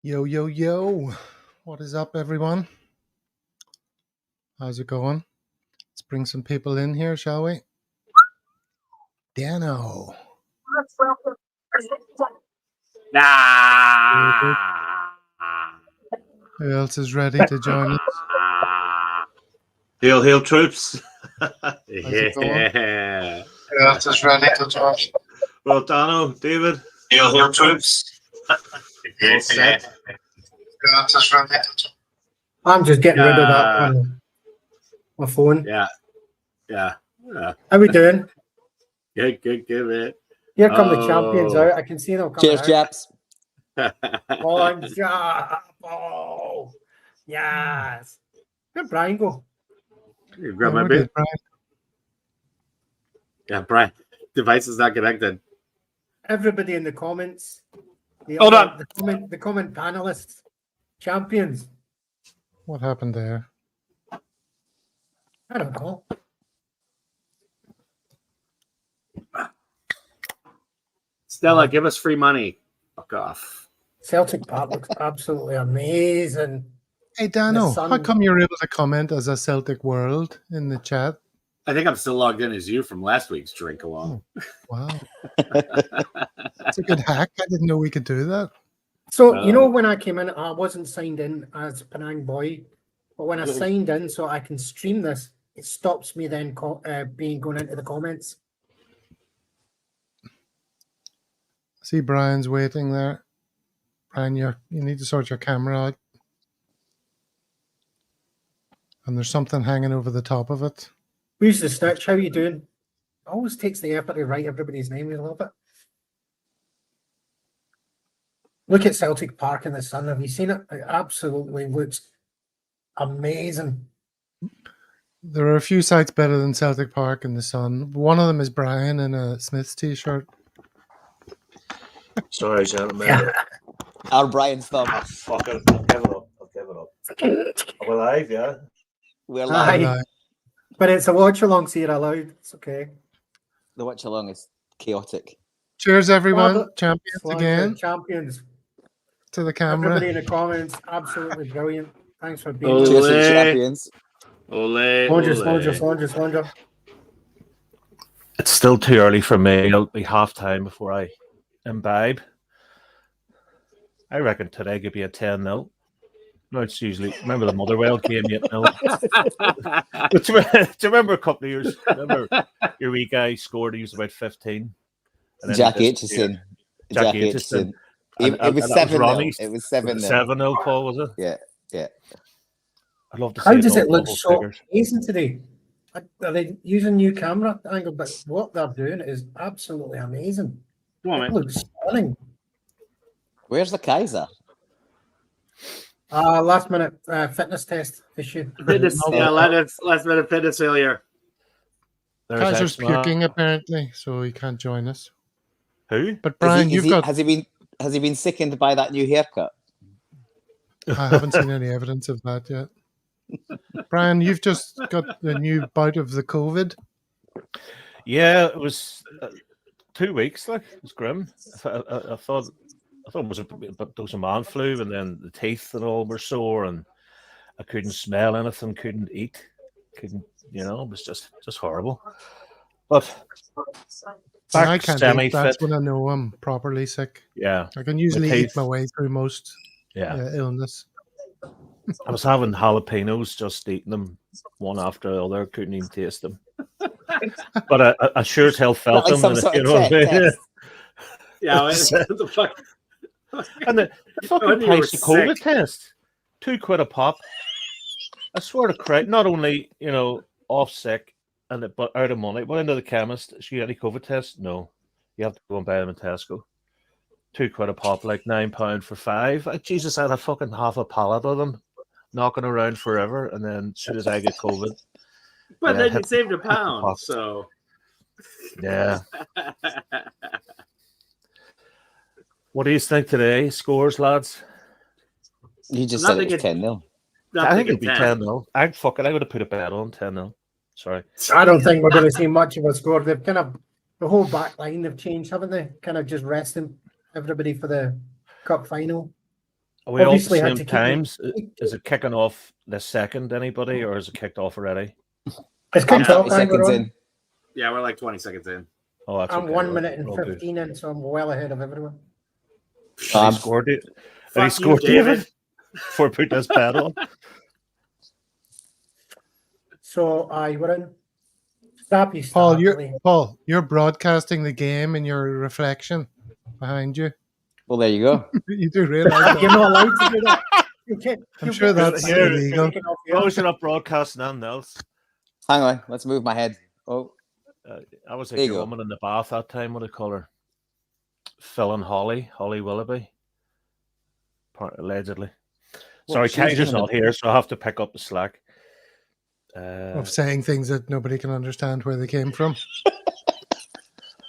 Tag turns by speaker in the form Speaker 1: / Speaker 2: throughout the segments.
Speaker 1: Yo, yo, yo. What is up, everyone? How's it going? Let's bring some people in here, shall we? Dano. Who else is ready to join us?
Speaker 2: Hail, hail, troops.
Speaker 1: Yeah. Who else is ready to join us?
Speaker 2: Well, Dano, David.
Speaker 3: Hail, hail, troops.
Speaker 2: All set.
Speaker 1: Who else is ready to join?
Speaker 4: I'm just getting rid of that on my phone.
Speaker 2: Yeah.
Speaker 4: How we doing?
Speaker 2: Good, man.
Speaker 4: Here come the champions out. I can see them coming
Speaker 5: Cheers,
Speaker 4: out.
Speaker 5: chaps.
Speaker 4: On job. Oh, yes. Where'd Brian go?
Speaker 2: You grab
Speaker 1: Yeah,
Speaker 2: my
Speaker 1: we're
Speaker 2: bit.
Speaker 1: good, Brian.
Speaker 2: Yeah, Brian. Device is not connected.
Speaker 4: Everybody in the comments.
Speaker 2: Hold on.
Speaker 4: The comment panelists. Champions.
Speaker 1: What happened there?
Speaker 4: I don't know.
Speaker 2: Stella, give us free money. Fuck off.
Speaker 4: Celtic Park looks absolutely amazing.
Speaker 1: Hey, Dano,
Speaker 4: The sun-
Speaker 1: how come you're able to comment as a Celtic World in the chat?
Speaker 2: I think I'm still logged in as you from last week's Drinkalong.
Speaker 1: Wow. That's a good hack. I didn't know we could do that.
Speaker 4: So, you know, when I came in, I wasn't signed in as Penang Boy, but when I signed in so I can stream this, it stops me then going into the comments.
Speaker 1: See, Brian's waiting there. Brian, you need to sort your camera out. And there's something hanging over the top of it.
Speaker 4: Who's the snitch? How you doing? Always takes the effort to write everybody's name. We love it. Look at Celtic Park in the sun. Have you seen it? It absolutely looks amazing.
Speaker 1: There are a few sites better than Celtic Park in the sun. One of them is Brian in a Smith's t-shirt.
Speaker 3: Sorry, gentlemen.
Speaker 4: Yeah.
Speaker 5: Our Brian's thumb.
Speaker 3: Ah, fuck it. I'll give it up. Are we live, yeah?
Speaker 5: We're
Speaker 4: Aye.
Speaker 5: live.
Speaker 4: But it's a watch along, so you're allowed. It's okay.
Speaker 5: The watch along is chaotic.
Speaker 1: Cheers, everyone.
Speaker 4: Well,
Speaker 1: Champions again.
Speaker 4: Champions.
Speaker 1: To the camera.
Speaker 4: Everybody in the comments, absolutely brilliant. Thanks for being
Speaker 2: Oh,
Speaker 4: here.
Speaker 5: Cheers to the
Speaker 2: Ole.
Speaker 5: champions.
Speaker 4: Slaughter.
Speaker 6: It's still too early for me. It'll be half time before I imbibe. I reckon today could be a 10-0. No, it's usually, remember the Motherwell game, 8-0. Do you remember a couple of years? Remember your wee guy scored, he was about 15. And then
Speaker 5: Jack
Speaker 6: he disappeared.
Speaker 5: Aitchison. Jack Aitchison. It was 7-0. It was 7-0.
Speaker 6: 7-0, Paul, was it?
Speaker 5: Yeah.
Speaker 6: I'd love to see
Speaker 4: How does it look
Speaker 6: double
Speaker 4: so
Speaker 6: figures.
Speaker 4: amazing today? Are they using new camera angle? But what they're doing is absolutely amazing.
Speaker 2: Come on,
Speaker 4: It
Speaker 2: man.
Speaker 4: looks stunning.
Speaker 5: Where's the Kaiser?
Speaker 4: Last minute fitness test issue.
Speaker 2: Last minute fitness failure.
Speaker 6: There's
Speaker 1: Kaiser's
Speaker 6: X-Man.
Speaker 1: puking, apparently, so he can't join us.
Speaker 6: Who?
Speaker 1: But Brian,
Speaker 5: Has he been sickened by that new haircut?
Speaker 1: I haven't seen any evidence of that yet. Brian, you've just got the new bout of the COVID.
Speaker 6: Yeah, it was 2 weeks. Like it was grim. I thought it was a dose of man flu, and then the teeth and all were sore, and I couldn't smell anything, couldn't eat, couldn't. It was just horrible. But
Speaker 1: When I
Speaker 6: back
Speaker 1: can't eat,
Speaker 6: semi-fit.
Speaker 1: that's when I know I'm properly sick.
Speaker 6: Yeah,
Speaker 1: I can usually
Speaker 6: The
Speaker 1: eat
Speaker 6: teeth.
Speaker 1: my way through most
Speaker 6: yeah.
Speaker 1: illness.
Speaker 6: I was having jalapenos, just eating them one after the other. Couldn't even taste them. But I sure as hell felt
Speaker 5: Like
Speaker 6: them.
Speaker 5: some
Speaker 6: and,
Speaker 5: sort of test.
Speaker 2: Yeah, what the fuck?
Speaker 6: And the fucking
Speaker 2: When you were
Speaker 6: price of COVID
Speaker 2: sick.
Speaker 6: test, £2 a pop. I swear to Christ, not only off sick but out of money. Went into the chemist. She get any COVID test? No, you have to go and buy them in Tesco. £2 a pop, like £9 for 5. Jesus, I had a fucking half a pallet of them knocking around forever, and then as soon as I get COVID,
Speaker 2: But
Speaker 6: Yeah,
Speaker 2: then you
Speaker 6: hit-
Speaker 2: saved a
Speaker 6: the
Speaker 2: pound,
Speaker 6: pop.
Speaker 2: so.
Speaker 6: yeah. What do you think today? Scores, lads?
Speaker 5: You just
Speaker 2: I'm
Speaker 5: said
Speaker 2: not
Speaker 5: it was 10-0.
Speaker 6: I think it'd be 10-0. I would have put a bet on 10-0. Sorry.
Speaker 4: I don't think we're going to see much of a score. They've kind of the whole back line they've changed, haven't they? Kind of just resting everybody for the cup final.
Speaker 6: Are we all at the
Speaker 4: Obviously had
Speaker 6: same
Speaker 4: to keep
Speaker 6: times? Is it kicking off this second, anybody, or is it kicked off already?
Speaker 4: It's
Speaker 5: I'm
Speaker 4: kicked
Speaker 5: 30
Speaker 4: off. I'm
Speaker 5: seconds in.
Speaker 2: Yeah, we're like 20 seconds in.
Speaker 6: Oh, that's
Speaker 4: I'm
Speaker 6: okay.
Speaker 4: 1 minute and
Speaker 6: We'll do.
Speaker 4: 15 in, so I'm well ahead of everyone.
Speaker 6: Have he scored it? Have he
Speaker 2: Fuck
Speaker 6: scored
Speaker 2: you, David.
Speaker 6: Before put this pad on?
Speaker 4: So we're in. Stop you,
Speaker 1: Paul,
Speaker 4: start.
Speaker 1: you're broadcasting the game in your reflection behind you.
Speaker 5: Well, there you go.
Speaker 1: You do realize
Speaker 4: You're
Speaker 1: that.
Speaker 4: not allowed to do that. You can't.
Speaker 1: I'm
Speaker 4: you
Speaker 1: sure
Speaker 4: get
Speaker 1: that's
Speaker 4: taken
Speaker 1: illegal.
Speaker 4: off your-
Speaker 6: Oh, should I broadcast nothing else?
Speaker 5: Hang on. Let's move my head. Oh,
Speaker 6: I was
Speaker 5: There
Speaker 6: like
Speaker 5: you
Speaker 6: a
Speaker 5: go.
Speaker 6: woman in the bath that time. What do you call her? Phil and Holly Willoughby. Allegedly.
Speaker 5: Well,
Speaker 6: Sorry,
Speaker 5: she was
Speaker 6: Kaiser's
Speaker 5: given
Speaker 6: not
Speaker 5: the-
Speaker 6: here, so I have to pick up the slack.
Speaker 1: Of saying things that nobody can understand where they came from.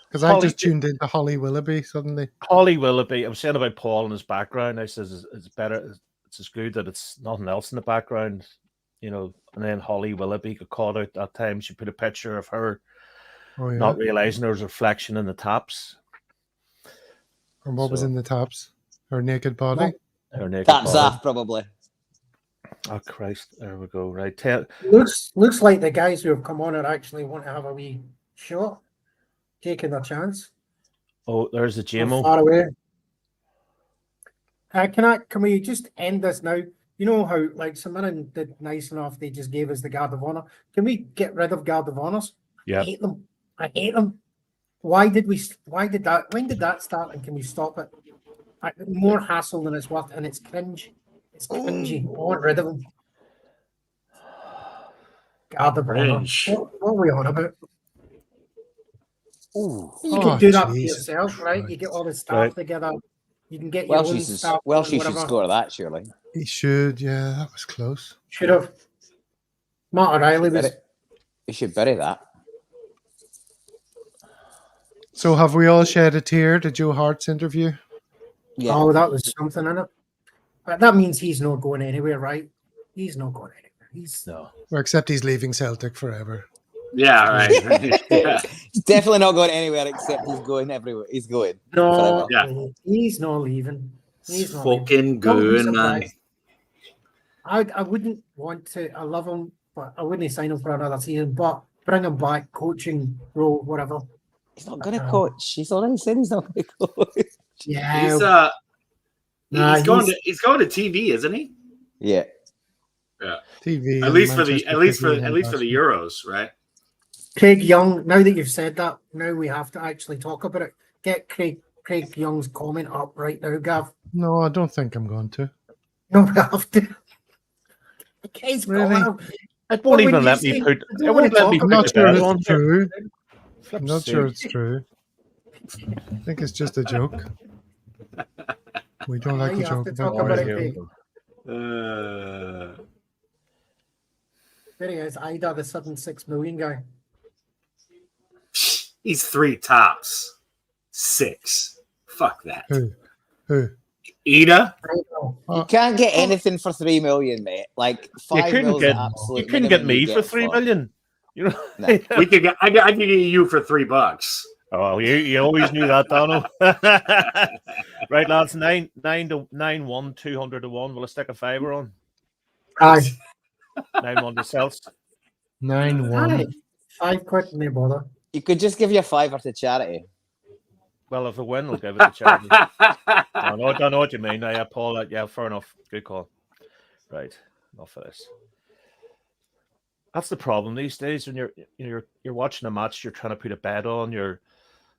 Speaker 1: Because I
Speaker 6: Holly-
Speaker 1: just tuned into Holly Willoughby suddenly.
Speaker 6: Holly Willoughby. I'm saying about Paul and his background. I says it's better. It's as good that it's nothing else in the background, you know. And then Holly Willoughby got caught out that time. She put a picture of her
Speaker 1: Oh yeah.
Speaker 6: not realizing there was a reflection in the taps.
Speaker 1: And what was
Speaker 6: So-
Speaker 1: in the taps? Her naked body.
Speaker 6: Her naked
Speaker 5: Taps
Speaker 6: body.
Speaker 5: off, probably.
Speaker 6: Oh Christ! There we go. Right.
Speaker 4: Looks like the guys who have come on are actually want to have a wee shot, taking their chance.
Speaker 6: Oh, there's the
Speaker 4: From
Speaker 6: JMO.
Speaker 4: far away. Can we just end this now? You know how like St Mirren did nice enough, they just gave us the Guard of Honour. Can we get rid of Guard of Honours?
Speaker 6: Yeah.
Speaker 4: I hate them. I hate them. When did that start, and can we stop it? More hassle than it's worth, and it's cringe. It's cringy. I want rid of them. Guard of Honour.
Speaker 2: Cringe.
Speaker 4: What are we on about?
Speaker 1: Oh,
Speaker 4: You can do that for
Speaker 1: Jesus
Speaker 4: yourself, right? You
Speaker 1: Christ.
Speaker 4: get all the staff
Speaker 6: Right.
Speaker 4: together. You can get your
Speaker 5: Well,
Speaker 4: own
Speaker 5: she should.
Speaker 4: staff.
Speaker 5: Well,
Speaker 4: and
Speaker 5: she should
Speaker 4: whatever.
Speaker 5: score that, surely.
Speaker 1: He should, yeah, that was close.
Speaker 4: Should have. Matt O'Reilly was.
Speaker 5: We should bury that.
Speaker 1: So have we all shed a tear to Joe Hart's interview?
Speaker 5: Yeah.
Speaker 4: Oh, that was something in it. But that means he's not going anywhere, right? He's not going anywhere. He's
Speaker 6: No.
Speaker 1: Or except he's leaving Celtic forever.
Speaker 2: Yeah, right. Yeah.
Speaker 5: He's definitely not going anywhere except he's going everywhere. He's going.
Speaker 4: no.
Speaker 2: Yeah.
Speaker 4: He's not leaving. He's not leaving.
Speaker 2: Fucking
Speaker 4: Don't be
Speaker 2: good, man.
Speaker 4: surprised. I wouldn't want to. I love him, but I wouldn't sign him for another season. But bring him back, coaching role, whatever.
Speaker 5: He's not going to coach. He's already said he's not going to coach.
Speaker 4: Yeah.
Speaker 2: He's going to TV, isn't he?
Speaker 5: Yeah.
Speaker 1: TV.
Speaker 2: At
Speaker 1: and
Speaker 2: least for
Speaker 1: Manchester
Speaker 2: the
Speaker 1: City
Speaker 2: Euros, right?
Speaker 4: Craig Young. Now that you've said that, now we have to actually talk about it. Get Craig Young's comment up right now, Gav.
Speaker 1: No, I don't think I'm going to.
Speaker 4: No, we have to. The guy's
Speaker 1: Really?
Speaker 6: It won't even let me put. It won't let me
Speaker 1: I'm
Speaker 6: put
Speaker 1: not
Speaker 6: the
Speaker 1: sure
Speaker 6: bet on
Speaker 1: it's true.
Speaker 6: Flip's
Speaker 1: I'm not
Speaker 6: sake.
Speaker 1: sure it's true. I think it's just a joke. We don't like
Speaker 4: Now
Speaker 1: to
Speaker 4: you have
Speaker 1: joke
Speaker 4: to
Speaker 1: about
Speaker 4: talk about
Speaker 1: things.
Speaker 4: it,
Speaker 6: Here we
Speaker 4: Craig.
Speaker 6: go.
Speaker 4: There he is, Ida, the 7.6 million guy.
Speaker 2: He's 3 tops. 6. Fuck that.
Speaker 1: Who?
Speaker 2: Ida?
Speaker 4: I know.
Speaker 5: You can't get anything for 3 million, mate. Like
Speaker 6: You
Speaker 5: 5
Speaker 6: couldn't
Speaker 5: mil
Speaker 6: get.
Speaker 5: is absolute
Speaker 6: You couldn't get
Speaker 5: minimum
Speaker 6: me
Speaker 5: you
Speaker 6: for
Speaker 5: get
Speaker 6: 3 million. You know.
Speaker 5: No.
Speaker 2: We could get. I could get you for $3.
Speaker 6: Oh, you always knew that, Donald. Right, lads. 9-1, 200 to 1. Will I stick a fiver on?
Speaker 4: Aye.
Speaker 6: 9-1 to Celts.
Speaker 1: 9-1.
Speaker 4: Aye. £5, no bother.
Speaker 5: You could just give your fiver to charity.
Speaker 6: Well, if I win, I'll give it to charity. I know what you mean. Yeah, Paul. Yeah, fair enough. Good call. Right, enough of this. That's the problem these days when you're watching a match, you're trying to put a bet on, you're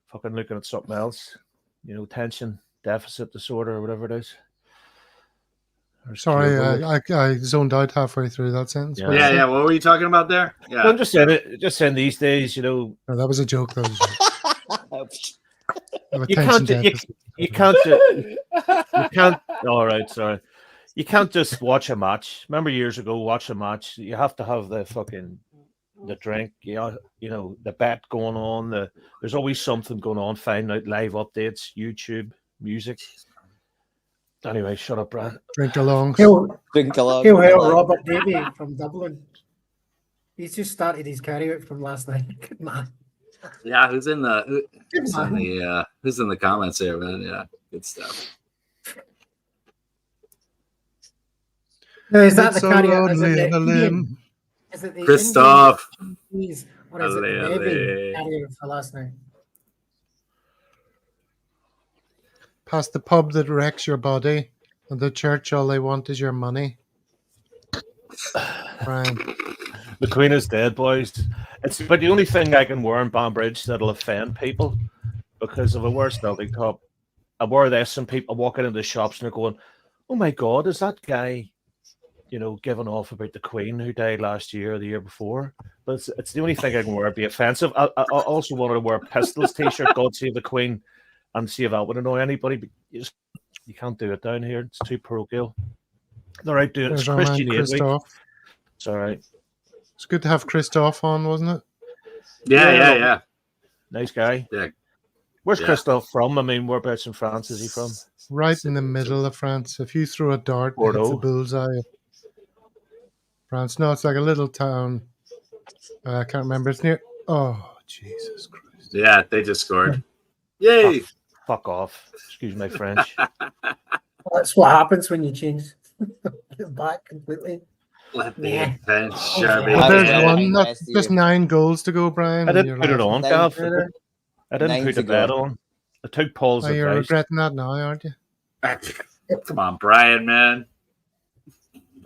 Speaker 6: fucking looking at something else. You know, tension, deficit disorder, or whatever it is. There's
Speaker 1: Sorry,
Speaker 6: cure.
Speaker 1: I zoned out halfway through that sentence.
Speaker 6: Yeah.
Speaker 1: What was
Speaker 2: Yeah,
Speaker 1: it?
Speaker 2: yeah. What were you talking about there? Yeah.
Speaker 6: I'm just saying it. Just saying these days, you know,
Speaker 1: No, that was a joke. That was a joke.
Speaker 6: you can't. You can't. All right, sorry. You can't just watch a match. Remember years ago, watch a match. You have to have the drink. You know, the bet going on. There's always something going on. Finding out live updates, YouTube, music. Anyway, shut up, Brad.
Speaker 1: Drinkalong.
Speaker 5: Drinkalong.
Speaker 4: He'll help Robert Davey from Dublin. He's just started his carry out from last night. Good man.
Speaker 2: Yeah, who's in the
Speaker 4: Good man.
Speaker 2: who's in the comments here, man? Yeah, good stuff.
Speaker 4: No, is that
Speaker 1: It's
Speaker 4: the
Speaker 1: so
Speaker 4: carrier? Is it
Speaker 1: lonely
Speaker 4: the
Speaker 1: on a
Speaker 4: Indian?
Speaker 1: limb.
Speaker 4: Is it the
Speaker 2: Christoph.
Speaker 4: Indian, or is it the
Speaker 2: Ale,
Speaker 4: Navy
Speaker 2: ale.
Speaker 4: carrier for last night?
Speaker 1: Past the pub that wrecks your body, and the church, all they want is your money. Brian.
Speaker 6: The Queen is dead, boys. It's but the only thing I can wear in Banbridge that'll offend people, because if I wear a Celtic top, I wear this and people walking into the shops and they're going, "Oh my God, is that guy, giving off about the Queen who died last year or the year before?" But it's the only thing I can wear. Be offensive. I also wanted to wear a Pistols t-shirt, "God save the Queen," and see if that would annoy anybody. But you can't do it down here. It's too parochial. They're out doing it. It's
Speaker 1: There's our man
Speaker 6: Christian Aid Week.
Speaker 1: Christoph.
Speaker 6: It's all right.
Speaker 1: It's good to have Christoph on, wasn't it?
Speaker 2: Yeah.
Speaker 6: Nice guy.
Speaker 2: Yeah.
Speaker 6: Where's
Speaker 2: Yeah.
Speaker 6: Christoph from? I mean, whereabouts in France is he from?
Speaker 1: Right in the middle of France. If you throw a dart, it hits
Speaker 6: Bordeaux.
Speaker 1: a bullseye. France. No, it's like a little town. I can't remember. It's near. Oh, Jesus Christ.
Speaker 2: Yeah, they just scored. Yay!
Speaker 6: Fuck off. Excuse my French.
Speaker 4: That's what happens when you change back completely.
Speaker 2: Let the
Speaker 4: Yeah.
Speaker 2: adventure be.
Speaker 1: Well,
Speaker 5: Yeah,
Speaker 1: there's
Speaker 5: yeah,
Speaker 1: one.
Speaker 5: yeah.
Speaker 1: That's just 9 goals to go, Brian.
Speaker 6: I
Speaker 1: and
Speaker 6: didn't
Speaker 1: you're
Speaker 6: put it
Speaker 1: laughing.
Speaker 6: on, Gav.
Speaker 4: Nine-
Speaker 6: I didn't
Speaker 5: Nine
Speaker 6: put the
Speaker 5: to
Speaker 6: bet
Speaker 5: go.
Speaker 6: on. I took Paul's
Speaker 1: Oh, you're
Speaker 6: advice.
Speaker 1: regretting that now, aren't you?
Speaker 2: Come on, Brian, man.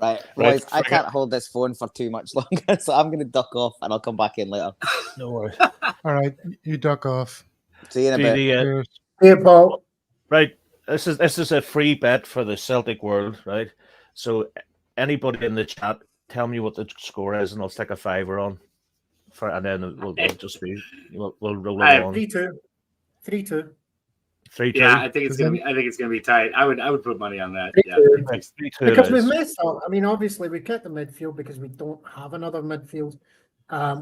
Speaker 5: Right,
Speaker 6: Right,
Speaker 5: boys, I can't hold this phone for too much longer, so I'm going to duck off and I'll come back in later.
Speaker 6: No worries.
Speaker 1: All right, you duck off.
Speaker 5: See you in a
Speaker 6: See
Speaker 5: bit.
Speaker 6: the,
Speaker 1: Cheers.
Speaker 4: Hey, Paul.
Speaker 6: right. This is a free bet for the Celtic world, right? So anybody in the chat, tell me what the score is, and I'll stick a fiver on. And then we'll just be we'll roll it on.
Speaker 4: 3-2. 3-2.
Speaker 6: 3-2.
Speaker 2: Yeah, I think it's
Speaker 1: Does
Speaker 2: gonna be tight. I would put money on that. Yeah.
Speaker 4: 3-2.
Speaker 6: 3-2
Speaker 4: Because
Speaker 6: it
Speaker 4: we've
Speaker 6: is.
Speaker 4: messed up. I mean, obviously, we kept the midfield because we don't have another midfield.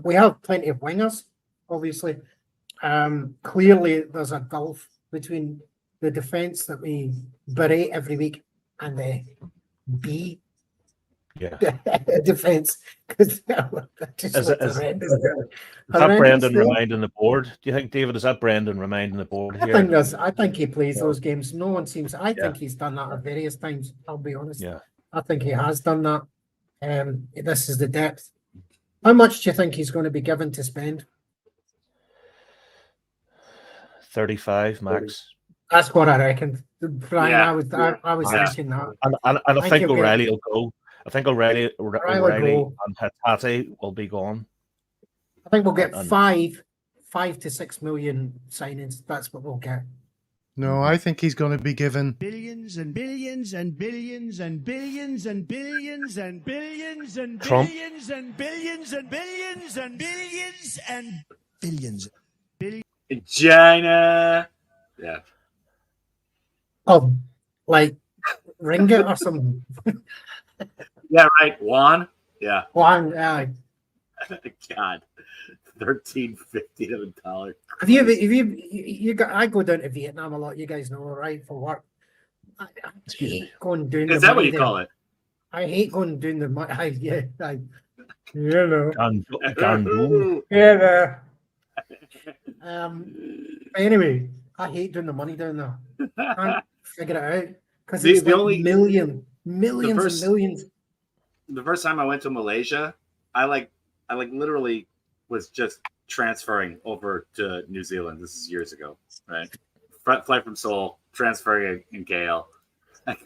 Speaker 4: We have plenty of wingers, obviously. Clearly, there's a gulf between the defence that we berate every week and the B
Speaker 6: Yeah.
Speaker 4: defence. Because
Speaker 6: Is that Brendan reminding the board? Do you think, David, is that Brendan reminding the board
Speaker 4: I
Speaker 6: here?
Speaker 4: think he plays those games. No one seems. I think he's done that at various times. I'll be honest.
Speaker 6: Yeah.
Speaker 4: I think he has done that. This is the depth. How much do you think he's going to be given to spend?
Speaker 6: 35 max.
Speaker 4: That's what I reckoned, Brian.
Speaker 2: Yeah.
Speaker 4: I was
Speaker 2: Yeah.
Speaker 4: thinking that.
Speaker 6: And I
Speaker 4: Thank
Speaker 6: think
Speaker 4: you,
Speaker 6: O'Reilly will go. I think O'Reilly
Speaker 4: O'Reilly will go.
Speaker 6: and Hatate will be gone.
Speaker 4: I think we'll get
Speaker 6: And-
Speaker 4: 5 to 6 million signings. That's what we'll get.
Speaker 1: No, I think he's going to be given.
Speaker 7: Billions and billions and billions and billions and billions and billions and
Speaker 6: Trump.
Speaker 7: billions and billions and billions and billions and billions.
Speaker 2: In China. Yeah.
Speaker 4: Oh, like ringgit or something.
Speaker 2: Yeah, right. Juan. Yeah.
Speaker 4: One.
Speaker 2: God. $13.50.
Speaker 4: Have you got? I go down to Vietnam a lot. You guys know, right? For work. I hate going down.
Speaker 2: Is that what you call it?
Speaker 4: I hate going doing the money. You know.
Speaker 6: Gandu.
Speaker 4: Yeah. Anyway, I hate doing the money down there. I can't figure it out because it's
Speaker 2: The
Speaker 4: like
Speaker 2: only-
Speaker 4: millions
Speaker 2: first-
Speaker 4: and millions.
Speaker 2: The first time I went to Malaysia, I literally was just transferring over to New Zealand. This is years ago, right? Flight from Seoul, transferring in KL. I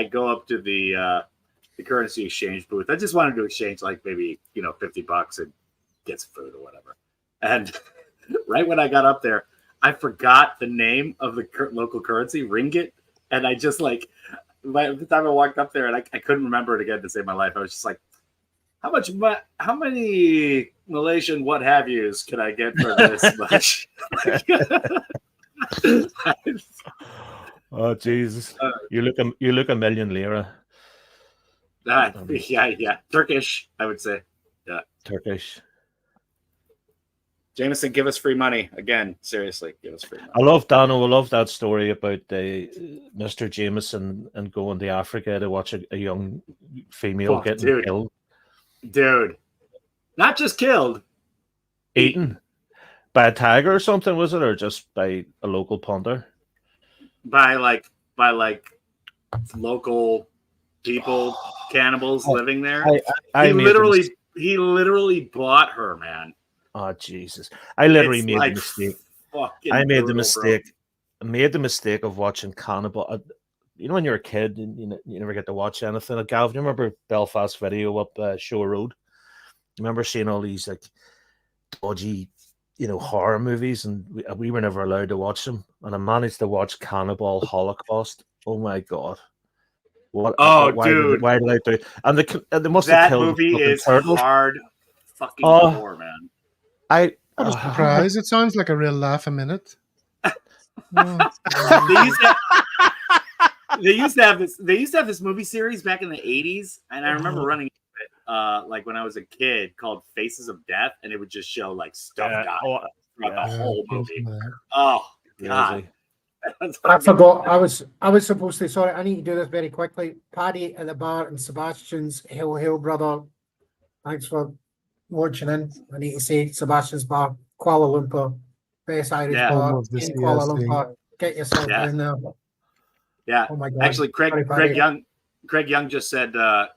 Speaker 2: go up to the currency exchange booth. I just wanted to exchange like maybe $50 and get some food or whatever. And right when I got up there, I forgot the name of the local currency, ringgit, and I just by the time I walked up there and I couldn't remember it again to save my life. I was just like, how many Malaysian what have yous can I get for this much?
Speaker 6: Oh Jesus! You look a million lira.
Speaker 2: Yeah. Turkish, I would say. Yeah.
Speaker 6: Turkish.
Speaker 2: Jameson, give us free money. Again, seriously, give us free money.
Speaker 6: I love that story about Mr. Jameson and going to Africa to watch a young female getting killed.
Speaker 2: Dude. Not just killed.
Speaker 6: Eaten by a tiger or something, was it? Or just by a local punter?
Speaker 2: By local people cannibals living there.
Speaker 6: I
Speaker 2: He
Speaker 6: made the
Speaker 2: literally bought her, man.
Speaker 6: Oh Jesus! I literally
Speaker 2: It's
Speaker 6: made
Speaker 2: like
Speaker 6: the mistake.
Speaker 2: fucking
Speaker 6: I made the
Speaker 2: brutal,
Speaker 6: mistake. I made the mistake of watching Cannibal. You know, when you're a kid and you never get to watch anything. Like, Gav, do you remember Belfast Video up Show Road? Remember seeing all these like dodgy, horror movies, and we were never allowed to watch them. And I managed to watch Cannibal Holocaust. Oh my god! What?
Speaker 2: Dude!
Speaker 6: Why did I do? And they must
Speaker 2: that
Speaker 6: have killed
Speaker 2: movie
Speaker 6: the
Speaker 2: is
Speaker 6: turtles.
Speaker 2: hard fucking core, man.
Speaker 1: What a surprise! It sounds like a real laugh a minute.
Speaker 2: They used to have this movie series back in the 80s, and I remember running it like when I was a kid, called Faces of Death, and it would just show like stuff dying throughout the whole movie. Oh god.
Speaker 4: I forgot. I was supposed to. Sorry, I need to do this very quickly. Paddy at the bar and Sebastian's Hail brother. Thanks for watching in. I need to say Sebastian's bar, Kuala Lumpur, best Irish bar in Kuala Lumpur. Get yourself in there.
Speaker 2: Yeah.
Speaker 4: Oh my god.
Speaker 2: Actually, Craig Young just said.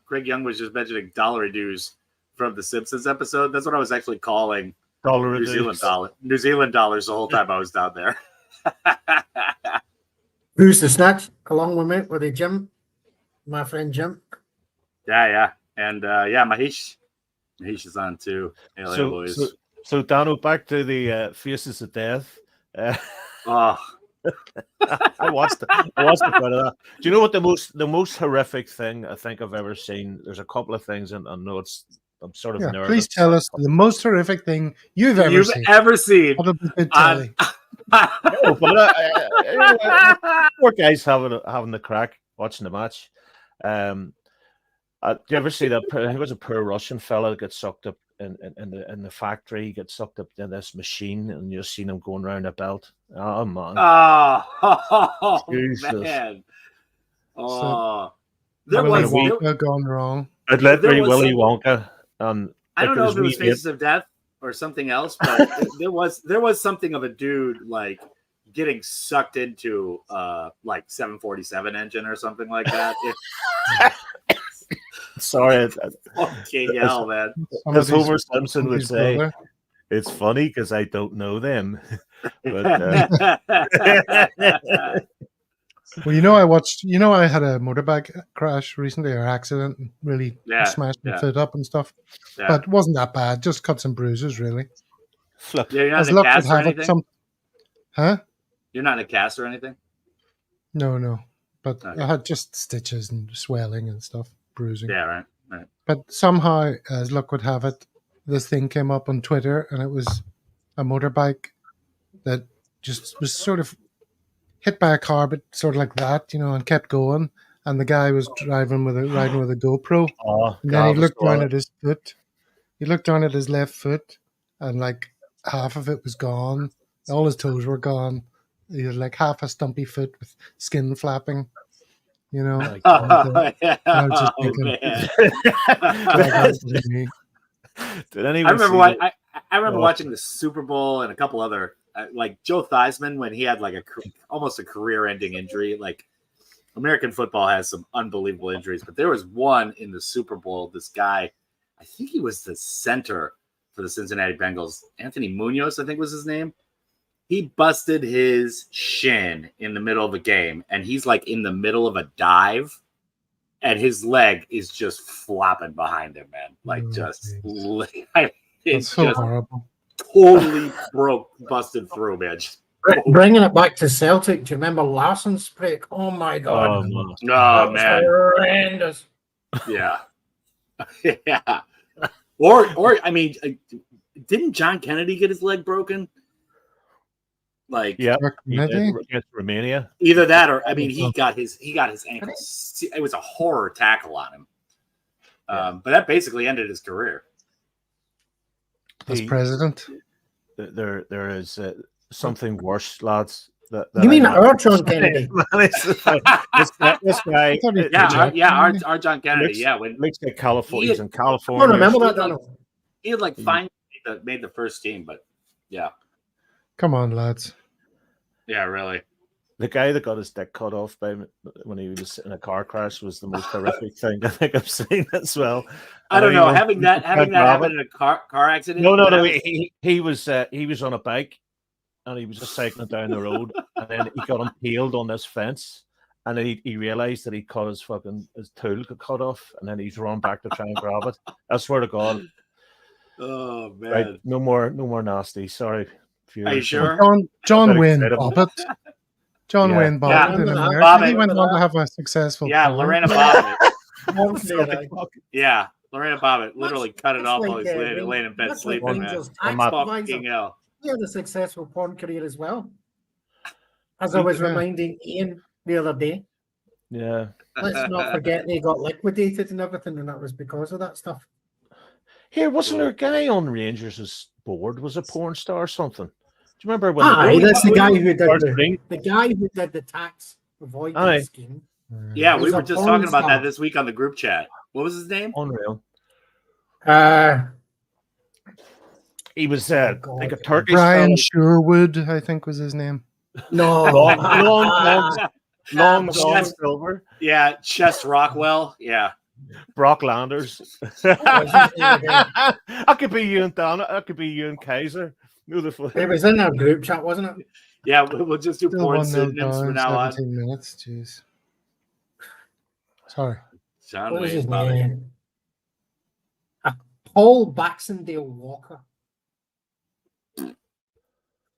Speaker 2: Craig Young was just mentioning dollar dues from the Simpsons episode. That's what I was actually calling New Zealand dollars the whole time I was down there.
Speaker 4: Who's the snatch along with me with the Jim, my friend Jim?
Speaker 2: Yeah, and Mahesh is on too.
Speaker 6: So Dano, back to the Faces of Death.
Speaker 2: I
Speaker 6: watched a bit of that. Do you know what the most horrific thing I think I've ever seen? There's a couple of things, and I know I'm sort of nervous.
Speaker 1: Please tell us the most horrific thing you've ever seen.
Speaker 6: No, but poor guys having the crack watching the match. Do you ever see that? I think it was a poor Russian fella that gets sucked up in the factory. He gets sucked up in this machine, and you've seen him going around a belt. Oh man!
Speaker 2: Oh
Speaker 6: Jesus.
Speaker 2: man!
Speaker 1: There was Wonka gone wrong.
Speaker 6: I'd let Willy Wonka.
Speaker 2: I don't know if it was Faces of Death or something else, but there was something of a dude like getting sucked into like 747 engine or something like that.
Speaker 6: Sorry,
Speaker 2: fucking hell, man.
Speaker 6: As Homer Simpson would say, it's funny because I don't know them. But,
Speaker 1: well, I had a motorbike crash recently, or accident, and really smashed my foot up and stuff. Yeah. But it wasn't that bad, just cuts and bruises, really.
Speaker 2: You're not in a cast or anything?
Speaker 1: Huh?
Speaker 2: You're not in a cast or anything?
Speaker 1: No. But I had just stitches and swelling and stuff, bruising.
Speaker 2: Yeah, right.
Speaker 1: But somehow, as luck would have it, this thing came up on Twitter, and it was a motorbike that just was sort of hit by a car, but sort of like that, and kept going. And the guy was riding with a GoPro. And then he looked down at his foot. He looked down at his left foot, and like half of it was gone. All his toes were gone. He had like half a stumpy foot with skin flapping. I was just thinking.
Speaker 2: I remember watching the Super Bowl and a couple other. Like Joe Theismann, when he had like almost a career-ending injury. Like American football has some unbelievable injuries, but there was one in the Super Bowl. This guy, I think he was the center for the Cincinnati Bengals. Anthony Munoz, I think was his name. He busted his shin in the middle of a game, and he's like in the middle of a dive, and his leg is just flopping behind him, man. Like it's
Speaker 1: so horrible.
Speaker 2: Totally busted through, man.
Speaker 4: Bringing it back to Celtic, do you remember Larsson's break? Oh my god!
Speaker 2: No, man,
Speaker 4: horrendous.
Speaker 2: Yeah, yeah. Or I mean, didn't John Kennedy get his leg broken? Like,
Speaker 6: against Romania.
Speaker 2: Either that, or I mean, he got his ankle. It was a horror tackle on him. But that basically ended his career.
Speaker 1: As president,
Speaker 6: there is something worse, lads. That
Speaker 4: you mean our John Kennedy?
Speaker 6: this guy,
Speaker 2: our John Kennedy.
Speaker 6: Looks like California. He's in California.
Speaker 4: I remember that.
Speaker 2: He had like finally made the first team, but yeah.
Speaker 1: Come on, lads.
Speaker 2: Yeah, really.
Speaker 6: The guy that got his dick cut off when he was in a car crash was the most horrific thing I think I've seen as well.
Speaker 2: I don't know. Having that
Speaker 6: grab
Speaker 2: happen
Speaker 6: it.
Speaker 2: in a car accident.
Speaker 6: No. He was on a bike and he was just cycling down the road, and then he got impaled on this fence, and then he realized that he cut his tool got cut off, and then he's run back to try and grab it. I swear to God.
Speaker 2: Oh man!
Speaker 6: Right, no more nasty. Sorry.
Speaker 2: Are you sure?
Speaker 1: John Wayne Bobbitt. John Wayne Bobbitt in America.
Speaker 2: Bobbitt.
Speaker 1: He went on to have a successful.
Speaker 2: Lorena Bobbitt.
Speaker 4: Yeah,
Speaker 2: Lorena Bobbitt literally cut it off
Speaker 4: like,
Speaker 2: while he's laying in bed sleeping, man. Fucking hell.
Speaker 4: He had a successful porn career as well. As I was reminding Ian the other day.
Speaker 6: Yeah.
Speaker 4: Let's not forget they got liquidated and everything, and that was because of that stuff.
Speaker 6: Here, wasn't there a guy on Rangers' board was a porn star or something? Do you remember when?
Speaker 4: That's the guy who did the guy who did the tax avoidance scheme.
Speaker 2: Yeah, we were just talking about that this week on the group chat. What was his name?
Speaker 6: Unreal. He was like a Turkish
Speaker 1: Brian
Speaker 6: fella.
Speaker 1: Sherwood, I think was his name.
Speaker 4: No,
Speaker 6: long silver.
Speaker 2: Yeah, Chess Rockwell. Yeah,
Speaker 6: Brock Landers. I could be you and Donna. I could be you and Kaiser.
Speaker 4: It was in our group chat, wasn't it?
Speaker 2: Yeah, we'll just do
Speaker 1: Still
Speaker 2: porn
Speaker 1: 1-0
Speaker 2: synonyms from now on.
Speaker 1: 17 minutes. Jeez. Sorry.
Speaker 4: What was his name? Paul Baxendale Walker.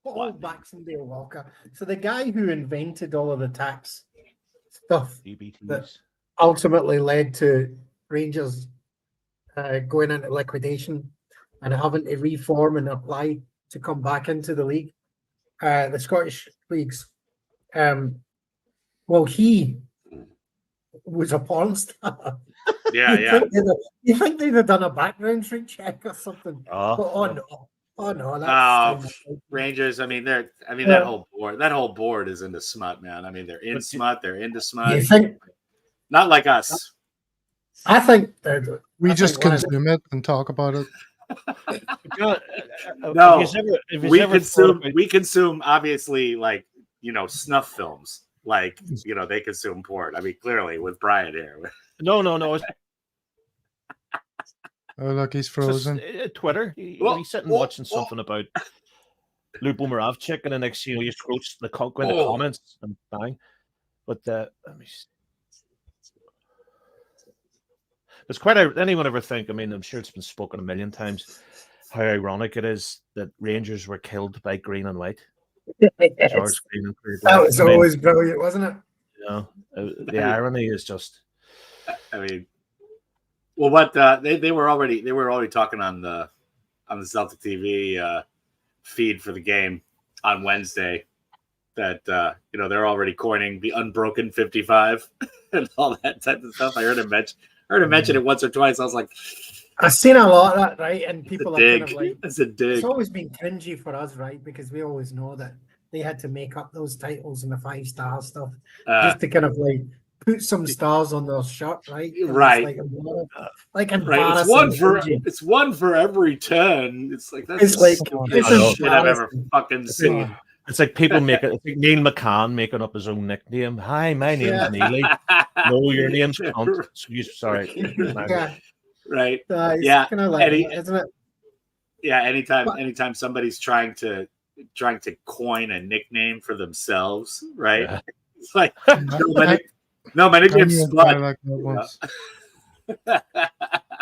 Speaker 4: Paul Baxendale Walker. So the guy who invented all of the tax stuff that ultimately led to Rangers going into liquidation and having to reform and apply to come back into the league, the Scottish leagues. Well, he was a porn star.
Speaker 2: Yeah.
Speaker 4: You think they'd have done a background check or something? No.
Speaker 2: Rangers. I mean, that whole board is into smut, man. I mean, they're in smut. They're into smut.
Speaker 4: You think?
Speaker 2: Not like us.
Speaker 4: I think
Speaker 1: we just consume it and talk about it.
Speaker 2: No, we consume obviously like snuff films. Like they consume porn. I mean, clearly with Brian here.
Speaker 6: No.
Speaker 1: Oh, look, he's frozen.
Speaker 6: Just, Twitter. He's sitting watching something about Lubo Moravchik, and the next you scroll the comments and bang. But let me see. There's quite anyone ever think? I mean, I'm sure it's been spoken a million times. How ironic it is that Rangers were killed by green and white.
Speaker 4: Yes. That was always brilliant, wasn't it?
Speaker 6: The irony is just.
Speaker 2: I mean, well, what they were already talking on the Celtic TV feed for the game on Wednesday that they're already coining the unbroken 55 and all that type of stuff. I heard him mention it once or twice. I was like,
Speaker 4: I've seen a lot of that, right? And people are kind of like,
Speaker 2: it's a dig.
Speaker 4: It's always been cringy for us, right? Because we always know that they had to make up those titles and the 5-star stuff just to kind of like put some stars on their shirt, right?
Speaker 2: Right.
Speaker 4: Like
Speaker 2: it's one for every 10. It's like that's shit I've ever fucking seen.
Speaker 6: It's like people it's like Neil McCann making up his own nickname. Hi, my name's Neely. No, your name's Cunt. Sorry.
Speaker 4: Yeah.
Speaker 2: Right.
Speaker 4: Yeah. Kind of like isn't it?
Speaker 2: Yeah. Anytime somebody's trying to coin a nickname for themselves, right? Yeah. It's like my nickname's Spud.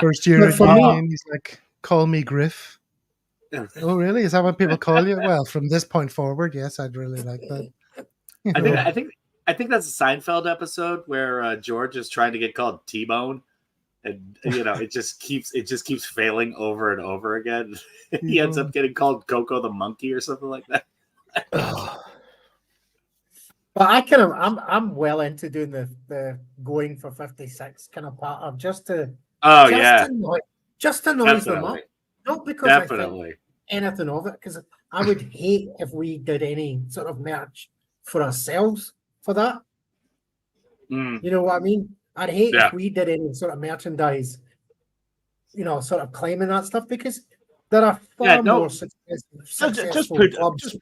Speaker 1: First year of game, he's like, call me Griff. Oh, really? Is that what people call you? Well, from this point forward, yes, I'd really like that.
Speaker 2: I think that's a Seinfeld episode where George is trying to get called T-Bone, and it just keeps failing over and over again. He ends up getting called Coco the Monkey or something like that.
Speaker 4: But I'm well into doing the going for 56 kind of part of just to noise them up. Not because I think anything of it, because I would hate if we did any sort of merch for ourselves for that. You know what I mean? I'd hate if we did any sort of merchandise, sort of claiming that stuff, because there are far more successful
Speaker 6: just put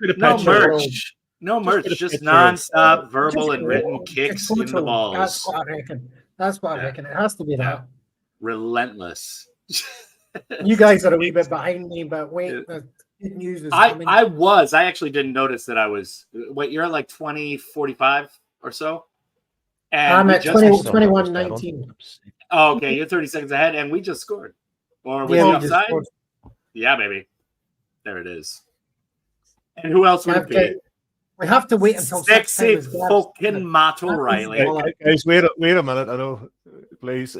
Speaker 6: a picture.
Speaker 2: Merch. No merch,
Speaker 6: get a
Speaker 2: just
Speaker 6: picture.
Speaker 2: non-stop verbal and
Speaker 4: Just-
Speaker 2: written kicks
Speaker 4: just
Speaker 2: in the
Speaker 4: total. That's
Speaker 2: balls.
Speaker 4: what I reckon. That's what I
Speaker 2: Yeah.
Speaker 4: reckon. It has to be
Speaker 2: Yeah.
Speaker 4: that.
Speaker 2: Relentless.
Speaker 4: You guys are a wee bit behind me, but wait,
Speaker 2: Yeah.
Speaker 4: the good news is coming.
Speaker 2: I actually didn't notice that I was. Wait, you're at like 20:45 or so? And
Speaker 4: I'm
Speaker 2: we
Speaker 4: at
Speaker 2: just-
Speaker 4: 20
Speaker 6: Still
Speaker 4: 21-19.
Speaker 2: Oh, okay, you're 30 seconds ahead, and we just scored. Or was
Speaker 4: Yeah,
Speaker 2: he
Speaker 4: we just
Speaker 2: offside?
Speaker 4: scored.
Speaker 2: Yeah, baby. There it is. And who else would it be?
Speaker 4: We have to wait until such
Speaker 2: Sexy
Speaker 4: time as Gab's-
Speaker 2: fucking Matt
Speaker 4: That is
Speaker 2: O'Reilly.
Speaker 4: all I-
Speaker 6: Guys, wait a minute. I know, please.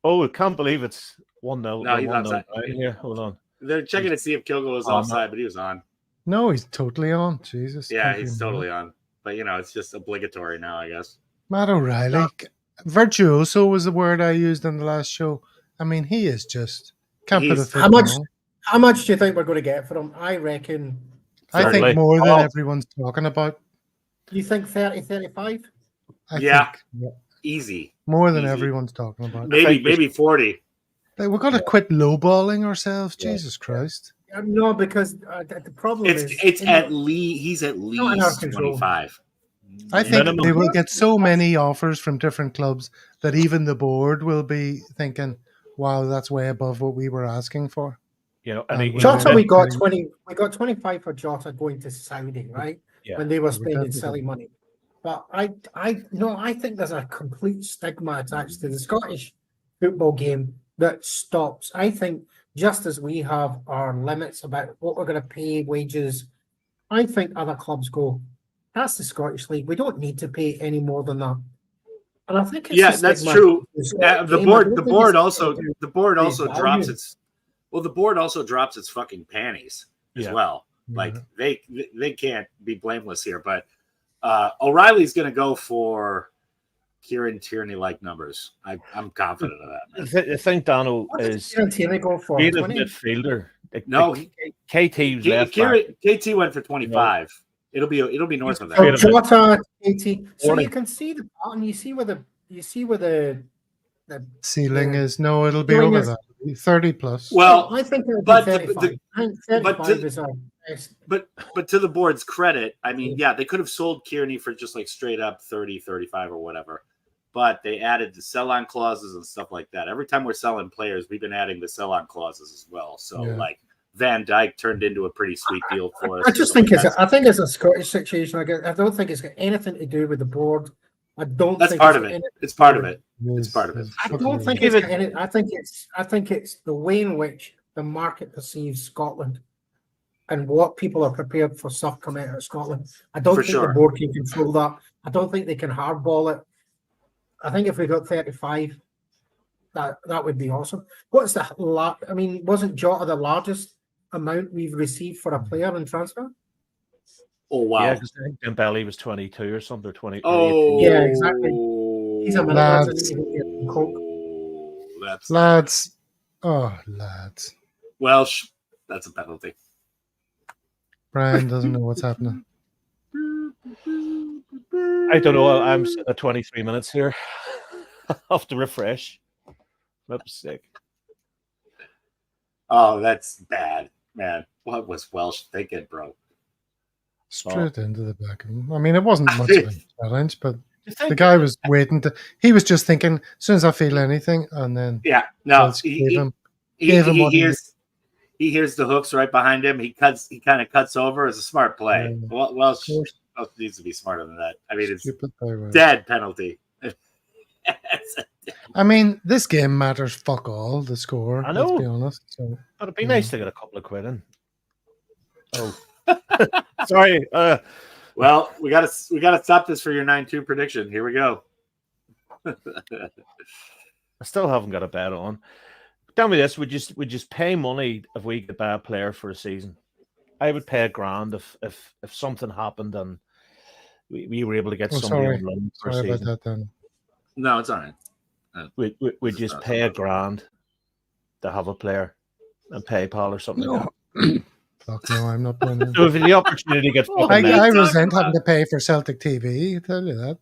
Speaker 6: Oh, I can't believe it's 1-0.
Speaker 2: No, he's
Speaker 6: 1-0
Speaker 2: outside.
Speaker 6: right here. Hold on.
Speaker 2: They're checking to see if Kilgo was
Speaker 6: Oh,
Speaker 2: offside, but he was on.
Speaker 1: No, he's totally on. Jesus.
Speaker 2: Yeah,
Speaker 1: can't
Speaker 2: he's
Speaker 1: be
Speaker 2: totally on. But it's just obligatory now, I guess.
Speaker 1: Matt O'Reilly. Virtuoso was the word I used in the last show. I mean, he is just can't put a
Speaker 2: He's-
Speaker 1: foot
Speaker 4: How much-
Speaker 1: wrong.
Speaker 4: How much do you think we're going to get for him? I reckon.
Speaker 1: I
Speaker 6: Certainly.
Speaker 1: think more than
Speaker 2: Oh.
Speaker 1: everyone's talking about.
Speaker 4: You think 30, 35?
Speaker 1: I
Speaker 2: Yeah.
Speaker 1: think, yeah,
Speaker 2: Easy.
Speaker 1: more than
Speaker 2: Easy.
Speaker 1: everyone's talking about.
Speaker 2: Maybe 40.
Speaker 1: Like, we've got to quit lowballing ourselves.
Speaker 6: Yeah.
Speaker 1: Jesus Christ.
Speaker 4: No, because the problem is
Speaker 2: It's
Speaker 4: in
Speaker 2: at
Speaker 4: the-
Speaker 2: least he's at
Speaker 4: not in our
Speaker 2: least
Speaker 4: control.
Speaker 2: 25.
Speaker 1: I think
Speaker 6: Minimum.
Speaker 1: they will get so many offers from different clubs that even the board will be thinking, wow, that's way above what we were asking for.
Speaker 6: And he,
Speaker 1: Well,
Speaker 4: Jota,
Speaker 1: yeah.
Speaker 4: we got 20. We got 25 for Jota going to Saudi, right?
Speaker 6: Yeah.
Speaker 4: When they were
Speaker 1: We
Speaker 4: spending
Speaker 1: definitely
Speaker 4: silly money. But I think there's a complete stigma attached to the Scottish football game that stops. I think just as we have our limits about what we're going to pay wages, I think other clubs go, that's the Scottish League. We don't need to pay any more than that. And I think it's
Speaker 2: Yeah,
Speaker 4: a
Speaker 2: that's
Speaker 4: stigma
Speaker 2: true.
Speaker 4: to the Scottish
Speaker 2: The
Speaker 4: game. I
Speaker 2: board,
Speaker 4: don't
Speaker 2: the
Speaker 4: think
Speaker 2: board
Speaker 4: it's
Speaker 2: also,
Speaker 4: to
Speaker 2: the board
Speaker 4: the
Speaker 2: also
Speaker 4: value.
Speaker 2: drops its. Well, the board also drops its fucking panties as
Speaker 6: Yeah.
Speaker 2: well.
Speaker 1: Yeah.
Speaker 2: Like they can't be blameless here. But O'Reilly's going to go for Kieran Tierney-like numbers. I'm confident of that. Man.
Speaker 6: I think Dano
Speaker 4: What does
Speaker 6: is
Speaker 4: Kieran Tierney go for?
Speaker 6: creative
Speaker 4: 20?
Speaker 6: midfielder.
Speaker 2: No,
Speaker 6: KT's left back.
Speaker 2: KT went for 25. It'll be north of that.
Speaker 4: So
Speaker 6: Creative
Speaker 4: Jota, 80. So
Speaker 6: 40.
Speaker 4: you can see the pattern. You see where the
Speaker 1: Ceiling
Speaker 4: Yeah.
Speaker 1: is, no, it'll be
Speaker 4: Ceiling
Speaker 1: over
Speaker 4: is-
Speaker 1: that. 30 plus.
Speaker 2: Well,
Speaker 4: I think it'll be
Speaker 2: but
Speaker 4: 35. I think 35 is our best.
Speaker 2: But to the board's credit, I mean, yeah, they could have sold Kearney for just like straight up 30, 35 or whatever. But they added the sell-on clauses and stuff like that. Every time we're selling players, we've been adding the sell-on clauses as well. So
Speaker 1: Yeah.
Speaker 2: like Van Dijk turned into a pretty sweet deal for us.
Speaker 4: I just think it's a Scottish situation. I don't think it's got anything to do with the board. I don't
Speaker 2: That's
Speaker 4: think
Speaker 2: part
Speaker 4: it's
Speaker 2: of
Speaker 4: got
Speaker 2: it. It's part of it. It's
Speaker 1: Yes,
Speaker 2: part of it.
Speaker 1: yes,
Speaker 4: I
Speaker 1: fucking
Speaker 4: don't think
Speaker 1: is.
Speaker 4: it's got any, I think it's the way in which the market perceives Scotland and what people are prepared for stuff coming out of Scotland. I don't
Speaker 2: For
Speaker 4: think
Speaker 2: sure.
Speaker 4: the board can control that. I don't think they can hardball it. I think if we got 35, that would be awesome. What's the I mean, wasn't Jota the largest amount we've received for a player in transfer?
Speaker 2: Oh wow.
Speaker 6: Yeah, because I think Dembele was 22 or something, or 20.
Speaker 2: Oh
Speaker 4: Yeah, exactly. He's a minute.
Speaker 1: Lads.
Speaker 4: Doesn't even get coke.
Speaker 2: That's
Speaker 1: Lads. Oh, lads.
Speaker 2: Welsh. That's a penalty.
Speaker 1: Brian doesn't know what's happening.
Speaker 6: I don't know. I'm sitting at 23 minutes here. I'll have to refresh. Flip's sick.
Speaker 2: Oh, that's bad, man. What was Welsh thinking, bro?
Speaker 1: Straight into the back of him. I mean, it wasn't much of a challenge, but the guy was waiting to. He was just thinking, as soon as I feel anything, and then
Speaker 2: Yeah, no,
Speaker 1: Welsh gave him.
Speaker 2: he
Speaker 1: gave him what he
Speaker 2: hears the hooks right behind him. He kind of cuts over. It's a smart play.
Speaker 1: Yeah.
Speaker 2: Welsh
Speaker 1: Of course.
Speaker 2: needs to be smarter than that. I mean, it's
Speaker 1: Stupid by Welsh.
Speaker 2: dead penalty.
Speaker 1: I mean, this game matters fuck all, the score.
Speaker 6: I know.
Speaker 1: Let's be honest. So,
Speaker 6: But it'd be nice to get a couple of quid in. Oh, sorry.
Speaker 2: Well, we gotta stop this for your 9-2 prediction. Here we go.
Speaker 6: I still haven't got a bet on. Tell me this: would you pay money if we get a bad player for a season? I would pay $1,000 if something happened and we were able to get
Speaker 1: Oh,
Speaker 6: somebody
Speaker 1: sorry.
Speaker 6: on loan for a
Speaker 1: sorry about
Speaker 6: season.
Speaker 1: that then.
Speaker 2: No, it's all right.
Speaker 6: We'd just pay $1,000 to have a player and PayPal or something like
Speaker 1: No. Fuck no, I'm not doing
Speaker 6: that. So
Speaker 1: that.
Speaker 6: if the opportunity gets fucking
Speaker 1: I
Speaker 6: met-
Speaker 1: resent having to pay for Celtic TV, I tell you that.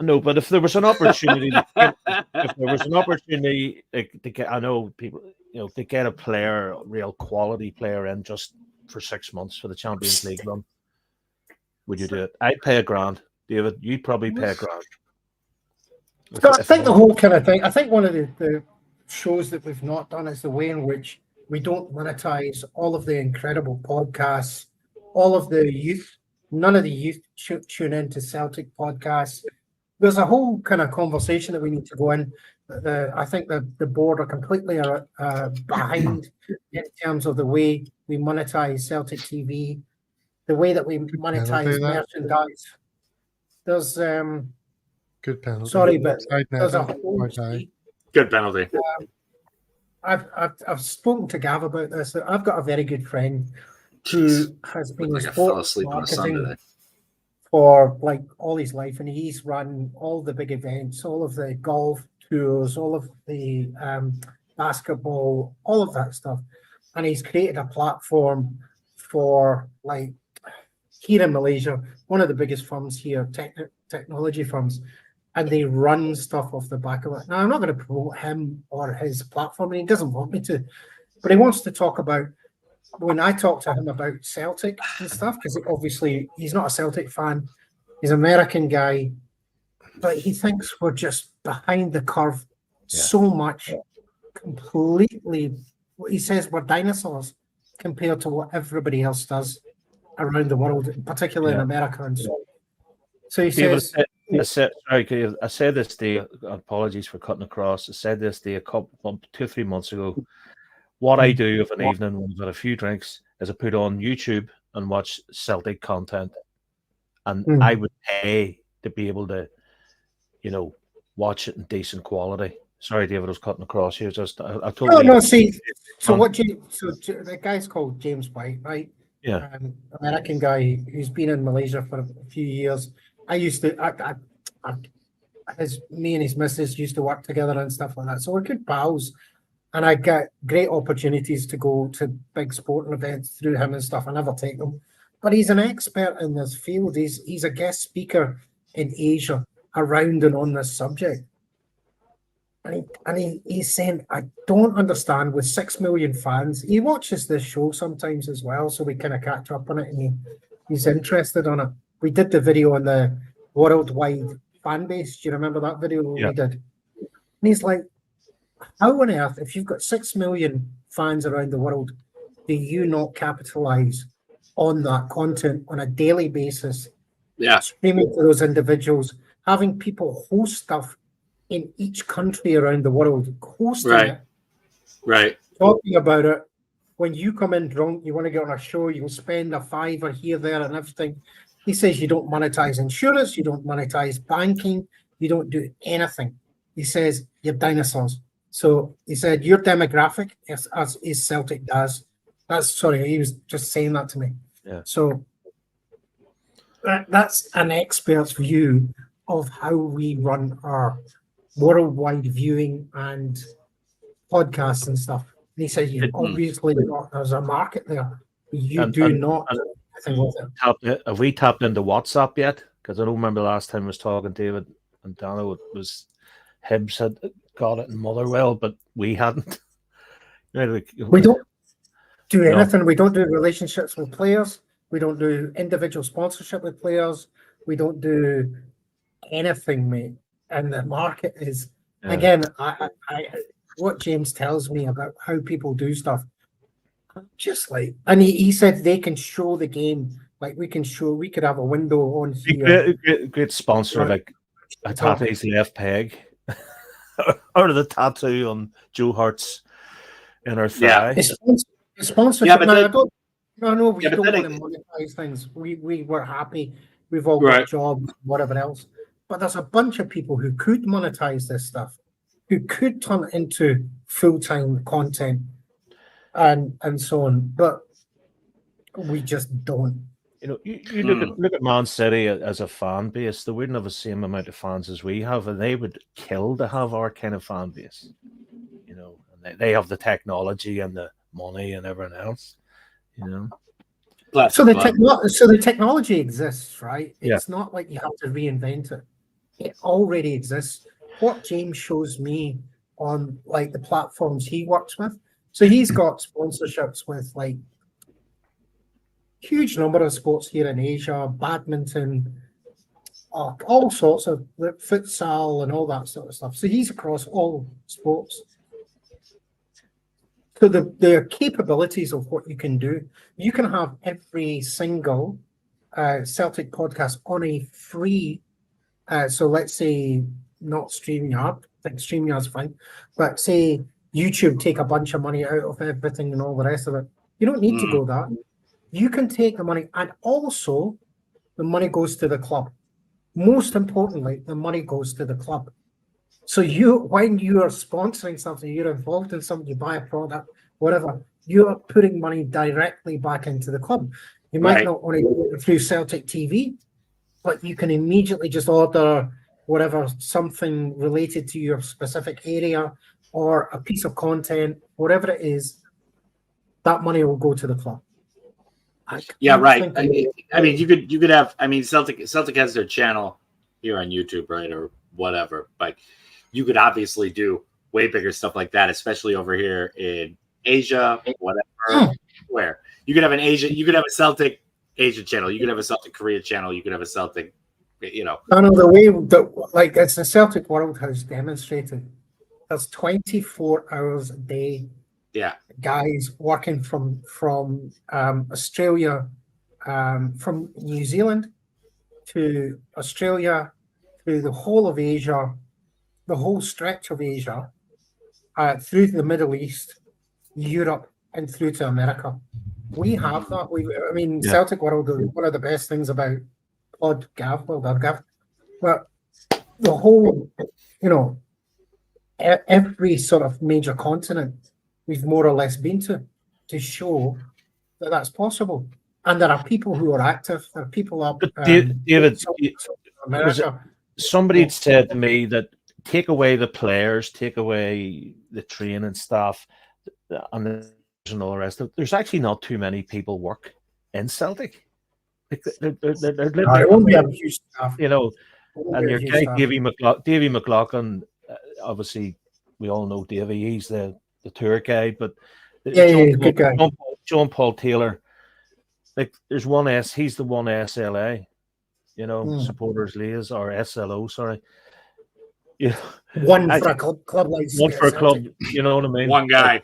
Speaker 6: no, but if there was an opportunity, if there was an opportunity to get, I know people, to get a player, a real quality player in just for 6 months for the Champions League run, would you do it? I'd pay $1,000, David. You'd probably pay $1,000.
Speaker 4: So I think the whole kind of thing, I think one of the shows that we've not done is the way in which we don't monetize all of the incredible podcasts, all of the youth. None of the youth tune into Celtic podcasts. There's a whole kind of conversation that we need to go in. I think the board are completely behind in terms of the way we monetize Celtic TV, the way that we monetize merchandise. There's
Speaker 1: good penalty.
Speaker 4: Sorry, but
Speaker 1: Side
Speaker 4: there's a
Speaker 1: netting,
Speaker 4: whole
Speaker 1: white eye.
Speaker 2: Good penalty.
Speaker 4: I've spoken to Gav about this. I've got a very good friend who has been
Speaker 2: Looked
Speaker 4: in
Speaker 2: like I fell
Speaker 4: sports
Speaker 2: asleep on a sun
Speaker 4: marketing
Speaker 2: today.
Speaker 4: for like all his life, and he's run all the big events, all of the golf tours, all of the basketball, all of that stuff. And he's created a platform for, like, here in Malaysia, one of the biggest firms here, technology firms, and they run stuff off the back of it. Now, I'm not going to promote him or his platform, and he doesn't want me to, but he wants to talk about, when I talk to him about Celtic and stuff, because obviously he's not a Celtic fan, he's an American guy, but he thinks we're just behind the curve so much, completely. He says we're dinosaurs compared to what everybody else does around the world, particularly in America. And so he says,
Speaker 6: I said this day, apologies for cutting across. I said this day 2 or 3 months ago. What I do of an evening when I've had a few drinks is I put on YouTube and watch Celtic content. And I would pay to be able to, watch it in decent quality. Sorry, David, I was cutting across you. Just I totally.
Speaker 4: No. See, so the guy's called James White, right?
Speaker 6: Yeah.
Speaker 4: American guy who's been in Malaysia for a few years. Me and his missus used to work together and stuff like that. So we're good pals. And I get great opportunities to go to big sporting events through him and stuff. I never take them. But he's an expert in this field. He's a guest speaker in Asia around and on this subject. And he's saying, I don't understand, with 6 million fans. He watches this show sometimes as well, so we kind of catch up on it, and he's interested on it. We did the video on the worldwide fan base. Do you remember that video we did? And he's like, how on earth, if you've got 6 million fans around the world, do you not capitalize on that content on a daily basis?
Speaker 2: Yeah.
Speaker 4: Streaming to those individuals, having people host stuff in each country around the world, hosting it,
Speaker 2: right,
Speaker 4: talking about it. When you come in drunk, you want to get on a show, you'll spend a $5 here, there, and everything. He says you don't monetize insurance, you don't monetize banking, you don't do anything. He says you're dinosaurs. So he said your demographic is Celtic does. He was just saying that to me.
Speaker 6: Yeah.
Speaker 4: So that's an expert's view of how we run our worldwide viewing and podcasts and stuff. And he says, obviously there's a market there. You do not.
Speaker 6: Have we tapped into WhatsApp yet? Because I don't remember the last time I was talking, David and Dano, it was Hibs had got it in Motherwell, but we hadn't.
Speaker 4: We don't do anything. We don't do relationships with players. We don't do individual sponsorship with players. We don't do anything, mate. And the market is, again, I what James tells me about how people do stuff, I'm just like, and he said they can show the game, like we could have a window on here.
Speaker 6: Great sponsor, like a tattoo's left peg, or the tattoo on Joe Hart's inner thigh.
Speaker 4: It's sponsorship. We don't want to monetize things. We were happy. We've all got jobs, whatever else. But there's a bunch of people who could monetize this stuff, who could turn it into full-time content and so on. But we just don't.
Speaker 6: You look at Man City as a fan base. They wouldn't have the same amount of fans as we have, and they would kill to have our kind of fan base. And they have the technology and the money and everything else.
Speaker 4: So the technology exists, right? It's not like you have to reinvent it. It already exists. What James shows me on like the platforms he works with, so he's got sponsorships with like huge number of sports here in Asia, badminton, all sorts of futsal and all that sort of stuff. So he's across all sports. So the capabilities of what you can do, you can have every single Celtic podcast on a free. So let's say not StreamYard. I think StreamYard's fine, but say YouTube take a bunch of money out of everything and all the rest of it. You don't need to go that. You can take the money, and also the money goes to the club. Most importantly, the money goes to the club. So when you are sponsoring something, you're involved in something, you buy a product, whatever, you are putting money directly back into the club. You might not want to do it through Celtic TV, but you can immediately just order whatever, something related to your specific area or a piece of content, whatever it is, that money will go to the club.
Speaker 2: Yeah, right. I mean, you could have. I mean, Celtic has their channel here on YouTube, right, or whatever. But you could obviously do way bigger stuff like that, especially over here in Asia, whatever. Where you could have a Celtic Asia channel, you could have a Celtic Korea channel, you could have a Celtic, I
Speaker 4: know the way that, like, it's the Celtic world has demonstrated. There's 24 hours a day.
Speaker 2: Yeah,
Speaker 4: guys working from Australia, from New Zealand to Australia, to the whole of Asia, the whole stretch of Asia, through the Middle East, Europe, and through to America. We have that. Celtic World is one of the best things about PodGav, but the whole, every sort of major continent we've more or less been to show that that's possible. And there are people who are active. There are people up.
Speaker 6: David,
Speaker 4: America.
Speaker 6: Somebody had said to me that take away the players, take away the training staff, and all the rest of it. There's actually not too many people work in Celtic. They're
Speaker 4: only a huge staff.
Speaker 6: And your guy Davy McLaughlin, obviously we all know Davy. He's the tour guide, but
Speaker 4: good guy.
Speaker 6: John Paul Taylor, like there's one S. He's the one SLA, supporters liaison or SLO. Sorry,
Speaker 4: one for a club like
Speaker 6: one for a club. You know what I mean?
Speaker 2: One guy.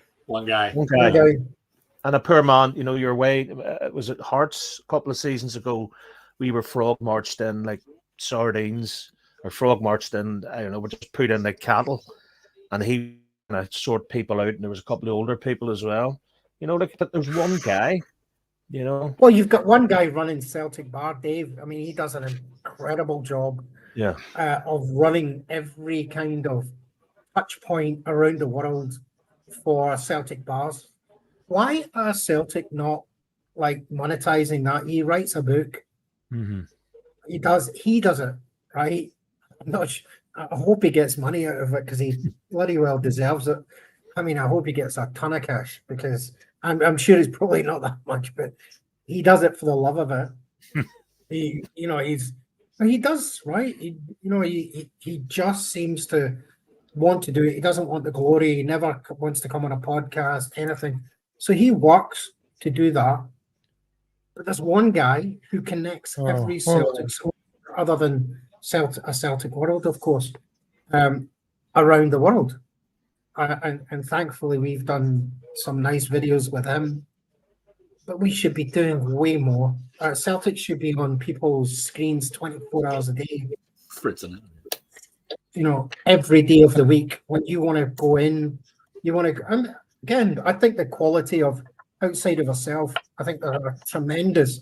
Speaker 6: And a poor man. You're away. Was it Hearts a couple of seasons ago? We were frog marched in like sardines, or frog marched in. I don't know. We're just put in like cattle, and he. And I sort people out, and there was a couple of older people as well. But there's one guy,
Speaker 4: Well, you've got one guy running Celtic Bar, Dave. I mean, he does an incredible job of running every kind of touch point around the world for Celtic bars. Why are Celtic not like monetizing that? He writes a book.
Speaker 6: Mm-hmm.
Speaker 4: He does it, right? I'm not sure. I hope he gets money out of it because he bloody well deserves it. I mean, I hope he gets a ton of cash because I'm sure it's probably not that much, but he does it for the love of it. He does, right? He just seems to want to do it. He doesn't want the glory. He never wants to come on a podcast, anything. So he works to do that. But there's one guy who connects every Celtic other than a Celtic world, of course, around the world. And thankfully, we've done some nice videos with him. But we should be doing way more. Celtic should be on people's screens 24 hours a day.
Speaker 2: Fritzing
Speaker 4: it. Every day of the week. When you want to go in, and again, I think the quality of outside of yourself, I think there are tremendous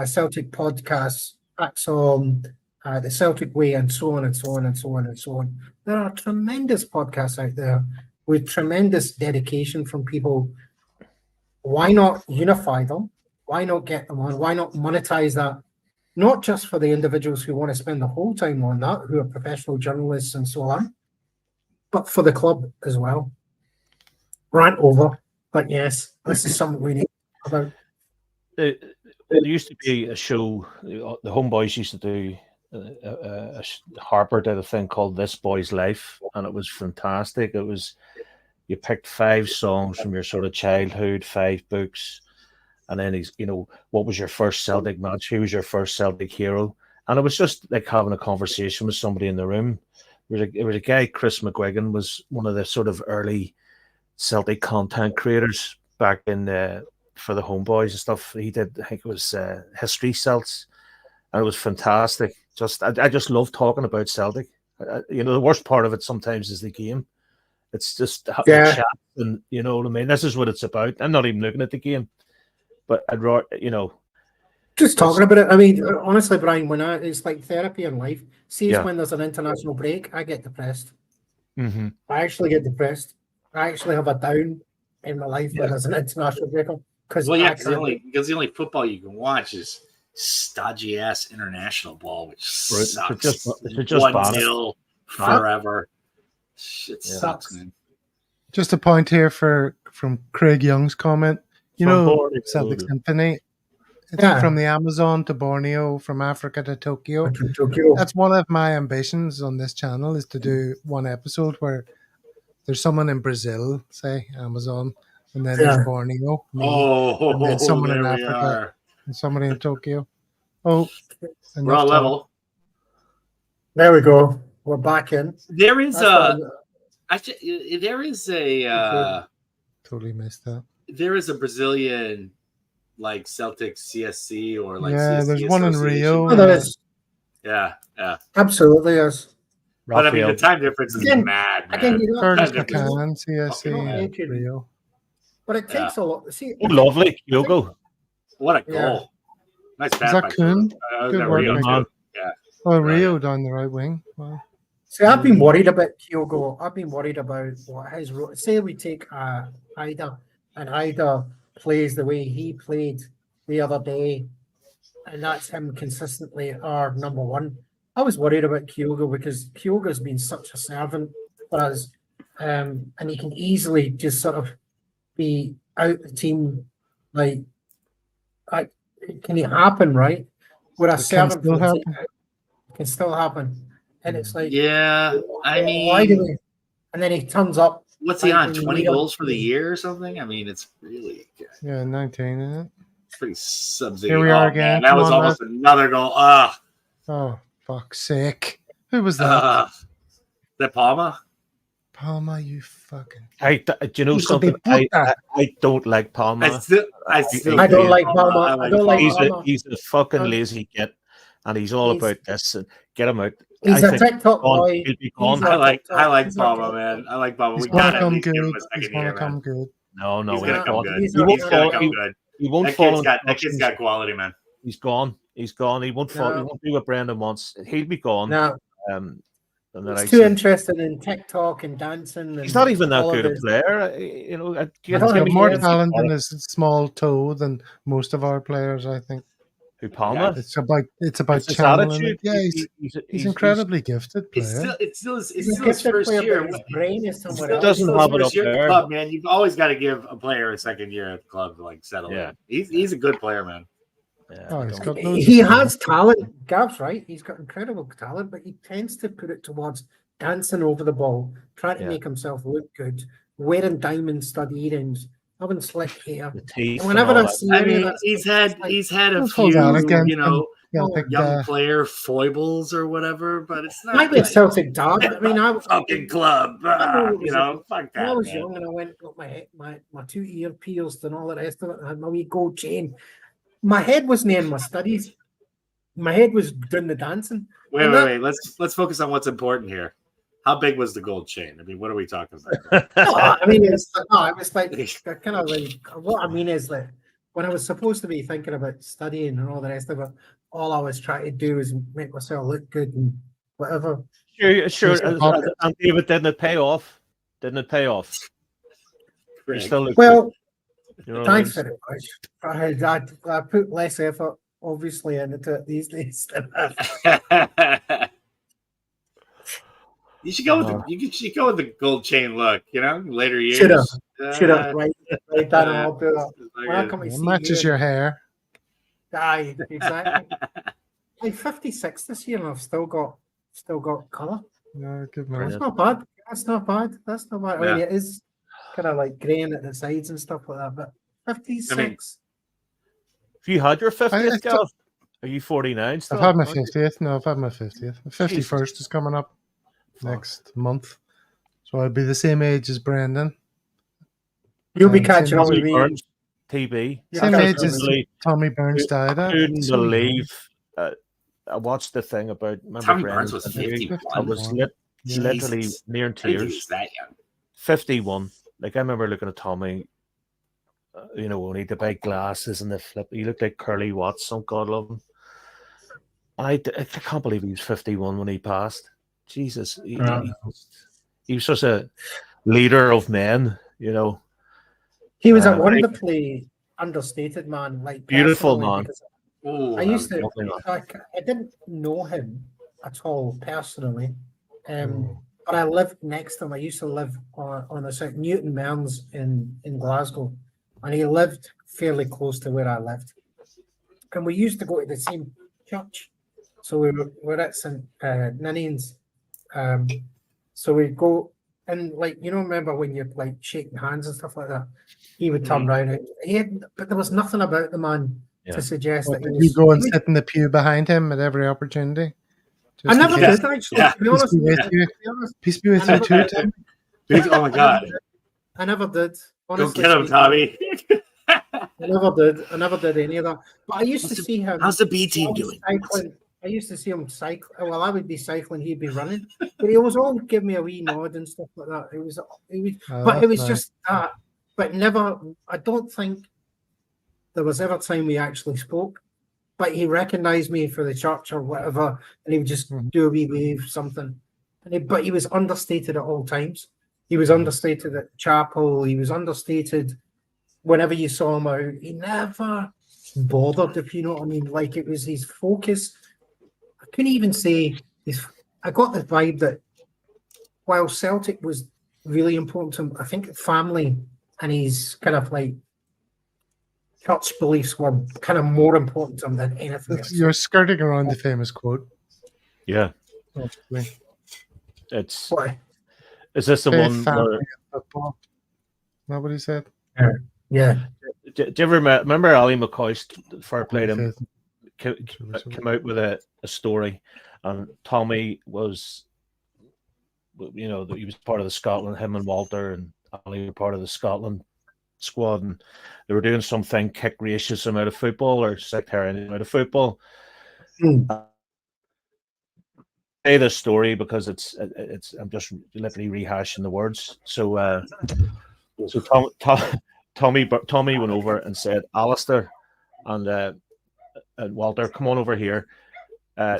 Speaker 4: Celtic podcasts, Axom, the Celtic Way, and so on and so on and so on and so on. There are tremendous podcasts out there with tremendous dedication from people. Why not unify them? Why not get them on? Why not monetize that? Not just for the individuals who want to spend the whole time on that, who are professional journalists and so on, but for the club as well. Rant over, but yes, this is something we need to talk about.
Speaker 6: There used to be a show, the Homeboys used to do, Harper did a thing called This Boy's Life, and it was fantastic. You picked 5 songs from your sort of childhood, 5 books, And then he's, what was your first Celtic match? Who was your first Celtic hero? And it was just like having a conversation with somebody in the room. There was a guy, Chris McGuigan, was one of the sort of early Celtic content creators back in for the Homeboys and stuff. He did, I think it was History Celts, and it was fantastic. I just love talking about Celtic. The worst part of it sometimes is the game. It's just the chat, and you know what I mean. This is what it's about. I'm not even looking at the game, but I'd rather,
Speaker 4: just talking about it. I mean, honestly, Brian, it's like therapy in life. See, when there's an international break, I get depressed.
Speaker 6: Mm-hmm.
Speaker 4: I actually get depressed. I actually have a down in my life when there's an international break. Because
Speaker 2: the only football you can watch is stodgy ass international ball, which sucks.
Speaker 6: Just
Speaker 2: 1-0 forever. Shit sucks, man.
Speaker 1: Just a point here from Craig Young's comment. Celtic Symphony. It's from the Amazon to Borneo, from Africa to Tokyo. That's one of my ambitions on this channel, is to do one episode where there's someone in Brazil, say Amazon, and then there's Borneo, and then someone in Africa, and somebody in Tokyo. We're
Speaker 2: all level.
Speaker 4: There we go. We're back in.
Speaker 2: There is totally
Speaker 1: missed that.
Speaker 2: There is a Brazilian like Celtic CSC or like
Speaker 1: CSC there's one in Rio.
Speaker 4: Oh, there is.
Speaker 2: Yeah,
Speaker 4: absolutely is.
Speaker 2: But I mean, the time difference is mad.
Speaker 1: Curtis McCann, CSC, Rio.
Speaker 4: But it takes a lot. See,
Speaker 6: lovely, Kyogo.
Speaker 2: What a goal! Nice pass.
Speaker 1: Is that Kuhn? Good work,
Speaker 2: Rio.
Speaker 1: Rio down the right wing. Wow.
Speaker 4: See, I've been worried about Kyogo. I've been worried about what his role. Say we take Ida, and Ida plays the way he played the other day, and that's him consistently our number one. I was worried about Kyogo because Kyogo's been such a servant for us, and he can easily just sort of be out the team. Like, can it happen, right? Where a servant can still happen. And it's like,
Speaker 2: I mean,
Speaker 4: why do we? And then he turns up.
Speaker 2: What's he on? 20 goals for the year or something? I mean, it's really good.
Speaker 1: Yeah, 19, isn't it?
Speaker 2: It's pretty subsidy.
Speaker 1: Here we are again.
Speaker 2: Man, that was almost another goal.
Speaker 1: Oh, fuck's sake! Who was that?
Speaker 2: That Palma?
Speaker 1: Palma, you fucking.
Speaker 6: Do you know something? I don't like Palma.
Speaker 2: I
Speaker 4: don't like Palma. I don't like Palma.
Speaker 6: He's a fucking lazy git, and he's all about this. And get him out.
Speaker 4: He's a TikTok boy.
Speaker 2: I like Palma, man. I like Palma.
Speaker 1: He's gonna come good. He's gonna come good.
Speaker 6: No,
Speaker 2: he's gonna come good.
Speaker 6: He won't fall.
Speaker 2: That kid's got quality, man.
Speaker 6: He's gone. He won't fall. He won't do what Brendan wants. He'll be gone.
Speaker 4: No.
Speaker 6: He's
Speaker 4: too interested in TikTok and dancing.
Speaker 6: He's not even that good a player.
Speaker 1: He's got more talent in his small toe than most of our players, I think.
Speaker 6: Who, Palma?
Speaker 1: It's about channeling. Yeah, he's incredibly gifted player.
Speaker 2: It's still his first year.
Speaker 4: His brain is somewhere
Speaker 6: else. Doesn't have it up there.
Speaker 2: Club, man. You've always got to give a player a second year at the club to like settle in. He's a good player, man.
Speaker 1: Yeah,
Speaker 4: he has talent. Gav's right. He's got incredible talent, but he tends to put it towards dancing over the ball, trying to make himself look good, wearing diamond stud earrings, having slick hair. Whenever I see him,
Speaker 2: he's had a few, young player foibles or whatever, but it's not.
Speaker 4: Maybe it's Celtic dog. I mean, I
Speaker 2: fucking club. Fuck that.
Speaker 4: When I was young and I went got my 2 ear pierced and all the rest of it, and I had my wee gold chain. My head wasn't in my studies. My head was doing the dancing.
Speaker 2: Wait. Let's focus on what's important here. How big was the gold chain? I mean, what are we talking about?
Speaker 4: I mean, it was like kind of like what I mean is like when I was supposed to be thinking about studying and all the rest of it, all I was trying to do is make myself look good and whatever.
Speaker 6: Sure. And David, didn't it pay off? You still look
Speaker 4: well.
Speaker 6: Good.
Speaker 4: Thanks very much. I put less effort, obviously, into it these days.
Speaker 2: You should go with the gold chain look. Later years.
Speaker 4: Should have right that all
Speaker 1: it matches your hair.
Speaker 4: Aye, exactly. I'm 56 this year, and I've still got colour.
Speaker 1: No, good
Speaker 4: man. That's not bad. I mean, it is kind of like greying at the sides and stuff like that, but 56.
Speaker 6: you had your
Speaker 1: I
Speaker 6: 50th,
Speaker 1: still-
Speaker 6: Gav? Are you 49 still?
Speaker 1: I've had my
Speaker 6: aren't you?
Speaker 1: 50th. No, I've had my 50th. My 51st is coming up next month. So I'll be the same age as Brendan.
Speaker 4: You'll be
Speaker 1: Same
Speaker 4: catching up
Speaker 1: age-
Speaker 4: with
Speaker 6: Tommy
Speaker 4: me.
Speaker 6: Burns, TB.
Speaker 4: Yeah,
Speaker 1: Same
Speaker 6: I
Speaker 1: age
Speaker 6: couldn't
Speaker 1: as
Speaker 6: believe,
Speaker 1: Tommy Burns died at.
Speaker 6: couldn't
Speaker 1: It's so young.
Speaker 6: believe. I watched the thing about. Remember
Speaker 2: Tommy
Speaker 6: Brendan?
Speaker 2: Burns was
Speaker 6: and you?
Speaker 2: 51.
Speaker 6: I was
Speaker 1: Yeah.
Speaker 6: literally
Speaker 2: Jesus.
Speaker 6: near in
Speaker 2: I didn't think he
Speaker 6: tears.
Speaker 2: was that young.
Speaker 6: 51. Like I remember looking at Tommy. When he had the big glasses and the flip, he looked like Curly Watts. Some God love him. I can't believe he was 51 when he passed. Jesus, he was such a leader of men.
Speaker 4: He was a
Speaker 6: very
Speaker 4: wonderfully understated man, like
Speaker 6: beautiful
Speaker 4: personally,
Speaker 6: man.
Speaker 4: because
Speaker 2: Ooh,
Speaker 4: I used to,
Speaker 6: lovely man.
Speaker 4: I didn't know him at all personally,
Speaker 1: Oh.
Speaker 4: but I lived next to him. I used to live on the St Newton Mearns in Glasgow, and he lived fairly close to where I lived. And we used to go to the same church, so we're at St Ninian's. So we go and remember when you're like shaking hands and stuff like that. He would turn around. But there was nothing about the man to suggest
Speaker 1: What,
Speaker 4: that he
Speaker 1: did
Speaker 4: was.
Speaker 1: you go and sit in the pew behind him at every opportunity?
Speaker 4: I never
Speaker 1: in case?
Speaker 4: did actually.
Speaker 2: Yeah.
Speaker 4: To be honest,
Speaker 1: Peace be with you. Peace be with
Speaker 4: I
Speaker 1: you too,
Speaker 4: never-
Speaker 1: Tim.
Speaker 2: Oh my God.
Speaker 4: I never did.
Speaker 2: Go
Speaker 4: Honestly
Speaker 2: get him,
Speaker 4: speaking,
Speaker 2: Tommy.
Speaker 4: I never did. I never did any of that. But I used to see him.
Speaker 2: How's the B team doing?
Speaker 4: Cycling. I used to see him cycle. Well, I would be cycling, he'd be running, but he was always give me a wee nod and stuff like that. It was, but it
Speaker 1: that's
Speaker 4: was
Speaker 1: nice.
Speaker 4: just that. But never. I don't think there was ever time we actually spoke. But he recognised me for the church or whatever, and he would just do a wee wave, something. But he was understated at all times. He was understated at chapel. He was understated whenever you saw him out. He never bothered, if you know what I mean. Like, it was his focus. I couldn't even say his. I got the vibe that while Celtic was really important to him, I think family and his kind of like church beliefs were kind of more important to him than anything else.
Speaker 1: You're skirting around the famous quote.
Speaker 6: Yeah,
Speaker 1: Obviously.
Speaker 6: it's.
Speaker 4: Why?
Speaker 6: Is this the
Speaker 1: Faith,
Speaker 6: one
Speaker 1: family,
Speaker 6: where?
Speaker 1: and football. Is that what he said?
Speaker 4: Yeah.
Speaker 6: Do you ever remember Ali McCoy for played him?
Speaker 1: Faith.
Speaker 6: Came out with a story, and Tommy was, he was part of the Scotland. Him and Walter and Ali were part of the Scotland squad, and they were doing something kick racism out of football or sectarianism out of football. Say this story because it's I'm just literally rehashing the words. So Tommy went over and said, Alistair and Walter, come on over here.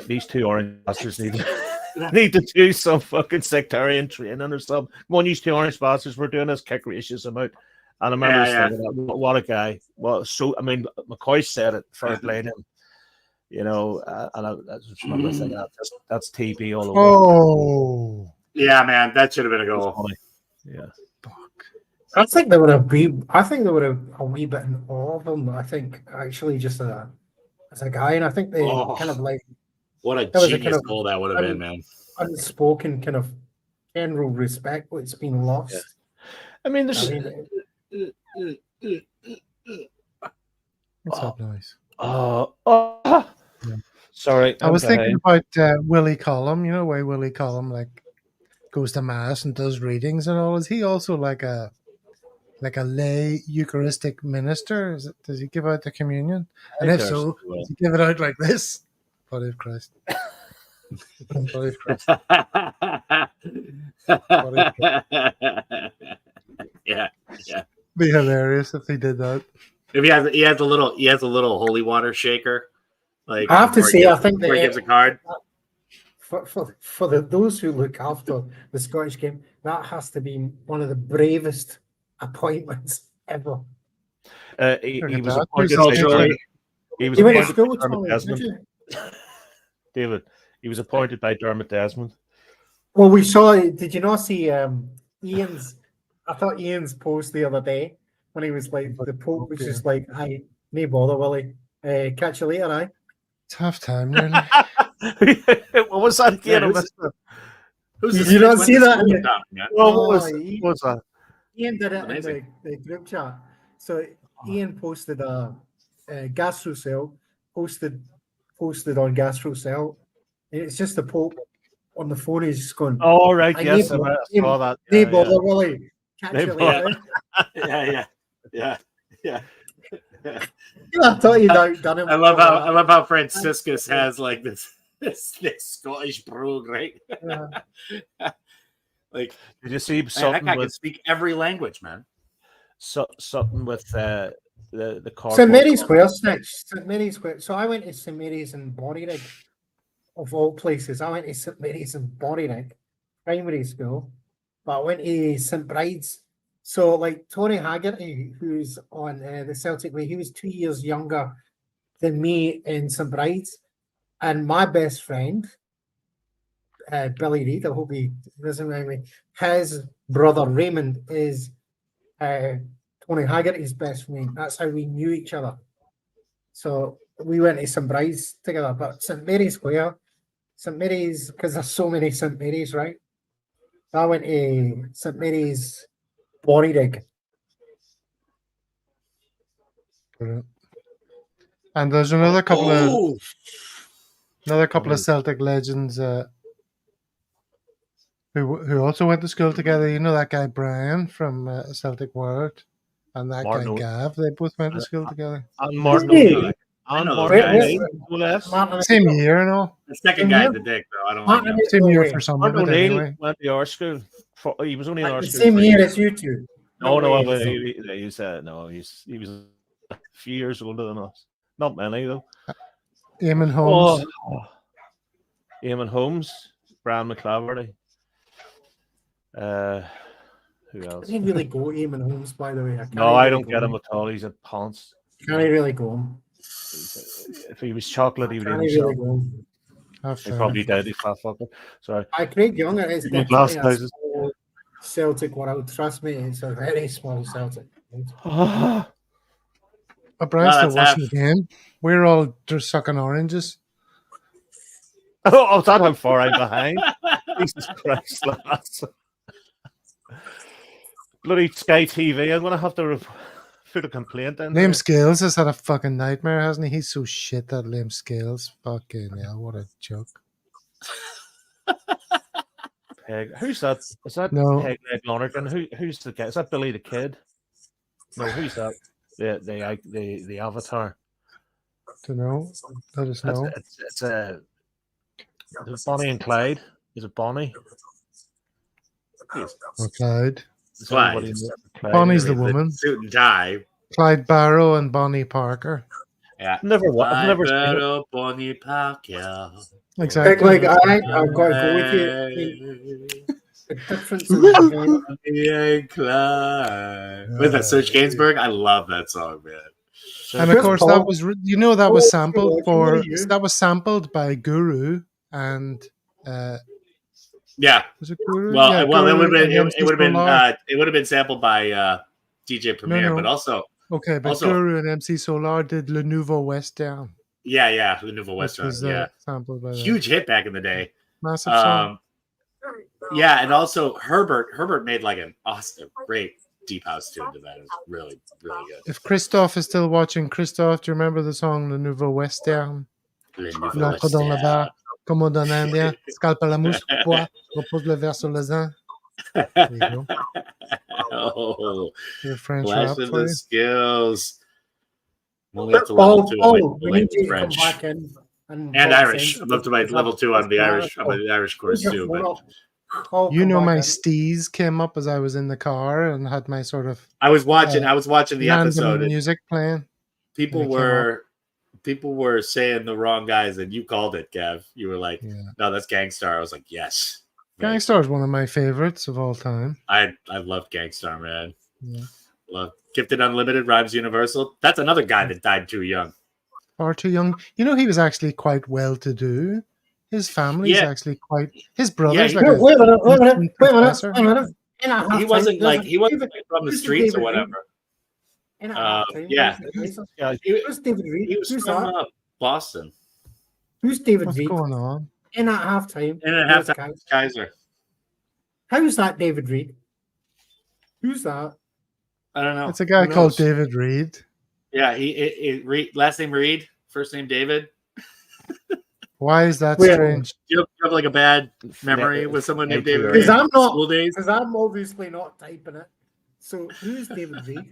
Speaker 6: These two orange bastards need to do some fucking sectarian training or something. Come on, these two orange bastards, we're doing this kick racism out. And I remember thinking, what a guy. Well, so I mean, McCoy said it for playing him. And I just remember thinking that's TB all over.
Speaker 1: Oh,
Speaker 2: Yeah, man, that should have been a goal.
Speaker 6: Yeah.
Speaker 4: I think they would have a wee bit in all of them. I think actually just as a guy, and I think they kind of like
Speaker 2: What a
Speaker 4: that was a
Speaker 2: genius
Speaker 4: kind of
Speaker 2: goal that would have been, man.
Speaker 4: unspoken kind of general respect, but it's been lost.
Speaker 6: I mean,
Speaker 4: I
Speaker 6: there's.
Speaker 4: mean,
Speaker 1: what's that noise?
Speaker 6: Sorry.
Speaker 1: I was thinking about Willie Collum. You know why Willie Collum goes to mass and does readings and all? Is he also like a lay Eucharistic minister? Does he give out the communion? And if so, does he give it out like this? Body of Christ. Body of Christ.
Speaker 2: Yeah.
Speaker 1: Be hilarious if he did that.
Speaker 2: If he has a little holy water shaker. Like
Speaker 4: I have to say, I think
Speaker 2: before he gives a card.
Speaker 4: For those who look after the Scottish game, that has to be one of the bravest appointments ever.
Speaker 6: He was
Speaker 1: that.
Speaker 6: appointed
Speaker 2: Culturally.
Speaker 6: he was
Speaker 4: You went to
Speaker 6: appointed
Speaker 4: school
Speaker 6: by
Speaker 4: with
Speaker 6: Dermot
Speaker 4: Tommy, did
Speaker 6: Desmond.
Speaker 4: you?
Speaker 6: David, he was appointed by Dermot Desmond.
Speaker 4: Well, we saw. Did you not see Ian's? I thought Ian's post the other day when he was like, the Pope was just like, "Hi, no bother, Willie. Catch you later, aye."
Speaker 1: Tough time, really.
Speaker 6: What was that again?
Speaker 4: You don't see that?
Speaker 6: What was that?
Speaker 4: Ian did it
Speaker 2: Amazing.
Speaker 4: in the group chat. So Ian posted a Gastrocell posted on Gastrocell. And it's just the Pope on the phone. He's just going,
Speaker 6: Oh, right.
Speaker 4: I
Speaker 6: Yes, I
Speaker 4: need-
Speaker 6: saw that.
Speaker 4: "Hey,
Speaker 6: Yeah,
Speaker 4: bother,
Speaker 6: yeah.
Speaker 4: Willie. Catch
Speaker 6: Hey,
Speaker 4: you
Speaker 6: bother.
Speaker 4: later."
Speaker 2: Yeah.
Speaker 4: Yeah, I thought you'd outdone him.
Speaker 2: I love how Franciscus has like this Scottish brogue, right?
Speaker 4: Yeah.
Speaker 2: Like,
Speaker 6: Did you see
Speaker 2: man, that
Speaker 6: something
Speaker 2: guy can
Speaker 6: with
Speaker 2: speak every language, man.
Speaker 6: something with the
Speaker 4: St
Speaker 6: cardboard?
Speaker 4: Mary's Square, Snitch. St Mary's Square. So I went to St Mary's in Borryrig, of all places. I went to St Mary's in Borryrig, primary school, but I went to St Bride's. So, like Tony Haggerty, who's on the Celtic way, he was 2 years younger than me in St Bride's, and my best friend, Billy Reid, I hope he doesn't mind me. His brother Raymond is Tony Haggerty's best friend. That's how we knew each other. So we went to St Bride's together. But St Mary's Square, St Mary's, because there's so many St Mary's, right? I went to St Mary's Borryrig.
Speaker 1: And there's another couple
Speaker 2: Oh,
Speaker 1: of Celtic legends who also went to school together. You know that guy Brian from Celtic World, and that
Speaker 6: Martin
Speaker 1: guy Gav. They both went to school together.
Speaker 6: And Martin
Speaker 4: Really?
Speaker 6: O'Neill. And
Speaker 2: know those
Speaker 6: Martin
Speaker 2: guys.
Speaker 6: O'Neill, no less.
Speaker 4: Martin
Speaker 1: Same
Speaker 4: O'Neill.
Speaker 1: year and all.
Speaker 2: the second guy in the dick, though. I don't like
Speaker 4: Martin
Speaker 2: him.
Speaker 1: Same year
Speaker 4: O'Neill.
Speaker 1: for some of
Speaker 6: Martin
Speaker 1: it
Speaker 6: O'Neill
Speaker 1: anyway.
Speaker 6: went to our school. He was only in our
Speaker 4: The
Speaker 6: school.
Speaker 4: same
Speaker 6: for-
Speaker 4: year as you two.
Speaker 6: No,
Speaker 4: way.
Speaker 6: but he said no. He was a few years older than us. Not many though.
Speaker 1: Eamon Holmes.
Speaker 6: Eamon Holmes, Brian McClaverty. Who
Speaker 4: I
Speaker 6: else?
Speaker 4: didn't really go Eamon Holmes, by the way.
Speaker 6: No, I don't get him at all. He's a ponce.
Speaker 4: Can't really go him.
Speaker 6: If he was chocolate, he would
Speaker 4: Can't
Speaker 6: eat
Speaker 4: really
Speaker 6: himself.
Speaker 4: go him.
Speaker 1: Oh,
Speaker 6: He
Speaker 1: fair.
Speaker 6: probably did. He fat fucker. Sorry.
Speaker 4: Craig Young is
Speaker 6: Give me
Speaker 4: definitely
Speaker 6: glass
Speaker 4: a
Speaker 6: houses.
Speaker 4: small Celtic world. Trust me, it's a very small Celtic.
Speaker 1: But Brian's
Speaker 2: No,
Speaker 1: still
Speaker 2: that's
Speaker 1: watching the game. We're all just sucking oranges.
Speaker 6: Oh, is that how far I'm behind? Jesus Christ, lads. Bloody Sky TV. I'm going to have to put a complaint in.
Speaker 1: Liam Scales has had a fucking nightmare, hasn't he? He's so shit, that Liam Scales. Fucking hell, what a joke.
Speaker 6: Peg. Who's that? Is that
Speaker 1: No.
Speaker 6: Peg Leg Lonergan? Who's the guy? Is that Billy the Kid? No, who's that? The Avatar.
Speaker 1: To know. Let us know.
Speaker 6: It's Bonnie and Clyde. Is it Bonnie?
Speaker 1: Or Clyde.
Speaker 6: Is
Speaker 2: Clyde.
Speaker 6: everybody in Clyde?
Speaker 1: Bonnie's the woman.
Speaker 2: Suit and tie.
Speaker 1: Clyde Barrow and Bonnie Parker.
Speaker 2: Yeah.
Speaker 6: I've never seen it.
Speaker 2: Up on the park, yeah.
Speaker 1: Exactly.
Speaker 4: Like, I've got to go with you. The difference in the game.
Speaker 2: Yeah, Clyde. With that Serge Gainsbourg, I love that song, man.
Speaker 1: And of course, that was that was
Speaker 4: Oh,
Speaker 1: sampled
Speaker 4: George, who are you?
Speaker 1: that was sampled by Guru and
Speaker 2: Yeah.
Speaker 1: was it Guru?
Speaker 2: Well,
Speaker 1: Yeah,
Speaker 2: it would
Speaker 1: Guru and
Speaker 2: have
Speaker 1: MC
Speaker 2: been
Speaker 1: Solar.
Speaker 2: it would have been sampled by DJ Premier,
Speaker 1: No.
Speaker 2: but also
Speaker 1: Okay, but
Speaker 2: also-
Speaker 1: Guru and MC Solar did Le Nouveau West Down.
Speaker 2: yeah, the Nouveau
Speaker 1: Which
Speaker 2: Western,
Speaker 1: was
Speaker 2: yeah,
Speaker 1: sampled by that.
Speaker 2: huge hit back in the day.
Speaker 1: Massive song.
Speaker 2: Yeah, and also Herbert made like an awesome, great deep house tune to that. It was really, really good.
Speaker 1: If Christophe is still watching, Christophe, do you remember the song Le Nouveau West Down?
Speaker 2: Le Nouveau
Speaker 1: L'encre dans le
Speaker 2: Western.
Speaker 1: bar, comme on donne indien, scalpe la mousse, bois, repose le verre sur le zin. There you go.
Speaker 2: Oh,
Speaker 1: Your French rap
Speaker 2: flash of
Speaker 1: for
Speaker 2: the
Speaker 1: you.
Speaker 2: skills. Only up to level 2 on
Speaker 4: we
Speaker 2: my
Speaker 4: need you to come
Speaker 2: French
Speaker 4: back in and
Speaker 2: and
Speaker 4: talk
Speaker 2: Irish.
Speaker 4: sense.
Speaker 2: I'm up to my level 2 on the Irish. I'm on the Irish course too. But
Speaker 1: You know, my steez came up as I was in the car and had my sort of
Speaker 2: I was watching the
Speaker 1: random
Speaker 2: episode. And
Speaker 1: music playing.
Speaker 2: people
Speaker 1: and it
Speaker 2: were saying the wrong guys, and you called it, Gav. You were like,
Speaker 1: Yeah.
Speaker 2: "No, that's Gangstar." I was like, "Yes."
Speaker 1: Gangstar is one of my favorites of all time.
Speaker 2: I loved Gangstar, man.
Speaker 1: Yeah.
Speaker 2: Love Gifted Unlimited, Rhymes Universal. That's another guy that died too young.
Speaker 1: Far too young. You know, he was actually quite well to do. His family's
Speaker 2: Yeah.
Speaker 1: actually quite. His brother's
Speaker 2: Yeah,
Speaker 1: like
Speaker 4: Wait a minute.
Speaker 1: professor.
Speaker 2: He wasn't like from the streets or whatever. Yeah.
Speaker 6: Yeah,
Speaker 4: Who's David Reed?
Speaker 2: He was
Speaker 4: Who's
Speaker 2: from
Speaker 4: that?
Speaker 2: Boston.
Speaker 4: Who's David
Speaker 1: What's
Speaker 4: Reed?
Speaker 1: going on?
Speaker 4: In at halftime.
Speaker 2: And at
Speaker 4: Where's
Speaker 2: halftime,
Speaker 4: Guy?
Speaker 2: Kaiser.
Speaker 4: How's that David Reed? Who's that?
Speaker 2: I don't know.
Speaker 1: It's a guy
Speaker 2: Who
Speaker 1: called
Speaker 2: knows?
Speaker 1: David Reed.
Speaker 2: Yeah, last name Reed, first name David.
Speaker 1: Why is that
Speaker 4: Well,
Speaker 1: strange?
Speaker 2: Do you have like a bad memory with someone named David Reed?
Speaker 4: Because I'm not.
Speaker 2: School days.
Speaker 4: Because I'm obviously not typing it. So who's David Reed?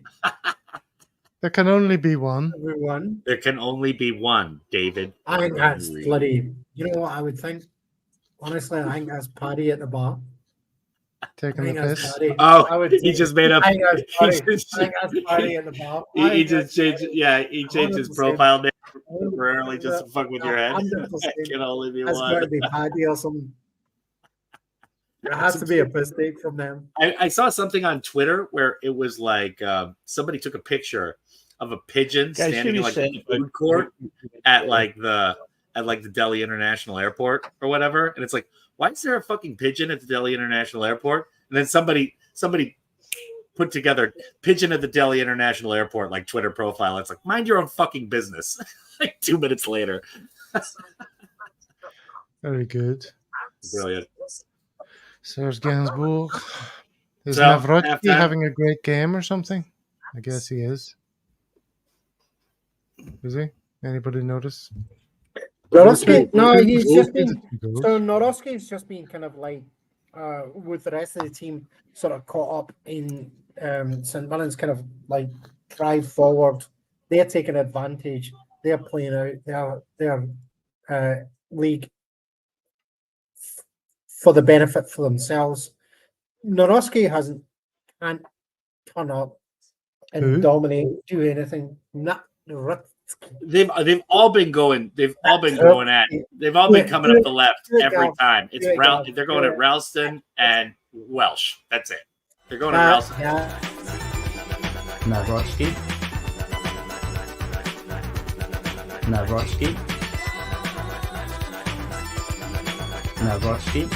Speaker 1: There can only be one.
Speaker 4: Everyone.
Speaker 2: There can only be one, David.
Speaker 4: I think that's
Speaker 2: Reed.
Speaker 4: bloody. You know what I would think? Honestly, I think that's Paddy at the bar. I
Speaker 1: Taking
Speaker 4: think
Speaker 1: the
Speaker 4: that's
Speaker 1: piss.
Speaker 4: Paddy.
Speaker 2: Oh,
Speaker 4: I would
Speaker 2: he
Speaker 4: think-
Speaker 2: just made up.
Speaker 4: I think that's
Speaker 2: He
Speaker 4: Paddy.
Speaker 2: just,
Speaker 4: I think that's Paddy at the bar.
Speaker 2: he just changed. Yeah, he changed his
Speaker 4: 100%.
Speaker 2: profile name temporarily just to fuck with your head.
Speaker 4: 100%.
Speaker 2: It can only be
Speaker 4: That's got to
Speaker 2: one.
Speaker 4: be Paddy or something. It has to be a mistake from them.
Speaker 2: I saw something on Twitter where it was like somebody took a picture of a pigeon
Speaker 6: Guys,
Speaker 2: standing in like
Speaker 6: should
Speaker 2: a
Speaker 6: we
Speaker 2: food court at like the Delhi International Airport or whatever, and it's like, why is there a fucking pigeon at the Delhi International Airport? And then somebody put together pigeon at the Delhi International Airport like Twitter profile. It's like, mind your own fucking business. Like 2 minutes later.
Speaker 1: Very good.
Speaker 2: Brilliant.
Speaker 1: Serge Gainsbourg. Is
Speaker 2: So,
Speaker 1: Navrojki
Speaker 2: halftime.
Speaker 1: having a great game or something? I guess he is. Is he? Anybody notice?
Speaker 4: Norowski? No, he's just been.
Speaker 1: He goes.
Speaker 4: So Norowski's just been kind of like, with the rest of the team, sort of caught up in St Mirren's kind of like drive forward. They're taking advantage. They're playing out their league for the benefit for themselves. Norowski can't turn up and
Speaker 1: Who?
Speaker 4: dominate, do anything.
Speaker 2: They've all been going. They've all been coming up the left every time. It's they're going at Ralston and Welsh. That's it. They're going at Ralston.
Speaker 8: Navrojki. Navrojki. Navrojki.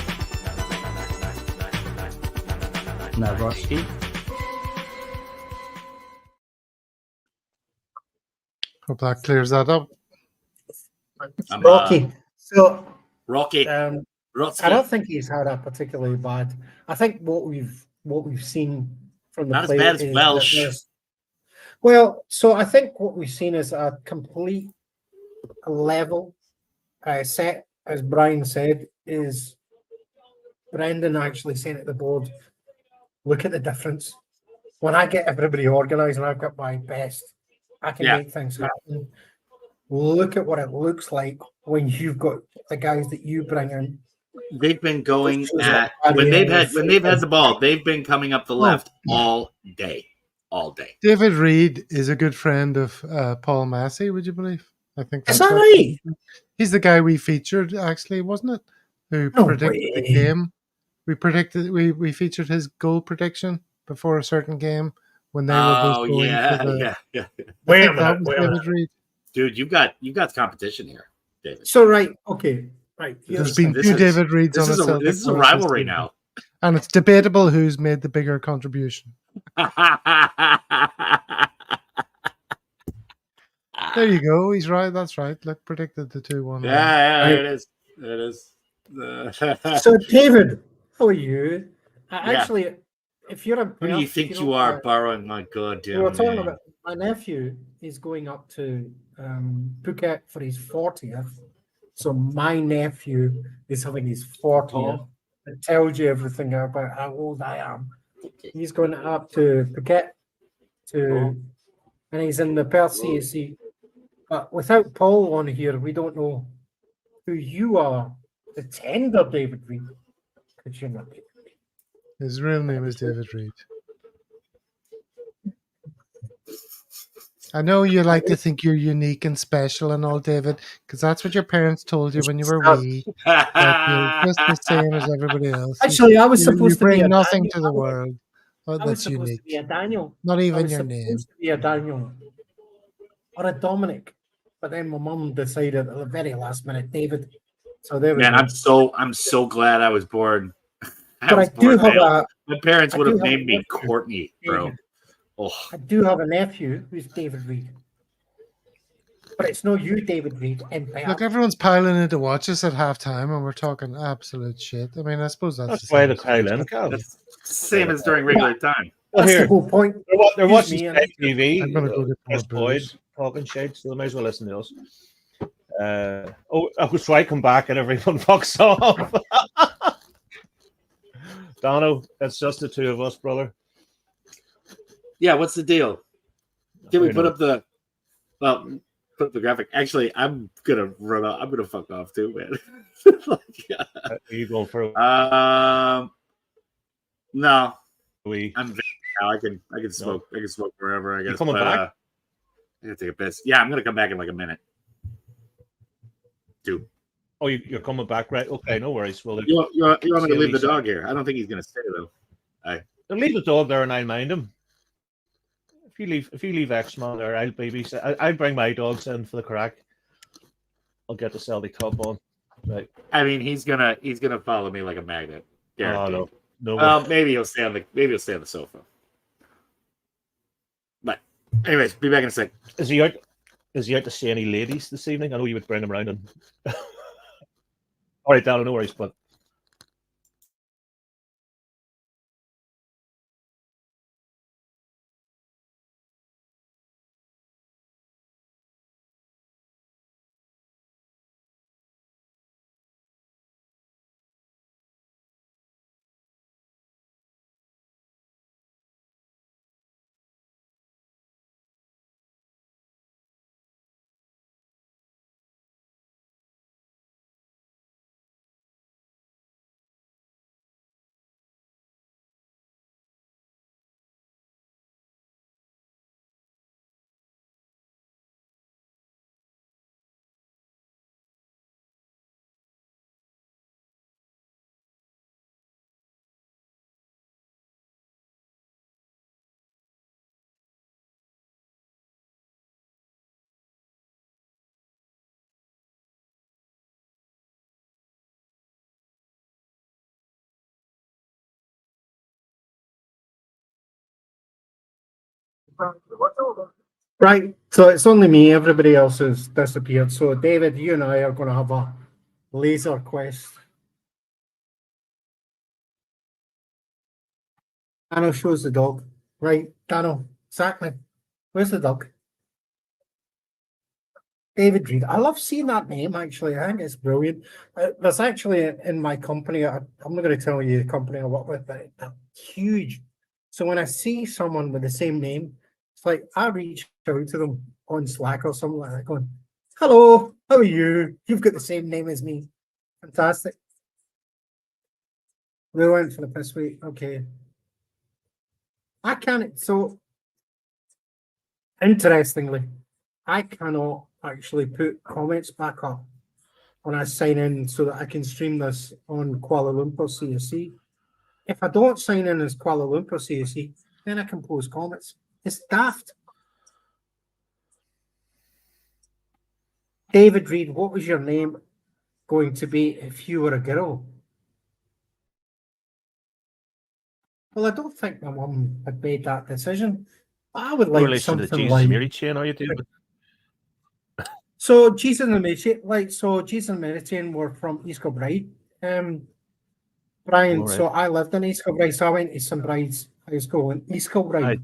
Speaker 8: Navrojki.
Speaker 1: Hope that clears that up.
Speaker 4: Rocky. So
Speaker 2: Rocky.
Speaker 4: I don't think he's had a particularly bad. I think what we've seen from the
Speaker 2: Not as
Speaker 4: player
Speaker 2: bad as
Speaker 4: is that
Speaker 2: Welsh.
Speaker 4: well, so I think what we've seen is a complete level set, as Brian said, is Brendan actually saying at the board, look at the difference. When I get everybody organised and I've got my best, I can make things happen. Look at what it looks like when you've got the guys that you bring in.
Speaker 2: They've been going at when they've had the ball. They've been coming up the left all day.
Speaker 1: David Reed is a good friend of Paul Massey. Would you believe? I think
Speaker 4: Is that right?
Speaker 1: He's the guy we featured, actually, wasn't it? Who predicted the game? We featured his goal prediction before a certain game when they were both going
Speaker 2: yeah.
Speaker 4: Wait a minute.
Speaker 1: David Reed.
Speaker 2: Dude, you've got competition here, David.
Speaker 4: So right.
Speaker 1: There's been two David Reeds on the Celtic.
Speaker 2: This is a rivalry now.
Speaker 1: And it's debatable who's made the bigger contribution. There you go. He's right. That's right. Look, predicted the 2-1.
Speaker 2: Yeah, it is. It is.
Speaker 4: So, David, how are you? Actually, if you're a
Speaker 2: Who do you think you are borrowing my goddamn
Speaker 4: we were talking
Speaker 2: name?
Speaker 4: about my nephew is going up to Phuket for his 40th. So my nephew is having his 40th. It tells you everything about how old I am. He's going up to Phuket and he's in the Perth CAC. But without Paul on here, we don't know who you are. The tender David Reed. Because you're not David Reed.
Speaker 1: His real name is David Reed. I know you like to think you're unique and special and all, David, because that's what your parents told you when you were wee. That you're just the same as everybody else.
Speaker 4: Actually, I was supposed to be
Speaker 1: bring
Speaker 4: a
Speaker 1: nothing
Speaker 4: Daniel.
Speaker 1: to the world. Oh,
Speaker 4: I was
Speaker 1: that's
Speaker 4: supposed
Speaker 1: unique.
Speaker 4: to be a Daniel.
Speaker 1: Not
Speaker 4: I
Speaker 1: even
Speaker 4: was
Speaker 1: your name.
Speaker 4: supposed to be a Daniel or a Dominic, but then my mum decided at the very last minute, David. So there we
Speaker 2: Man,
Speaker 4: go.
Speaker 2: I'm so glad I was born.
Speaker 4: My
Speaker 2: parents would have named me Courtney, bro. Oh.
Speaker 4: I do have a nephew who's David Reed. But it's no you, David Reed.
Speaker 1: Look, everyone's piling in to watch us at halftime, and we're talking absolute shit. I mean, I suppose that's
Speaker 6: why the pile in, Carl.
Speaker 2: That's same as during regular time.
Speaker 6: Well,
Speaker 4: That's
Speaker 6: here,
Speaker 4: the whole point.
Speaker 6: they're
Speaker 4: Excuse
Speaker 6: watching
Speaker 4: me,
Speaker 6: Sky TV.
Speaker 1: I'm gonna go get
Speaker 6: Chris
Speaker 1: more
Speaker 6: Boyd
Speaker 1: booze.
Speaker 6: talking shit, so they might as well listen to us. So I come back and everyone fucks off. Dono, it's just the two of us, brother.
Speaker 2: Yeah, what's the deal? Can we
Speaker 6: Who
Speaker 2: put
Speaker 6: knows?
Speaker 2: up put up the graphic? Actually, I'm gonna run out. I'm gonna fuck off too, man.
Speaker 6: Are you going for
Speaker 2: No,
Speaker 6: we?
Speaker 2: I'm now. I can smoke. I can smoke wherever. I guess.
Speaker 6: coming back?
Speaker 2: I gotta take a piss. Yeah, I'm gonna come back in like a minute. Two.
Speaker 6: Oh, you're coming back, right? Okay, no worries. Well,
Speaker 2: You want me to leave the
Speaker 6: Lisa.
Speaker 2: dog here? I don't think he's gonna stay though.
Speaker 6: leave the dog there and I'll mind him. If you leave X-Man there, I'll bring my dogs in for the crack. I'll get the Celtic top on. Right.
Speaker 2: I mean, he's gonna follow me like a magnet. Guaranteed.
Speaker 6: Oh, no.
Speaker 2: Well, maybe he'll stay on the sofa. But anyways, be back in a sec.
Speaker 6: Is he out to see any ladies this evening? I know you would bring him around and all right, Dano, no worries, but
Speaker 4: Right, so it's only me. Everybody else has disappeared. So, David, you and I are going to have a laser quest. Dano shows the dog. Right, Dano, exactly. Where's the dog? David Reed. I love seeing that name, actually. I think it's brilliant. There's actually in my company, I'm not going to tell you the company I work with, but they're huge. So when I see someone with the same name, it's like I reach out to them on Slack or something like that, going, "Hello, how are you? You've got the same name as me. Fantastic." We went for the piss week. Okay. I can't. So, interestingly, I cannot actually put comments back up when I sign in so that I can stream this on Kuala Lumpur CSC. If I don't sign in as Kuala Lumpur CSC, then I can post comments. It's daft. David Reed, what was your name going to be if you were a girl? Well, I don't think my mum had made that decision. I would
Speaker 6: in
Speaker 4: like
Speaker 6: relation to the
Speaker 4: something
Speaker 6: Jesus
Speaker 4: like...
Speaker 6: Mary chain, are you doing?
Speaker 4: So Jesus and Mary Chain were from East Kilbride. Brian,
Speaker 6: All right.
Speaker 4: so I lived in East Kilbride, so I went to St Bride's High School in East Kilbride.
Speaker 6: Right.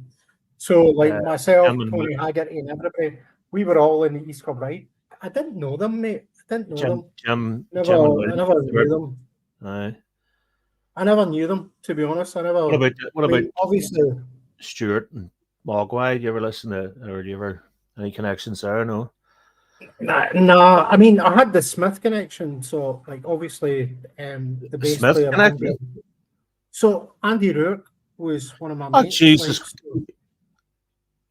Speaker 4: So like myself,
Speaker 6: Cameron
Speaker 4: Tony Haggerty and everybody, we were all in East Kilbride. I didn't know them, mate. I didn't know them. I never knew them.
Speaker 6: Aye.
Speaker 4: I never knew them, to be honest.
Speaker 6: What about
Speaker 4: obviously
Speaker 6: Stuart and Mogwai? Do you ever listen to, or do you ever any connections there? No.
Speaker 4: Nah, I mean, I had the Smith connection, so like obviously the bass
Speaker 6: Smith
Speaker 4: player.
Speaker 6: connection?
Speaker 4: So Andy Rourke was one of my
Speaker 6: Oh
Speaker 4: mates.
Speaker 6: Jesus!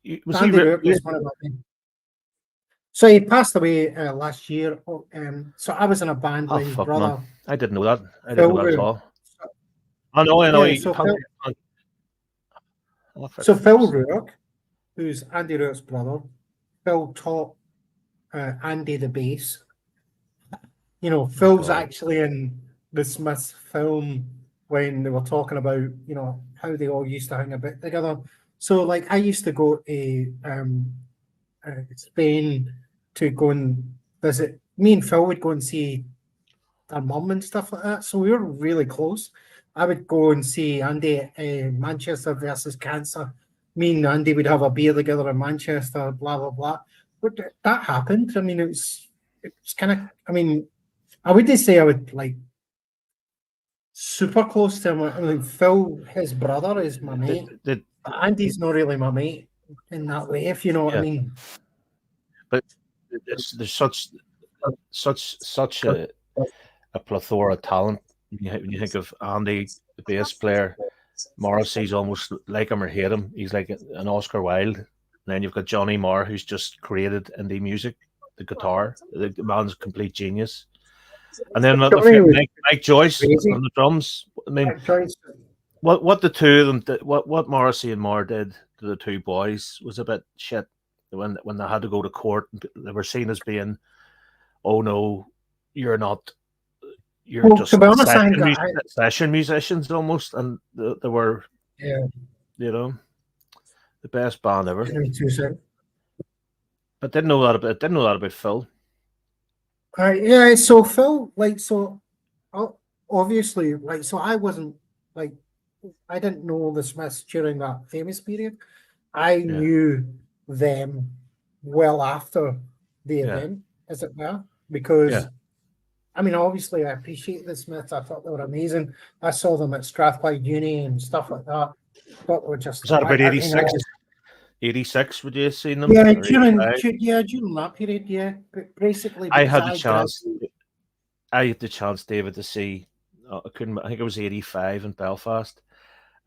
Speaker 4: Andy Rourke was one of my mates. So he passed away last year. So I was in a band with his brother.
Speaker 6: Man. I didn't know that. I didn't know that at all. I know.
Speaker 4: Yeah, so Phil Rourke, who's Andy Rourke's brother, Phil taught Andy the bass. You know, Phil's actually in the Smiths film when they were talking about, you know, how they all used to hang a bit together. So, like, I used to go to Spain to go and visit. Me and Phil would go and see their mum and stuff like that. So we were really close. I would go and see Andy Manchester versus Cancer. Me and Andy would have a beer together in Manchester, blah blah blah. But that happened. I mean, it's kind of. I mean, I wouldn't say I would like super close to him. I mean, Phil, his brother, is my mate. But Andy's not really my mate in that way, if you know what I mean.
Speaker 6: But there's such a plethora of talent. When you think of Andy, the bass player, Morrissey's almost like him or hate him. He's like an Oscar Wilde. And then you've got Johnny Marr, who's just created indie music, the guitar. The man's a complete genius. And then Mike Joyce on the drums. I mean, what the two of them did, what Morrissey and Marr did to the two boys was a bit shit. When they had to go to court, they were seen as being, oh no, you're not. You're just session musicians almost, and they were, you know, the best band ever. But didn't know that about Phil.
Speaker 4: Yeah, so Phil, obviously, so I wasn't I didn't know the Smiths during that famous period. I knew them well after the event, as it were, because. I mean, obviously, I appreciate the Smiths. I thought they were amazing. I saw them at Strathclyde Uni and stuff like that. But we're just.
Speaker 6: Was that about 86? 86, would you have seen them?
Speaker 4: Yeah, during that period, yeah. But basically,
Speaker 6: I had the chance, David, to see. I think it was 85 in Belfast.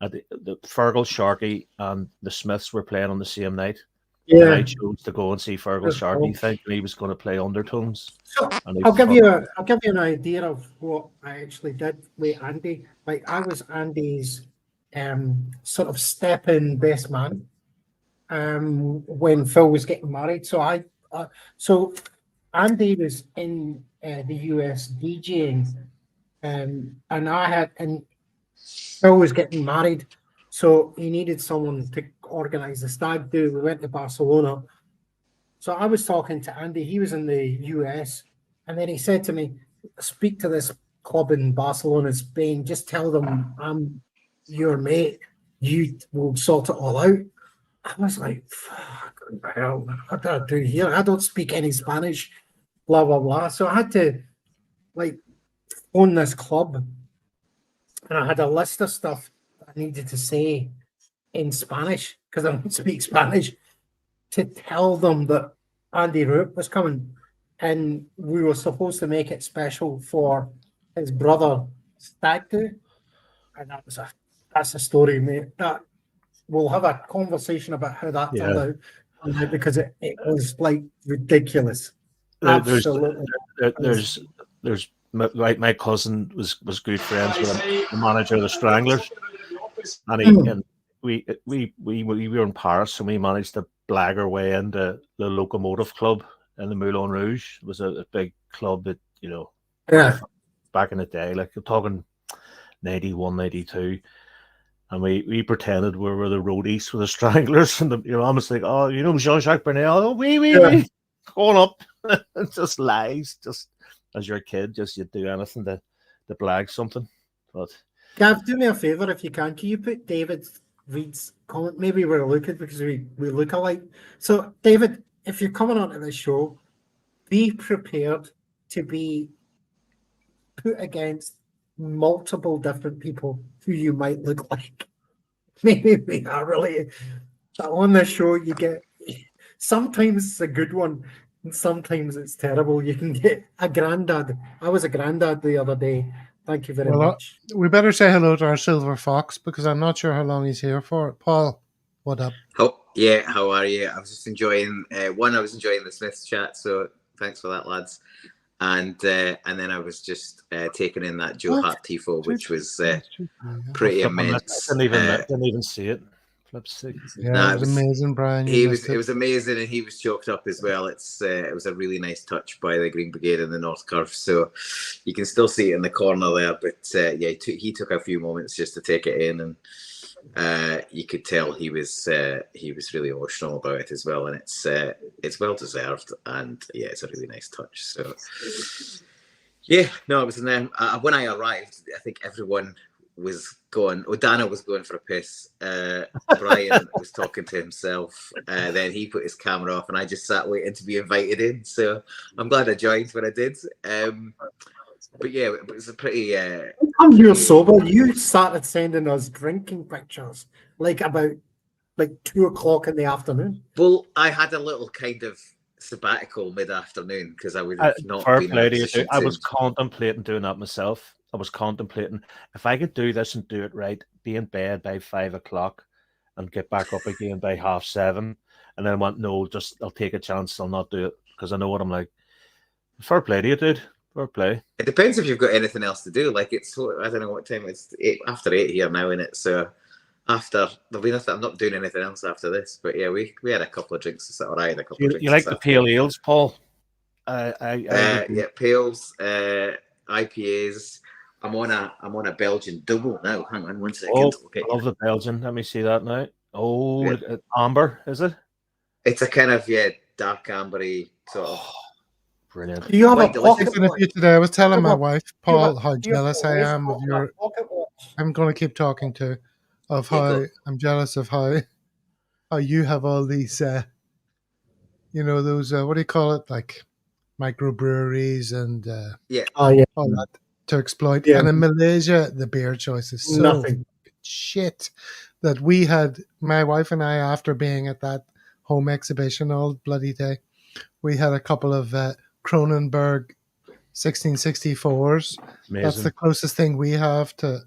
Speaker 6: The Fergal, Sharkey, and the Smiths were playing on the same night. Yeah, and I chose to go and see Fergal Sharkey, thinking he was going to play Undertones.
Speaker 4: So I'll give you an idea of what I actually did with Andy. Like, I was Andy's sort of step-in best man when Phil was getting married. So so Andy was in the US DJing, and Phil was getting married. So he needed someone to organise the stag do. We went to Barcelona. So I was talking to Andy. He was in the US. And then he said to me, speak to this club in Barcelona, Spain. Just tell them I'm your mate. You will sort it all out. I was like, fuck, hell, what do I do here? I don't speak any Spanish, blah, blah, blah. So I had to, phone this club. And I had a list of stuff I needed to say in Spanish, because I don't speak Spanish, to tell them that Andy Roop was coming, and we were supposed to make it special for his brother stag do, and that's a story, mate. That we'll have a conversation about how that turned out, because it was ridiculous. Absolutely.
Speaker 6: There's my cousin was good friends with the manager of the Stranglers. And we were in Paris, and we managed to blag our way into the Locomotive Club in the Moulin Rouge. It was a big club that, back in the day, like you're talking 91, 92. And we pretended we were the roadies for the Stranglers. And your mom was like, oh, Jean-Jacques Bernal? Oh, we. Going up. It's just lies. Just as you're a kid, you'd do anything to blag something. But
Speaker 4: Gav, do me a favour if you can. Can you put David Reed's comment? Maybe we're looking because we look alike. So, David, if you're coming onto this show, be prepared to be put against multiple different people who you might look like. Maybe we are really. On this show, you get sometimes it's a good one, and sometimes it's terrible. You can get a granddad. I was a granddad the other day. Thank you very much.
Speaker 1: We better say hello to our silver fox, because I'm not sure how long he's here for. Paul, what up?
Speaker 9: Oh, yeah, how are you? I was just enjoying I was enjoying the Smiths chat, so thanks for that, lads. And then I was just taking in that Joe Hart tifo, which was pretty immense.
Speaker 6: Didn't even see it.
Speaker 1: Yeah, it was amazing, Brian.
Speaker 9: It was amazing, and he was choked up as well. It was a really nice touch by the Green Brigade in the North Curve, so you can still see it in the corner there. But he took a few moments just to take it in, and you could tell he was really emotional about it as well, and it's well deserved, and it's a really nice touch. So it was when I arrived, I think everyone was going. Oh, Dano was going for a piss. Brian was talking to himself. Then he put his camera off, and I just sat waiting to be invited in. So I'm glad I joined when I did. But yeah, it was a pretty.
Speaker 4: I'm real sober. You started sending us drinking pictures about 2:00 in the afternoon.
Speaker 9: Well, I had a little kind of sabbatical mid-afternoon because I would have not
Speaker 6: fair
Speaker 9: been.
Speaker 6: play to you. I was contemplating doing that myself. I was contemplating if I could do this and do it right, be in bed by 5 o'clock and get back up again by 7:30. And then I went, no, I'll take a chance. I'll not do it because I know what I'm like. Fair play to you, dude. Fair play.
Speaker 9: It depends if you've got anything else to do. Like it's, I don't know what time it's after 8 here now, innit? So after there'll be nothing. I'm not doing anything else after this. But yeah, we had a couple of drinks. Or I had a couple of drinks.
Speaker 6: You like the pale ales, Paul?
Speaker 9: Yeah, pales, IPAs. I'm on a Belgian double now. Hang on 1 second.
Speaker 6: Oh, I love the Belgian. Let me see that now. Oh, yeah. Amber, is it?
Speaker 9: It's a kind of dark ambery sort of.
Speaker 6: Brilliant.
Speaker 4: Do you have a pocket
Speaker 1: watch? Today I was telling my wife, Paul, how jealous I am of your. I'm going to keep talking to, of how I'm jealous of how you have all these, those what do you call it, like microbreweries and all that to exploit. Yeah. And in Malaysia, the beer choice is so shit that we had. My wife and I, after being at that home exhibition all bloody day, we had a couple of Kronenberg 1664s. Amazing. That's the closest thing we have to,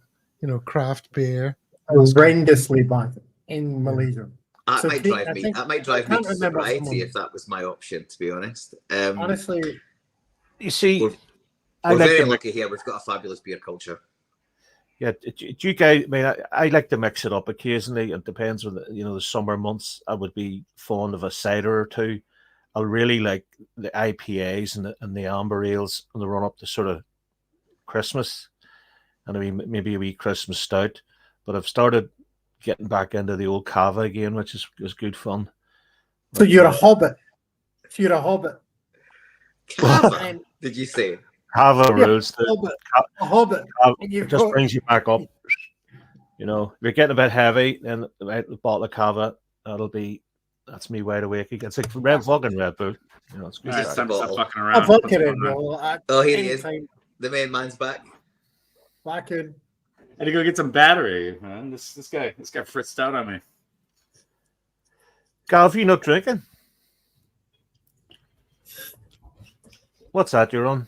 Speaker 1: craft beer.
Speaker 4: Horrendously bad in Malaysia.
Speaker 9: That might drive me to sobriety if that was my option, to be honest.
Speaker 4: Honestly,
Speaker 6: you see,
Speaker 9: we're very lucky here. We've got a fabulous beer culture.
Speaker 6: Yeah, do you guys? I mean, I like to mix it up occasionally. It depends on the summer months. I would be fond of a cider or two. I really like the IPAs and the amber ales on the run up to sort of Christmas, and I mean maybe a wee Christmas stout. But I've started getting back into the old cava again, which is good fun.
Speaker 4: So you're a hobbit. If you're a hobbit,
Speaker 9: cava, did you say?
Speaker 6: Cava rules.
Speaker 4: A hobbit.
Speaker 6: It just brings you back up. If you're getting a bit heavy, then a bottle of cava, that's me wide awake again. It's like fucking Red Bull. It's good.
Speaker 2: Right, stop fucking around.
Speaker 9: Oh, here he is. The main man's back.
Speaker 4: Back in.
Speaker 2: I had to go get some battery, man. This guy fritzed out on me.
Speaker 6: Gal, have you not drinking? What's that you're on?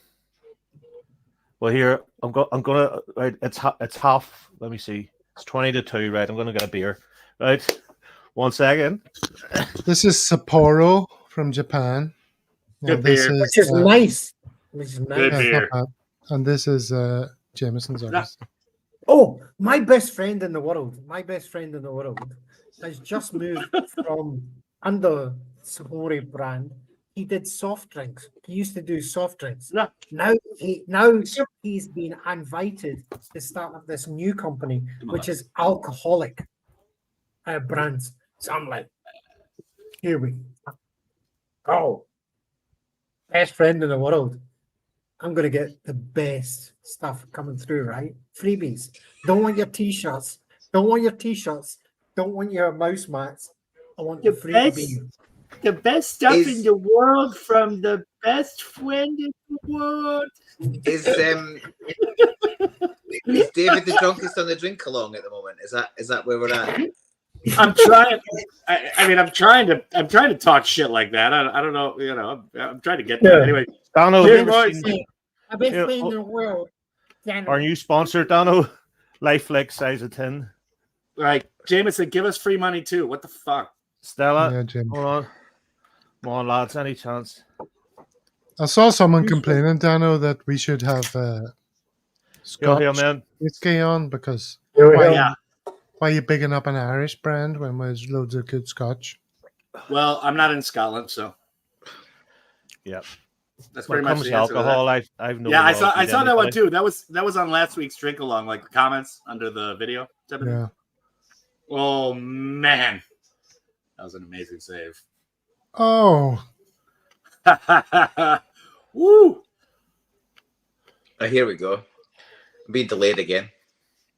Speaker 6: Well, here I'm gonna. Right, it's half. Let me see. It's 20-2. Right, I'm gonna get a beer. Right. 1 second.
Speaker 1: This is Sapporo from Japan.
Speaker 2: Good beer.
Speaker 4: Which is nice.
Speaker 2: Good beer.
Speaker 1: And this is Jameson's.
Speaker 4: Oh, my best friend in the world has just moved from under Sapporo brand. He did soft drinks. He used to do soft drinks.
Speaker 2: Yeah.
Speaker 4: Now he's been invited to start up this new company, which is alcoholic brands. So I'm like, here we go. Best friend in the world. I'm going to get the best stuff coming through, right? Freebies. Don't want your t-shirts. Don't want your mouse mats. I want the freebies.
Speaker 10: The best stuff in the world from the best friend in the world.
Speaker 9: Is David the drunkest on the Drinkalong at the moment? Is that where we're at?
Speaker 2: I'm trying. I'm trying to talk shit like that. I don't know. I'm trying to get there. Anyway,
Speaker 6: Dano,
Speaker 4: I've been playing the world.
Speaker 6: Are you sponsored, Dano? Lifelike size of 10.
Speaker 2: Right, Jameson, give us free money too. What the fuck,
Speaker 6: Stella?
Speaker 1: Yeah,
Speaker 6: hold on. Come on, lads. Any chance?
Speaker 1: I saw someone complaining, Dano, that we should have Scotch whiskey on because why are you bigging up an Irish brand when there's loads of good Scotch?
Speaker 2: Well, I'm not in Scotland, so
Speaker 6: yeah,
Speaker 2: that's pretty much the answer
Speaker 6: alcohol. I've no.
Speaker 2: Yeah, I saw that one too. That was on last week's Drinkalong, like the comments under the video.
Speaker 1: Yeah.
Speaker 2: Oh man, that was an amazing save.
Speaker 1: Oh.
Speaker 2: Woo!
Speaker 9: Here we go. I'm being delayed again.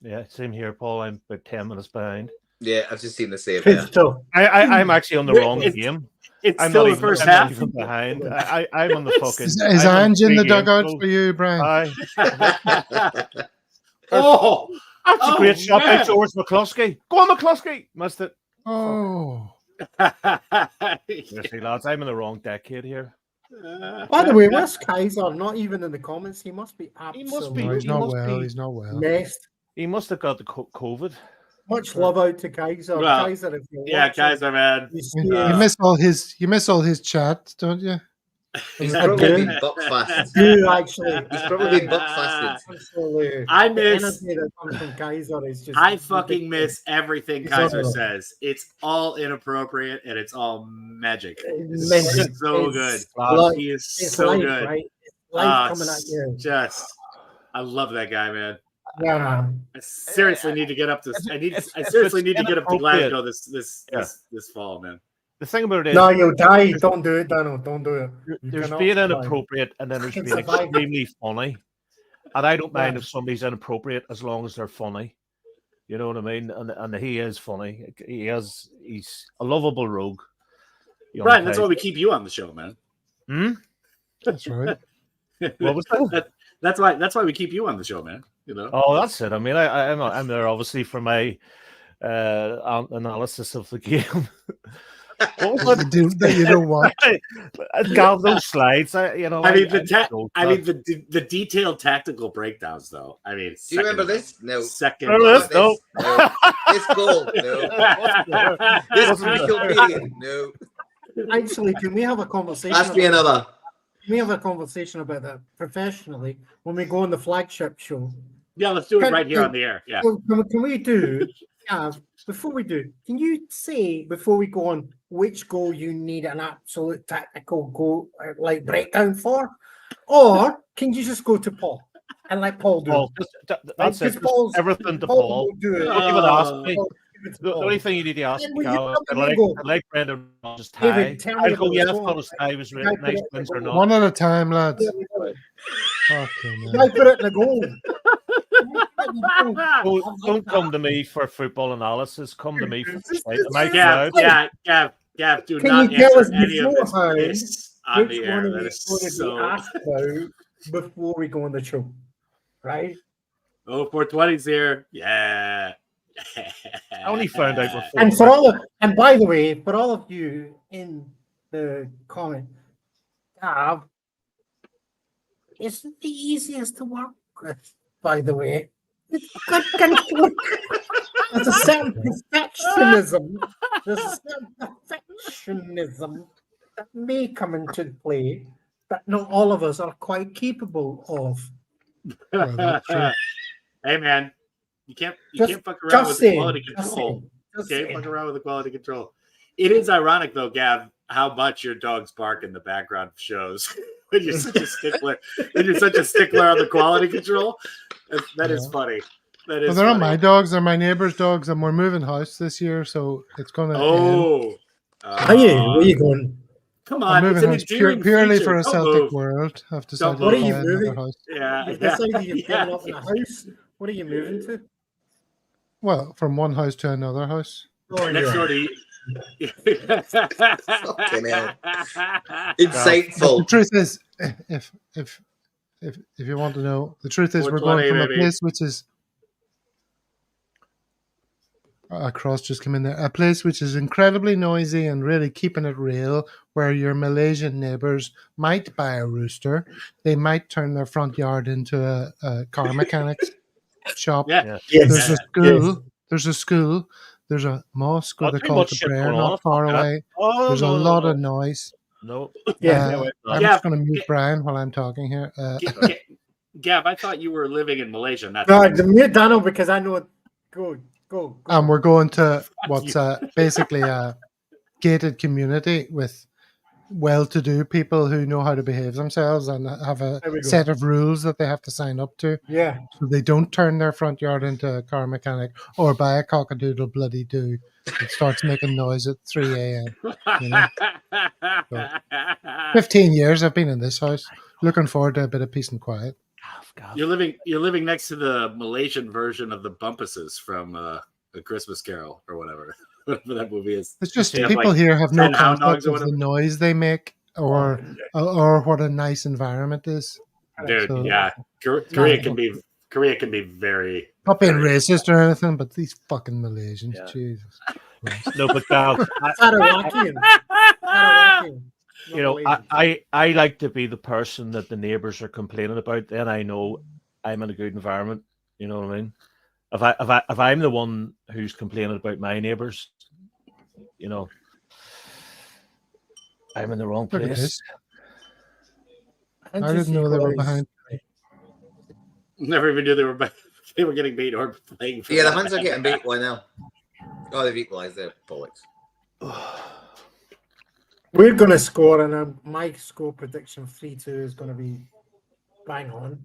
Speaker 6: Yeah, same here, Paul. I'm about 10 minutes behind.
Speaker 9: Yeah, I've just seen the same.
Speaker 4: Good stuff.
Speaker 6: I'm actually on the wrong
Speaker 2: It's-
Speaker 6: game.
Speaker 2: It's
Speaker 6: I'm
Speaker 2: still
Speaker 6: not
Speaker 2: the
Speaker 6: even,
Speaker 2: first
Speaker 6: I'm not
Speaker 2: half.
Speaker 6: even behind. I'm on the fucking.
Speaker 1: Is
Speaker 6: I'm on
Speaker 1: Ange in the
Speaker 6: 3 games,
Speaker 1: dugout
Speaker 6: so-
Speaker 1: for you, Brian?
Speaker 6: Aye.
Speaker 2: Oh,
Speaker 6: That's a
Speaker 2: Oh,
Speaker 6: great shot by
Speaker 2: man.
Speaker 6: George McCluskey. Go on, McCluskey. Missed it.
Speaker 1: Oh,
Speaker 6: Seriously, lads, I'm in the wrong decade here.
Speaker 4: By the way, where's Kaiser? Not even in the comments. He must be
Speaker 6: He
Speaker 4: absolutely
Speaker 6: must be-
Speaker 1: no, he's
Speaker 6: he
Speaker 1: not
Speaker 6: must
Speaker 1: well.
Speaker 6: be-
Speaker 1: He's not well.
Speaker 4: messed.
Speaker 6: He must have got the COVID.
Speaker 4: Much love out to Kaiser.
Speaker 2: Well,
Speaker 4: Kaiser, if you're
Speaker 2: yeah,
Speaker 4: watching,
Speaker 2: Kaiser, man.
Speaker 4: you see
Speaker 1: You
Speaker 4: us.
Speaker 1: miss all his chat, don't you?
Speaker 9: He's
Speaker 4: I
Speaker 9: probably
Speaker 4: do.
Speaker 9: been buckfast.
Speaker 4: do actually.
Speaker 9: He's probably been buckfasted.
Speaker 4: Absolutely.
Speaker 2: I
Speaker 4: The
Speaker 2: miss-
Speaker 4: energy that comes from Kaiser is just.
Speaker 2: I fucking miss everything
Speaker 4: It's
Speaker 2: Kaiser
Speaker 4: unreal.
Speaker 2: says. It's all inappropriate and it's all magic.
Speaker 4: It's
Speaker 2: It's
Speaker 4: magic.
Speaker 2: so
Speaker 4: It's
Speaker 2: good.
Speaker 4: like-
Speaker 2: He is
Speaker 4: It's
Speaker 2: so
Speaker 4: life,
Speaker 2: good.
Speaker 4: right? It's life
Speaker 2: Ah,
Speaker 4: coming at you.
Speaker 2: Just, I love that guy, man.
Speaker 4: Yeah.
Speaker 2: I seriously need to get up to. I
Speaker 6: if
Speaker 2: seriously
Speaker 6: it's
Speaker 2: need to get up to
Speaker 6: inappropriate-
Speaker 2: Glasgow this fall, man.
Speaker 6: The thing about it is,
Speaker 4: No, you'll die. Don't do it, Daniel. Don't do it. You
Speaker 6: there's
Speaker 4: cannot
Speaker 6: being
Speaker 4: survive.
Speaker 6: inappropriate and then there's
Speaker 4: Can
Speaker 6: being
Speaker 4: survive.
Speaker 6: extremely funny. And I don't mind
Speaker 4: Yeah.
Speaker 6: if somebody's inappropriate as long as they're funny. You know what I mean? And he is funny. He's a lovable rogue. young
Speaker 2: Brian, that's
Speaker 6: guy.
Speaker 2: why we keep you on the show, man.
Speaker 6: Hmm?
Speaker 1: That's right.
Speaker 6: What was that?
Speaker 2: That's why we keep you on the show, man. You know.
Speaker 6: Oh, that's it. I mean, I'm there obviously for my analysis of the game. What was
Speaker 1: That you don't want.
Speaker 6: Gal, those slides.
Speaker 2: I mean the detailed tactical breakdowns, though. I mean,
Speaker 9: Do you remember this? No.
Speaker 2: Second.
Speaker 6: Remember this? No.
Speaker 9: No. This goal? No. This crucial period? No.
Speaker 4: Actually, can we have a conversation?
Speaker 9: Ask me
Speaker 4: about-
Speaker 9: another.
Speaker 4: Can we have a conversation about that professionally when we go on the flagship show?
Speaker 2: Yeah, let's do it
Speaker 4: Can-
Speaker 2: right here on the air. Yeah.
Speaker 4: So can we do, before we do, can you say, before we go on, which goal you need an absolute tactical goal, like breakdown for? Or can you just go to Paul and let Paul do
Speaker 6: Paul,
Speaker 4: it?
Speaker 6: that's
Speaker 4: Because
Speaker 6: it.
Speaker 4: Paul's-
Speaker 6: Everything to
Speaker 4: Paul
Speaker 6: Paul.
Speaker 4: will do it.
Speaker 6: Don't even ask me.
Speaker 4: Paul, give it to
Speaker 6: The
Speaker 4: Paul.
Speaker 6: only thing you need to ask
Speaker 4: Then will you
Speaker 6: Gal,
Speaker 4: come
Speaker 6: I
Speaker 4: and go?
Speaker 6: like Brendanrodgers' tie.
Speaker 4: David, tell me
Speaker 6: I'll go,
Speaker 4: about
Speaker 6: yeah, I
Speaker 4: the
Speaker 6: thought his tie was
Speaker 4: Can I
Speaker 6: really
Speaker 4: put
Speaker 6: nice,
Speaker 4: it in
Speaker 6: wins
Speaker 4: the
Speaker 6: or
Speaker 4: goal?
Speaker 6: not.
Speaker 1: One at a time, lads.
Speaker 4: There we go.
Speaker 1: Fucking
Speaker 4: Can I
Speaker 1: hell.
Speaker 4: put it in the goal?
Speaker 6: Don't come to me for football analysis. Come to me for fight. Am I
Speaker 2: Gav,
Speaker 6: loud?
Speaker 2: Gav, do
Speaker 4: Can
Speaker 2: not
Speaker 4: you tell
Speaker 2: answer
Speaker 4: us
Speaker 2: any of this
Speaker 4: beforehand
Speaker 2: piss on
Speaker 4: Which
Speaker 2: the
Speaker 4: one
Speaker 2: air.
Speaker 4: are
Speaker 2: That
Speaker 4: we
Speaker 2: is
Speaker 4: going to be
Speaker 2: so.
Speaker 4: asked about before we go on the show? Right?
Speaker 2: Oh, 420's here. Yeah.
Speaker 6: I only found out before.
Speaker 4: And for all of, and by the way, for all of you in the comment, Gav isn't the easiest to work with, by the way. It's good control. There's a certain perfectionism. There's a certain perfectionism that may come into play that not all of us are quite capable of.
Speaker 1: Well, that's true.
Speaker 2: Hey, man. You can't fuck around
Speaker 4: Just
Speaker 2: with
Speaker 4: saying,
Speaker 2: quality
Speaker 4: just
Speaker 2: control.
Speaker 4: saying, just
Speaker 2: Can't
Speaker 4: saying.
Speaker 2: fuck around with the quality control. It is ironic, though, Gav, how much your dogs bark in the background of shows. When you're such a stickler, on the quality control. That is funny. That is.
Speaker 1: Well, they're not
Speaker 2: funny.
Speaker 1: my dogs; they're my neighbours' dogs, and we're moving house this year, so it's gonna. end.
Speaker 2: Oh.
Speaker 4: Are you? Where are you going?
Speaker 2: Come
Speaker 1: I'm
Speaker 2: on, it's
Speaker 1: moving
Speaker 2: an
Speaker 1: house
Speaker 2: endearing
Speaker 1: purely
Speaker 2: feature.
Speaker 1: for a
Speaker 2: Don't
Speaker 1: Celtic
Speaker 2: move.
Speaker 1: world. I've decided
Speaker 2: What
Speaker 1: to
Speaker 2: are
Speaker 4: you
Speaker 1: buy
Speaker 4: moving?
Speaker 1: another house.
Speaker 2: Yeah,
Speaker 4: You've decided you're
Speaker 2: yeah.
Speaker 4: putting up in a house. What are you moving to?
Speaker 1: Well, from one house to another house.
Speaker 4: Oh,
Speaker 2: Next
Speaker 4: yeah.
Speaker 2: door to you.
Speaker 9: Fucking hell.
Speaker 1: The
Speaker 9: Insightful.
Speaker 1: truth is, if you want to know, the truth is, we're going
Speaker 2: 420,
Speaker 1: from a
Speaker 2: baby.
Speaker 1: place which is a cross just came in there, a place which is incredibly noisy and really keeping it real, where your Malaysian neighbours might buy a rooster, they might turn their front yard into a car mechanics shop.
Speaker 2: Yeah.
Speaker 4: Yes.
Speaker 1: There's a school. There's a school. There's a mosque where
Speaker 6: Not
Speaker 1: they
Speaker 6: too
Speaker 1: call
Speaker 6: much
Speaker 1: to
Speaker 6: shit
Speaker 1: prayer,
Speaker 6: going on.
Speaker 1: not far
Speaker 6: Fuck that.
Speaker 1: away.
Speaker 6: Oh,
Speaker 1: There's
Speaker 6: no,
Speaker 1: a
Speaker 6: no,
Speaker 1: lot
Speaker 6: no.
Speaker 1: of noise.
Speaker 6: No.
Speaker 4: Yeah.
Speaker 1: I'm
Speaker 2: Yeah.
Speaker 1: just going to mute Brian while I'm talking here.
Speaker 2: Gav, I thought you were living in Malaysia. Not
Speaker 4: No, the mute Daniel because I know it. Go.
Speaker 1: And we're going to what's basically a gated community with well-to-do people who know how to behave themselves and have a
Speaker 4: There we go.
Speaker 1: set of rules that they have to sign up to,
Speaker 4: Yeah.
Speaker 1: so they don't turn their front yard into a car mechanic or buy a cockadoodle bloody do that starts making noise at 3 a.m. You know? 15 years I've been in this house, looking forward to a bit of peace and quiet.
Speaker 6: God.
Speaker 2: You're living next to the Malaysian version of the Bumpuses from A Christmas Carol or whatever. Whatever that movie is.
Speaker 1: It's just
Speaker 2: They have,
Speaker 1: people
Speaker 2: like,
Speaker 1: here have no
Speaker 2: 10 hound
Speaker 1: concept
Speaker 2: dogs or
Speaker 1: of the
Speaker 2: whatever.
Speaker 1: noise they make or what a nice environment is.
Speaker 2: Dude,
Speaker 1: So-
Speaker 2: yeah. Korea can be very
Speaker 1: Not being
Speaker 2: very-
Speaker 1: racist or anything, but these fucking Malaysians,
Speaker 6: Yeah.
Speaker 1: Jesus.
Speaker 6: No, but Gav,
Speaker 4: Sarawakian. Sarawakian.
Speaker 6: you know, I like to be the person that the neighbours are complaining about. Then I know I'm in a good environment. You know what I mean? If I'm the one who's complaining about my neighbours, you know, I'm in the wrong
Speaker 1: Look at
Speaker 6: place.
Speaker 1: this. I didn't know they were behind.
Speaker 2: Never even knew they were getting beat or playing. For
Speaker 9: Yeah, the
Speaker 2: that.
Speaker 9: Huns are getting beat 1-0. Oh, they've equalised their bollocks.
Speaker 4: We're going to score, and my score prediction 3-2 is going to be bang on.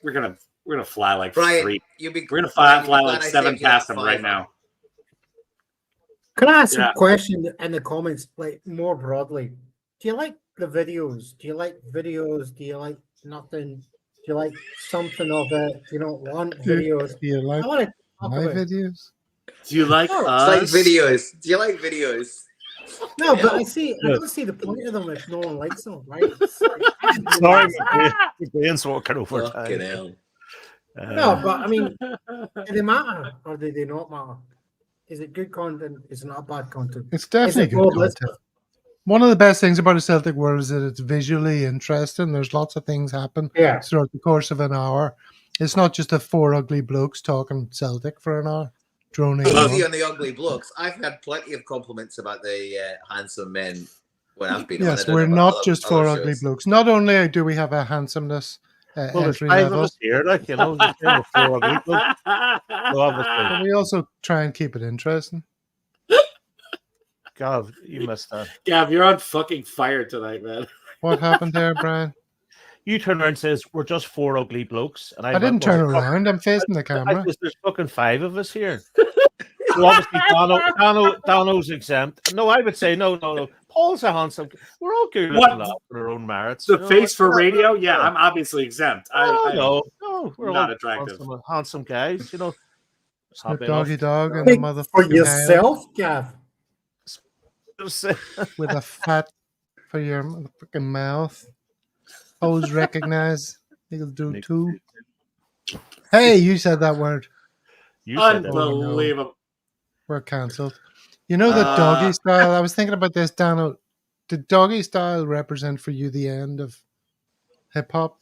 Speaker 2: We're gonna fly like
Speaker 9: Brian,
Speaker 2: three.
Speaker 9: you'll be.
Speaker 2: We're gonna fly
Speaker 9: Brian,
Speaker 2: like
Speaker 9: I
Speaker 2: 7
Speaker 9: saved you that
Speaker 2: past them right
Speaker 9: 5.
Speaker 2: now.
Speaker 4: Can I ask
Speaker 2: Yeah.
Speaker 4: a question in the comments, like more broadly? Do you like the videos? Do you like videos? Do you like nothing? Do you like something of it? Do you not want videos?
Speaker 1: Do you like
Speaker 4: I want to talk
Speaker 1: my
Speaker 4: about
Speaker 1: videos?
Speaker 2: Do you like
Speaker 4: No,
Speaker 2: us?
Speaker 9: It's like videos. Do you like videos?
Speaker 4: No, but I don't see the point of them if no one likes them, right? It's like,
Speaker 6: Sorry, Brian's walking over
Speaker 9: Fucking
Speaker 6: time.
Speaker 9: hell.
Speaker 4: no, but I mean, do they matter or do they not matter? Is it good content? Is it not bad content?
Speaker 1: It's definitely
Speaker 4: Is it
Speaker 1: good
Speaker 4: more
Speaker 1: content. One of the best things about a Celtic world is that it's visually interesting. There's lots of things happen
Speaker 4: Yeah.
Speaker 1: throughout the course of an hour. It's not just a 4 ugly blokes talking Celtic for an hour, droning
Speaker 9: Easy
Speaker 1: on.
Speaker 9: on the ugly blokes. I've had plenty of compliments about the handsome men when I've been on.
Speaker 1: Yes,
Speaker 9: I don't
Speaker 1: we're
Speaker 9: know
Speaker 1: not
Speaker 9: about
Speaker 1: just
Speaker 9: other
Speaker 1: 4 ugly
Speaker 9: shows.
Speaker 1: blokes. Not only do we have a handsomeness
Speaker 6: Well, there's
Speaker 1: entry
Speaker 6: 5 of
Speaker 1: level,
Speaker 6: us here, like, you know, there's 4 of you. So obviously,
Speaker 1: but we also try and keep it interesting.
Speaker 6: Gav, you missed that.
Speaker 2: Gav, you're on fucking fire tonight, man.
Speaker 1: What happened there, Brian?
Speaker 6: You turn around and says, we're just 4 ugly blokes. And
Speaker 1: I didn't turn around. I'm facing the
Speaker 6: I
Speaker 1: camera.
Speaker 6: says, there's fucking 5 of us here. So obviously, Dano's exempt. No, I would say no. Paul's a handsome. We're all good
Speaker 2: What?
Speaker 6: looking out for our own merits.
Speaker 2: The
Speaker 6: you know,
Speaker 2: face for
Speaker 6: like,
Speaker 2: radio? Yeah, I'm obviously exempt.
Speaker 6: No, we're
Speaker 2: not
Speaker 6: all
Speaker 2: attractive.
Speaker 6: handsome guys. You know,
Speaker 1: Snoop
Speaker 6: happy
Speaker 1: Doggy
Speaker 6: enough.
Speaker 1: Dog and the
Speaker 4: Think for
Speaker 1: motherfucking
Speaker 4: yourself, Gav.
Speaker 1: with a fat for your motherfucking mouth. Always recognize. You'll do too. Hey, you said that word.
Speaker 6: You said that.
Speaker 2: Unbelievable.
Speaker 1: We're cancelled. You know that doggy style? I was thinking about this, Dano. Did doggy style represent for you the end of hip hop?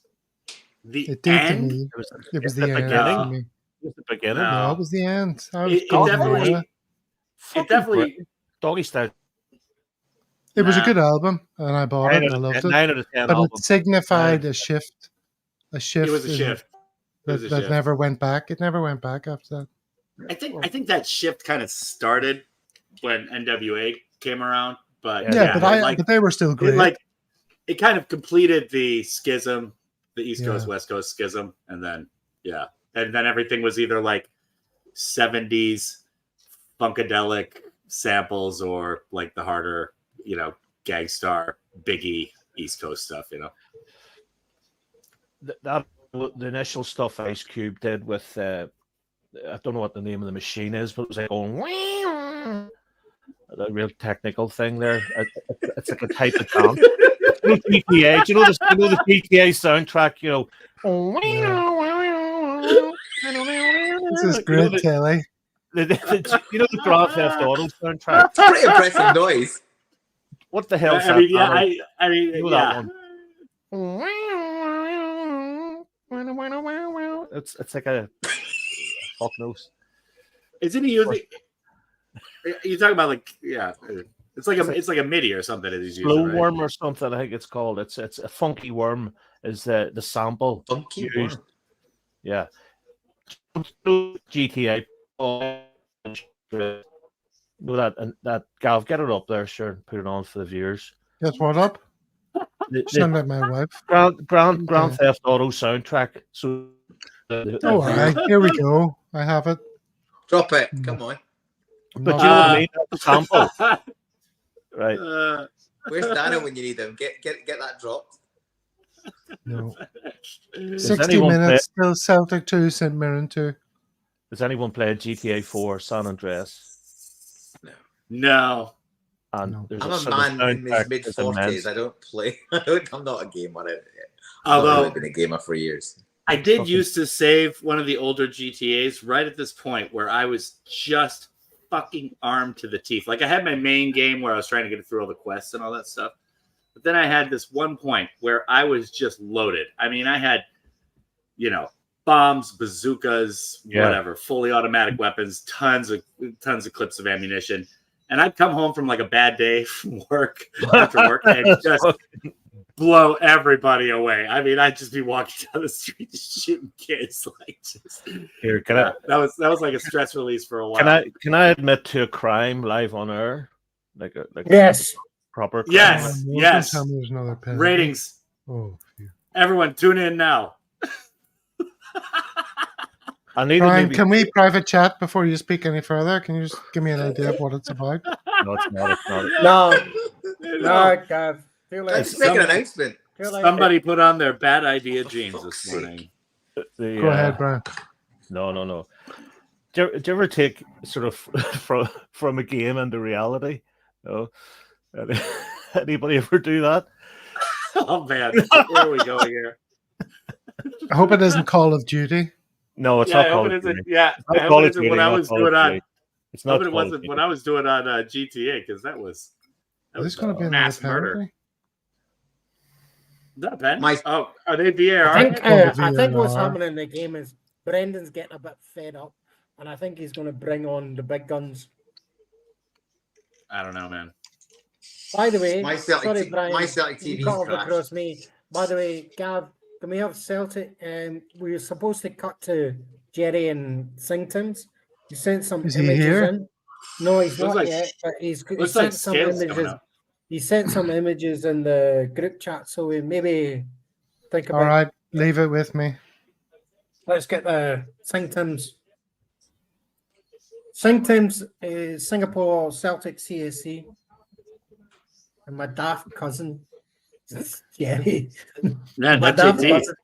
Speaker 2: The
Speaker 1: It did
Speaker 2: end?
Speaker 1: to me. It was
Speaker 6: the
Speaker 1: the end
Speaker 6: beginning?
Speaker 1: for me.
Speaker 6: It was the beginning.
Speaker 1: No, it was the end. I was
Speaker 2: It
Speaker 1: going
Speaker 2: definitely-
Speaker 1: there.
Speaker 2: It definitely.
Speaker 6: Doggy style.
Speaker 1: It was a
Speaker 2: Nah.
Speaker 1: good album, and I bought it and I loved it.
Speaker 6: 9 out of 10
Speaker 1: But
Speaker 6: album.
Speaker 1: it signified a shift. A shift.
Speaker 2: It was a
Speaker 1: in-
Speaker 2: shift. It was a
Speaker 1: That
Speaker 2: shift.
Speaker 1: never went back. It never went back after that.
Speaker 2: I think that shift kind of started when NWA came around, but
Speaker 1: Yeah, but
Speaker 2: it
Speaker 1: they were still great.
Speaker 2: it kind of completed the schism, the East
Speaker 1: Yeah.
Speaker 2: Coast West Coast schism, and then everything was either like 70s funkadelic samples or like the harder, Gangstar, Biggie East Coast stuff,
Speaker 6: The initial stuff Ice Cube did with I don't know what the name of the machine is, but it was like going a real technical thing there. It's like a type of dance. GTA, do you know the GTA soundtrack?
Speaker 1: This is great, Kelly.
Speaker 6: The Grand Theft Auto soundtrack.
Speaker 9: It's a pretty impressive noise.
Speaker 6: What the hell? It's like a fuck knows.
Speaker 2: Isn't he using? You're talking about it's like a MIDI or something that he's using.
Speaker 6: Slow
Speaker 2: right?
Speaker 6: worm or something. I think it's called. It's a funky worm. Is the sample
Speaker 9: Funky
Speaker 6: used?
Speaker 9: worm.
Speaker 6: Yeah. GTA. That Gav, get it up there, sure, and put it on for the viewers.
Speaker 1: Guess what up? Sound like my wife.
Speaker 6: Grand Theft Auto soundtrack. So.
Speaker 1: All right, here we go. I have it.
Speaker 9: Drop it. Come on.
Speaker 6: But you know what I mean? That's a sample. Right.
Speaker 9: Where's Dano when you need him? Get that dropped.
Speaker 1: No.
Speaker 6: Does
Speaker 1: 60
Speaker 6: anyone
Speaker 1: minutes, still Celtic 2, St Mirren 2.
Speaker 6: Does anyone play GTA 4 San Andreas?
Speaker 2: No.
Speaker 6: And
Speaker 1: No.
Speaker 6: there's
Speaker 9: I'm
Speaker 6: a
Speaker 9: a
Speaker 6: sort of
Speaker 9: man in his
Speaker 6: soundtrack
Speaker 9: mid
Speaker 6: that's immense.
Speaker 9: 40s. I don't play. I'm not a gamer. I've not
Speaker 2: Although
Speaker 9: really been a gamer for years.
Speaker 2: I did used to save one of the older GTAs right at this point where I was just fucking armed to the teeth. Like I had my main game where I was trying to get through all the quests and all that stuff. But then I had this one point where I was just loaded. I mean, I had, bombs, bazookas, whatever, fully automatic weapons, tons of clips of ammunition. And I'd come home from like a bad day from work after work and just blow everybody away. I mean, I'd just be walking down the street shooting kids. Like, just
Speaker 6: Here, can I?
Speaker 2: That was like a stress release for a while.
Speaker 6: Can I admit to a crime live on air? Like
Speaker 4: Yes.
Speaker 6: Proper crime?
Speaker 2: Yes.
Speaker 1: Don't
Speaker 2: Yes.
Speaker 1: tell me there's another penalty.
Speaker 2: Ratings.
Speaker 1: Oh, phew.
Speaker 2: Everyone, tune in now.
Speaker 6: I need
Speaker 1: Brian, can we private chat before you speak any further? Can you just give me an idea of what it's about?
Speaker 6: No, it's not. It's not.
Speaker 4: No, Gav. Too late.
Speaker 9: Let's make an announcement.
Speaker 4: Too late.
Speaker 2: Somebody put on their bad idea jeans this morning.
Speaker 1: Go ahead, Brian.
Speaker 6: No. Do you ever take sort of from a game into reality? No. Anybody ever do that?
Speaker 2: Oh man, where are we going here?
Speaker 1: I hope it isn't Call of Duty.
Speaker 6: No, it's
Speaker 2: Yeah,
Speaker 6: not
Speaker 2: I
Speaker 6: Call
Speaker 2: hope
Speaker 6: of
Speaker 2: it isn't.
Speaker 6: Duty.
Speaker 2: Yeah,
Speaker 6: It's
Speaker 2: I
Speaker 6: not
Speaker 2: hope
Speaker 6: Call
Speaker 2: it
Speaker 6: of
Speaker 2: isn't
Speaker 6: Duty,
Speaker 2: what I
Speaker 6: not
Speaker 2: was
Speaker 6: Call of
Speaker 2: doing on.
Speaker 6: Duty. It's
Speaker 2: I
Speaker 6: not
Speaker 2: hope it
Speaker 6: Call of
Speaker 2: wasn't
Speaker 6: Duty.
Speaker 2: when I was doing on GTA because that was
Speaker 1: Is going to be
Speaker 2: mass
Speaker 1: another
Speaker 2: murder.
Speaker 1: penalty?
Speaker 2: Is that Ben?
Speaker 9: My-
Speaker 2: Oh, are they VAR?
Speaker 4: I think what's
Speaker 1: VAR.
Speaker 4: happening in the game is Brendan's getting a bit fed up, and I think he's going to bring on the big guns.
Speaker 2: I don't know, man.
Speaker 4: By the way,
Speaker 9: My Celtic
Speaker 4: sorry,
Speaker 9: t-
Speaker 4: Brian,
Speaker 9: my Celtic
Speaker 4: you
Speaker 9: TV's
Speaker 4: cut off
Speaker 9: crashed.
Speaker 4: across me. By the way, Gav, can we have Celtic? We were supposed to cut to Jerry and Singtons. He sent some
Speaker 1: Is he
Speaker 4: images
Speaker 1: here?
Speaker 4: in. No, he's
Speaker 2: Looks
Speaker 4: not
Speaker 2: like-
Speaker 4: yet, but he
Speaker 2: Looks
Speaker 4: sent
Speaker 2: like
Speaker 4: some
Speaker 2: Scales coming
Speaker 4: images.
Speaker 2: up.
Speaker 4: He sent some images in the group chat, so we maybe think about.
Speaker 1: All right, leave it with me.
Speaker 4: Let's get the Singtons. Singtons is Singapore Celtic CSC. And my daft cousin, Jerry.
Speaker 2: Man,
Speaker 4: My
Speaker 2: that
Speaker 4: daft
Speaker 2: JT.
Speaker 4: cousin.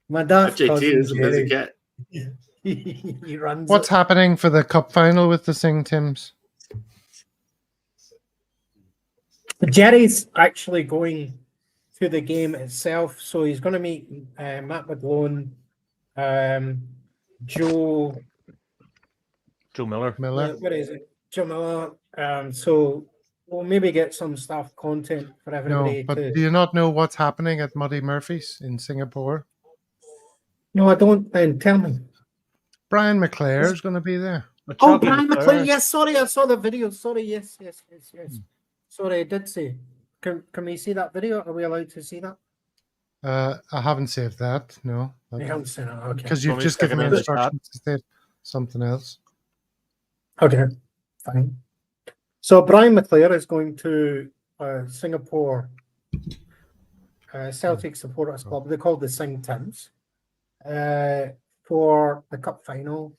Speaker 4: My daft
Speaker 2: That JT
Speaker 4: cousin,
Speaker 2: is a busy
Speaker 4: Jerry.
Speaker 2: cat.
Speaker 4: He runs.
Speaker 1: What's happening for the cup final with the Sing Tims?
Speaker 4: Jerry's actually going to the game itself, so he's going to meet Matt McGlone, Joe
Speaker 6: Miller.
Speaker 4: What is it? Joe Miller. So we'll maybe get some staff content for
Speaker 1: No,
Speaker 4: everybody.
Speaker 1: but
Speaker 4: to...
Speaker 1: do you not know what's happening at Muddy Murphy's in Singapore?
Speaker 4: No, I don't. Then tell me.
Speaker 1: Brian McClare is going to be there.
Speaker 4: Oh, Brian McLean. Yes, sorry, I saw the video. Sorry, yes. Sorry, I did say. Can we see that video? Are we allowed to see that?
Speaker 1: I haven't saved that. No,
Speaker 4: You haven't seen it. Okay.
Speaker 1: because you've just given me instructions to say something else.
Speaker 4: Okay, fine. So Brian McClare is going to Singapore Celtic Supporters Club. They're called the Sing Tims for the cup final,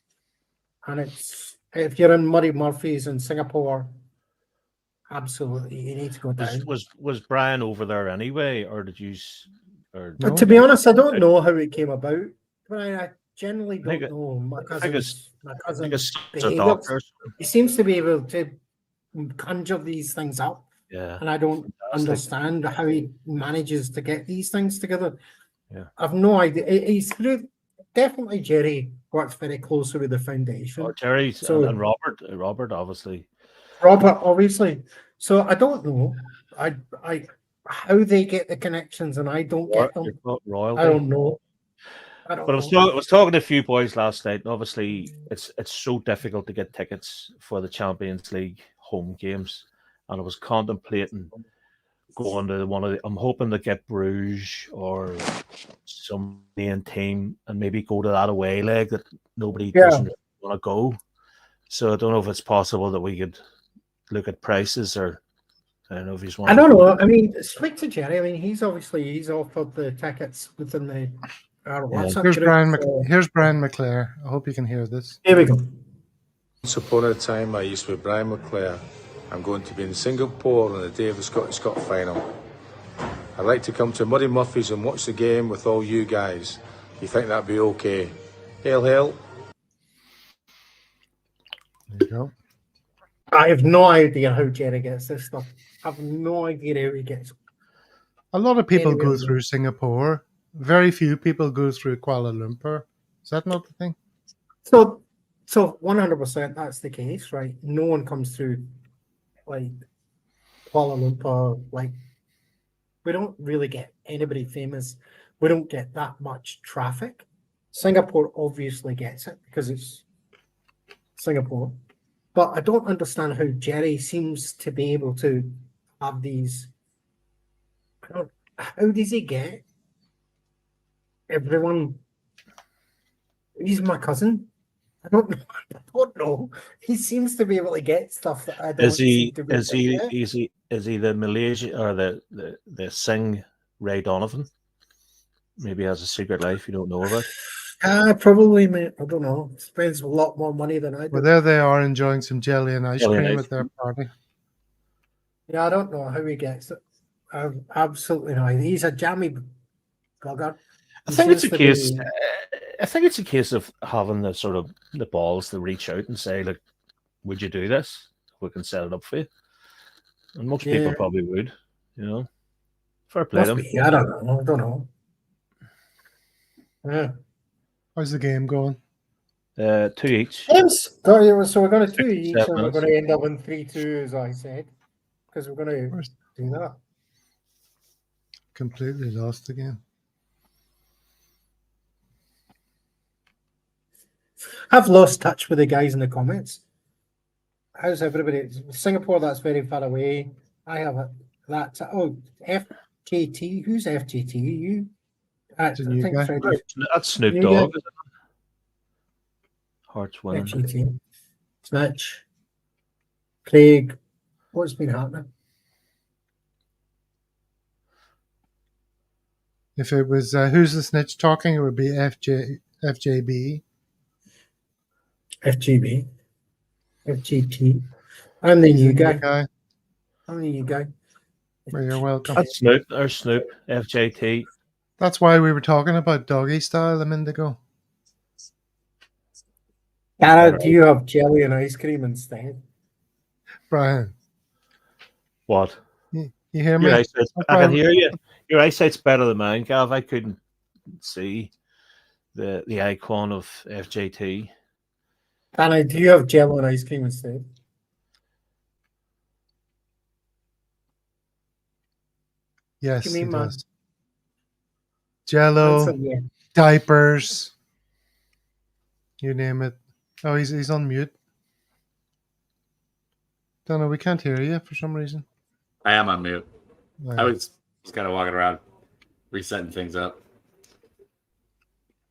Speaker 4: and it's if you're in Muddy Murphy's in Singapore, absolutely you need to go down.
Speaker 6: Was Brian over there anyway, or did you? Or
Speaker 4: But to be honest, I don't know how it came about. But I generally don't know. My cousin's behavior. He seems to be able to conjure these things up.
Speaker 6: Yeah.
Speaker 4: And I don't understand how he manages to get these things together.
Speaker 6: Yeah.
Speaker 4: I've no idea. He's through definitely Jerry works very closely with the foundation.
Speaker 6: Oh, Jerry and Robert obviously.
Speaker 4: Robert, obviously. So I don't know. I how they get the connections, and I don't get them.
Speaker 6: Royalty.
Speaker 4: I don't know.
Speaker 6: But I was talking to a few boys last night, and obviously it's so difficult to get tickets for the Champions League home games, and I was contemplating going to one of the. I'm hoping to get Bruges or some main team, and maybe go to that away leg that nobody doesn't want to go. So I don't know if it's possible that we could look at prices, or I don't know if he's.
Speaker 4: I don't know. I mean, speak to Jerry. I mean, he's offered the tickets within the.
Speaker 1: Here's Brian McClare. I hope you can hear this.
Speaker 4: Here we go.
Speaker 11: Once upon a time, I used to be Brian McClare. I'm going to be in Singapore on the day of the Scottish Cup final. I'd like to come to Muddy Murphy's and watch the game with all you guys. You think that'd be okay? Hail, hail.
Speaker 1: There you go.
Speaker 4: I have no idea how Jerry gets this stuff. I have no idea how he gets.
Speaker 1: A lot of people
Speaker 4: Anywhere
Speaker 1: go
Speaker 4: in the-
Speaker 1: through Singapore. Very few people go through Kuala Lumpur. Is that not the thing?
Speaker 4: So 100% that's the case, right? No one comes through like Kuala Lumpur. Like, we don't really get anybody famous. We don't get that much traffic. Singapore obviously gets it because it's Singapore. But I don't understand how Jerry seems to be able to have these. How does he get everyone? He's my cousin. I don't know. He seems to be able to get stuff that I don't
Speaker 6: Is he?
Speaker 4: seem to be
Speaker 6: Is
Speaker 4: able to
Speaker 6: he?
Speaker 4: get.
Speaker 6: Is he the Malaysia or the Sing Ray Donovan? Maybe he has a secret life you don't know about.
Speaker 4: Probably, mate. I don't know. Spends a lot more money than I do.
Speaker 1: Well, there they are enjoying some jelly and ice
Speaker 6: Jelly and
Speaker 1: cream
Speaker 6: ice
Speaker 1: at their party.
Speaker 4: Yeah, I don't know how he gets it. Absolutely no idea. He's a jammy blogger.
Speaker 6: I
Speaker 4: He
Speaker 6: think it's a
Speaker 4: seems to
Speaker 6: case.
Speaker 4: be-
Speaker 6: I think it's a case of having the sort of the balls to reach out and say, "Look, would you do this? We can set it up for you." And most people
Speaker 4: Yeah.
Speaker 6: probably would. You know, fair play
Speaker 4: Must
Speaker 6: them.
Speaker 4: be. I don't know. I don't know. Yeah.
Speaker 1: How's the game going?
Speaker 6: 2 each.
Speaker 4: James, so we're going to 2 each,
Speaker 6: 67
Speaker 4: and we're
Speaker 6: minutes.
Speaker 4: going to end up in 3-2, as I said, because we're going to
Speaker 1: Where's-
Speaker 4: do that.
Speaker 1: Completely lost again.
Speaker 4: I've lost touch with the guys in the comments. How's everybody? Singapore, that's very far away. I have it. That's FJT. Who's FJT? You? I
Speaker 1: It's a new guy.
Speaker 4: Freddie.
Speaker 6: That's Snoop
Speaker 4: You
Speaker 6: Dogg.
Speaker 4: get-
Speaker 6: Isn't it? Hearts winning.
Speaker 4: FJT. Snitch. Craig. What's been happening?
Speaker 1: If it was who's the snitch talking, it would be FJB.
Speaker 4: FGB. FGT. I'm the new guy.
Speaker 1: guy.
Speaker 4: I'm the new guy.
Speaker 1: Well, you're welcome.
Speaker 6: That's Snoop. There's Snoop. FJT.
Speaker 1: That's why we were talking about doggy style a minute ago.
Speaker 4: Cara, do you have jelly and ice cream instead?
Speaker 1: Brian,
Speaker 6: What?
Speaker 1: you hear me?
Speaker 6: Your eyesight's, I can hear you. Your eyesight's better than mine, Gav. I couldn't see the icon of FJT.
Speaker 4: Cara, do you have jelly and ice cream instead?
Speaker 1: Yes,
Speaker 4: Give me
Speaker 1: he
Speaker 4: mine.
Speaker 1: does. Jello,
Speaker 4: Answer yeah.
Speaker 1: diapers, you name it. Oh, he's on mute. Don't know. We can't hear you for some reason.
Speaker 2: I am on mute.
Speaker 1: Right.
Speaker 2: I was just kind of walking around, resetting things up.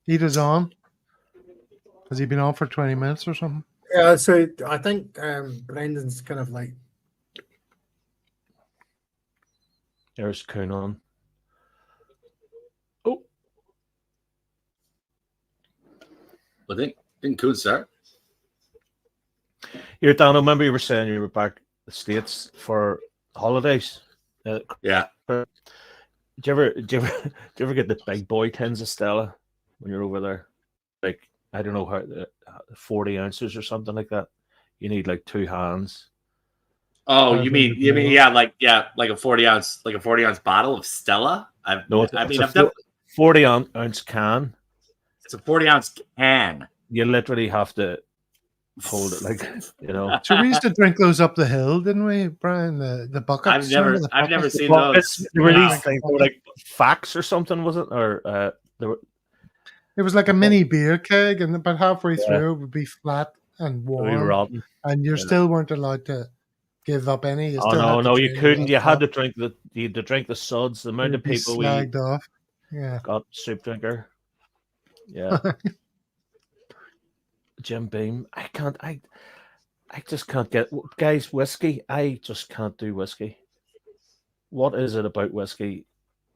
Speaker 1: Ita's on. Has he been on for 20 minutes or something?
Speaker 4: Yeah, so I think Brendan's kind of like
Speaker 6: There's Coon on.
Speaker 2: Well, didn't Coon start?
Speaker 6: Here, Dan, I remember you were saying you were back the States for holidays.
Speaker 2: Yeah.
Speaker 6: Do you ever get the big boy tins of Stella when you're over there? Like, I don't know how 40 ounces or something like that. You need like 2 hands.
Speaker 2: Oh, you mean like a 40 ounce bottle of Stella? I've done
Speaker 6: 40 ounce can.
Speaker 2: It's a 40 ounce can.
Speaker 6: You literally have to hold it like, you know.
Speaker 1: So we used to drink those up the hill, didn't we, Brian? The buckets.
Speaker 2: I've never seen
Speaker 6: buckets.
Speaker 2: those.
Speaker 6: They were these things, they were like facts or something, was it? Or they were.
Speaker 1: It was like a mini beer keg, and about halfway
Speaker 6: Yeah.
Speaker 1: through it would be flat and warm,
Speaker 6: rotten.
Speaker 1: and you still weren't allowed to give up any. You
Speaker 6: Oh
Speaker 1: still had to
Speaker 6: no, you
Speaker 1: drink
Speaker 6: couldn't.
Speaker 1: that
Speaker 6: You had
Speaker 1: stuff.
Speaker 6: to drink the suds. The amount
Speaker 1: You'd
Speaker 6: of
Speaker 1: be
Speaker 6: people we
Speaker 1: slagged off. Yeah.
Speaker 6: got soup drinker. Yeah. Jim Beam. I just can't get guys whiskey. I just can't do whiskey. What is it about whiskey?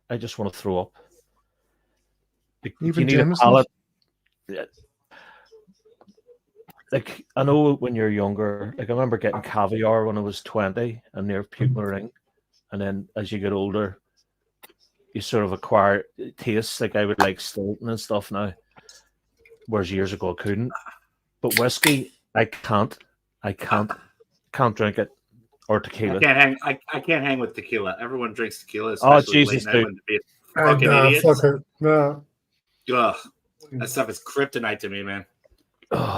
Speaker 6: I just want to throw up.
Speaker 1: Even
Speaker 6: you need
Speaker 1: Jameson's?
Speaker 6: a palate. Yeah. Like, I know when you're younger, like I remember getting caviar when I was 20 and near puking my ring. And then as you get older, you sort of acquire tastes. Like I would like Stilton and stuff now, whereas years ago I couldn't. But whiskey, I can't drink it, or tequila.
Speaker 2: I can't hang with tequila. Everyone drinks tequila.
Speaker 6: Oh,
Speaker 2: Especially
Speaker 6: Jesus,
Speaker 2: late night
Speaker 6: dude.
Speaker 2: when the fucking idiots.
Speaker 4: Fuck it. No.
Speaker 2: Ugh, that stuff is kryptonite to me, man.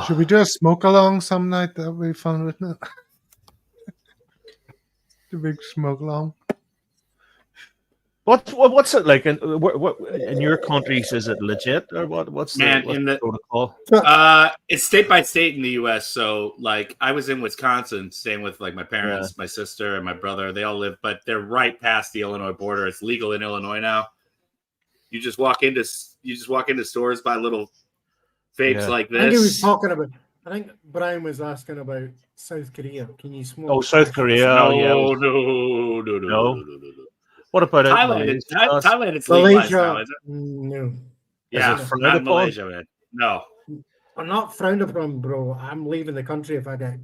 Speaker 1: Should we do a smoke along some night? That would be fun, wouldn't it? The big smoke along.
Speaker 6: What's it like in your countries? Is it legit or what? What's the protocol?
Speaker 2: It's state by state in the U.S. So, like, I was in Wisconsin, staying with like my parents, my sister, and my brother. They all live, but they're right past the Illinois border. It's legal in Illinois now. You just walk into stores, buy little vapes like this.
Speaker 4: I think he was talking about. I think Brian was asking about South Korea. Can you smoke?
Speaker 6: Oh, South Korea.
Speaker 2: No.
Speaker 6: What about
Speaker 2: Thailand? Thailand, it's legalized now, is it?
Speaker 4: No.
Speaker 2: Yeah,
Speaker 6: Is it
Speaker 2: not
Speaker 6: frowned upon?
Speaker 2: Malaysia, man. No.
Speaker 4: I'm not frowned upon, bro. I'm leaving the country if I get.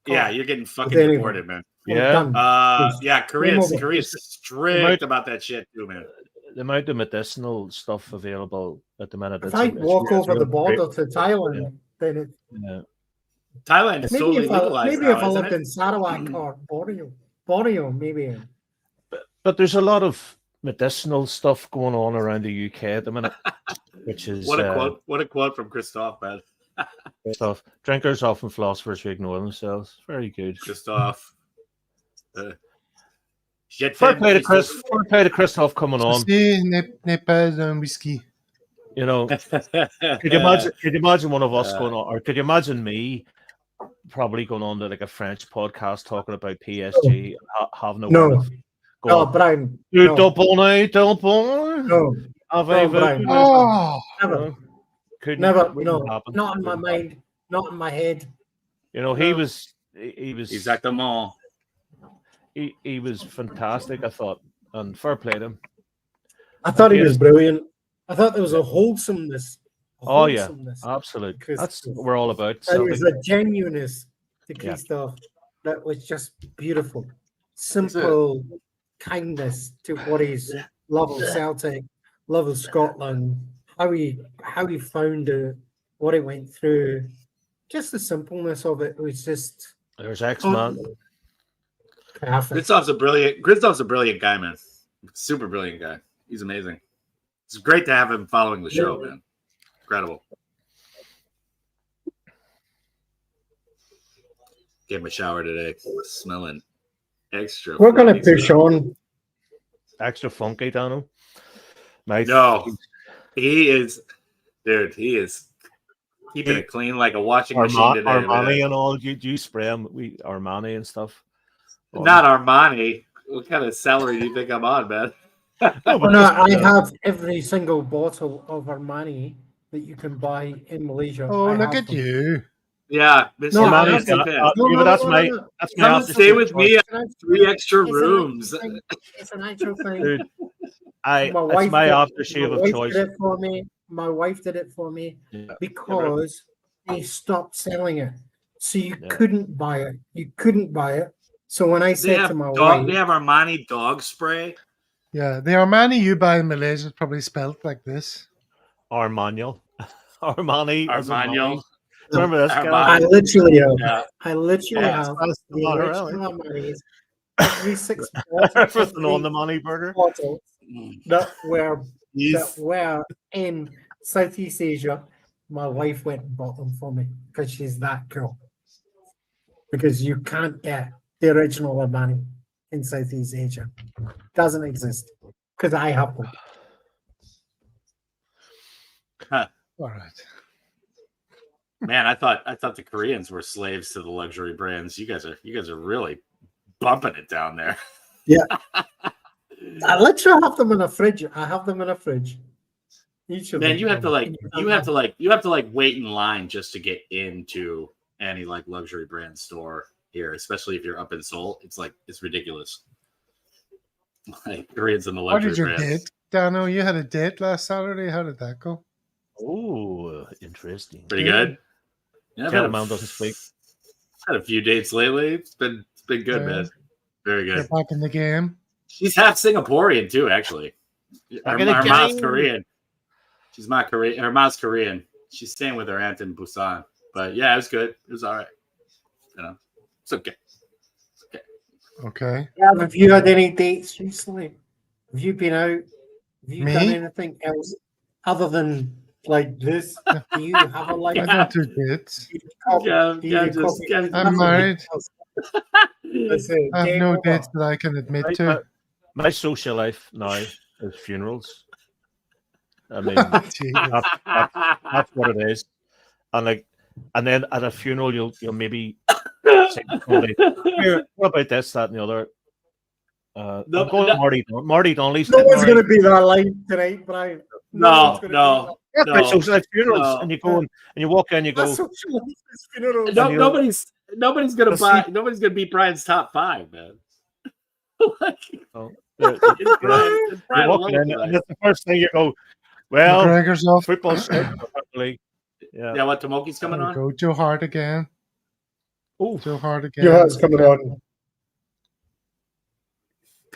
Speaker 2: Yeah, you're getting fucking
Speaker 4: Anyway.
Speaker 2: deported, man.
Speaker 6: Yeah.
Speaker 2: Korea's strict about that shit too, man.
Speaker 6: The amount of medicinal stuff available at the minute.
Speaker 4: If I walk over the border to Thailand, then it.
Speaker 6: Yeah.
Speaker 2: Thailand is totally legalized.
Speaker 4: Maybe
Speaker 2: now,
Speaker 4: if I
Speaker 2: isn't
Speaker 4: lived
Speaker 2: it?
Speaker 4: in Sarawak or Borneo, maybe.
Speaker 6: But there's a lot of medicinal stuff going on around the UK at the minute, which is
Speaker 2: What a quote from Christophe, man.
Speaker 6: stuff. Drinkers often philosophers who ignore themselves. Very good,
Speaker 2: Christophe.
Speaker 6: Fair play to Christophe coming on.
Speaker 1: N'est pas un whisky.
Speaker 6: You know, could you imagine one of us going on, or could you imagine me probably going on to like a French podcast talking about PSG, having a word of
Speaker 4: No, Brian.
Speaker 6: No.
Speaker 4: No, Brian.
Speaker 1: Oh,
Speaker 4: Never. No, happen. Not in my mind. Not in my head.
Speaker 6: You know, he was.
Speaker 2: Exactement.
Speaker 6: He was fantastic, I thought, and fair play to him.
Speaker 4: I thought he was brilliant. I thought there was a wholesomeness.
Speaker 6: Oh yeah, absolutely. That's what we're all about.
Speaker 4: There was a genuineness to Christophe that was just beautiful. Simple kindness to what he's love of Celtic, love of Scotland, how he found it, what he went through. Just the simpleness of it was just.
Speaker 6: There's X-Man.
Speaker 2: Christophe's a brilliant guy, man. Super brilliant guy. He's amazing. It's great to have him following the show, man. Incredible. Gave him a shower today. Smelling extra.
Speaker 4: We're gonna push on.
Speaker 6: Extra funky, Dano.
Speaker 2: No, he is, dude. He is keeping it clean like a washing machine today.
Speaker 6: Armani and all. Do you spray him? Armani and stuff.
Speaker 2: Not Armani. What kind of salary do you think I'm on, man?
Speaker 4: I have every single bottle of Armani that you can buy in Malaysia.
Speaker 1: Oh, look at you.
Speaker 2: Yeah,
Speaker 6: that's my
Speaker 2: come stay with me. I have 3 extra rooms.
Speaker 4: It's an actual thing.
Speaker 6: Dude, it's my aftershave of choice.
Speaker 4: My wife did it for me because they stopped selling it, so you couldn't buy it. You couldn't buy it. So when I said to my wife,
Speaker 2: they have Armani dog spray.
Speaker 1: Yeah, the Armani you buy in Malaysia is probably spelt like this.
Speaker 6: Armaniel. Armani.
Speaker 2: Remember
Speaker 6: this
Speaker 2: guy?
Speaker 4: I literally have the original Armanis every 6 bottles.
Speaker 6: Everything on the money burger.
Speaker 4: Bottles that were in Southeast Asia. My wife went and bought them for me because she's that girl. Because you can't get the original Armani in Southeast Asia. Doesn't exist. Because I have them.
Speaker 2: Huh.
Speaker 1: All right.
Speaker 2: Man, I thought the Koreans were slaves to the luxury brands. You guys are really bumping it down there.
Speaker 4: Yeah. I literally have them in a fridge. I have them in a fridge. Each of
Speaker 2: Man,
Speaker 4: them.
Speaker 2: you have to wait in line just to get into any like luxury brand store here, especially if you're up in Seoul. It's ridiculous. Like Koreans in the luxury
Speaker 1: What did your
Speaker 2: brands.
Speaker 1: date, Dano? You had a date last Saturday. How did that go?
Speaker 6: Oh, interesting.
Speaker 2: Pretty good. Yeah,
Speaker 6: Catamount doesn't speak.
Speaker 2: Had a few dates lately. It's been good, man. Very good.
Speaker 1: You're back in the game.
Speaker 2: She's half Singaporean too, actually. Her mom's Korean. She's my Korean. Her mom's Korean. She's staying with her aunt in Busan. But yeah, it was good. It was all right. It's okay.
Speaker 1: Okay.
Speaker 4: Yeah, have you had any dates recently? Have you been out? Have you done anything else other than like this? Do you have a life?
Speaker 1: I don't do dates.
Speaker 2: I'm
Speaker 1: married.
Speaker 4: Listen,
Speaker 1: I have
Speaker 4: game
Speaker 1: no
Speaker 4: over.
Speaker 1: dates that I can admit to.
Speaker 6: My social life now is funerals. I mean, that's what it is. And then at a funeral, you'll maybe say, "Here, what about this, that, and the other?" Marty Donnelly's.
Speaker 4: No one's going to be that live tonight, Brian.
Speaker 2: No.
Speaker 6: Social life funerals, and you go and you walk in, you go.
Speaker 2: Nobody's going to buy. Nobody's going to be Brian's top 5, man.
Speaker 6: You're walking in, and that's the first thing you go. Well,
Speaker 1: McGregor's off.
Speaker 6: Football league.
Speaker 2: Yeah, what Tomoki's coming on?
Speaker 1: Go Joe Hart again.
Speaker 6: Oh,
Speaker 1: Joe Hart again.
Speaker 4: Joe Hart's coming on.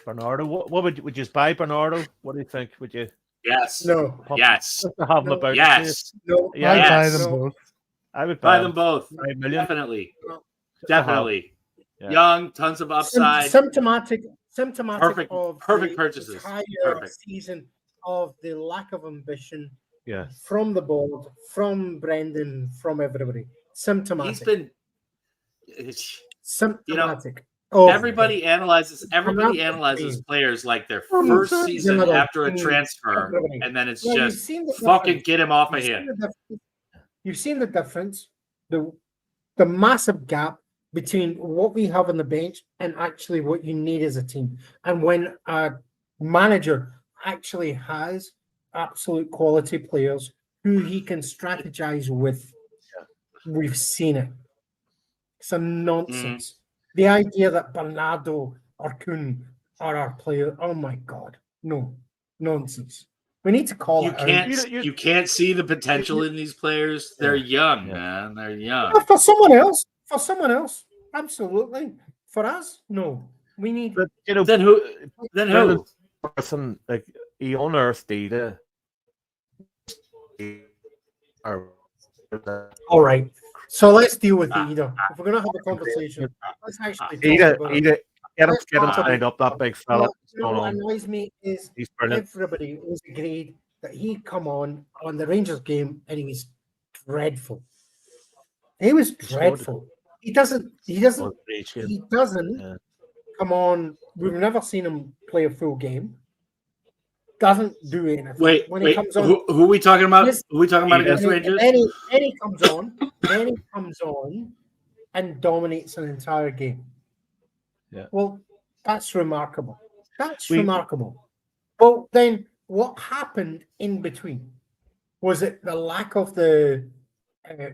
Speaker 6: Bernardo, what would you buy Bernardo? What do you think? Would you?
Speaker 2: Yes.
Speaker 4: No.
Speaker 2: Yes.
Speaker 6: Just to have them about.
Speaker 2: Yes.
Speaker 4: No.
Speaker 6: Yeah,
Speaker 1: I'd buy them both.
Speaker 6: I would
Speaker 2: buy them both.
Speaker 6: 5 million.
Speaker 2: Definitely. Young, tons of upside.
Speaker 4: Symptomatic
Speaker 2: perfect,
Speaker 4: of
Speaker 2: perfect
Speaker 4: the
Speaker 2: purchases.
Speaker 4: Entire season of the lack of ambition.
Speaker 6: Yeah.
Speaker 4: From the board, from Brendan, from everybody. Symptomatic.
Speaker 2: He's been
Speaker 4: symptomatic.
Speaker 2: Everybody analyzes players like their first season after a transfer, and then it's just fucking get him off of here.
Speaker 4: You've seen the difference, the massive gap between what we have on the bench and actually what you need as a team. And when a manager actually has absolute quality players who he can strategize with, we've seen it. It's a nonsense. The idea that Bernardo or Kuhn are our player, oh my God, no, nonsense. We need to call it out.
Speaker 2: You can't see the potential in these players. They're young, man. They're young.
Speaker 4: For someone else, absolutely. For us, no. We need.
Speaker 6: But
Speaker 2: then who?
Speaker 6: Person like he unearthed data.
Speaker 4: All right. So let's deal with Ida. If we're going to have a conversation, let's actually talk about it.
Speaker 6: Get him signed up, that big fella.
Speaker 4: What annoys me is everybody was agreed that he'd come on the Rangers game and he was dreadful. He was dreadful. He doesn't come on. We've never seen him play a full game. Doesn't do anything.
Speaker 2: Wait.
Speaker 4: He comes on,
Speaker 2: who are we talking about? Who are we talking about against Rangers?
Speaker 4: Then he comes on, and dominates an entire game.
Speaker 6: Yeah.
Speaker 4: Well, that's remarkable. Remarkable. Well, then what happened in between? Was it the lack of the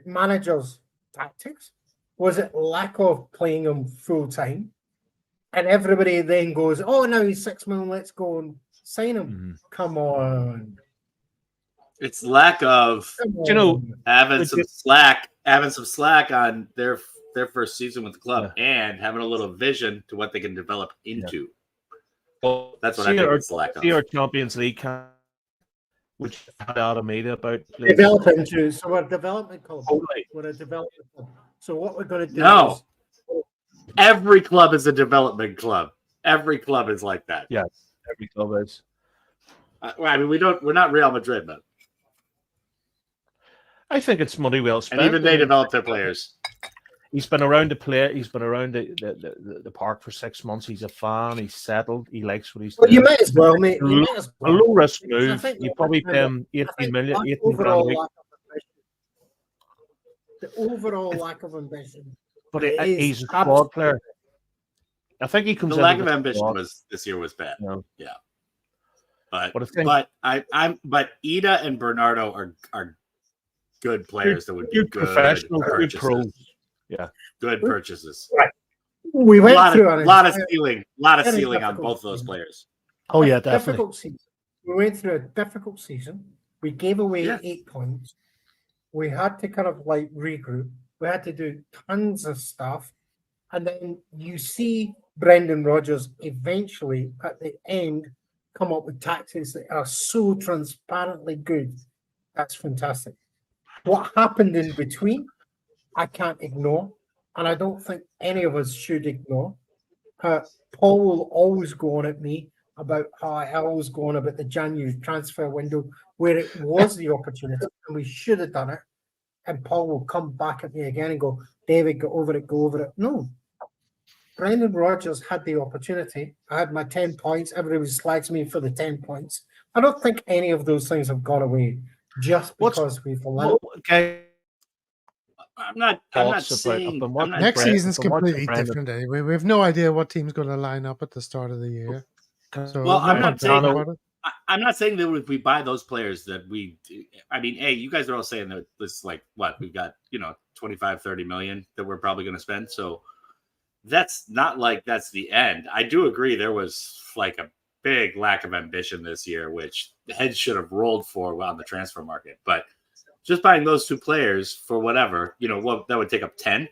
Speaker 4: manager's tactics? Was it lack of playing him full time? And everybody then goes, "Oh, now he's 6 million. Let's go and sign him." Mm-hmm. Come on.
Speaker 2: It's lack of having some slack on their first season with the club and having a little vision to what they can develop into. Well, that's what I think it's lack of.
Speaker 6: See our Champions League camp, which had Alameda about
Speaker 4: develop into. So we're a development club. We're a development club. So what we're going to do?
Speaker 2: No, every club is a development club. Every club is like that.
Speaker 6: Yes, every club is.
Speaker 2: I mean, we're not Real Madrid, but
Speaker 6: I think it's money well spent.
Speaker 2: And even they develop their players.
Speaker 6: He's been around the play. He's been around the park for 6 months. He's a fan. He's settled. He likes what he's doing.
Speaker 4: You might as well, mate.
Speaker 6: A low risk move. You probably pay him 18 million, 18 grand a week.
Speaker 4: The overall lack of ambition.
Speaker 6: But he's a squad player. I think he comes.
Speaker 2: The lack of ambition this year was bad. Yeah. But Ida and Bernardo are good players that would be good
Speaker 6: professional,
Speaker 2: purchases.
Speaker 6: Good pros. Yeah,
Speaker 2: good purchases.
Speaker 4: Right. We went through
Speaker 2: a lot of ceiling on both of those players.
Speaker 6: Oh yeah, definitely.
Speaker 4: We went through a difficult season. We gave away 8 points. We had to kind of regroup. We had to do tons of stuff, and then you see Brendanrodgers eventually at the end come up with tactics that are so transparently good. That's fantastic. What happened in between, I can't ignore, and I don't think any of us should ignore. Paul will always go on at me about how I always go on about the January transfer window where it was the opportunity and we should have done it. And Paul will come back at me again and go, David, go over it, go over it. No. Brendanrodgers had the opportunity. I had my 10 points. Everybody slags me for the 10 points. I don't think any of those things have gone away just because we've allowed.
Speaker 6: Okay.
Speaker 2: I'm not saying
Speaker 1: next season's completely different anyway. We have no idea what team's going to line up at the start of the year. So
Speaker 2: well, I'm not saying that if we buy those players that hey, you guys are all saying that this like what we've got, 25, 30 million that we're probably going to spend. So that's not like that's the end. I do agree there was like a big lack of ambition this year, which the heads should have rolled for on the transfer market. But just buying those two players for whatever, what that would take up 10.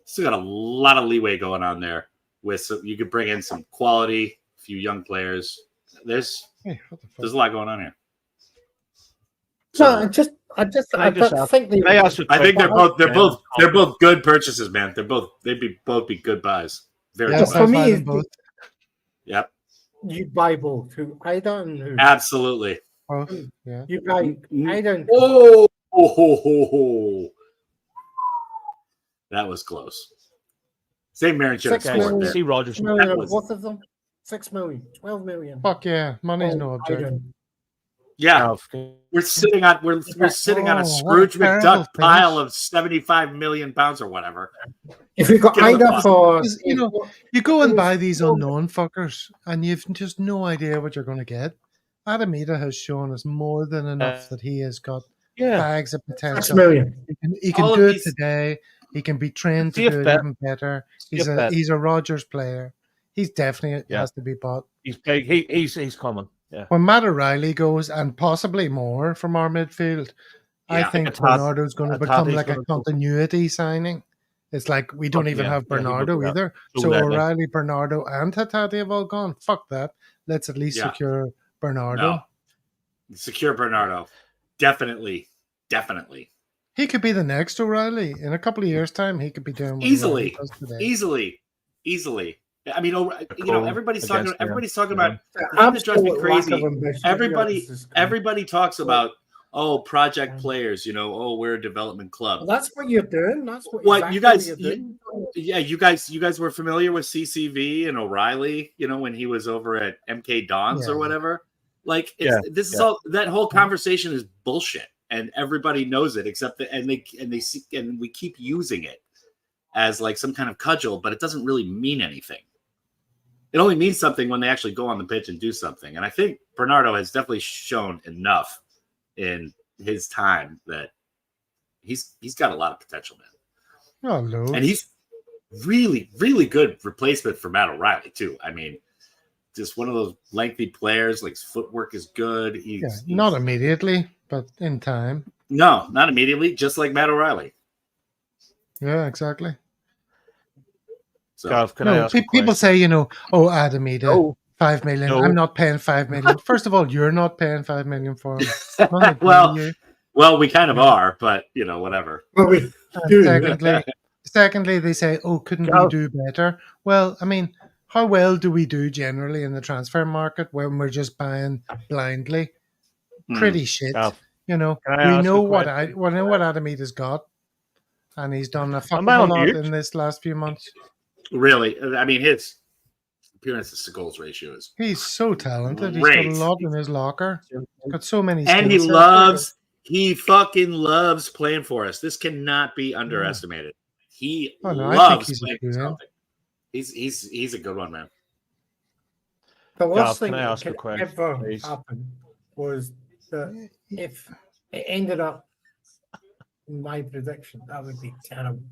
Speaker 2: Still got a lot of leeway going on there. You could bring in some quality, a few young players. There's a lot going on here.
Speaker 4: So I think
Speaker 2: they're both good purchases, man. They'd both be good buys. Very good
Speaker 4: for me.
Speaker 2: Yep.
Speaker 4: You buy both. Who Ida and who?
Speaker 2: Absolutely.
Speaker 1: Yeah.
Speaker 4: You buy Ida and
Speaker 2: that was close. St Mirren should have scored there.
Speaker 6: See Rogers.
Speaker 4: Both of them. 6 million, 12 million.
Speaker 1: Fuck yeah, money's no object.
Speaker 2: Yeah, we're sitting on a Scrooge McDuck pile of 75 million pounds or whatever.
Speaker 4: If we got Ida for,
Speaker 1: you go and buy these unknown fuckers, and you've just no idea what you're going to get. Adamita has shown us more than enough that he has got bags of potential.
Speaker 4: 6 million.
Speaker 1: He can do it today. He can be trained to do it even better. He's a Rodgers player. He's definitely has to be bought.
Speaker 6: He's big. He's coming. Yeah.
Speaker 1: When Matt O'Reilly goes, and possibly more from our midfield, I think Bernardo's going to become like a continuity signing. It's like we don't even have Bernardo either. So O'Reilly, Bernardo, and Hatate have all gone. Fuck that. Let's at least secure Bernardo.
Speaker 2: No. Secure Bernardo. Definitely.
Speaker 1: He could be the next O'Reilly. In a couple of years' time, he could be doing what
Speaker 2: easily. I mean, everybody's talking about. That drives me crazy. Everybody talks about project players. We're a development club.
Speaker 4: Well, that's what you're doing. That's
Speaker 2: what you guys. You guys were familiar with CCV and O'Reilly. When he was over at MK Dons or whatever. Like this is all. That whole conversation is bullshit, and everybody knows it. Except that, and we keep using it as like some kind of cudgel, but it doesn't really mean anything. It only means something when they actually go on the pitch and do something. And I think Bernardo has definitely shown enough in his time that he's got a lot of potential, man.
Speaker 1: Oh, no.
Speaker 2: And he's really, really good replacement for Matt O'Reilly, too. I mean, just one of those lengthy players. Like, his footwork is good. He's
Speaker 1: not immediately, but in time.
Speaker 2: No, not immediately, just like Matt O'Reilly.
Speaker 1: Yeah, exactly.
Speaker 2: So,
Speaker 6: Gav, can I ask
Speaker 1: people say, Adamita, 5 million. No. I'm not paying 5 million. First of all, you're not paying 5 million for him.
Speaker 2: well, we kind of are, but whatever.
Speaker 4: Well, we do.
Speaker 1: Secondly, they say, couldn't we do better? Well, I mean, how well do we do generally in the transfer market when we're just buying blindly? Pretty shit. We know what Adamita's got, and he's done a fucking lot in this last few months.
Speaker 2: Really, I mean, his appearances to goals ratio is.
Speaker 1: He's so talented.
Speaker 2: Great.
Speaker 1: He's got a lot in his locker. Got so many.
Speaker 2: And he fucking loves playing for us. This cannot be underestimated. He loves playing for Celtic. He's a good one, man.
Speaker 4: The worst thing that could ever happen was that if it ended up in my prediction, that would be terrible.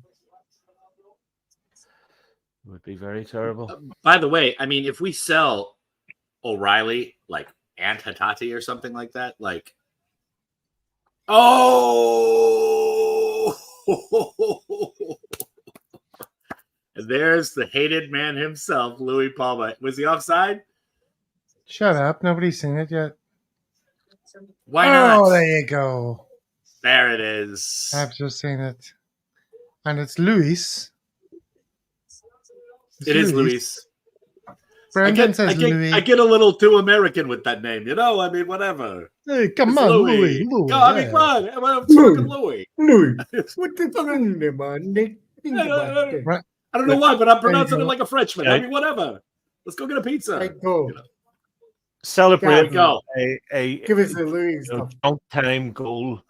Speaker 6: Would be very terrible.
Speaker 2: By the way, I mean, if we sell O'Reilly, like, and Hatate or something like that, like, and there's the hated man himself, Louis Palma. Was he offside?
Speaker 1: Shut up. Nobody's seen it yet.
Speaker 2: Why not?
Speaker 1: Oh, there you go.
Speaker 2: There it is.
Speaker 1: I've just seen it. And it's Luis.
Speaker 2: It is Luis.
Speaker 1: Brendan says Louis.
Speaker 2: I get a little too American with that name, you know? I mean, whatever.
Speaker 1: Hey, come
Speaker 2: It's
Speaker 1: on,
Speaker 2: Louis.
Speaker 1: Louis.
Speaker 2: Come on, I mean, come on. I'm talking Louis.
Speaker 4: Louis. What the fuck, man? Nick?
Speaker 2: I don't know why, but I'm pronouncing it like a Frenchman. I mean, whatever. Let's go get a pizza.
Speaker 4: Right, go.
Speaker 6: Celebrate
Speaker 2: Go.
Speaker 6: a
Speaker 4: Give us a Louis.
Speaker 6: drunk time goal.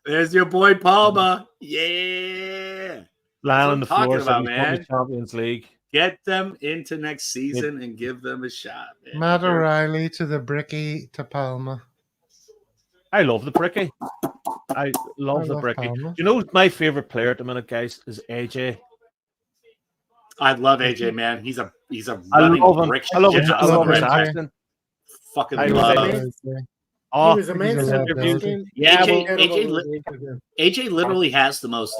Speaker 2: There's your boy Palma. Yeah.
Speaker 6: Lying on the
Speaker 2: That's what I'm
Speaker 6: floor.
Speaker 2: talking about,
Speaker 6: so
Speaker 2: man.
Speaker 6: Champions League.
Speaker 2: Get them into next season and give them a shot, man.
Speaker 1: Matt O'Reilly to the Bricky to Palma.
Speaker 6: I love the Bricky. I love the Bricky.
Speaker 1: Palma.
Speaker 6: You know, my favorite player at the minute, guys, is AJ.
Speaker 2: I love AJ, man. He's a
Speaker 6: I
Speaker 2: running
Speaker 6: love him.
Speaker 2: brick
Speaker 6: I love
Speaker 2: shit
Speaker 6: his, I
Speaker 2: house
Speaker 6: love his
Speaker 2: already.
Speaker 6: accent.
Speaker 2: Fucking
Speaker 6: I
Speaker 2: love
Speaker 6: love
Speaker 2: it.
Speaker 6: it.
Speaker 4: He was amazing.
Speaker 1: he's a love
Speaker 6: interviews. Yeah,
Speaker 2: AJ literally has the most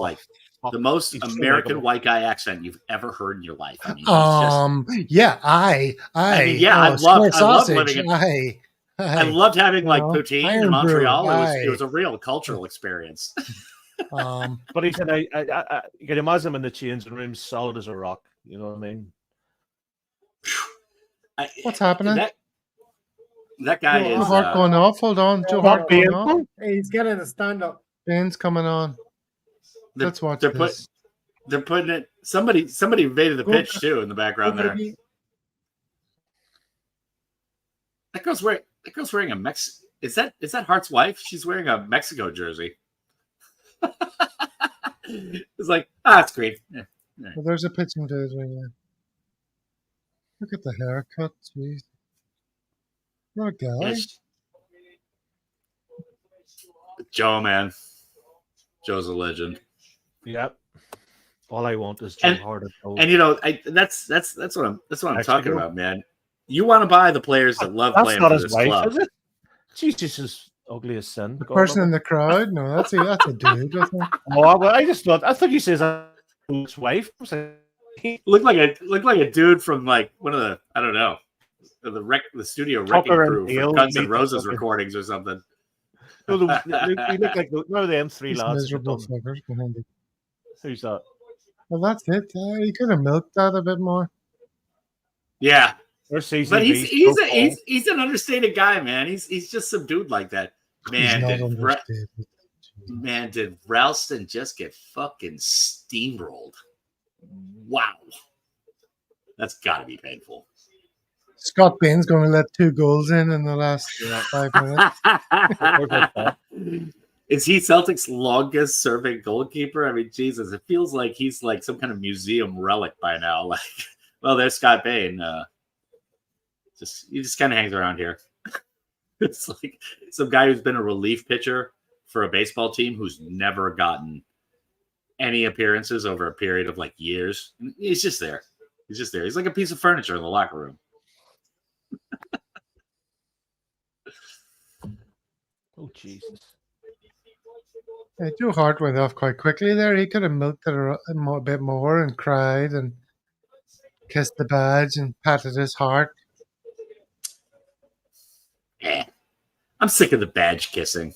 Speaker 6: He's
Speaker 2: American white guy accent you've ever heard in your life. I mean,
Speaker 1: yeah, I
Speaker 2: mean, yeah, I love living in.
Speaker 1: I
Speaker 2: loved having like
Speaker 1: Well,
Speaker 2: poutine
Speaker 1: Iron
Speaker 2: in Montreal.
Speaker 1: Brew,
Speaker 2: It was a real cultural experience.
Speaker 6: But he said, I you can imagine him in the changing room, solid as a rock. You know what I mean?
Speaker 1: What's happening?
Speaker 2: That guy
Speaker 1: Joe
Speaker 2: is
Speaker 1: Hart going off. Hold on, Joe Hart going off.
Speaker 4: Hey, he's getting a stand-up.
Speaker 1: Ben's coming on. Let's watch this.
Speaker 2: They're putting it. Somebody invaded the pitch too in the background there. That girl's wearing a Mex. Is that Hart's wife? She's wearing a Mexico jersey. It's like, it's great. Yeah.
Speaker 1: Well, there's a pitching jersey. Yeah. Look at the haircut, jeez. What a guy.
Speaker 2: Yes. Joe, man. Joe's a legend.
Speaker 6: Yep. All I want is Joe Hart.
Speaker 2: And you know, that's what I'm talking about, man. You want to buy the players that love playing for this club.
Speaker 6: Is it? She's just as ugly as sin.
Speaker 1: The person in the crowd? No, that's a dude. Isn't it?
Speaker 6: Oh, well, I thought you said his wife.
Speaker 2: Looked like a dude from like one of the, I don't know, the studio wrecking crew for Guns N' Roses recordings or something.
Speaker 6: You look like one of them three lads.
Speaker 1: Miserable fuckers behind it.
Speaker 6: Who's that?
Speaker 1: Well, that's it. You could have milked that a bit more.
Speaker 2: Yeah,
Speaker 6: but
Speaker 2: he's an understated guy, man. He's just subdued like that. Man, did Ralston just get fucking steamrolled? Wow, that's got to be painful.
Speaker 1: Scott Bain's going to let 2 goals in the last 5 minutes.
Speaker 2: Is he Celtic's longest serving goalkeeper? I mean, Jesus, it feels like he's like some kind of museum relic by now. Like, well, there's Scott Bain. He just kind of hangs around here. It's like some guy who's been a relief pitcher for a baseball team who's never gotten any appearances over a period of like years. He's just there. He's like a piece of furniture in the locker room.
Speaker 6: Oh, Jesus.
Speaker 1: Yeah, Joe Hart went off quite quickly there. He could have milked it a bit more and cried and kissed the badge and patted his heart.
Speaker 2: I'm sick of the badge kissing.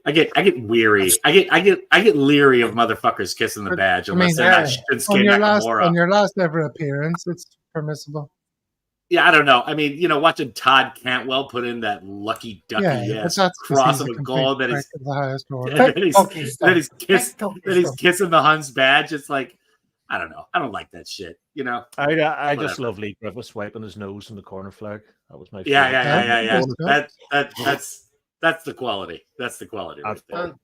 Speaker 2: I get weary. I get leery of motherfuckers kissing the badge unless they're not Shinsuke Nakamura.
Speaker 1: On your last ever appearance, it's permissible.
Speaker 2: Yeah, I don't know. I mean, watching Todd Cantwell put in that lucky ducky cross of a goal that he's kissing the Huns badge. It's like, I don't know. I don't like that shit.
Speaker 6: I just love Lee Griffiths wiping his nose in the corner flag. That was my favorite.
Speaker 2: Yeah. That's the quality. That's the quality right there.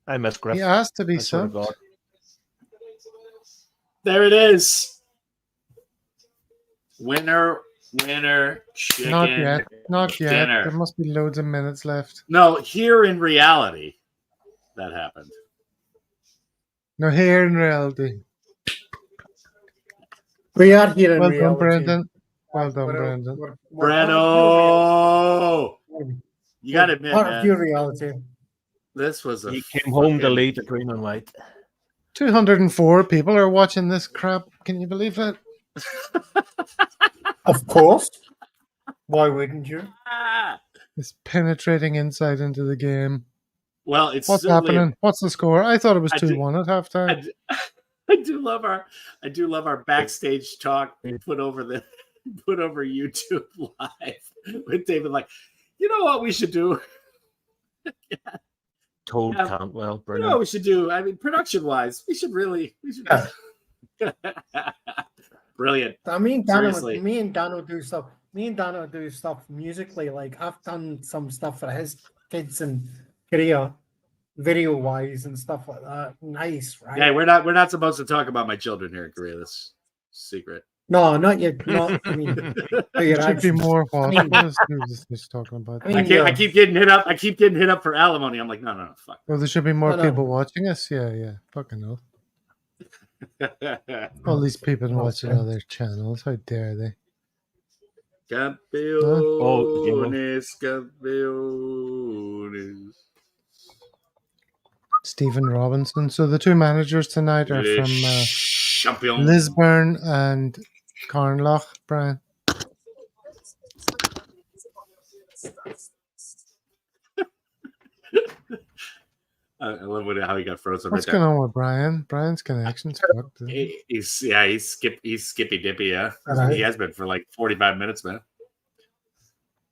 Speaker 6: I miss Griffiths.
Speaker 1: He has to be so.
Speaker 2: There it is. Winner, chicken.
Speaker 1: Not yet.
Speaker 2: Dinner.
Speaker 1: There must be loads of minutes left.
Speaker 2: No, here in reality, that happened.
Speaker 1: No, here in reality.
Speaker 4: We are here in
Speaker 1: well
Speaker 4: reality.
Speaker 1: Done, Brendan. Well done, Brendan.
Speaker 2: Breno! You got to admit,
Speaker 4: part
Speaker 2: man.
Speaker 4: Of your reality.
Speaker 2: This was
Speaker 6: He came home to lead the green and white.
Speaker 1: 204 people are watching this crap. Can you believe that?
Speaker 4: Of course. Why wouldn't you?
Speaker 1: This penetrating insight into the game.
Speaker 2: Well, it's
Speaker 1: What's
Speaker 2: certainly
Speaker 1: happening? What's the score? I thought it was
Speaker 2: I do-
Speaker 1: 2-1 at halftime.
Speaker 2: I do love our backstage talk put over YouTube live with David. Like, you know what we should do?
Speaker 6: Toad Cantwell,
Speaker 2: You know
Speaker 6: brilliant.
Speaker 2: what we should do? I mean, production wise, we should. Brilliant.
Speaker 4: Me and
Speaker 2: Seriously.
Speaker 4: Dan will do stuff. Me and Dan will do stuff musically. Like I've done some stuff for his kids and Korea, video wise and stuff like that. Nice, right?
Speaker 2: Yeah, we're not supposed to talk about my children here in Korea. That's secret.
Speaker 4: No, not yet. Not. I mean,
Speaker 1: It should be more what?
Speaker 4: I mean-
Speaker 1: What is this just talking about?
Speaker 4: I mean,
Speaker 2: I keep getting hit up. I keep getting hit up for alimony. I'm like, no, fuck.
Speaker 1: Well, there should be more
Speaker 4: No.
Speaker 1: people watching us. Yeah. Fucking hell. All these people watching other channels. How dare they?
Speaker 2: Campeones.
Speaker 1: Stephen Robinson. So the two managers tonight are from
Speaker 2: Champion.
Speaker 1: Lisburn and Carnlough, Brian.
Speaker 2: I love how he got frozen
Speaker 1: What's
Speaker 2: right
Speaker 1: going
Speaker 2: there.
Speaker 1: on with Brian? Brian's connection's fucked. Isn't it?
Speaker 2: He's skippy dippy. Yeah,
Speaker 4: Alright.
Speaker 2: he has been for like 45 minutes, man.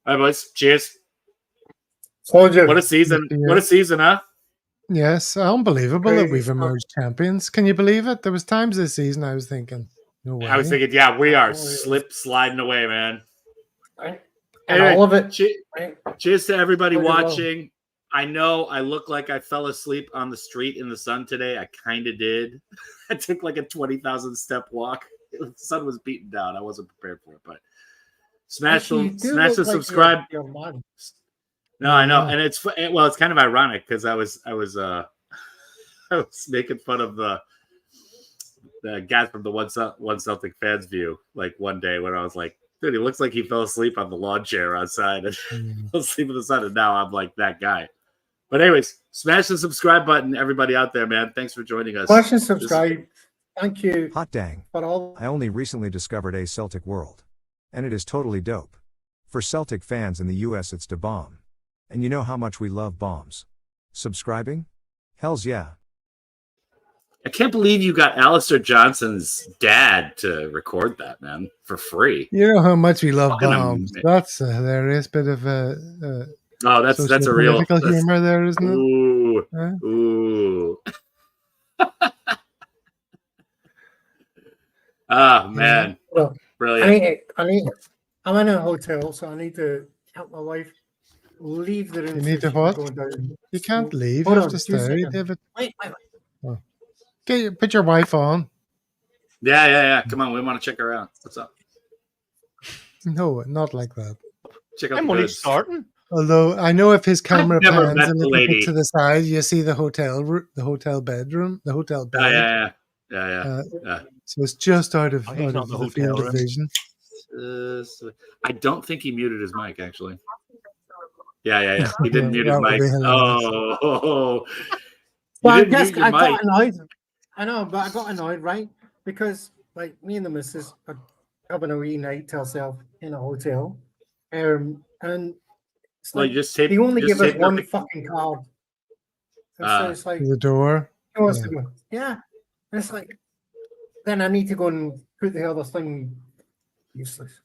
Speaker 2: All right, boys. Cheers.
Speaker 4: Soldier.
Speaker 2: What a season!
Speaker 1: Yeah.
Speaker 2: What a season, huh?
Speaker 1: Yes, unbelievable that
Speaker 4: Crazy
Speaker 1: we've
Speaker 4: stuff.
Speaker 1: emerged champions. Can you believe it? There was times this season I was thinking, no way.
Speaker 2: I was thinking, yeah, we are
Speaker 4: Oh,
Speaker 2: sliding away, man.
Speaker 4: Right? And
Speaker 2: Anyway,
Speaker 4: all of it.
Speaker 2: Che- cheers to everybody
Speaker 4: Really well.
Speaker 2: watching. I know I look like I fell asleep on the street in the sun today. I kind of did. I took like a 20,000 step walk. The sun was beating down. I wasn't prepared for it, but smash
Speaker 4: Actually, you do
Speaker 2: the
Speaker 4: look like
Speaker 2: subscribe.
Speaker 4: you're mad.
Speaker 2: No, I know,
Speaker 1: Yeah.
Speaker 2: and it's kind of ironic because I was making fun of the guys from the one Celtic fans view like one day when I was like, dude, he looks like he fell asleep on the lawn chair outside and fell asleep in the sun, and now I'm like that guy. But anyways, smash the subscribe button, everybody out there, man. Thanks for joining us.
Speaker 4: Watch and subscribe. Thank you
Speaker 12: Hot dang.
Speaker 4: for all.
Speaker 12: I only recently discovered a Celtic World. And it is totally dope. For Celtic fans in the US, it's da bomb. And you know how much we love bombs. Subscribing? Hells yeah.
Speaker 2: I can't believe you got Alistair Johnson's dad to record that, man, for free.
Speaker 1: You know how much we love
Speaker 2: Fucking
Speaker 1: bombs.
Speaker 2: amazing.
Speaker 1: That's a hilarious bit of a
Speaker 2: Oh, that's a real
Speaker 1: sociopolitical humor there, isn't it?
Speaker 2: Ooh,
Speaker 1: Huh?
Speaker 2: ooh. Ah, man,
Speaker 4: Well,
Speaker 2: brilliant.
Speaker 4: I'm in a hotel, so I need to help my wife leave the room.
Speaker 1: You
Speaker 4: so
Speaker 1: need to
Speaker 4: she can
Speaker 1: what?
Speaker 4: go down.
Speaker 1: You can't leave.
Speaker 4: Hold
Speaker 1: You have
Speaker 4: on,
Speaker 1: to
Speaker 4: 2
Speaker 1: stay,
Speaker 4: seconds.
Speaker 1: David.
Speaker 4: Wait.
Speaker 1: Put your wife on.
Speaker 2: Yeah. Come on, we want to check her out. What's up?
Speaker 1: No, not like that.
Speaker 2: Check out
Speaker 6: I'm
Speaker 2: the
Speaker 6: only
Speaker 2: goods.
Speaker 6: starting.
Speaker 1: Although I know if his camera
Speaker 2: never
Speaker 1: pans
Speaker 2: met
Speaker 1: a
Speaker 2: the
Speaker 1: little
Speaker 2: lady.
Speaker 1: bit to the side, you see the hotel bedroom, the hotel bed.
Speaker 2: Yeah.
Speaker 1: So it's just out of,
Speaker 6: Oh, he's
Speaker 1: out
Speaker 6: not
Speaker 1: of
Speaker 6: in the
Speaker 1: the
Speaker 6: hotel
Speaker 1: field of
Speaker 6: room.
Speaker 1: vision.
Speaker 2: I don't think he muted his mic, actually. Yeah. He didn't mute his
Speaker 1: That would
Speaker 2: mic.
Speaker 1: be hilarious.
Speaker 2: Oh.
Speaker 4: Well, I
Speaker 2: You didn't
Speaker 4: guess
Speaker 2: mute your
Speaker 4: I got
Speaker 2: mic.
Speaker 4: annoyed. I know, but I got annoyed, right? Because like me and the missus are having a wee night to ourselves in a hotel, and it's
Speaker 2: Well,
Speaker 4: like
Speaker 2: you just tape.
Speaker 4: they only
Speaker 2: just
Speaker 4: give us
Speaker 2: tape
Speaker 4: one
Speaker 2: the-
Speaker 4: fucking card. And
Speaker 2: Ah.
Speaker 4: so it's like,
Speaker 1: To the door.
Speaker 4: who wants
Speaker 1: yeah.
Speaker 4: to go? Yeah. And it's like, then I need to go and put the other thing. Useless.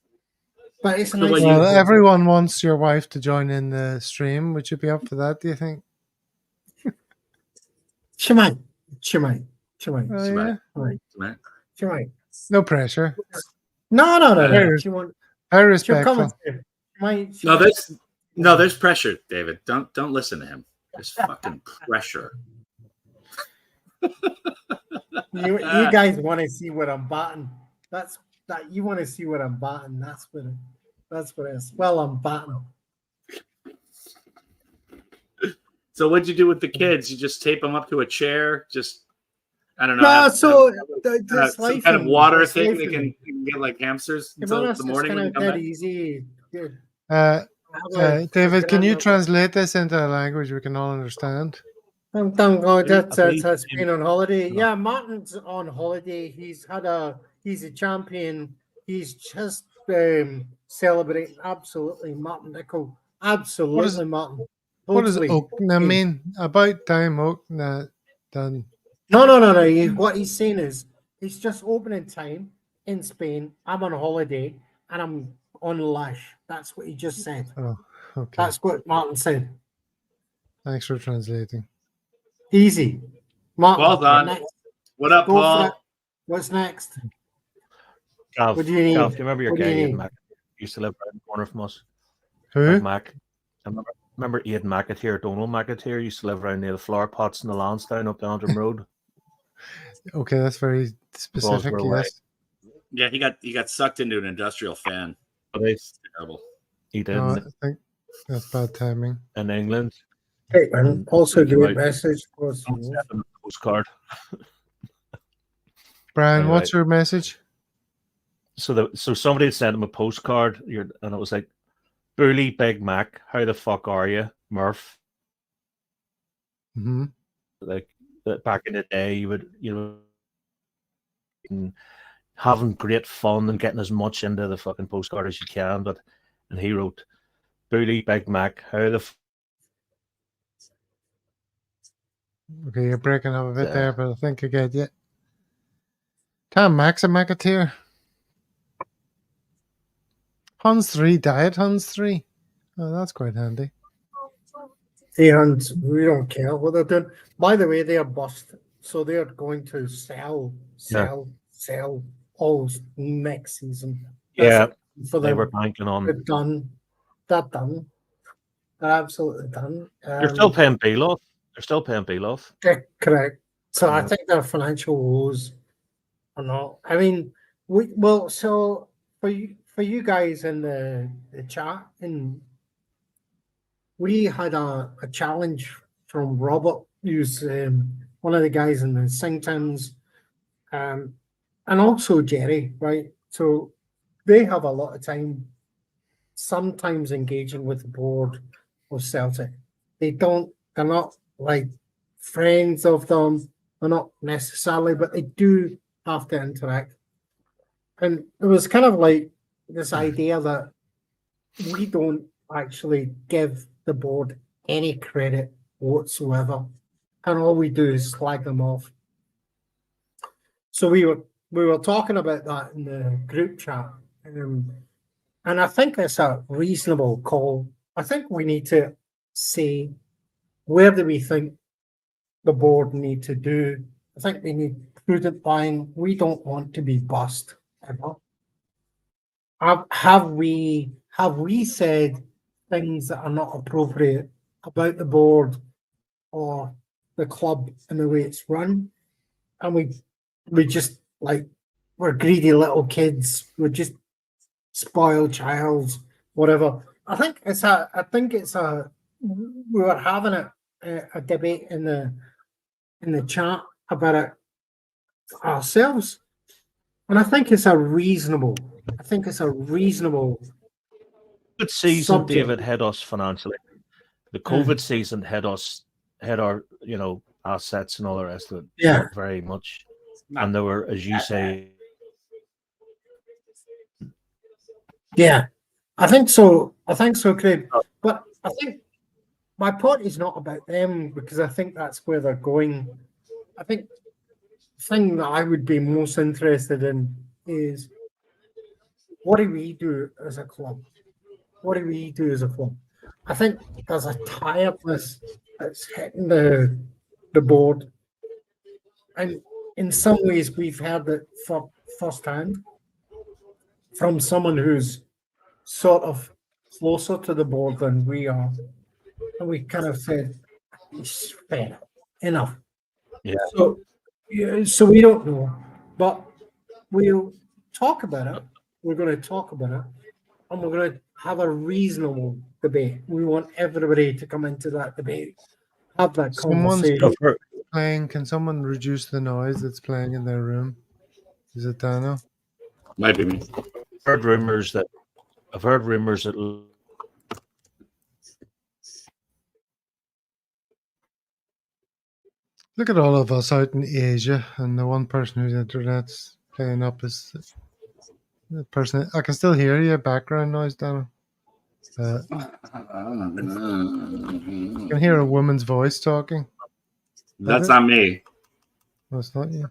Speaker 4: But it's a
Speaker 2: So
Speaker 4: nice.
Speaker 2: when you-
Speaker 1: Well, everyone wants your wife to join in the stream. Would you be up for that, do you think?
Speaker 4: She might.
Speaker 1: Oh,
Speaker 2: She might.
Speaker 4: Right. She might.
Speaker 1: No pressure.
Speaker 4: No.
Speaker 1: Very,
Speaker 4: She won't.
Speaker 1: very
Speaker 4: She'll come and
Speaker 1: respectful.
Speaker 4: say, she might. She
Speaker 2: No,
Speaker 4: might.
Speaker 2: there's pressure, David. Don't listen to him. There's fucking pressure.
Speaker 4: You guys want to see what I'm batting. That's that you want to see what I'm batting. That's what it is. Well, I'm batting.
Speaker 2: So what'd you do with the kids? You just tape them up to a chair? Just I don't know.
Speaker 4: No, so
Speaker 2: some kind of water thing they can get like hamsters until the morning when you come
Speaker 4: dead
Speaker 2: back?
Speaker 4: easy. Good.
Speaker 1: David, can you translate this into a language we can all understand?
Speaker 4: That's been on holiday. Yeah, Martin's on holiday. He's a champion. He's just celebrating. Absolutely, Martin Nicol. Absolutely, Martin.
Speaker 1: What does
Speaker 4: Totally.
Speaker 1: Oakna mean? About time Oakna done.
Speaker 4: No. What he's saying is it's just opening time in Spain. I'm on holiday and I'm on lash. That's what he just said.
Speaker 1: Oh, okay.
Speaker 4: That's what Martin said.
Speaker 1: Thanks for translating.
Speaker 4: Easy. Martin,
Speaker 2: Well done.
Speaker 4: next.
Speaker 2: What up,
Speaker 4: Go for
Speaker 2: Paul?
Speaker 4: it. What's next?
Speaker 6: Gav,
Speaker 4: What do you need?
Speaker 6: Gav, do you remember your
Speaker 4: What do
Speaker 6: guy
Speaker 4: you
Speaker 6: Ian
Speaker 4: need?
Speaker 6: Mac? Used to live right in the corner from us.
Speaker 1: Who?
Speaker 6: Big Mac. I remember Ian McAteer, Donald McAteer used to live around near the flower pots and the Lansdowne up the Antrim Road.
Speaker 1: Okay, that's very specific.
Speaker 6: Boswell Way.
Speaker 1: Yes.
Speaker 2: Yeah, he got sucked into an industrial fan.
Speaker 6: But it's
Speaker 2: Terrible.
Speaker 6: he did
Speaker 1: No, I think that's bad timing.
Speaker 6: in England.
Speaker 4: Hey, man. Also,
Speaker 6: Came
Speaker 4: great
Speaker 6: out-
Speaker 4: message. Was
Speaker 6: Sent him a postcard.
Speaker 1: Brian,
Speaker 6: Anyway.
Speaker 1: what's your message?
Speaker 6: So somebody had sent him a postcard, and it was like, "Bully Big Mac, how the fuck are you, Murph?"
Speaker 1: Mm-hmm.
Speaker 6: Like back in the day, you would and having great fun and getting as much into the fucking postcard as you can. And he wrote, "Bully Big Mac, how the
Speaker 1: Okay, you're breaking up a bit
Speaker 6: Yeah.
Speaker 1: there, but I think I get you. Tom Max and McAteer. Hans 3 diet, Hans 3. Oh, that's quite handy.
Speaker 4: and we don't care what they're doing. By the way, they are bust, so they are going to sell all next season.
Speaker 6: Yeah,
Speaker 4: for
Speaker 6: they
Speaker 4: them.
Speaker 6: were banking on."
Speaker 4: They're done. They're done. They're absolutely done.
Speaker 6: They're still paying Beloff. They're still paying Beloff.
Speaker 4: Yeah, correct. So I
Speaker 6: Yeah.
Speaker 4: think their financial woes are not. I mean, so for you guys in the chat, and we had a challenge from Robert, who's one of the guys in the Singtons, and also Jerry, right? So they have a lot of time sometimes engaging with the board of Celtic. They're not like friends of them, they're not necessarily, but they do have to interact. And it was kind of like this idea that we don't actually give the board any credit whatsoever, and all we do is slag them off. So we were talking about that in the group chat, and I think it's a reasonable call. I think we need to say, where do we think the board need to do? I think they need prudent buying. We don't want to be bust ever. Have we said things that are not appropriate about the board or the club and the way it's run? And we just like, we're greedy little kids. We're just spoiled childs, whatever. I think it's we were having a debate in the chat about it ourselves, and I think it's a reasonable.
Speaker 6: COVID season,
Speaker 4: subject.
Speaker 6: David, hit us financially. The COVID season hit our assets and all the rest of it.
Speaker 4: Yeah.
Speaker 6: Very much. And there were, as you say,
Speaker 4: Yeah, I think so, Craig. But I think my point is not about them, because I think that's where they're going. I think the thing that I would be most interested in is, what do we do as a club? I think there's a tiredness that's hitting the board, and in some ways we've had it firsthand from someone who's sort of closer to the board than we are, and we kind of said, "It's fair enough."
Speaker 6: Yeah.
Speaker 4: So we don't know, but we'll talk about it. We're going to talk about it, and we're going to have a reasonable debate. We want everybody to come into that debate, have that
Speaker 1: Someone's
Speaker 4: conversation.
Speaker 1: playing. Can someone reduce the noise that's playing in their room? Is it Dano?
Speaker 2: Might be me.
Speaker 6: I've heard rumors that
Speaker 1: Look at all of us out in Asia, and the one person whose internet's playing up is The person, I can still hear you. Background noise, Dana. I can hear a woman's voice talking.
Speaker 2: That's not me.
Speaker 1: No, it's not you.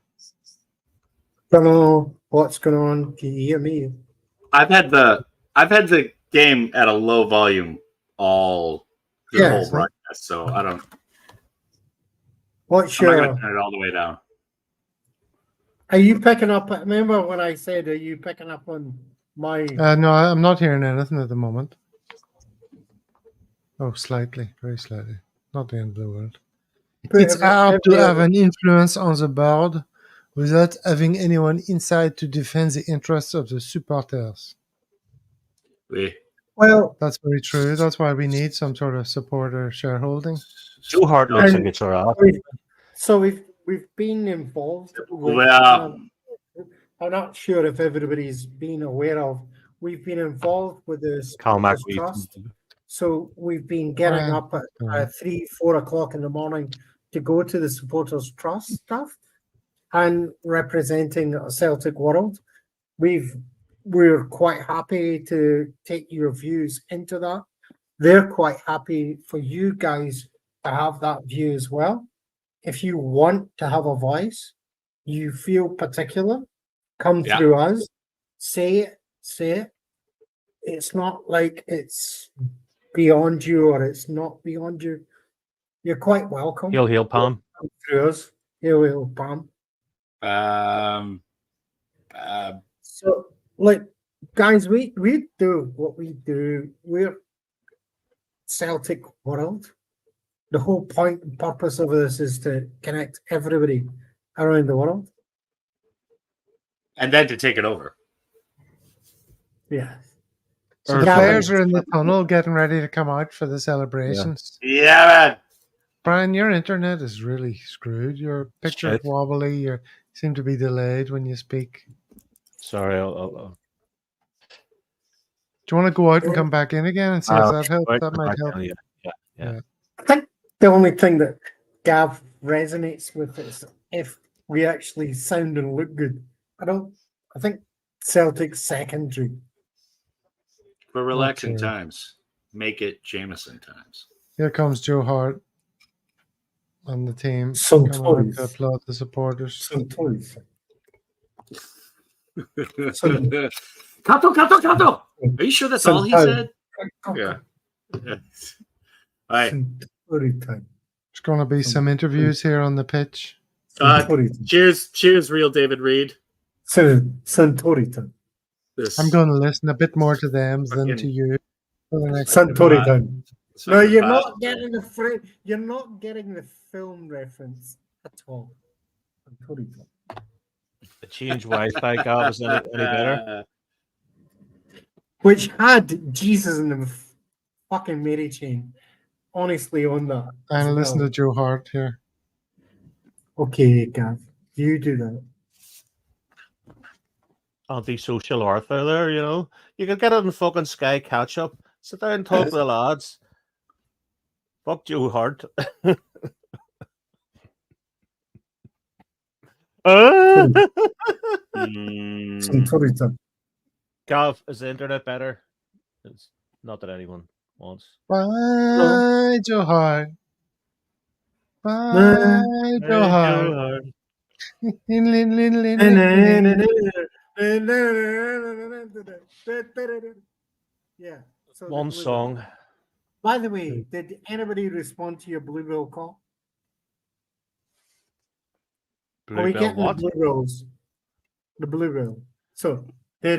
Speaker 4: Don't know what's going on. Can you hear me?
Speaker 2: I've had the game at a low volume all the whole broadcast, so I don't.
Speaker 4: What's
Speaker 2: I'm not
Speaker 4: your?
Speaker 2: going to turn it all the way down.
Speaker 4: Are you picking up? Remember when I said, "Are you picking up on my?"
Speaker 1: No, I'm not hearing anything at the moment. Oh, slightly, very slightly. Not the end of the world. It's hard to have an influence on the board without having anyone inside to defend the interests of the supporters.
Speaker 4: Well,
Speaker 1: that's very true. That's why we need some sort of supporter shareholding.
Speaker 6: Joe Hart looks like it's alright.
Speaker 4: So we've been involved. I'm not sure if everybody's been aware of. We've been involved with the Supporters Trust. So we've been getting up at 3-4 o'clock in the morning to go to the Supporters Trust stuff and representing a Celtic world. We're quite happy to take your views into that. They're quite happy for you guys to have that view as well. If you want to have a voice, you feel particular, come through us, say it. It's not like it's beyond you or it's not beyond you. You're quite welcome.
Speaker 6: He'll Palm.
Speaker 4: Come through us. He'll Palm. So, like, guys, we do what we do. We're Celtic world. The whole point and purpose of this is to connect everybody around the world.
Speaker 2: And then to take it over.
Speaker 4: Yeah.
Speaker 1: So the players are in the tunnel getting ready to come out for the celebrations.
Speaker 2: Yeah, man.
Speaker 1: Brian, your internet is really screwed. Your picture's wobbly. You seem to be delayed when you speak.
Speaker 6: Sorry,
Speaker 1: Do you want to go out and come back in again and see if that helps? That might help.
Speaker 6: Yeah.
Speaker 4: I think the only thing that Gav resonates with is if we actually sound and look good. I think Celtic's secondary.
Speaker 2: For relaxing times, make it Jameson times.
Speaker 1: Here comes Joe Hart and the team
Speaker 4: Some
Speaker 1: coming out to
Speaker 4: toys.
Speaker 1: applaud the supporters.
Speaker 4: Some toys.
Speaker 2: Kato! Are you sure that's all he said? Yeah. All right.
Speaker 1: There's going to be some interviews here on the pitch.
Speaker 13: Cheers, real David Reed.
Speaker 4: Santoritan.
Speaker 1: I'm going to listen a bit more to them than to you.
Speaker 4: Santoritan. No, you're not getting the You're not getting the film reference at all. Santoritan.
Speaker 6: The change Wi-Fi Gav was any better?
Speaker 4: Which had Jesus in the fucking Mary chain. Honestly, on that.
Speaker 1: And listen to Joe Hart here.
Speaker 4: Okay, Gav, you do that.
Speaker 6: Anti-social Arthur there, you know. You could get it on fucking Sky Catch Up. Sit down and talk to the lads. Fuck Joe Hart. Gav, is the internet better? It's not that anyone wants.
Speaker 1: Bye, Joe Hart. Bye, Joe Hart.
Speaker 4: Yeah. So
Speaker 6: one song.
Speaker 4: By the way, did anybody respond to your Bluebell call? Are we getting
Speaker 6: what?
Speaker 4: the Bluebells? The Bluebell. So. So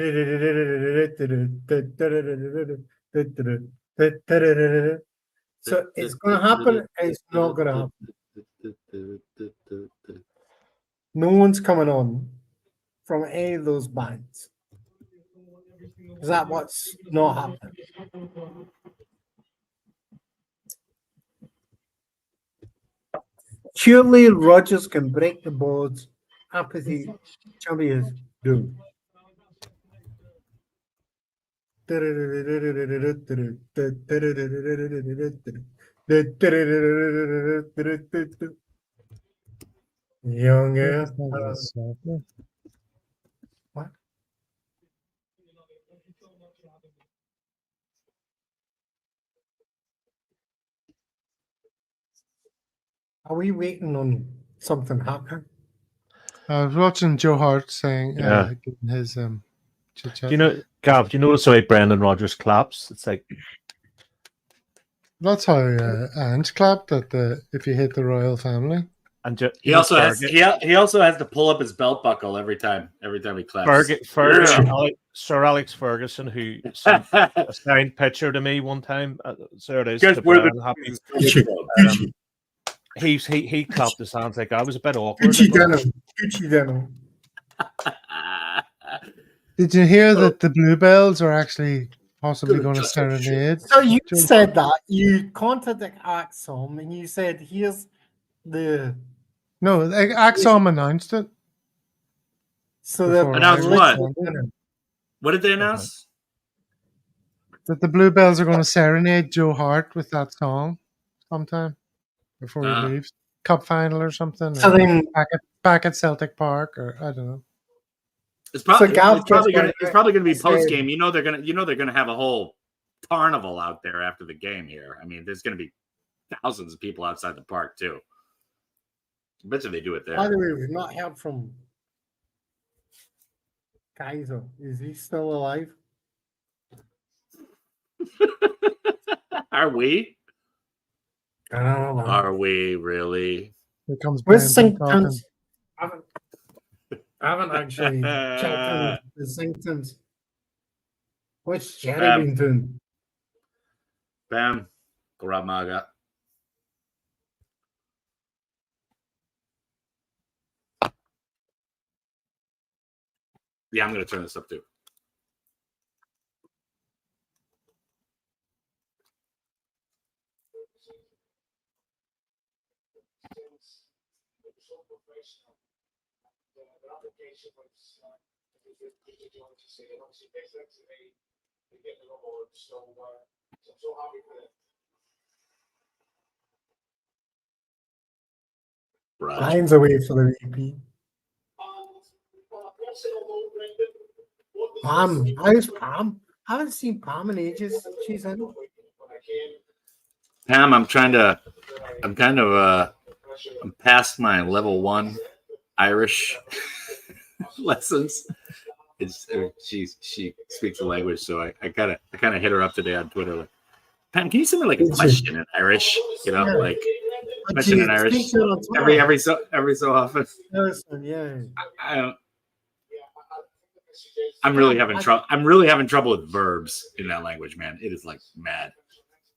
Speaker 4: it's going to happen. It's not going to happen. No one's coming on from any of those bands. Is that what's not happening? Surely Rodgers can break the boards. Apathy, champions do. Younger. What? Are we waiting on something happening?
Speaker 1: I was watching Joe Hart saying,
Speaker 6: Yeah.
Speaker 1: giving his chit chat.
Speaker 6: Do you know, Gav? Do you notice the way Brendan Rodgers claps? It's like
Speaker 1: That's how Ange clapped at the if you hate the royal family.
Speaker 6: And
Speaker 2: he also has to pull up his belt buckle every time he claps.
Speaker 6: Sir Alex Ferguson, who sent a signed picture to me one time. There it is.
Speaker 2: Guys,
Speaker 6: to
Speaker 2: we're
Speaker 6: Brian,
Speaker 2: the-
Speaker 6: he clapped his hands like I was a bit awkward.
Speaker 4: Gucci denim.
Speaker 1: Did you hear that the Bluebells are actually possibly going to serenade?
Speaker 4: So you said that you contacted Axom and you said, "Here's the."
Speaker 1: No, Axom announced it.
Speaker 4: So they
Speaker 2: announced what? What did they announce?
Speaker 1: That the Bluebells are going to serenade Joe Hart with that song sometime before he leaves. Cup final or something.
Speaker 4: So
Speaker 1: or
Speaker 4: then,
Speaker 1: back at Celtic Park, or I don't know.
Speaker 2: It's probably going to be post game. You know they're going to have a whole carnival out there after the game here. I mean, there's going to be thousands of people outside the park too. I bet you they do it there.
Speaker 4: By the way, we've not heard from Kaiser. Is he still alive?
Speaker 2: Are we?
Speaker 4: I don't know.
Speaker 2: Are we really?
Speaker 1: Here comes
Speaker 4: Where's
Speaker 1: Brandon
Speaker 4: Synctons?
Speaker 1: talking.
Speaker 4: I haven't actually checked on the Synctons. What's Jerry been doing?
Speaker 2: Bam. Gramaga. Yeah, I'm going to turn this up too.
Speaker 4: Brian's away for the VP. Pam, how's Pam? I haven't seen Pam in ages. She's in.
Speaker 2: Pam, I'm past my level 1 Irish lessons. She speaks the language, so I kind of hit her up today on Twitter. Like, Pam, can you send me like a question in Irish? You know, like question in Irish every so often.
Speaker 4: Yeah.
Speaker 2: I'm really having trouble. I'm really having trouble with verbs in that language, man. It is like mad.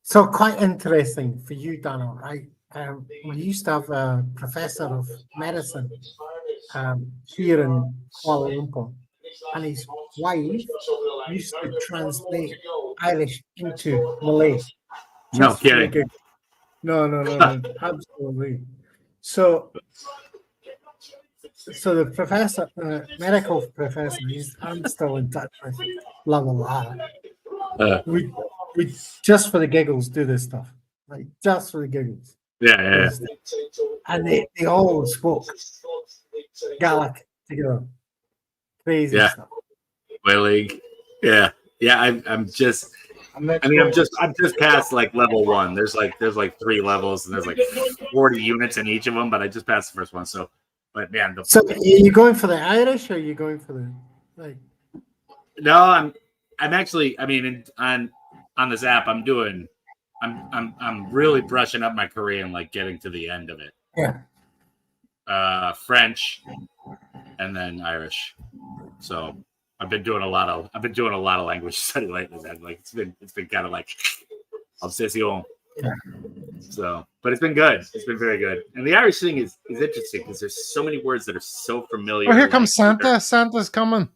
Speaker 4: So quite interesting for you, Daniel, right? We used to have a professor of medicine here in Kuala Lumpur, and his wife used to translate Irish into Malay.
Speaker 2: No kidding.
Speaker 4: No, absolutely. So the professor, medical professor, I'm still in touch with. Blah blah blah. We just for the giggles do this stuff, like just for the giggles.
Speaker 2: Yeah.
Speaker 4: And they all spoke Gaelic together. Crazy stuff.
Speaker 2: League. Yeah. I'm just past like level 1. There's like 3 levels and there's like 40 units in each of them, but I just passed the first one. So, but man,
Speaker 4: so are you going for the Irish or are you going for the like?
Speaker 2: No, I'm actually. I mean, on this app, I'm really brushing up my Korean, like getting to the end of it.
Speaker 4: Yeah.
Speaker 2: French, and then Irish. So I've been doing a lot of language study lately. Man. Like it's been kind of like obsession.
Speaker 4: Yeah.
Speaker 2: So, but it's been good. It's been very good. And the Irish thing is interesting because there's so many words that are so familiar.
Speaker 1: Oh, here comes Santa. Santa's coming.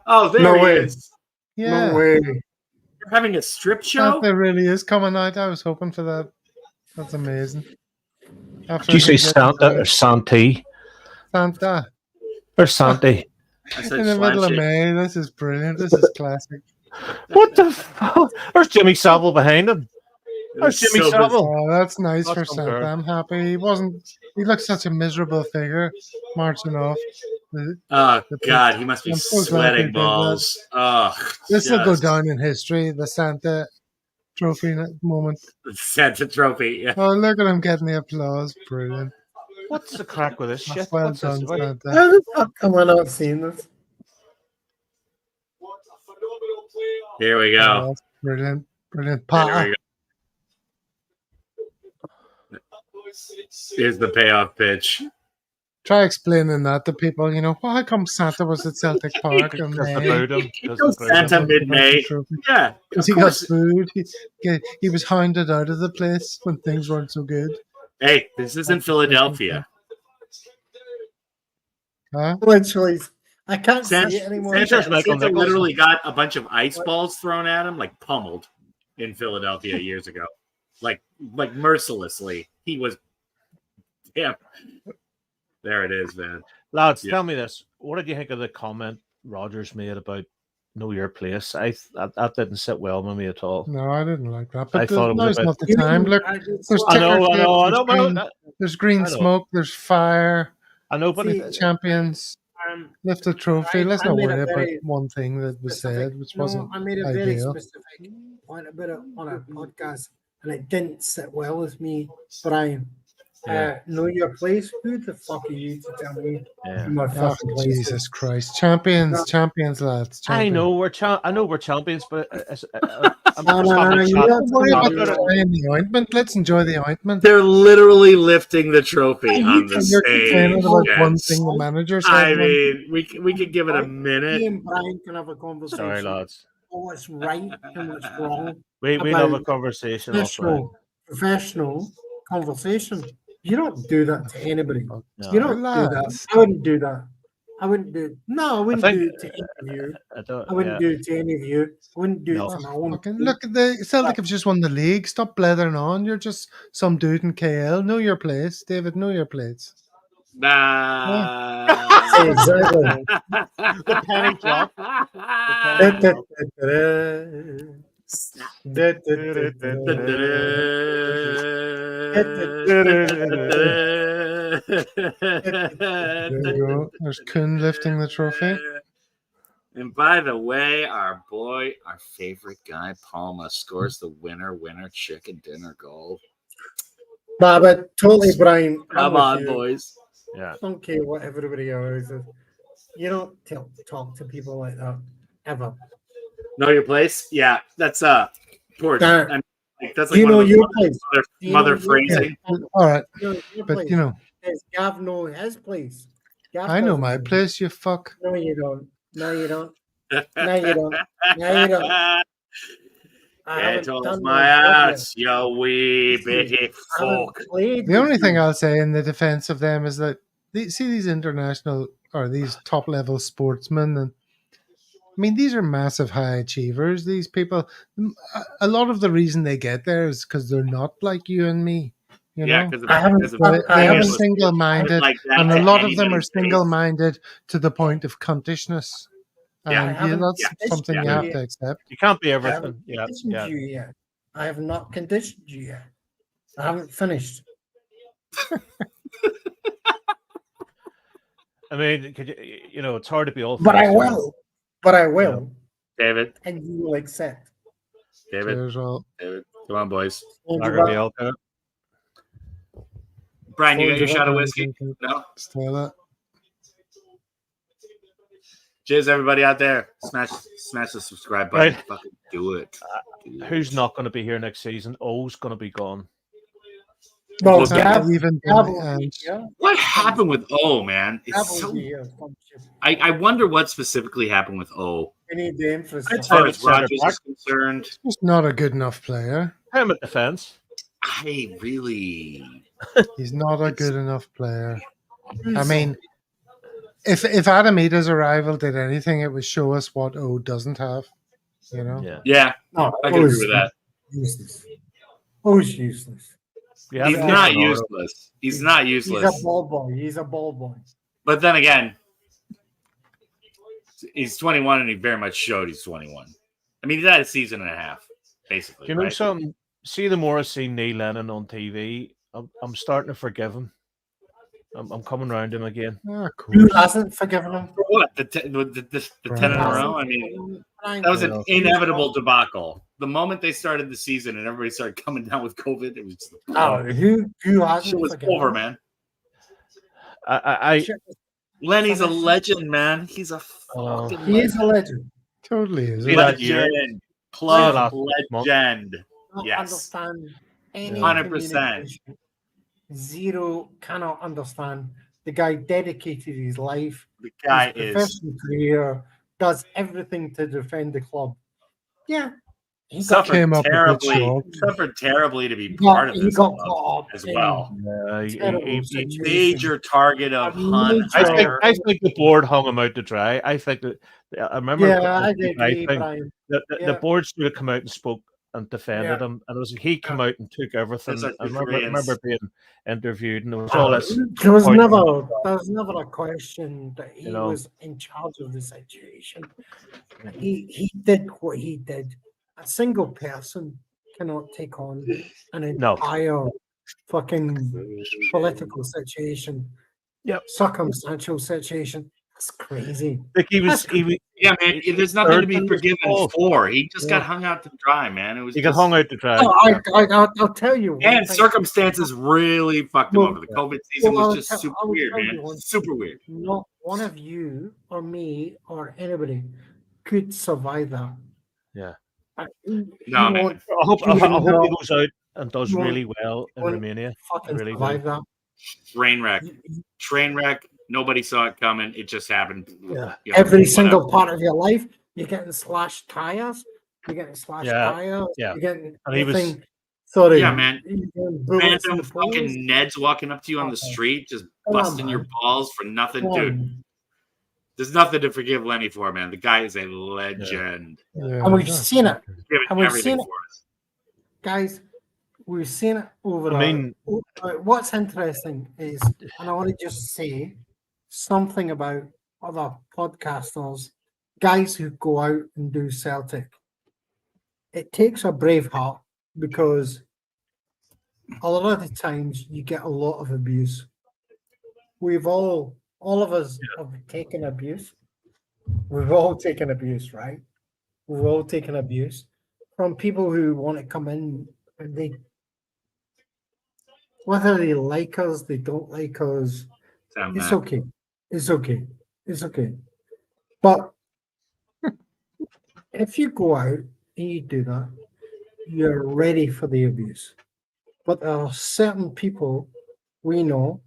Speaker 2: Oh, there he is.
Speaker 1: Yeah.
Speaker 4: No way.
Speaker 2: You're having a strip show?
Speaker 1: Santa really is coming out. I was hoping for that. That's amazing.
Speaker 6: Did you say Santa or Santi?
Speaker 1: Santa.
Speaker 6: Or Santi?
Speaker 1: In the middle of May. This is brilliant. This is classic.
Speaker 6: What the fuck? There's Jimmy Savile behind him. There's Jimmy Savile.
Speaker 1: Oh, that's nice for Santa. I'm happy. He looked such a miserable figure marching off.
Speaker 2: Oh God, he must be
Speaker 1: I'm so glad they
Speaker 2: sweating
Speaker 1: did that.
Speaker 2: balls. Oh,
Speaker 1: This will go
Speaker 2: just
Speaker 1: down in history. The Santa Trophy moment.
Speaker 2: Santa trophy. Yeah.
Speaker 1: Oh, look at him getting the applause! Brilliant.
Speaker 6: What's the crack with this shit?
Speaker 1: Well
Speaker 6: What's this
Speaker 1: done,
Speaker 6: about?
Speaker 1: Santa.
Speaker 4: How the fuck am I not seeing this?
Speaker 2: Here we
Speaker 1: Oh,
Speaker 2: go.
Speaker 1: that's brilliant, brilliant.
Speaker 2: There
Speaker 1: Pa.
Speaker 2: we go. Here's the payoff pitch.
Speaker 1: Try explaining that to people. You know, well, how come Santa was at Celtic Park in
Speaker 6: Because they
Speaker 1: May?
Speaker 6: booed him.
Speaker 2: He goes Santa mid-May. Yeah,
Speaker 1: Because
Speaker 2: of
Speaker 1: he got
Speaker 2: course.
Speaker 1: booed. He was hounded out of the place when things weren't so good.
Speaker 2: Hey, this isn't Philadelphia.
Speaker 1: Huh?
Speaker 4: Literally, I can't see
Speaker 2: Santa,
Speaker 4: it anymore.
Speaker 2: Santa literally got a bunch of ice balls thrown at him, like pummeled in Philadelphia years ago. Like mercilessly. He was, yeah. There it is, man.
Speaker 6: Lads,
Speaker 2: Yeah.
Speaker 6: tell me this. What did you think of the comment Rogers made about know your place? That didn't sit well with me at all.
Speaker 1: No, I didn't like that.
Speaker 6: I
Speaker 1: But
Speaker 6: thought it was
Speaker 1: now's
Speaker 6: a bit-
Speaker 1: not the time. Look, there's ticker tape, there's green
Speaker 6: I know.
Speaker 1: smoke, there's fire.
Speaker 6: I know, but
Speaker 1: champions lift the trophy. Let's
Speaker 4: I
Speaker 1: not
Speaker 4: made
Speaker 1: worry
Speaker 4: a
Speaker 1: about
Speaker 4: very
Speaker 1: one thing that was said, which wasn't
Speaker 4: I made a very
Speaker 1: ideal.
Speaker 4: specific point about it on a podcast, and it didn't sit well with me, Brian.
Speaker 1: Yeah.
Speaker 4: Know your place. Who the fuck are you to tell me my
Speaker 1: Oh,
Speaker 4: fucking place?
Speaker 1: Jesus Christ! Champions, champions, lads.
Speaker 6: I
Speaker 1: Champions.
Speaker 6: know we're champions, but I'm just
Speaker 4: No,
Speaker 6: having a chat.
Speaker 1: Don't worry about
Speaker 6: about it.
Speaker 1: trying the ointment. Let's enjoy the ointment.
Speaker 2: They're literally lifting the trophy on the
Speaker 1: You're complaining about
Speaker 2: stage.
Speaker 1: one thing the manager said.
Speaker 2: I mean, we could give it a minute.
Speaker 4: Me and Brian can have a conversation.
Speaker 6: Sorry, lads.
Speaker 4: On what's right and what's wrong.
Speaker 6: We'll have a
Speaker 4: about
Speaker 6: conversation offline.
Speaker 4: professional conversation. You don't do that to anybody.
Speaker 6: No.
Speaker 4: You don't do that. I wouldn't do that. I wouldn't do. No, I wouldn't
Speaker 6: think-
Speaker 4: do it to any of you.
Speaker 6: don't-
Speaker 4: I wouldn't
Speaker 6: yeah.
Speaker 4: do it to any of you. I wouldn't do
Speaker 6: No.
Speaker 4: it to my own.
Speaker 1: Fucking look at the Celtic have just won the league. Stop blethering on. You're just some dude in KL. Know your place, David. Know your place.
Speaker 2: Nah.
Speaker 4: Exactly.
Speaker 6: The penny drop.
Speaker 1: There you go. There's Kuhn lifting the trophy.
Speaker 2: And by the way, our favorite guy, Palma, scores the winner chicken dinner goal.
Speaker 4: Nah, but totally, Brian. I'm
Speaker 2: Come
Speaker 4: with
Speaker 2: on,
Speaker 4: you.
Speaker 2: boys.
Speaker 6: Yeah.
Speaker 4: Don't care what everybody else is. You don't talk to people like that ever.
Speaker 2: Know your place? Yeah, that's poor.
Speaker 4: Nah.
Speaker 2: I mean, like, that's
Speaker 4: Do
Speaker 2: like
Speaker 4: you
Speaker 2: one
Speaker 4: know
Speaker 2: of
Speaker 4: your
Speaker 2: those
Speaker 4: place? Do you
Speaker 2: mother
Speaker 4: know your
Speaker 2: phrasing.
Speaker 4: place?
Speaker 1: All right,
Speaker 4: You know your
Speaker 1: but
Speaker 4: place.
Speaker 1: you know,
Speaker 4: Does Gav know his place? Gav
Speaker 1: I know
Speaker 4: doesn't
Speaker 1: my place. You fuck.
Speaker 4: No, you don't. No, you don't. No, you don't. No, you don't. I haven't
Speaker 2: It was
Speaker 4: done
Speaker 2: my
Speaker 4: job yet.
Speaker 2: ass, you wee bitty
Speaker 4: I haven't
Speaker 2: fuck.
Speaker 4: played
Speaker 1: The
Speaker 4: with
Speaker 1: only
Speaker 4: you.
Speaker 1: thing I'll say in the defense of them is that these international or these top level sportsmen, and I mean these are massive high achievers. These people, a lot of the reason they get there is because they're not like you and me. You
Speaker 2: Yeah,
Speaker 1: know,
Speaker 2: because
Speaker 4: I haven't-
Speaker 2: of
Speaker 1: they
Speaker 4: I
Speaker 1: are
Speaker 4: haven't-
Speaker 1: single-minded,
Speaker 2: like that
Speaker 1: and a
Speaker 2: to
Speaker 1: lot of them are
Speaker 2: anybody's face.
Speaker 1: single-minded to the point of cuntishness.
Speaker 2: Yeah,
Speaker 1: And
Speaker 4: I haven't-
Speaker 1: that's
Speaker 4: yeah,
Speaker 1: something you
Speaker 2: yeah.
Speaker 1: have to accept.
Speaker 6: You can't be
Speaker 4: I
Speaker 6: everything.
Speaker 4: haven't
Speaker 6: Yeah,
Speaker 4: conditioned
Speaker 6: yeah.
Speaker 4: you yet. I have not conditioned you yet. I haven't finished.
Speaker 6: I mean, could you know, it's hard to be all.
Speaker 4: But I
Speaker 6: faced.
Speaker 4: will. But I will.
Speaker 2: David,
Speaker 4: And you will accept.
Speaker 2: David,
Speaker 1: Cheers, all.
Speaker 2: David. Come on, boys.
Speaker 6: Lager be all good.
Speaker 2: Brian, you got your
Speaker 1: Hold
Speaker 2: shot of
Speaker 1: on,
Speaker 2: whiskey? No?
Speaker 1: Still that.
Speaker 2: Cheers, everybody out there. Smash the subscribe button.
Speaker 6: Right.
Speaker 2: Fucking do it.
Speaker 6: Who's not going to be here next season? O's going to be gone.
Speaker 4: Well,
Speaker 2: Look,
Speaker 4: Gav,
Speaker 1: even
Speaker 4: Gav
Speaker 1: Billy
Speaker 4: will
Speaker 1: and-
Speaker 4: be here.
Speaker 2: What happened with O, man?
Speaker 4: Gav
Speaker 2: It's
Speaker 4: will
Speaker 2: so.
Speaker 4: be here. Come shit.
Speaker 2: I wonder what specifically happened with O.
Speaker 4: We need the infrastructure.
Speaker 2: As far as
Speaker 6: Centre
Speaker 2: Rogers
Speaker 6: back.
Speaker 2: is concerned,
Speaker 1: Just not a good enough player.
Speaker 6: Him at defense.
Speaker 2: I really.
Speaker 1: He's not a good enough player. I mean, if Adam Ida's arrival did anything, it would show us what O doesn't have. You know.
Speaker 6: Yeah.
Speaker 2: Yeah,
Speaker 4: No,
Speaker 2: I can agree with that.
Speaker 4: Useless. Who's useless?
Speaker 6: Yeah,
Speaker 2: He's
Speaker 6: but
Speaker 2: not
Speaker 6: Ronaldo.
Speaker 2: useless. He's not useless.
Speaker 4: He's a ball boy. He's a ball boy.
Speaker 2: But then again, he's 21, and he very much showed he's 21. I mean, he's had a season and a half, basically.
Speaker 6: Do you know
Speaker 2: right?
Speaker 6: something? See, the more I see Neil Lennon on TV, I'm starting to forgive him. I'm coming round him again.
Speaker 4: Who hasn't forgiven him?
Speaker 2: For what? The 10 in a row? I mean, that was an inevitable debacle. The moment they started the season and everybody started coming down with COVID, it was just
Speaker 4: who hasn't
Speaker 2: shit was
Speaker 4: forgiven
Speaker 2: over,
Speaker 4: him?
Speaker 2: man.
Speaker 6: I
Speaker 2: Lenny's a legend, man. He's a fucking
Speaker 4: He is a legend.
Speaker 1: Totally is.
Speaker 2: legend. Club legend.
Speaker 4: Not
Speaker 2: Yes.
Speaker 4: understand any
Speaker 2: 100%.
Speaker 4: communication. Zero cannot understand. The guy dedicated his life.
Speaker 2: The guy
Speaker 4: his
Speaker 2: is
Speaker 4: professional career, does everything to defend the club. Yeah. He
Speaker 2: suffered
Speaker 1: came up with that
Speaker 2: terribly.
Speaker 1: shock.
Speaker 2: Suffered terribly to be part of this
Speaker 4: got
Speaker 2: club
Speaker 4: caught up
Speaker 2: as
Speaker 4: in
Speaker 2: well.
Speaker 4: terrible situation.
Speaker 2: Major target of Hunt.
Speaker 6: I think the board hung him out to dry. I think that I remember.
Speaker 4: Yeah, I agree,
Speaker 6: think
Speaker 4: Brian.
Speaker 6: the
Speaker 4: Yeah.
Speaker 6: board should have come out and spoke and defended
Speaker 4: Yeah.
Speaker 6: him, and it was he come out and took everything.
Speaker 2: Those are
Speaker 6: I
Speaker 2: two
Speaker 6: remember
Speaker 2: Koreans.
Speaker 6: being interviewed, and there was all this.
Speaker 4: There was
Speaker 6: point-
Speaker 4: never a question that he was in charge of the situation. He did what he did. A single person cannot take on an entire fucking political situation.
Speaker 6: Yep.
Speaker 4: Circumstantial situation. That's crazy.
Speaker 6: Like he was.
Speaker 2: Yeah, man. There's nothing to be
Speaker 6: third
Speaker 2: forgiven
Speaker 6: ball.
Speaker 2: for. He just
Speaker 6: Yeah.
Speaker 2: got hung out to dry, man. It was
Speaker 6: He got
Speaker 2: just-
Speaker 6: hung out to dry.
Speaker 4: No, I'll tell you. one
Speaker 2: And
Speaker 4: thing.
Speaker 2: circumstances really fucked him
Speaker 4: Well,
Speaker 2: over. The COVID season
Speaker 4: well,
Speaker 2: was
Speaker 4: I'll
Speaker 2: just
Speaker 4: tell-
Speaker 2: super
Speaker 4: I will
Speaker 2: weird,
Speaker 4: tell you
Speaker 2: man.
Speaker 4: one
Speaker 2: Super weird.
Speaker 4: Not one of you or me or anybody could survive that.
Speaker 6: Yeah.
Speaker 2: No, man.
Speaker 6: I hope he goes out and does
Speaker 4: you won't-
Speaker 6: really well in
Speaker 4: won't
Speaker 6: Romania. I
Speaker 4: fucking
Speaker 6: really
Speaker 4: survive
Speaker 6: do.
Speaker 4: that.
Speaker 2: Train wreck. Nobody saw it coming. It just happened.
Speaker 6: Yeah.
Speaker 2: You know,
Speaker 4: Every single
Speaker 2: whatever.
Speaker 4: part of your life, you're getting slashed tires. You're getting slashed
Speaker 6: Yeah,
Speaker 4: tires.
Speaker 6: yeah.
Speaker 4: You're getting
Speaker 6: And he was-
Speaker 4: everything. Sorry.
Speaker 2: Yeah, man.
Speaker 4: You're getting bullets in
Speaker 2: Random
Speaker 4: the balls.
Speaker 2: fucking Neds walking up to you on the street, just
Speaker 4: Come on,
Speaker 2: busting your
Speaker 4: man.
Speaker 2: balls for nothing,
Speaker 4: Come
Speaker 2: dude.
Speaker 4: on.
Speaker 2: There's nothing to forgive Lenny for, man. The guy is a legend.
Speaker 1: Yeah.
Speaker 4: And we've seen it.
Speaker 2: Giving
Speaker 4: And we've
Speaker 2: everything
Speaker 4: seen it.
Speaker 2: for us.
Speaker 4: Guys, we've seen it over.
Speaker 6: I mean-
Speaker 4: what's interesting is, and I want to just say something about other podcasters, guys who go out and do Celtic. It takes a brave heart because a lot of the times you get a lot of abuse. We've all of us have taken abuse. We've all taken abuse, right? We've all taken abuse from people who want to come in and whether they like us, they don't like us.
Speaker 2: Sound
Speaker 4: It's
Speaker 2: bad.
Speaker 4: okay. It's okay. It's okay. But if you go out and you do that, you're ready for the abuse. But there are certain people we know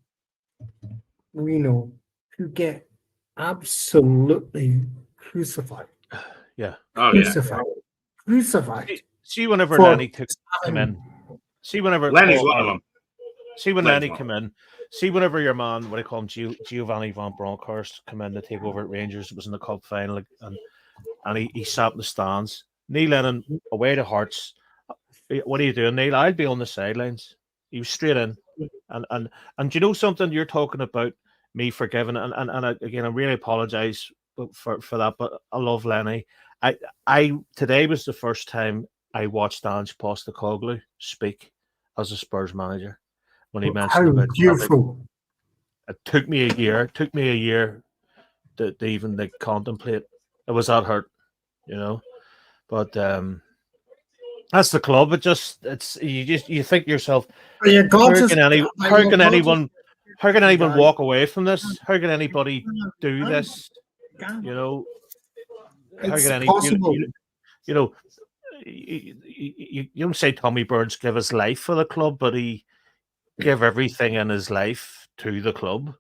Speaker 4: who get absolutely crucified.
Speaker 6: Yeah.
Speaker 2: Oh, yeah.
Speaker 4: Crucified.
Speaker 6: See, whenever
Speaker 4: For
Speaker 6: Lenny came in. See, whenever
Speaker 2: Lenny's one of them.
Speaker 6: See when
Speaker 2: Lenny's
Speaker 6: Lenny
Speaker 2: one.
Speaker 6: came in. See, whenever your man, what do you call him, Giovanni van Bronckhorst, come in to take over at Rangers. It was in the cup final, and he sat in the stands. Neil Lennon away to Hearts. What are you doing, Neil? I'll be on the sidelines. He was straight in, and do you know something? You're talking about me forgiving, and again, I really apologise for that, but I love Lenny. I today was the first time I watched Ange Postecoglou speak as a Spurs manager when he mentioned about
Speaker 4: beautiful.
Speaker 6: It took me a year. It took me a year to even contemplate. It was that hurt, you know. But that's the club. You think to yourself, how can anyone walk away from this? How can anybody do this? You know, how can anybody? You know, you don't say Tommy Burns gave his life for the club, but he gave everything in his life to the club.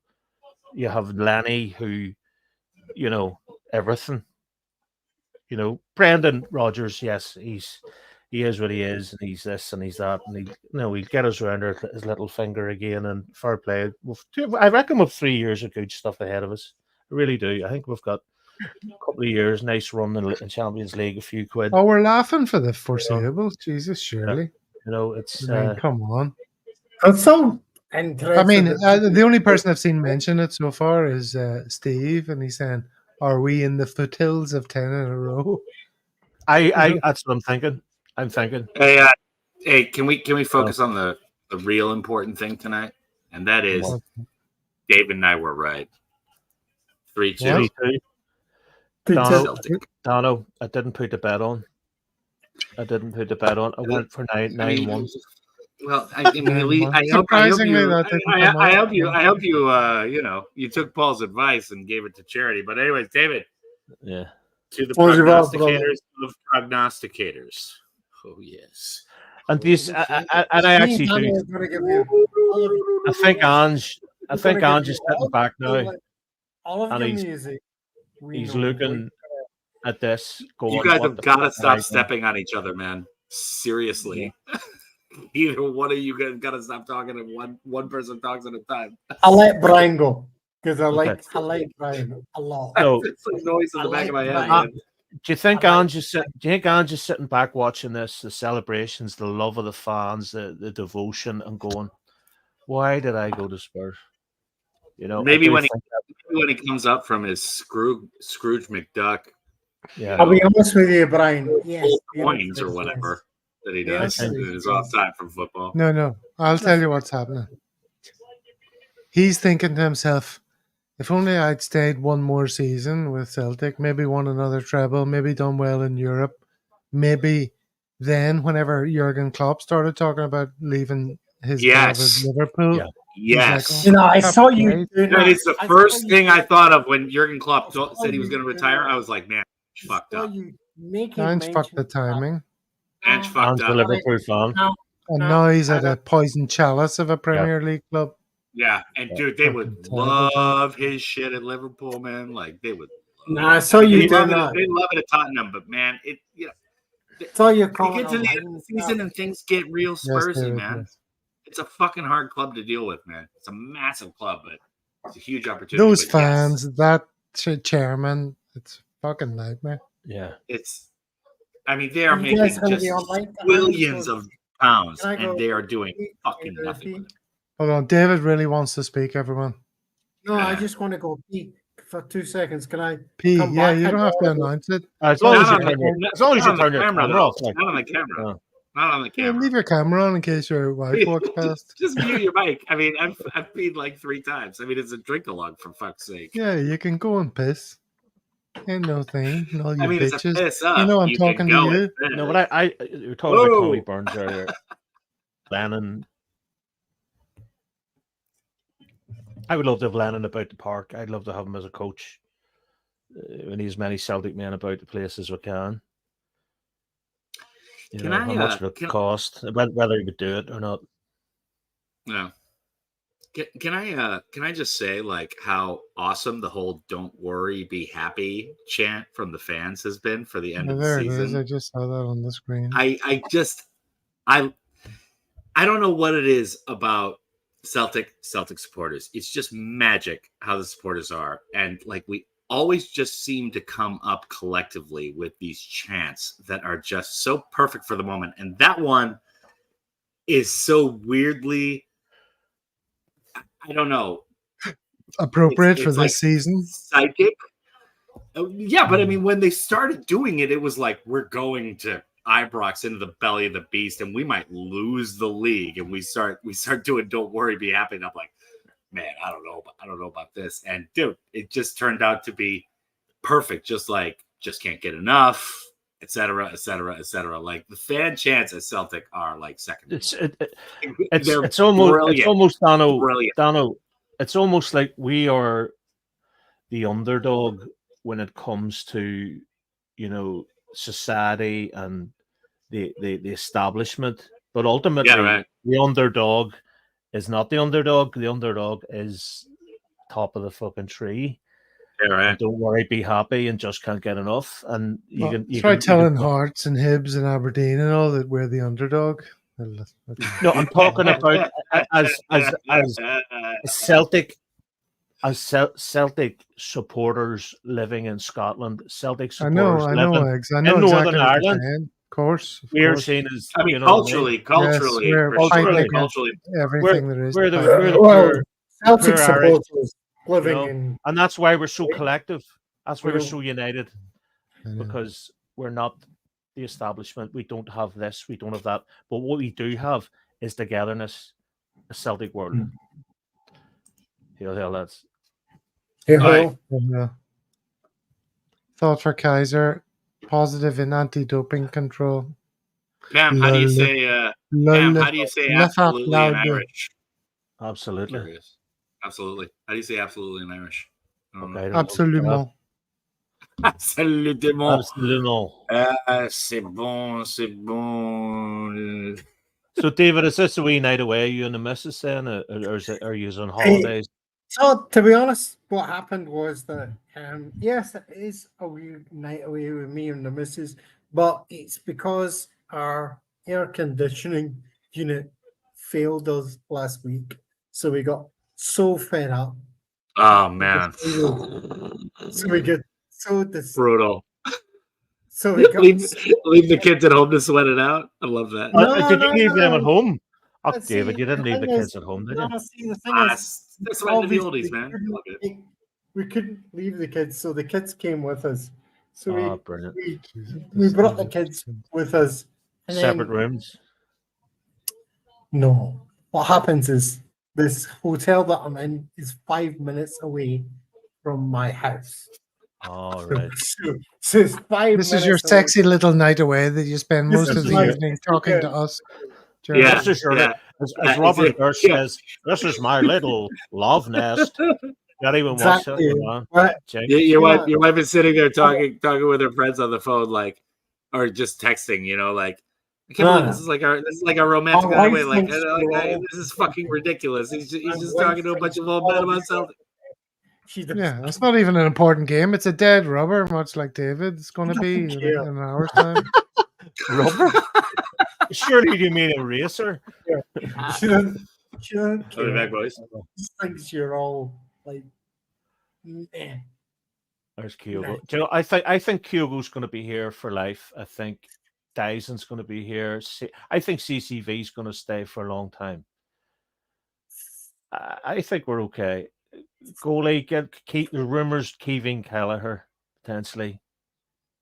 Speaker 6: You have Lenny, who, you know, everything. You know, Brendanrodgers, yes, he is what he is, and he's this and he's that, and he'll get us around his little finger again. And fair play. I reckon we've 3 years of good stuff ahead of us. I really do. I think we've got a couple of years, nice run in Champions League, a few quid.
Speaker 1: Oh, we're laughing for the foreseeable. Jesus, surely.
Speaker 6: You know, it's
Speaker 1: I mean, come on.
Speaker 4: It's so
Speaker 1: I mean, the only person I've seen mention it so far is Steve, and he's saying, "Are we in the foothills of 10 in a row?"
Speaker 6: That's what I'm thinking.
Speaker 2: Hey, can we focus on the real important thing tonight? And that is Dave and I were right. 3-2.
Speaker 1: What?
Speaker 6: 3-2. Dono, I didn't put the bet on. I went for 9-1.
Speaker 2: Well, I mean, at least I hope you you took Paul's advice and gave it to charity. But anyways, David.
Speaker 6: Yeah.
Speaker 2: To the prognosticators of prognosticators. Oh yes.
Speaker 6: And these, and I actually do. I think Ange is sitting back now,
Speaker 4: All of
Speaker 6: and
Speaker 4: your
Speaker 6: he's
Speaker 4: music.
Speaker 6: he's looking at this. Going,
Speaker 2: you guys have got to stop
Speaker 6: I
Speaker 2: stepping on each other, man. Seriously. Yeah. Either one of you guys got to stop talking, and one person talks at a time.
Speaker 4: I'll let Brian go because I like Brian a lot.
Speaker 6: No,
Speaker 2: it's like noise in the back of my head.
Speaker 6: Do you think Ange is sitting back watching this, the celebrations, the love of the fans, the devotion, and going, why did I go to Spurs? You know,
Speaker 2: maybe when he comes up from his Scrooge McDuck.
Speaker 6: Yeah,
Speaker 4: I'll be honest with you, Brian. Yes,
Speaker 2: coins or whatever that he does in his off time from football.
Speaker 1: No. I'll tell you what's happening. He's thinking to himself, if only I'd stayed one more season with Celtic, maybe won another treble, maybe done well in Europe, maybe then whenever Jurgen Klopp started talking about leaving his beloved Liverpool.
Speaker 2: Yeah. Yes.
Speaker 1: Like,
Speaker 4: I saw you doing
Speaker 2: that. Is the first thing I thought of when Jurgen Klopp said he was going to retire. I was like, man, fucked up.
Speaker 1: Ange fucked the timing.
Speaker 2: Ange fucked up.
Speaker 6: The Liverpool fan.
Speaker 1: And now he's at a poison chalice of a Premier League club.
Speaker 2: Yeah, and dude, they would love his shit at Liverpool, man. Like they would.
Speaker 4: I saw you doing
Speaker 2: that. They love it at Tottenham, but man,
Speaker 4: saw you
Speaker 2: get to the end of the season and things get real Spursy, man. Yes. It's a fucking hard club to deal with, man. It's a massive club, but it's a huge opportunity.
Speaker 1: Those fans, that chairman, it's a fucking nightmare.
Speaker 6: Yeah,
Speaker 2: I mean, they are making just billions of pounds, and they are doing fucking nothing.
Speaker 1: Hold on, David really wants to speak, everyone.
Speaker 4: No, I just want to go pee for 2 seconds. Can I
Speaker 1: pee? Yeah, you don't have to announce it.
Speaker 6: As long as you turn your camera off.
Speaker 2: Not on the camera. Not on the camera.
Speaker 1: Yeah, leave your camera on in case your wife walks past.
Speaker 2: Just mute your mic. I mean, I've peed like 3 times. I mean, it's a drink-along, for fuck's sake.
Speaker 1: Yeah, you can go and piss. Ain't no thing. No, you
Speaker 2: bitches.
Speaker 1: It's a piss
Speaker 2: up.
Speaker 1: You know I'm talking to you.
Speaker 6: No, but you were talking about Tommy Burns earlier. Lennon. I would love to have Lennon about the park. I'd love to have him as a coach. We need as many Celtic men about the place as we can. How much would it cost? Whether he would do it or not.
Speaker 2: No. Can I just say like how awesome the whole "Don't worry, be happy" chant from the fans has been for the end of the season?
Speaker 1: There it is. I just saw that on the screen.
Speaker 2: I don't know what it is about Celtic supporters. It's just magic how the supporters are, and like we always just seem to come up collectively with these chants that are just so perfect for the moment. And that one is so weirdly, I don't know,
Speaker 1: appropriate for this season.
Speaker 2: Psychic. Yeah, but I mean, when they started doing it, it was like, we're going to Ibrox into the belly of the beast and we might lose the league. And we start doing "Don't worry, be happy." And I'm like, man, I don't know about this. And dude, it just turned out to be perfect. Just can't get enough, etc., etc., etc. Like the fan chants at Celtic are like second.
Speaker 6: It's almost Dano. It's almost like we are the underdog when it comes to, society and the establishment. But ultimately, the underdog is not the underdog. The underdog is top of the fucking tree.
Speaker 2: Yeah, right.
Speaker 6: Don't worry, be happy, and just can't get enough. And you
Speaker 1: try telling Hearts and Hibs and Aberdeen and all that we're the underdog.
Speaker 6: No, I'm talking about as Celtic, Celtic supporters living in Scotland. Celtic supporters
Speaker 1: I know
Speaker 6: living
Speaker 1: exactly
Speaker 6: in Northern Ireland.
Speaker 1: Of course,
Speaker 6: we're seen as
Speaker 2: culturally,
Speaker 1: everything there is.
Speaker 4: Celtic supporters living in,
Speaker 6: and that's why we're so collective. That's why we're so united, because we're not the establishment. We don't have this, we don't have that, but what we do have is togetherness, a Celtic world. Hell, that's
Speaker 4: Hey,
Speaker 2: Aye.
Speaker 1: Yeah. Thought for Kaiser, positive in anti-doping control.
Speaker 2: Pam, how do you
Speaker 1: Lol.
Speaker 2: say Pam, how do you say
Speaker 1: Laugh out
Speaker 2: absolutely in
Speaker 1: loud.
Speaker 2: Irish?
Speaker 6: absolutely.
Speaker 2: Curious. Absolutely. How do you say absolutely in Irish? I don't
Speaker 6: Okay, I
Speaker 2: know.
Speaker 6: don't
Speaker 1: Absolument.
Speaker 2: Absolument.
Speaker 6: Absolument.
Speaker 2: C'est bon, c'est bon.
Speaker 6: So, David, is this a wee night away? You and the missus then, or are you on holidays?
Speaker 4: So, to be honest, what happened was that, yes, it is a wee night away with me and the missus, but it's because our air conditioning unit failed us last week. So we got so fed up.
Speaker 2: Oh man.
Speaker 4: So we get so
Speaker 2: brutal.
Speaker 4: So we got
Speaker 2: leave the kids at home to sweat it out. I love that.
Speaker 6: Did you leave them at home? Oh,
Speaker 4: But
Speaker 6: David,
Speaker 4: see,
Speaker 6: you didn't
Speaker 4: the
Speaker 6: leave the
Speaker 4: thing
Speaker 6: kids
Speaker 4: is-
Speaker 6: at home, did you?
Speaker 4: no, see, the thing is,
Speaker 2: That's right to the
Speaker 4: obviously
Speaker 2: oldies, man. Love it.
Speaker 4: we couldn't leave the kids, so the kids came with us. So
Speaker 6: Oh, brilliant.
Speaker 4: we brought the kids with us. And
Speaker 6: Separate
Speaker 4: then,
Speaker 6: rooms.
Speaker 4: no, what happens is this hotel that I'm in is 5 minutes away from my house.
Speaker 6: All right.
Speaker 4: So it's 5
Speaker 1: This
Speaker 4: minutes.
Speaker 1: is your
Speaker 4: away.
Speaker 1: sexy little night away that you spend
Speaker 4: This
Speaker 1: most
Speaker 4: is
Speaker 1: of the
Speaker 4: like-
Speaker 1: evening talking to us.
Speaker 2: Yeah,
Speaker 6: This is your,
Speaker 2: yeah.
Speaker 6: as Robert Durst says, this is my little love nest. Not even watch that.
Speaker 4: Exactly.
Speaker 6: Man.
Speaker 4: Right.
Speaker 2: Your wife is sitting there talking with her friends on the phone, like, or just texting. You know, like, I can't believe this is like our romantic
Speaker 4: My wife
Speaker 2: getaway. Like,
Speaker 4: thinks we're all-
Speaker 2: this is fucking ridiculous. He's just
Speaker 4: wife
Speaker 2: talking to a bunch of old men about Celtic.
Speaker 1: Yeah, it's not even an important game. It's a dead rubber, much like David. It's going to be in an hour's time.
Speaker 6: Rubber? Surely you mean a racer?
Speaker 4: She doesn't
Speaker 2: I'll be
Speaker 4: care.
Speaker 2: back, boys.
Speaker 4: She thinks you're all like, eh.
Speaker 6: There's Kyogo.
Speaker 4: Right.
Speaker 6: Do you know, I think Kyogo's going to be here for life. I think Dyson's going to be here. I think CCV's going to stay for a long time. I think we're okay. Goalie, keep the rumors Kevin Kelleher potentially,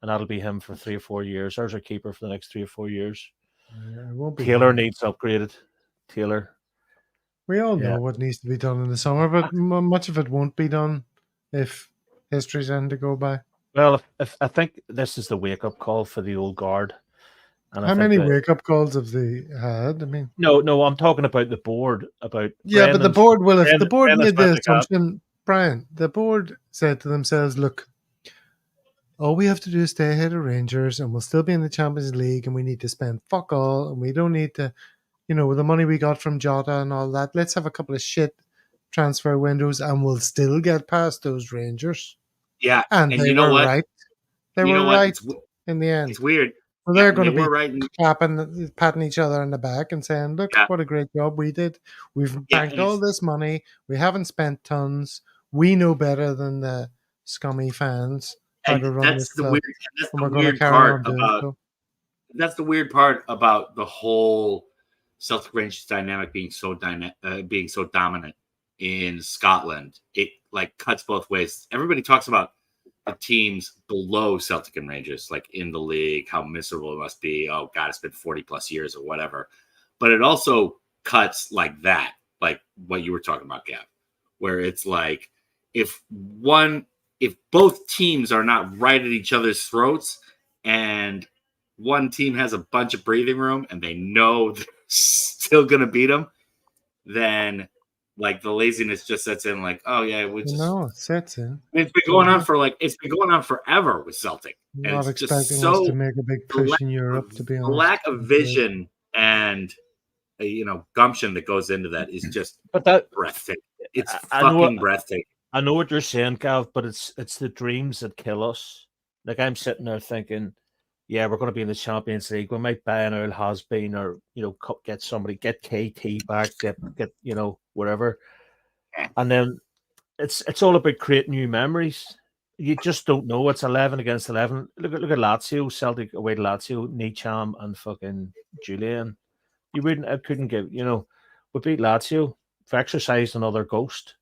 Speaker 6: and that'll be him for 3 or 4 years. There's our keeper for the next 3 or 4 years.
Speaker 1: Yeah, it won't be
Speaker 6: Taylor
Speaker 1: him.
Speaker 6: needs upgraded. Taylor.
Speaker 1: We all
Speaker 6: Yeah.
Speaker 1: know what needs to be done in the summer, but much of it won't be done if history's end to go by.
Speaker 6: Well, if I think this is the wake up call for the old guard. And I
Speaker 1: How
Speaker 6: think
Speaker 1: many
Speaker 6: that-
Speaker 1: wake-up calls have they had? I mean,
Speaker 6: No, I'm talking about the board. About
Speaker 1: yeah, but the
Speaker 6: Brendan's-
Speaker 1: board will. If the board
Speaker 6: Brendan's
Speaker 1: made the
Speaker 6: meant to go.
Speaker 1: assumption, Brian, the board said to themselves, "Look, all we have to do is stay ahead of Rangers, and we'll still be in the Champions League, and we need to spend fuck all, and we don't need to, with the money we got from Jota and all that. Let's have a couple of shit transfer windows, and we'll still get past those Rangers."
Speaker 2: Yeah,
Speaker 1: And they
Speaker 2: you know
Speaker 1: were
Speaker 2: what?
Speaker 1: right. They
Speaker 2: You know
Speaker 1: were
Speaker 2: what?
Speaker 1: right in the end.
Speaker 2: It's weird.
Speaker 1: Well, they're
Speaker 2: Yeah,
Speaker 1: going
Speaker 2: they
Speaker 1: to
Speaker 2: were
Speaker 1: be
Speaker 2: right.
Speaker 1: patting each other on the back and saying, "Look,
Speaker 2: Yeah.
Speaker 1: what a great job we did. We've
Speaker 2: Yeah,
Speaker 1: banked
Speaker 2: and
Speaker 1: all
Speaker 2: it's-
Speaker 1: this money. We haven't spent tons. We know better than the scummy fans how
Speaker 2: And
Speaker 1: to run this
Speaker 2: that's the
Speaker 1: club.
Speaker 2: weird. That's
Speaker 1: And
Speaker 2: the
Speaker 1: we're going to
Speaker 2: weird
Speaker 1: carry
Speaker 2: part
Speaker 1: on doing
Speaker 2: about.
Speaker 1: so."
Speaker 2: That's the weird part about the whole Celtic Rangers dynamic being so dominant in Scotland. It like cuts both ways. Everybody talks about the teams below Celtic and Rangers, like in the league, how miserable it must be. Oh God, it's been 40 plus years or whatever. But it also cuts like that, like what you were talking about, Gav, where it's like if both teams are not right at each other's throats and one team has a bunch of breathing room and they know they're still going to beat them, then like the laziness just sets in like, oh yeah, we just
Speaker 1: No, it sets in.
Speaker 2: it's been going on it's been going on forever with Celtic. And
Speaker 1: Not
Speaker 2: it's just
Speaker 1: expecting
Speaker 2: so
Speaker 1: us to make a big push in Europe, to be
Speaker 2: the
Speaker 1: honest.
Speaker 2: lack of vision and gumption that goes into that is just breathtaking. It's fucking breathtaking.
Speaker 6: I know what you're saying, Gav, but it's the dreams that kill us. Like I'm sitting there thinking, yeah, we're going to be in the Champions League. We might buy an Earl Has-Been or get somebody, get KT back, get whatever. And then it's all about creating new memories. You just don't know. It's 11 against 11. Look at Lazio, Celtic away to Lazio, Nicham and fucking Julian. I couldn't give, we beat Lazio. We've exercised another ghost.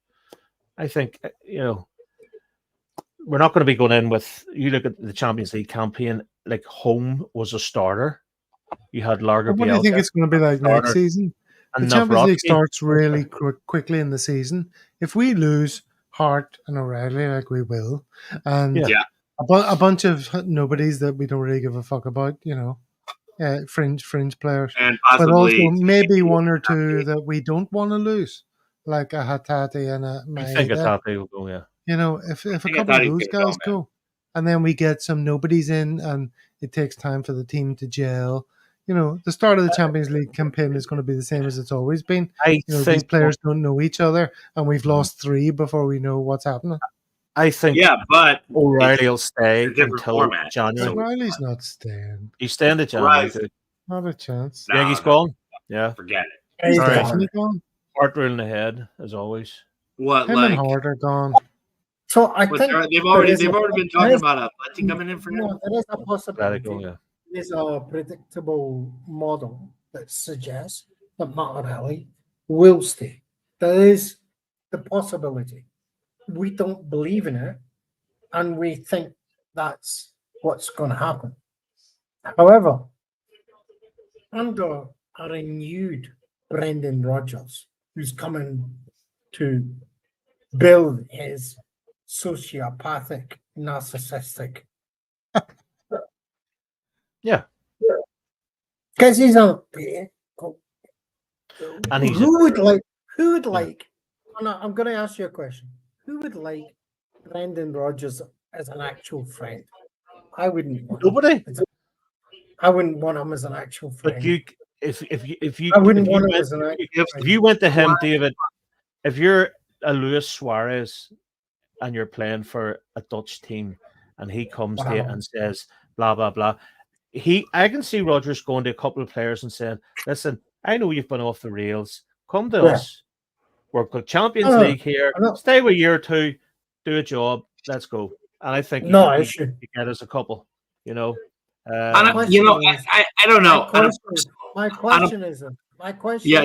Speaker 6: I think, we're not going to be going in with, you look at the Champions League campaign, like home was a starter. You had Larger.
Speaker 1: What do you think it's going to be like next season? the
Speaker 6: And
Speaker 1: Champions League
Speaker 6: Navrosky.
Speaker 1: starts really quickly in the season. If we lose Hart and O'Reilly, like we will, and
Speaker 6: Yeah.
Speaker 1: a bunch of nobodies that we don't really give a fuck about, fringe players,
Speaker 2: And
Speaker 1: but also
Speaker 2: possibly
Speaker 1: maybe one or two that we don't want to lose, like a Hatati and a
Speaker 6: I think
Speaker 1: Maeda.
Speaker 6: Atati will go, yeah.
Speaker 1: If a
Speaker 2: think
Speaker 1: couple of
Speaker 2: Hatati's
Speaker 1: those
Speaker 2: gonna go,
Speaker 1: guys go, and then we get some nobodies in, and it takes time for the team to gel. The start of the Champions League campaign is going to be the same as it's always been.
Speaker 6: I
Speaker 1: These
Speaker 6: think
Speaker 1: players don't know each other, and we've lost 3 before we know what's happening.
Speaker 6: I think
Speaker 2: but
Speaker 6: O'Reilly will stay
Speaker 2: it's a different
Speaker 6: until
Speaker 2: format.
Speaker 6: January.
Speaker 1: O'Reilly's not staying.
Speaker 6: He's staying to January.
Speaker 2: Right.
Speaker 1: Not a chance.
Speaker 6: Yeah, he's gone. Yeah.
Speaker 2: Forget it.
Speaker 1: He's
Speaker 6: Sorry.
Speaker 1: definitely gone.
Speaker 6: Hart ruling ahead, as always.
Speaker 2: What
Speaker 1: Him and Hart are gone.
Speaker 4: So I
Speaker 2: But
Speaker 4: think
Speaker 2: they've already
Speaker 4: there is
Speaker 2: been talking about Atleti coming in for him.
Speaker 4: No, there is a possibility.
Speaker 6: Radical, yeah.
Speaker 4: There's a predictable model that suggests that Martinelli will stay. There is the possibility. We don't believe in it, and we think that's what's going to happen. However, under a renewed Brendan Rodgers, who's coming to build his sociopathic, narcissistic.
Speaker 6: Yeah.
Speaker 4: Because he's a.
Speaker 6: And he's
Speaker 4: Who would like? Oh, no, I'm going to ask you a question. Who would like Brendan Rodgers as an actual friend? I wouldn't.
Speaker 6: Nobody.
Speaker 4: I wouldn't want him as an actual friend.
Speaker 6: But if you
Speaker 4: I wouldn't
Speaker 6: if you
Speaker 4: want him
Speaker 6: went,
Speaker 4: as an actual
Speaker 6: if
Speaker 4: friend.
Speaker 6: you went to him, David, if you're a Luis Suarez and you're playing for a Dutch team, and he comes to you and says blah blah blah, I can see Rodgers going to a couple of players and saying, "Listen, I know you've been off the rails. Come to us. We're got Champions League here. Stay a year or two, do a job. Let's go." And I think you get us a couple. I don't
Speaker 2: know.
Speaker 4: My question is.
Speaker 2: Yeah,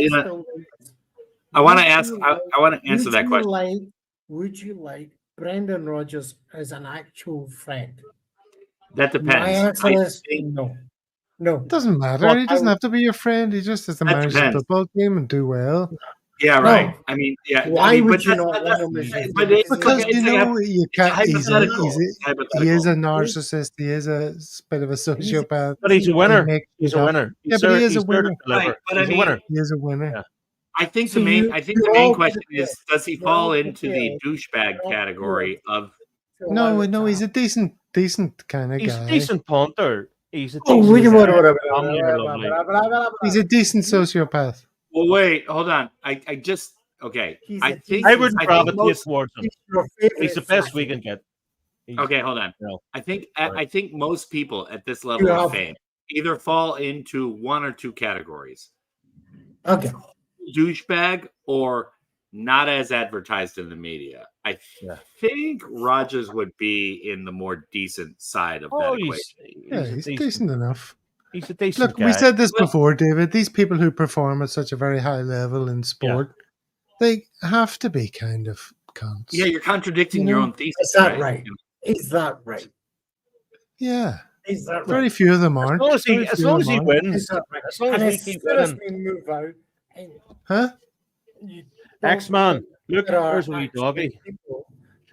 Speaker 2: I want to ask. I want to answer that question.
Speaker 4: Would you like Brendan Rodgers as an actual friend?
Speaker 2: That depends.
Speaker 4: My answer is no. No,
Speaker 1: it doesn't matter. He doesn't have to be your friend. He just has to manage the football team and do well.
Speaker 2: Yeah, right. I mean, yeah.
Speaker 4: Why would you not want him as your friend?
Speaker 1: Because you can't. He is a narcissist. He is a bit of a sociopath.
Speaker 6: But he's a winner. He's a winner.
Speaker 1: Yeah, but he is a winner.
Speaker 2: Right, but
Speaker 6: he's a winner.
Speaker 1: He is a winner.
Speaker 6: Yeah.
Speaker 2: I think the main question is: does he fall into the douchebag category of?
Speaker 1: No, he's a decent kind of guy.
Speaker 6: He's a decent punter. He's a
Speaker 1: decent sociopath.
Speaker 2: Well, wait, hold on. I
Speaker 6: wouldn't gravitate towards him. He's the best we can get.
Speaker 2: Okay, hold on. I think most people at this level of fame either fall into one or two categories.
Speaker 4: Okay.
Speaker 2: Douchebag or not as advertised in the media. I think Rodgers would be in the more decent side of that equation.
Speaker 1: He's decent enough.
Speaker 6: He's a decent
Speaker 1: Look,
Speaker 6: guy.
Speaker 1: we said this before, David. These people who perform at such a very high level in sport, they have to be kind of cunts.
Speaker 2: Yeah, you're contradicting your own thesis.
Speaker 4: Is that right? Is that right?
Speaker 1: Yeah.
Speaker 4: Is that right?
Speaker 1: Very few of them aren't.
Speaker 6: As long as he wins.
Speaker 4: Is that right?
Speaker 6: As long as he keeps winning.
Speaker 4: We move out.
Speaker 1: Huh?
Speaker 6: X-Man. Look, there's a wee doggy.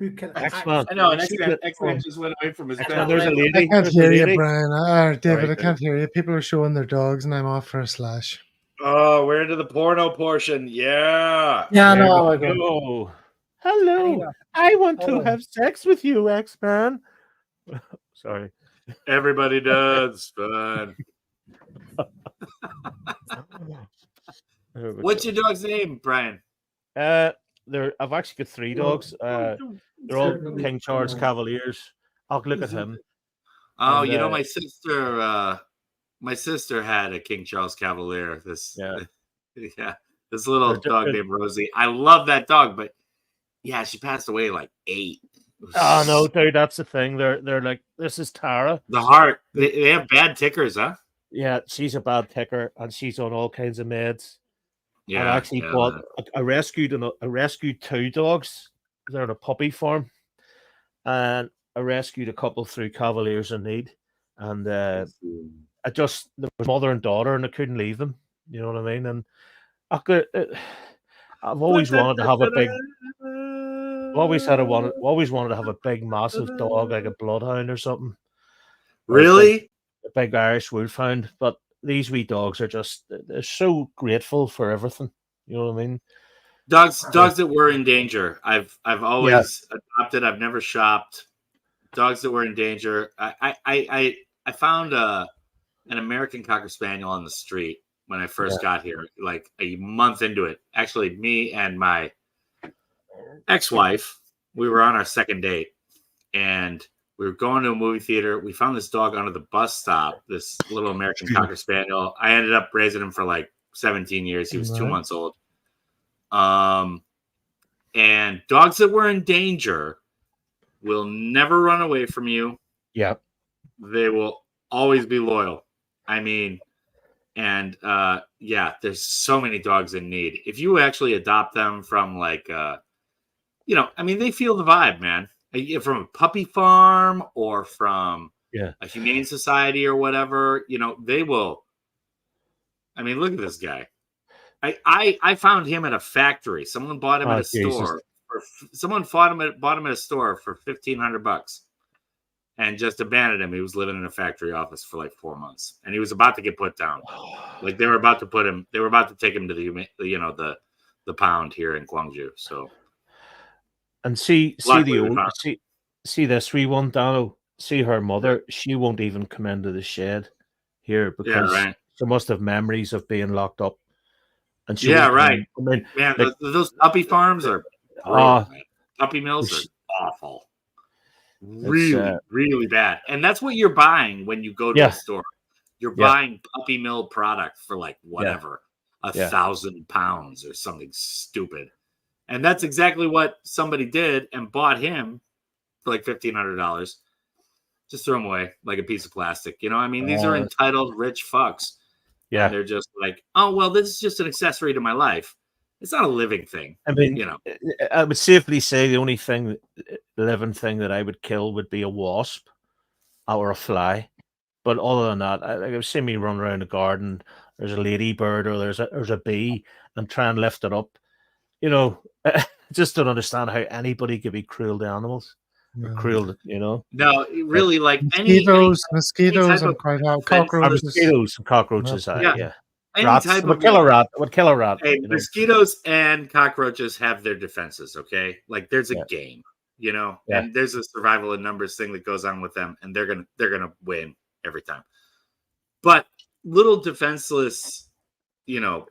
Speaker 6: X-Man.
Speaker 2: I know, and X-Man just went away from his
Speaker 6: X-Man, there's a lady.
Speaker 1: I can't hear you, Brian. David, I can't hear you. People are showing their dogs, and I'm off for a slash.
Speaker 2: Oh, we're into the porno portion. Yeah.
Speaker 4: Yeah, no.
Speaker 6: Oh. Hello. I want to have sex with you, X-Man. Sorry.
Speaker 2: Everybody does. Fun. What's your dog's name, Brian?
Speaker 6: I've actually got 3 dogs. They're all King Charles Cavaliers. I'll look at him.
Speaker 2: Oh, and, my sister had a King Charles Cavalier. This little dog named Rosie. I love that dog, but she passed away like 8.
Speaker 6: Oh no, dude, that's the thing. They're like, this is Tara.
Speaker 2: The heart. They have bad tickers, huh?
Speaker 6: Yeah, she's a bad ticker, and she's on all kinds of meds.
Speaker 2: Yeah,
Speaker 6: I actually bought. I rescued 2 dogs. They're in a puppy farm, and I rescued a couple through Cavaliers in Need, and there was mother and daughter, and I couldn't leave them. You know what I mean? And I've always wanted to have a big. Always wanted to have a big, massive dog like a bloodhound or something.
Speaker 2: Really?
Speaker 6: A big Irish wolfhound. But these wee dogs are they're so grateful for everything. You know what I mean?
Speaker 2: Dogs that were in danger. I've always adopted. I've never shopped. Dogs that were in danger. I found an American Cocker Spaniel on the street when I first got here, like a month into it. Actually, me and my ex-wife, we were on our second date, and we were going to a movie theater. We found this dog under the bus stop, this little American Cocker Spaniel. I ended up raising him for like 17 years. He was 2 months old. And dogs that were in danger will never run away from you.
Speaker 6: Yeah.
Speaker 2: They will always be loyal. I mean, and there's so many dogs in need. If you actually adopt them from like, they feel the vibe, man. From a puppy farm or from a humane society or whatever, they will. I mean, look at this guy. I found him at a factory. Someone bought him at a store. Someone bought him at a store for $1,500 and just abandoned him. He was living in a factory office for like 4 months, and he was about to get put down. Like they were about to take him to the pound here in Gwangju. So,
Speaker 6: and see this wee one, Dano. See her mother. She won't even come into the shed here because she must have memories of being locked up. And she
Speaker 2: right. I mean, man, those puppy farms are puppy mills are awful. Really, really bad. And that's what you're buying when you go to the store. You're buying puppy mill product for like whatever, 1,000 pounds or something stupid. And that's exactly what somebody did and bought him for like $1,500. Just throw them away like a piece of plastic. These are entitled rich fucks. Yeah. And they're just like, oh, well, this is just an accessory to my life. It's not a living thing. I mean,
Speaker 6: I would safely say the only living thing that I would kill would be a wasp or a fly. But other than that, I've seen me run around the garden. There's a ladybird or there's a bee and try and lift it up. I just don't understand how anybody could be cruel to animals. Cruel,
Speaker 2: No, really, like
Speaker 1: mosquitoes and
Speaker 6: cockroaches. Rats would kill a rat.
Speaker 2: Hey, mosquitoes and cockroaches have their defenses. Okay, like there's a game, and there's a survival in numbers thing that goes on with them, and they're gonna win every time. But little defenseless,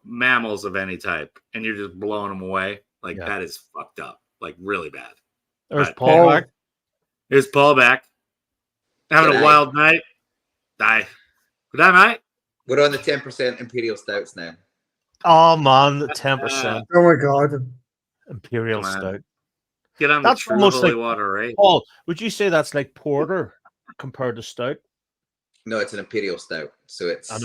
Speaker 2: mammals of any type, and you're just blowing them away. Like that is fucked up. Like really bad.
Speaker 6: There's Paul back.
Speaker 2: Here's Paul back. Having a wild night. Good night, mate.
Speaker 9: We're on the 10% Imperial Stouts now.
Speaker 6: Oh, man, the 10%.
Speaker 4: Oh, my God.
Speaker 6: Imperial Stout.
Speaker 2: Get on the true holy water, right?
Speaker 6: Paul, would you say that's like porter compared to stout?
Speaker 9: No, it's an Imperial Stout. So it's...
Speaker 6: I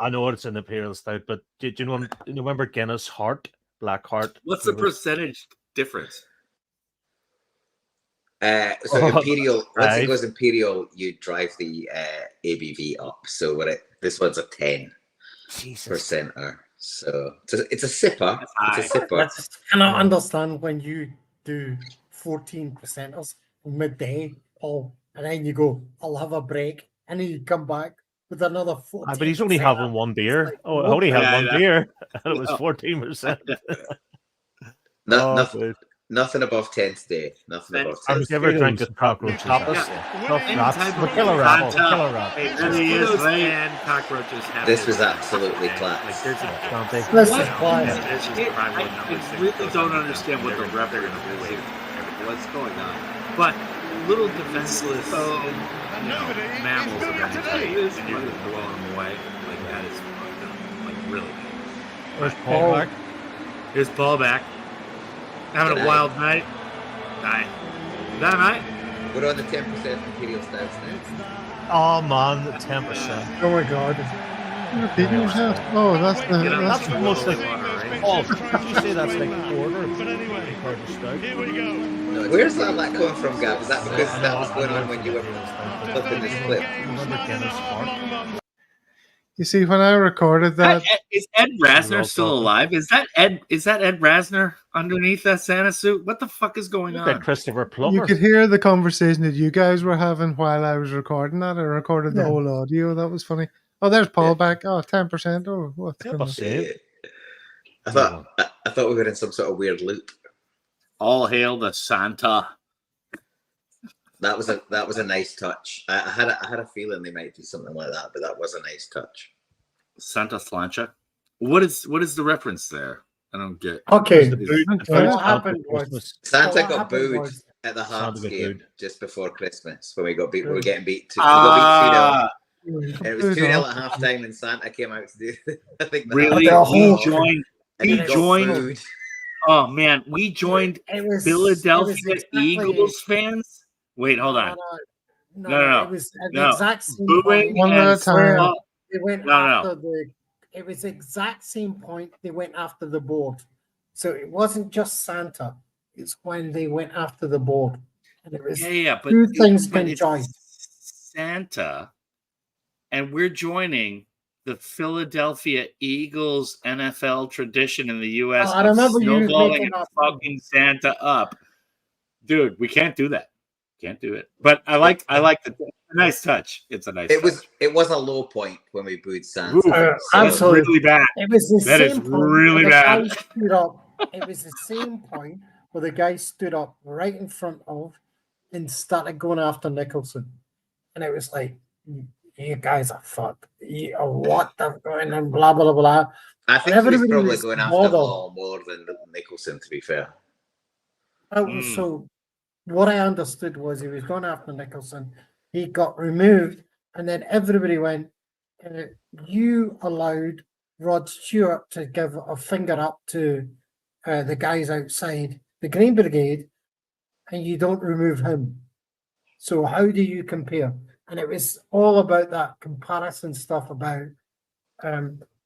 Speaker 6: know it's an Imperial Stout, but do you remember Guinness Heart? Black Heart?
Speaker 2: What's the percentage difference?
Speaker 9: Imperial, once it goes Imperial, you drive the ABV up. So this one's a 10%. So it's a sipper. It's a sipper.
Speaker 4: And I understand when you do 14%ers midday, Paul, and then you go, I'll have a break, and then you come back with another 14%.
Speaker 6: But he's only having one beer. I only had one beer, and it was 14%.
Speaker 9: Nothing above 10 today. Nothing above 10.
Speaker 6: I've never drank a cockroach.
Speaker 9: This was absolutely class.
Speaker 2: I really don't understand what the rep are going to do with what's going on. But little defenseless mammals of any type, and you're just blowing them away. Like that is fucked up. Like really.
Speaker 6: Where's Paul back?
Speaker 2: Here's Paul back. Having a wild night. Good night, mate.
Speaker 9: We're on the 10% Imperial Stouts now.
Speaker 6: Oh, man, the 10%.
Speaker 4: Oh, my God.
Speaker 1: Repeating yourself? Oh, that's
Speaker 6: the most like... Paul, did you say that's like porter? But anyway, compared to stout?
Speaker 9: Here we go. No, where's that coming from, Gab? Is that because that was going on when you were flipping this clip?
Speaker 6: Remember Guinness Heart?
Speaker 1: You see, when I recorded that,
Speaker 2: Is Ed Rasner still alive? Is that Ed Rasner underneath that Santa suit? What the fuck is going on?
Speaker 6: Christopher
Speaker 1: you
Speaker 6: Plummer.
Speaker 1: could hear the conversation that you guys were having while I was recording that. I recorded the whole audio. That was funny. Oh, there's Paul back. Oh, 10%. Oh, what's going on?
Speaker 9: I thought we were in some sort of weird loop.
Speaker 2: All hail the Santa.
Speaker 9: That was a nice touch. I had a feeling they might do something like that, but that was a nice touch.
Speaker 2: Santa Slancha. What is the reference there? I don't get.
Speaker 4: Okay.
Speaker 2: What
Speaker 4: happened was
Speaker 9: Santa got booed at the Hearts game just before Christmas when we got beat. We were getting beat. We
Speaker 2: Ah.
Speaker 9: got beat 2-0. And it was 2-0 at halftime, and Santa came out to do. I think
Speaker 2: Really, we joined. We joined.
Speaker 9: Booed.
Speaker 2: Oh man, we joined Philadelphia Eagles fans. Wait, hold on. No.
Speaker 4: It was at the
Speaker 2: No.
Speaker 4: exact same
Speaker 2: Booing
Speaker 4: point.
Speaker 1: One at a time.
Speaker 4: They went
Speaker 2: No.
Speaker 4: after the. It was the exact same point they went after the board. So it wasn't just Santa. It's when they went after the board. And it was
Speaker 2: but
Speaker 4: two things
Speaker 2: but it's
Speaker 4: conjoined.
Speaker 2: Santa, and we're joining the Philadelphia Eagles NFL tradition in the U.S.
Speaker 4: I remember you
Speaker 2: snowballing
Speaker 4: making
Speaker 2: and
Speaker 4: that
Speaker 2: fucking Santa up. Dude, we can't do that. Can't do it. But I like the nice touch. It's a nice touch.
Speaker 9: It was a low point when we booed Santa.
Speaker 4: Absolutely.
Speaker 2: Really bad.
Speaker 4: It was the
Speaker 2: That
Speaker 4: same
Speaker 2: is
Speaker 4: point
Speaker 2: really
Speaker 4: where the
Speaker 2: bad.
Speaker 4: guy stood up. It was the same point where the guy stood up right in front of and started going after Nicholson. And it was like, you guys are fucked. What the going on? Blah, blah, blah.
Speaker 9: I think he was probably going after Law more than Nicholson, to be fair.
Speaker 4: So what I understood was he was going after Nicholson. He got removed, and then everybody went, you allowed Rod Stewart to give a finger up to the guys outside the Green Brigade, and you don't remove him. So how do you compare? And it was all about that comparison stuff about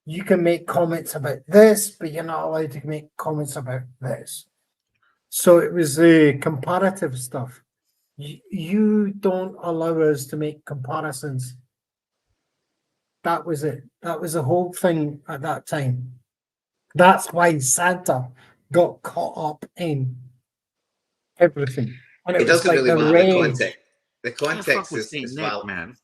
Speaker 4: you can make comments about this, but you're not allowed to make comments about this. So it was the comparative stuff. You don't allow us to make comparisons. That was it. That was the whole thing at that time. That's why Santa got caught up in everything. And
Speaker 9: it doesn't really matter the context. The context is
Speaker 2: valid, man.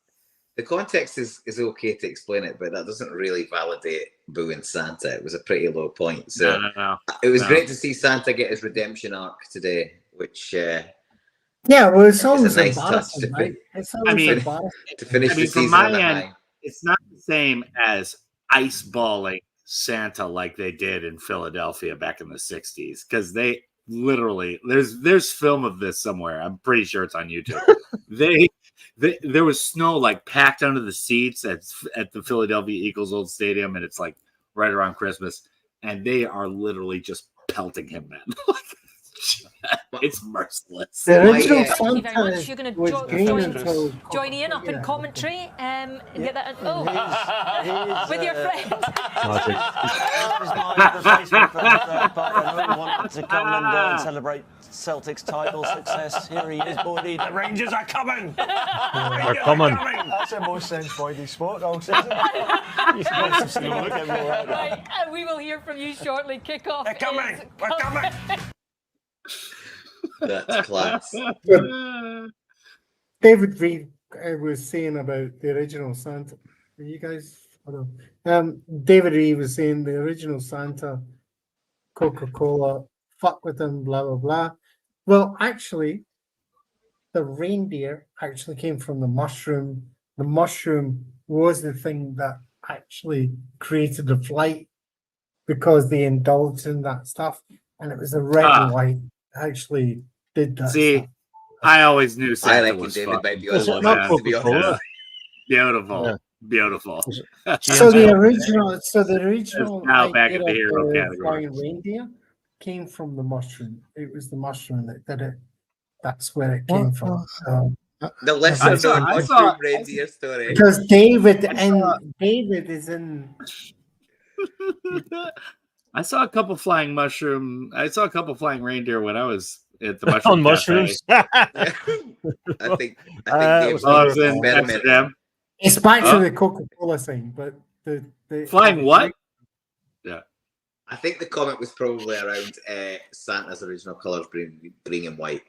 Speaker 9: The context is okay to explain it, but that doesn't really validate booing Santa. It was a pretty low point. So
Speaker 2: no.
Speaker 9: It was great to see Santa get his redemption arc today, which
Speaker 4: well, it's always
Speaker 9: a nice
Speaker 4: embarrassing,
Speaker 9: touch
Speaker 4: right? It's always embarrassing.
Speaker 9: to finish the season
Speaker 2: from my
Speaker 9: on a
Speaker 2: end,
Speaker 9: high.
Speaker 2: it's not the same as ice balling Santa like they did in Philadelphia back in the 60s, because they literally there's film of this somewhere. I'm pretty sure it's on YouTube. There was snow like packed under the seats at the Philadelphia Eagles old stadium, and it's like right around Christmas, and they are literally just pelting him, man. It's merciless.
Speaker 4: The original
Speaker 14: Thank you very
Speaker 4: Santa
Speaker 14: much. You're going
Speaker 4: was green until
Speaker 14: join Ian up in commentary and get that. With your friend.
Speaker 15: Wanted to come and celebrate Celtic's title success. Here he is, buddy. The Rangers are coming.
Speaker 6: They're coming.
Speaker 15: That's the most sense-minded sport all season.
Speaker 14: Right, we will hear from you shortly. Kick-off.
Speaker 15: They're coming. We're coming.
Speaker 9: That's class.
Speaker 4: David Reed was saying about the original Santa. Are you guys? David Reed was saying the original Santa, Coca-Cola, fuck with them, blah blah blah. Well, actually, the reindeer actually came from the mushroom. The mushroom was the thing that actually created the flight because they indulged in that stuff, and it was the red and white actually did that.
Speaker 2: See,
Speaker 4: stuff.
Speaker 2: I always knew Santa
Speaker 9: I reckon
Speaker 2: was
Speaker 9: David
Speaker 2: fucking
Speaker 9: might be on
Speaker 2: cool,
Speaker 9: one,
Speaker 2: man.
Speaker 9: to be honest.
Speaker 2: Beautiful. Beautiful.
Speaker 4: So the original
Speaker 2: now back
Speaker 4: idea
Speaker 2: in the hero
Speaker 4: of
Speaker 2: category.
Speaker 4: flying reindeer came from the mushroom. It was the mushroom that did it. That's where it came from. So,
Speaker 9: The lesser known mushroom reindeer story.
Speaker 4: because David is in.
Speaker 2: I saw a couple flying reindeer when I was at the mushroom
Speaker 6: On mushrooms.
Speaker 9: I think Dave's
Speaker 2: was in
Speaker 9: experiment.
Speaker 2: Amsterdam.
Speaker 4: It's back to
Speaker 2: Oh.
Speaker 4: the Coca-Cola thing, but
Speaker 2: Flying what? Yeah.
Speaker 9: I think the comment was probably around Santa's original colours being in white.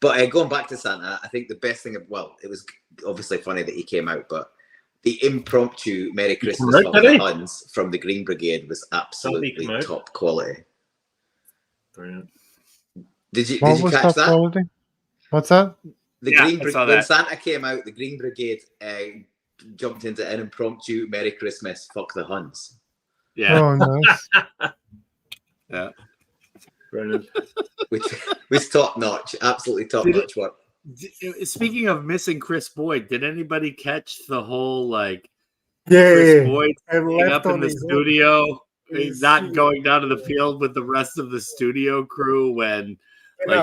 Speaker 9: But going back to Santa, I think the best thing, it was obviously funny that he came out, but the impromptu Merry Christmas from the Huns from the Green Brigade was absolutely top quality.
Speaker 6: Brilliant.
Speaker 9: Did you catch that?
Speaker 1: Quality? What's that?
Speaker 9: When Santa came out, the Green Brigade jumped into an impromptu Merry Christmas, fuck the Huns.
Speaker 2: Yeah.
Speaker 1: Oh, nice.
Speaker 2: Yeah.
Speaker 6: Brilliant.
Speaker 9: Which was top notch, absolutely top notch work.
Speaker 2: Speaking of missing Chris Boyd, did anybody catch the whole
Speaker 4: Chris
Speaker 2: Boyd up in the studio? He's not going down to the field with the rest of the studio crew when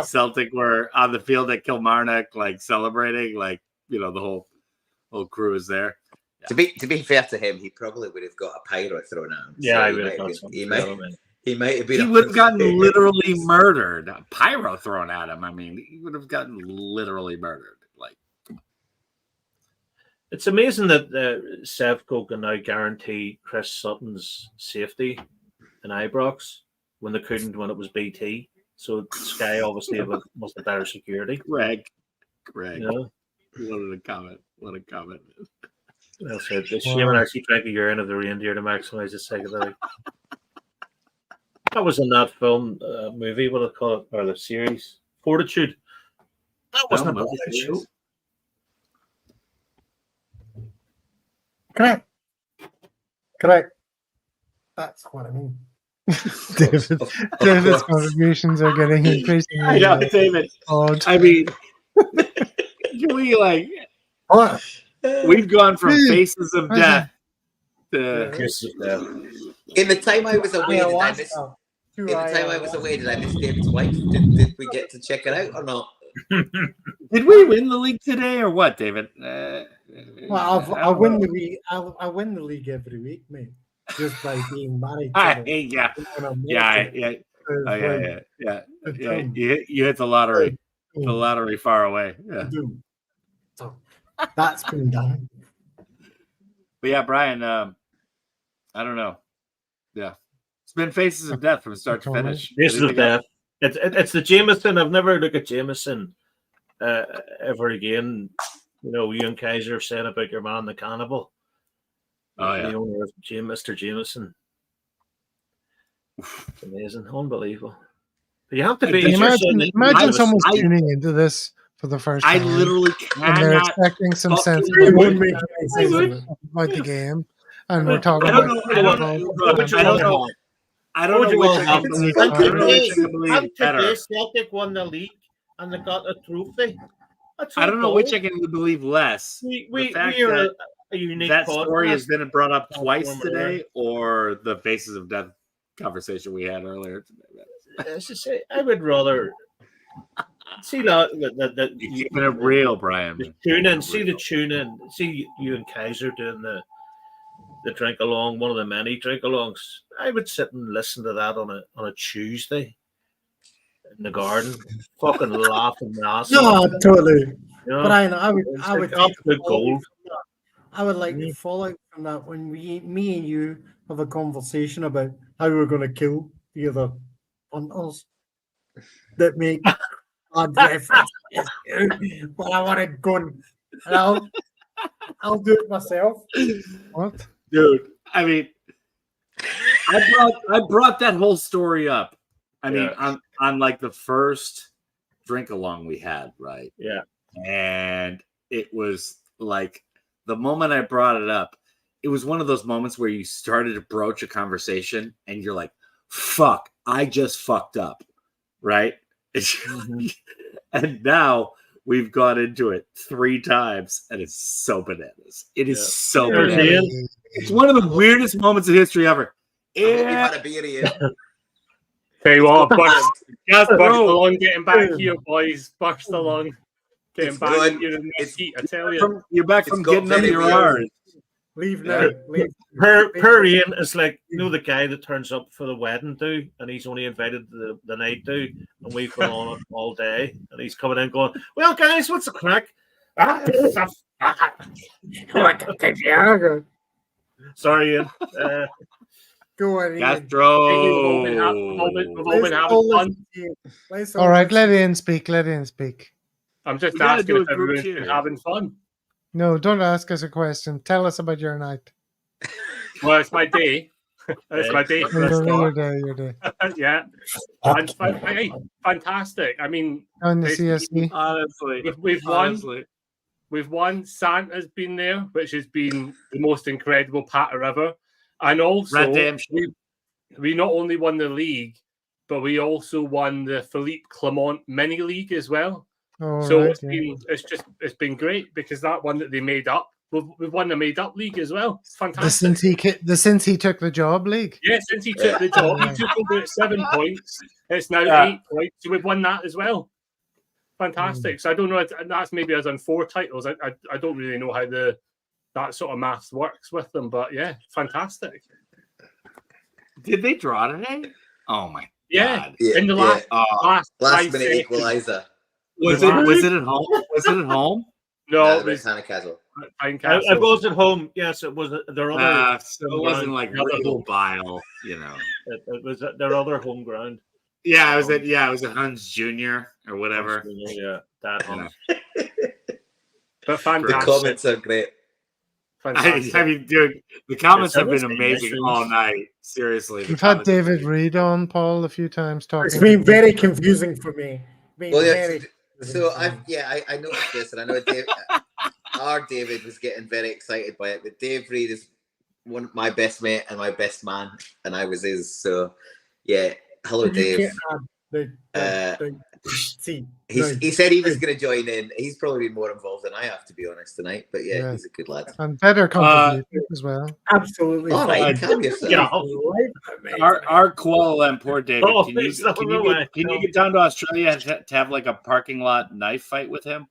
Speaker 2: Celtic were on the field at Kilmarnock, celebrating, the whole crew is there.
Speaker 9: Yeah. To be fair to him, he probably would have got a pyro thrown at him.
Speaker 6: Yeah,
Speaker 9: so he might have been.
Speaker 2: He would have gotten literally murdered. Pyro thrown at him. I mean, he would have gotten literally murdered.
Speaker 6: It's amazing that Sevco can now guarantee Chris Sutton's safety in Ibrox when they couldn't when it was BT. So Sky obviously must have better security.
Speaker 2: Greg.
Speaker 6: Yeah.
Speaker 2: What a comment.
Speaker 6: Well said. The shaman actually drank a urine of the reindeer to maximise his psychedelic. That was in that film movie, what do they call it, or the series? Fortitude. That wasn't a bad show.
Speaker 4: Correct. That's what I mean.
Speaker 1: David's contributions are getting increasingly.
Speaker 2: I know, David.
Speaker 1: Odd.
Speaker 2: I mean, can we we've gone from faces of death to
Speaker 6: kisses of death.
Speaker 9: In the time I was away, did I miss David's wife? Did we get to check it out or not?
Speaker 2: Did we win the league today or what, David?
Speaker 4: Well, I win the league. I win the league every week, mate. Just by being married.
Speaker 2: Yeah. You hit the lottery. The lottery far away. Yeah.
Speaker 4: So that's been done.
Speaker 2: But yeah, Brian. I don't know. Yeah, it's been faces of death from start to finish.
Speaker 6: Faces of death. It's the Jameson. I've never looked at Jameson ever again. You know, you and Kaiser said about your man, the cannibal.
Speaker 2: Oh yeah,
Speaker 6: the owner of Mr. Jameson. It's amazing, unbelievable. But you have to be.
Speaker 1: Imagine someone's tuning into this for the first time.
Speaker 2: I literally
Speaker 1: and they're expecting some sense about the game, and we're talking about.
Speaker 2: I don't know which I can believe better.
Speaker 6: Celtic won the league and they got a trophy.
Speaker 2: I don't know which I can believe less.
Speaker 6: We are a unique
Speaker 2: that story has been brought up twice today, or the faces of death conversation we had earlier today.
Speaker 6: I would rather see that
Speaker 2: you're keeping it real, Brian.
Speaker 6: The tune in, see you and Kaiser doing the Drinkalong, one of the many Drinkalongs. I would sit and listen to that on a Tuesday in the garden, fucking laughing my ass off.
Speaker 4: No, totally.
Speaker 6: You know?
Speaker 4: But I would
Speaker 6: absolute gold.
Speaker 4: I would like to fall out from that when me and you have a conversation about how we're going to kill the other hunters that make bad references. But I want to go and I'll do it myself.
Speaker 1: What?
Speaker 2: Dude, I mean, I brought that whole story up. I mean, on like the first drink along we had, right?
Speaker 6: Yeah.
Speaker 2: And it was like the moment I brought it up, it was one of those moments where you started to broach a conversation and you're like, fuck, I just fucked up, right? And now we've got into it 3 times and it's so bananas. It is so bananas. It's one of the weirdest moments in history ever.
Speaker 9: Yeah. Had a beer here.
Speaker 13: Tell you what, just burst along, getting back here, boys. Burst along, getting back here in the seat. I tell you,
Speaker 2: you're back from getting up your arms.
Speaker 4: Leave now. Leave.
Speaker 6: Per Ian is like, you know, the guy that turns up for the wedding do, and he's only invited the night do, and we've been on it all day, and he's coming in going, well, guys, what's the crack?
Speaker 13: Sorry, Ian.
Speaker 4: Go on, Ian.
Speaker 2: Castro.
Speaker 13: We've all been having fun.
Speaker 1: All right, let Ian speak. Let Ian speak.
Speaker 13: I'm just
Speaker 2: We gotta
Speaker 13: asking
Speaker 2: do a
Speaker 13: if
Speaker 2: group
Speaker 13: everyone's
Speaker 2: cheer.
Speaker 13: been having fun.
Speaker 1: No, don't ask us a question. Tell us about your night.
Speaker 13: Well, it's my day. It's my day for a
Speaker 1: Your
Speaker 13: start.
Speaker 1: day.
Speaker 13: Yeah. And hey, fantastic. I mean,
Speaker 1: On the
Speaker 13: basically,
Speaker 1: CSC.
Speaker 2: Honestly.
Speaker 13: we've won. We've won. Santa's been there, which has been the most incredible patter ever. And also,
Speaker 2: Redemption.
Speaker 13: we not only won the league, but we also won the Philippe Clement mini league as well.
Speaker 1: Oh,
Speaker 13: So
Speaker 1: right,
Speaker 13: it's been great because that one that they made up, we've won the made up league as well. It's
Speaker 1: The
Speaker 13: fantastic.
Speaker 1: since he took the job league.
Speaker 13: Yeah, since he took the job, he took over at 7 points. It's now 8 points, so we've won that as well. Fantastic. So I don't know. That's maybe us on 4 titles. I don't really know how that sort of maths works with them, but yeah, fantastic.
Speaker 2: Did they draw today? Oh my
Speaker 13: Yeah,
Speaker 2: god!
Speaker 13: in the last
Speaker 9: minute equaliser.
Speaker 2: Was it at home? Was it at home?
Speaker 13: No,
Speaker 9: it was Tynecastle.
Speaker 6: It was at home. Yes, it was their other.
Speaker 2: So it wasn't like real bile, you know.
Speaker 6: It was at their other home ground.
Speaker 2: Yeah, it was at Huns Jr. or whatever.
Speaker 6: Yeah, that Huns.
Speaker 13: But fantastic.
Speaker 9: The comments are great.
Speaker 2: I mean, dude, the comments have been amazing all night. Seriously,
Speaker 1: We've had David Reed on, Paul, a few times talking.
Speaker 4: It's been very confusing for me.
Speaker 9: So I noticed this, and I know our David was getting very excited by it. But Dave Reed is my best mate and my best man, and I was his. So yeah, hello, Dave. He said he was going to join in. He's probably been more involved than I have, to be honest, tonight. But yeah, he's a good lad.
Speaker 1: And better contributions as well.
Speaker 4: Absolutely.
Speaker 9: All right, calm yourself.
Speaker 2: Our Kuala Lumpur, David. Can you get down to Australia to have like a parking lot knife fight with him?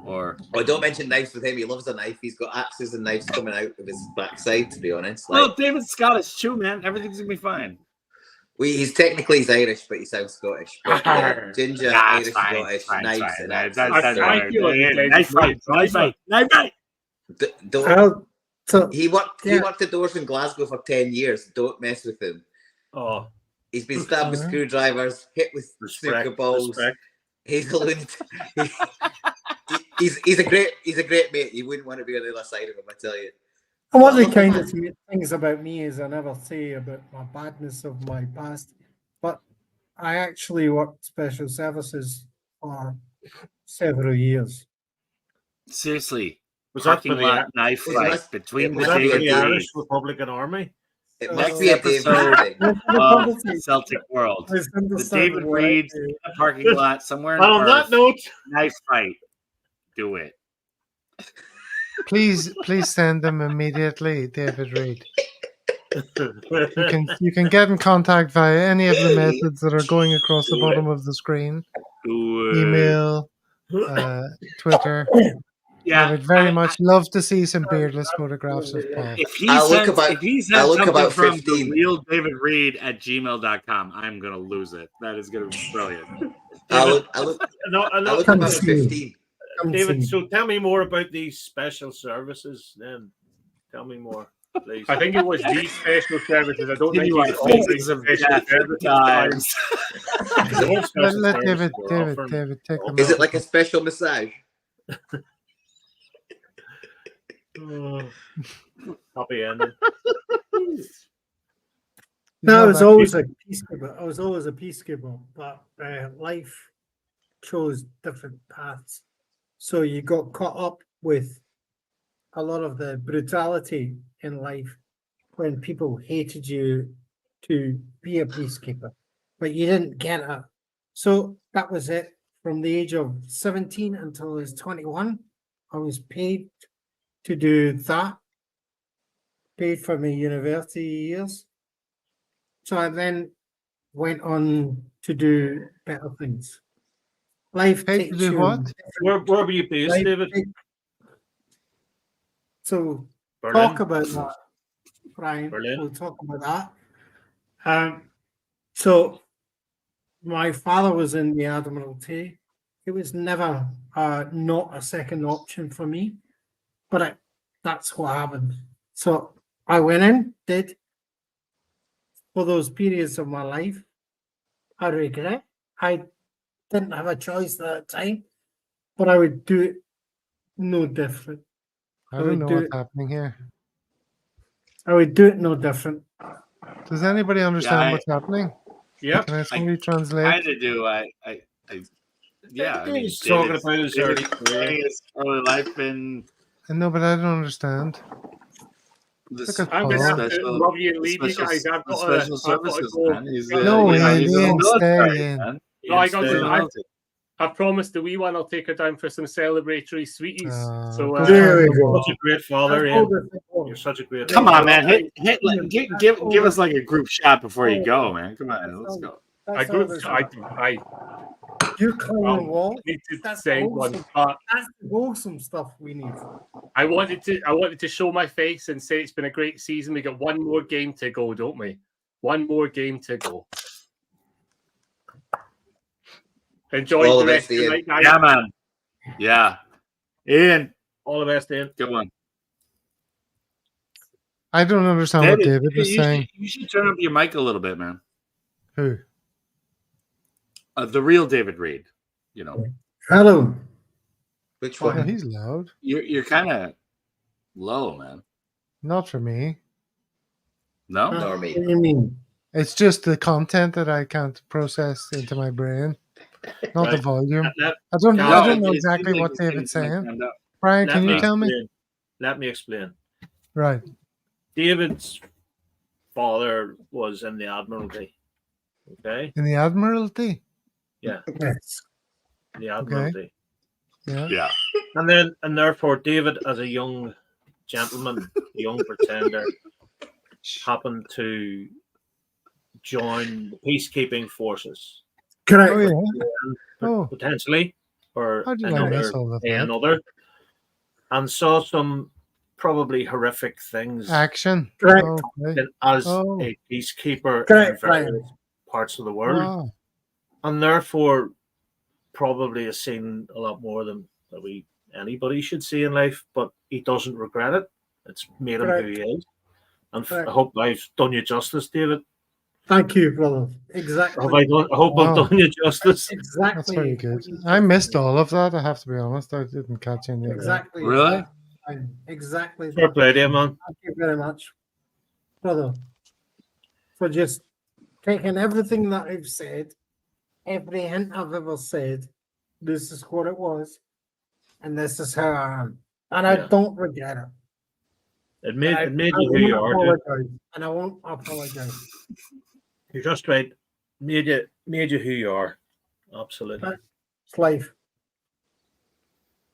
Speaker 2: Or
Speaker 9: don't mention knives with him. He loves a knife. He's got axes and knives coming out of his backside. To be honest,
Speaker 2: well, David's Scottish too, man. Everything's gonna be fine.
Speaker 9: He's Irish, but he sounds Scottish. But, ginger, Irish, Scottish, knives. He worked the doors in Glasgow for 10 years. Don't mess with him.
Speaker 6: Oh,
Speaker 9: he's been stabbed with screwdrivers, hit with snooker balls. He's a lunatic. He's a great mate. You wouldn't want to be on the other side of him, I tell you.
Speaker 4: And one of the kind of things about me is I never say about my badness of my past, but I actually worked special services for several years.
Speaker 2: Seriously,
Speaker 6: was that
Speaker 2: parking lot knife fight between the
Speaker 6: Irish Republican Army?
Speaker 9: It must be a
Speaker 2: episode of Celtic World. The David Reed parking lot somewhere in
Speaker 6: on that note,
Speaker 2: knife fight. Do it.
Speaker 1: Please send them immediately, David Reed. You can get in contact via any of the methods that are going across the bottom of the screen. Email, Twitter.
Speaker 2: Yeah,
Speaker 1: I would very much love to see some beardless photographs of Paul.
Speaker 2: If he sends something from the real David Reed at gmail.com, I'm gonna lose it. That is gonna be brilliant.
Speaker 9: I look about 15.
Speaker 6: David, so tell me more about these special services then. Tell me more, please.
Speaker 13: I think it was these special services. I don't think
Speaker 2: you faces of death times.
Speaker 1: Let David take them.
Speaker 9: Is it like a special massage?
Speaker 6: Happy ending.
Speaker 4: No, I was always a peacekeeper. But life chose different paths. So you got caught up with a lot of the brutality in life when people hated you to be a peacekeeper, but you didn't get it. So that was it. From the age of 17 until I was 21, I was paid to do that, paid for my university years. So I then went on to do better things. Life
Speaker 1: paid to do what?
Speaker 6: Where were you based, David?
Speaker 4: So
Speaker 6: Berlin.
Speaker 4: Talk about that, Brian.
Speaker 6: Berlin.
Speaker 4: We'll talk about that. So my father was in the Admiralty. It was never not a second option for me, but that's what happened. So I went in, did for those periods of my life. I regret. I didn't have a choice at that time, but I would do it no different.
Speaker 1: I don't know what's happening here.
Speaker 4: I would do it no different.
Speaker 1: Does anybody understand what's happening?
Speaker 13: Yeah.
Speaker 1: Can somebody translate?
Speaker 2: Kind of do. Yeah. I mean,
Speaker 6: He's talking about his early
Speaker 2: his early life in.
Speaker 1: I know, but I don't understand.
Speaker 13: I'm going to have to love you and leave you guys. I've got to go.
Speaker 1: No,
Speaker 2: Ian,
Speaker 1: stay in.
Speaker 13: No, I promised the wee one I'll take her down for some celebratory sweeties.
Speaker 6: There we go. Such a great father, Ian. You're such a great
Speaker 2: Come on, man. Give us like a group shot before you go, man. Come on, let's go.
Speaker 4: You climbing wall.
Speaker 13: That's the
Speaker 4: wholesome stuff we need.
Speaker 13: I wanted to show my face and say it's been a great season. We got one more game to go, don't we? One more game to go. Enjoy
Speaker 9: All
Speaker 13: the
Speaker 9: the
Speaker 13: rest
Speaker 9: best,
Speaker 13: of the
Speaker 9: Ian.
Speaker 13: night, guys.
Speaker 2: Yeah, man. Yeah. Ian.
Speaker 6: All the best, Ian.
Speaker 2: Good one.
Speaker 1: I don't understand what David was saying.
Speaker 2: You should turn up your mic a little bit, man.
Speaker 1: Who?
Speaker 2: The real David Reed. You know.
Speaker 4: Hello.
Speaker 9: Which
Speaker 1: one? He's loud.
Speaker 2: You're kind of low, man.
Speaker 1: Not for me.
Speaker 2: No?
Speaker 9: Nor me.
Speaker 4: What do you mean?
Speaker 1: It's just the content that I can't process into my brain, not the volume. I don't know exactly what David's saying. Brian, can you tell me?
Speaker 6: Let me explain.
Speaker 1: Right.
Speaker 6: David's father was in the Admiralty. Okay.
Speaker 1: In the Admiralty?
Speaker 6: Yeah.
Speaker 4: Yes.
Speaker 6: The Admiralty.
Speaker 1: Yeah.
Speaker 6: And therefore David, as a young gentleman, a young pretender, happened to join the peacekeeping forces.
Speaker 4: Correct.
Speaker 6: Potentially, or
Speaker 1: How did I miss all of that?
Speaker 6: another, and saw some probably horrific things.
Speaker 1: Action.
Speaker 4: Correct.
Speaker 6: As a peacekeeper
Speaker 4: Correct,
Speaker 6: in various parts of the world,
Speaker 1: Wow.
Speaker 6: and therefore probably has seen a lot more than anybody should see in life. But he doesn't regret it. It's made him who he is. And I hope I've done you justice, David.
Speaker 4: Thank you, brother. Exactly.
Speaker 6: I hope I've done you justice.
Speaker 4: Exactly.
Speaker 1: That's very good. I missed all of that. I have to be honest. I didn't catch any of that.
Speaker 4: Exactly.
Speaker 2: Really?
Speaker 4: Exactly.
Speaker 6: Fair play to you, man.
Speaker 4: Thank you very much, brother, for just taking everything that I've said, every hint I've ever said. This is what it was, and this is how I am, and I don't regret it.
Speaker 6: It made you who you are, dude.
Speaker 4: And I won't apologize.
Speaker 6: You're just right. Made you who you are. Absolutely.
Speaker 4: It's life.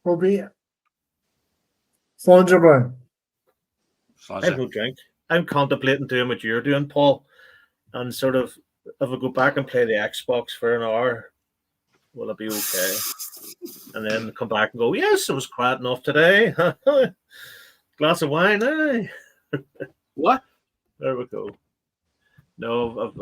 Speaker 4: Will be it. Sandra Brown.
Speaker 6: I have no drink. I'm contemplating doing what you're doing, Paul, and sort of if I go back and play the Xbox for an hour, will it be okay? And then come back and go, yes, it was quiet enough today. Glass of wine, eh?
Speaker 2: What?
Speaker 6: There we go. No,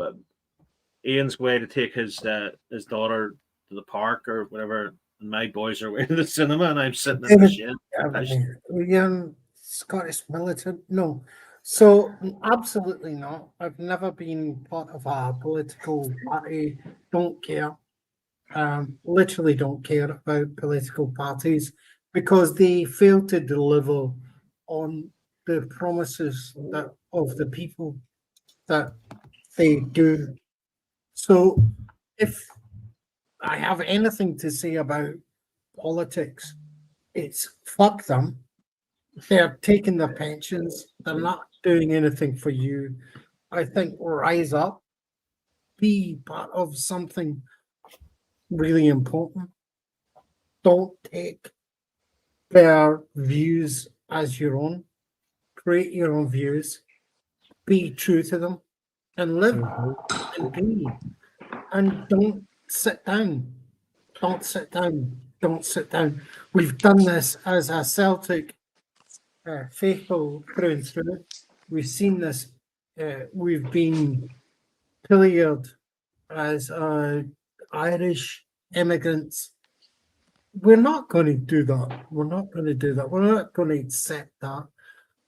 Speaker 6: Ian's way to take his daughter to the park or whatever, and my boys are away to the cinema, and I'm sitting in the shed.
Speaker 4: Scottish militant? No. So, absolutely not. I've never been part of a political party. Don't care. Literally don't care about political parties because they fail to deliver on the promises of the people that they do. So if I have anything to say about politics, it's fuck them. They're taking their pensions. They're not doing anything for you. I think rise up, be part of something really important. Don't take their views as your own. Create your own views. Be true to them and live and be. And don't sit down. Don't sit down. Don't sit down. We've done this as a Celtic faithful through and through. We've seen this. We've been pillaged as Irish immigrants. We're not going to do that. We're not going to do that. We're not going to accept that.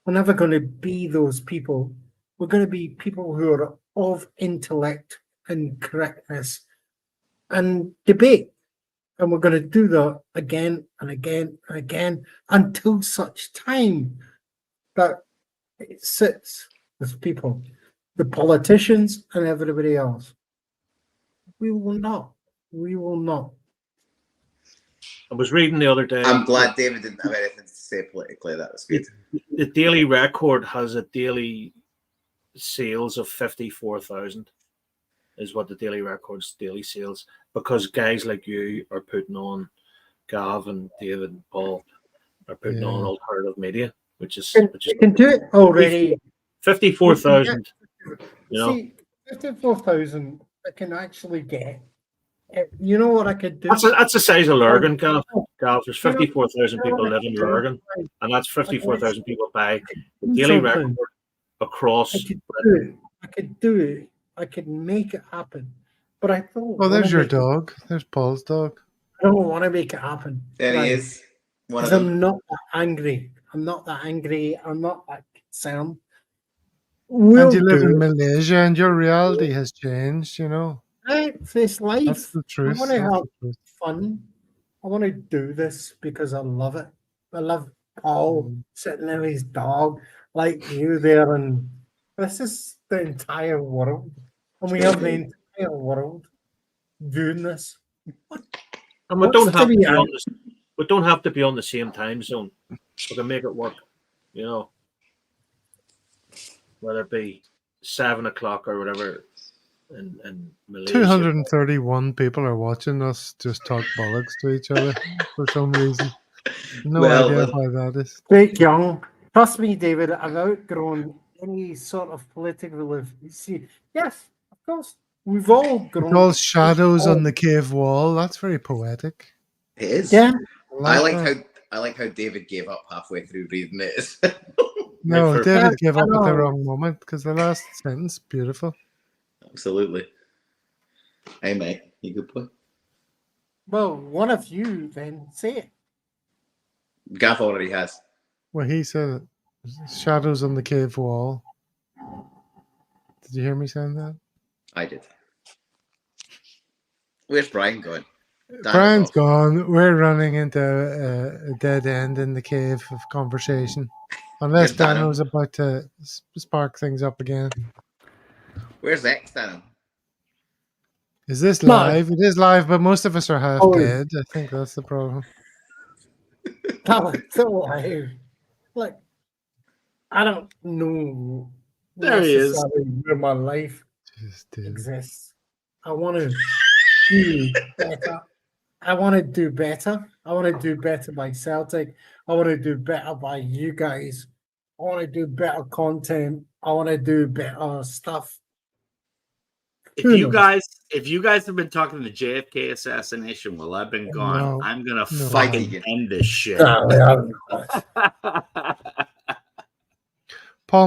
Speaker 4: We're never going to be those people. We're going to be people who are of intellect and correctness and debate. And we're going to do that again and again and again until such time that it sits with people, the politicians and everybody else. We will not. We will not.
Speaker 6: I was reading the other day.
Speaker 9: I'm glad David didn't have anything to say politically. That was good.
Speaker 6: The Daily Record has a daily sales of 54,000 is what the Daily Record's daily sales, because guys like you are putting on, Gav and David and Paul are putting on alternative media, which is
Speaker 4: You can do it already.
Speaker 6: 54,000. You know,
Speaker 4: See, 54,000 I can actually get. You know what I could do?
Speaker 6: that's the size of Lurgan, Gav. There's 54,000 people live in Lurgan, and that's 54,000 people buy the Daily Record across.
Speaker 4: I could do it. I could make it happen. But I thought.
Speaker 1: Oh, there's your dog. There's Paul's dog.
Speaker 4: I don't want to make it happen.
Speaker 9: There he is.
Speaker 4: Because I'm not that angry. I'm not that concerned.
Speaker 1: And you live in Malaysia, and your reality has changed, you know.
Speaker 4: It's life.
Speaker 1: That's the truth.
Speaker 4: I want to have fun. I want to do this because I love it. I love Paul sitting there with his dog, like you there, and this is the entire world. And we have the entire world doing this.
Speaker 6: And we don't have to be on the same time zone. We can make it work, you know. Whether it be 7 o'clock or whatever in Malaysia.
Speaker 1: 231 people are watching us just talk bollocks to each other for some reason. No idea why that is.
Speaker 4: Jake Young, trust me, David, I've outgrown any sort of political. See, yes, of course, we've all grown.
Speaker 1: It's all shadows on the cave wall. That's very poetic.
Speaker 9: It is.
Speaker 4: Yeah.
Speaker 9: I like how David gave up halfway through reading it.
Speaker 1: No, David gave up at the wrong moment because the last sentence, beautiful.
Speaker 9: Absolutely. Hey, mate, you good boy?
Speaker 4: Well, one of you then say it.
Speaker 9: Gav already has.
Speaker 1: Well, he said it. Shadows on the cave wall. Did you hear me saying that?
Speaker 9: I did. Where's Brian going?
Speaker 1: Brian's gone. We're running into a dead end in the cave of conversation. Unless Dano's about to spark things up again.
Speaker 9: Where's X, Dano?
Speaker 1: Is this live? It is live, but most of us are half dead. I think that's the problem.
Speaker 4: It's alive. Like, I don't know.
Speaker 2: There he is.
Speaker 4: Where my life exists. I want to do better. I want to do better. I want to do better by Celtic. I want to do better by you guys. I want to do better content. I want to do better stuff.
Speaker 2: If you guys have been talking the JFK assassination while I've been gone, I'm gonna fucking end this shit.
Speaker 1: Paul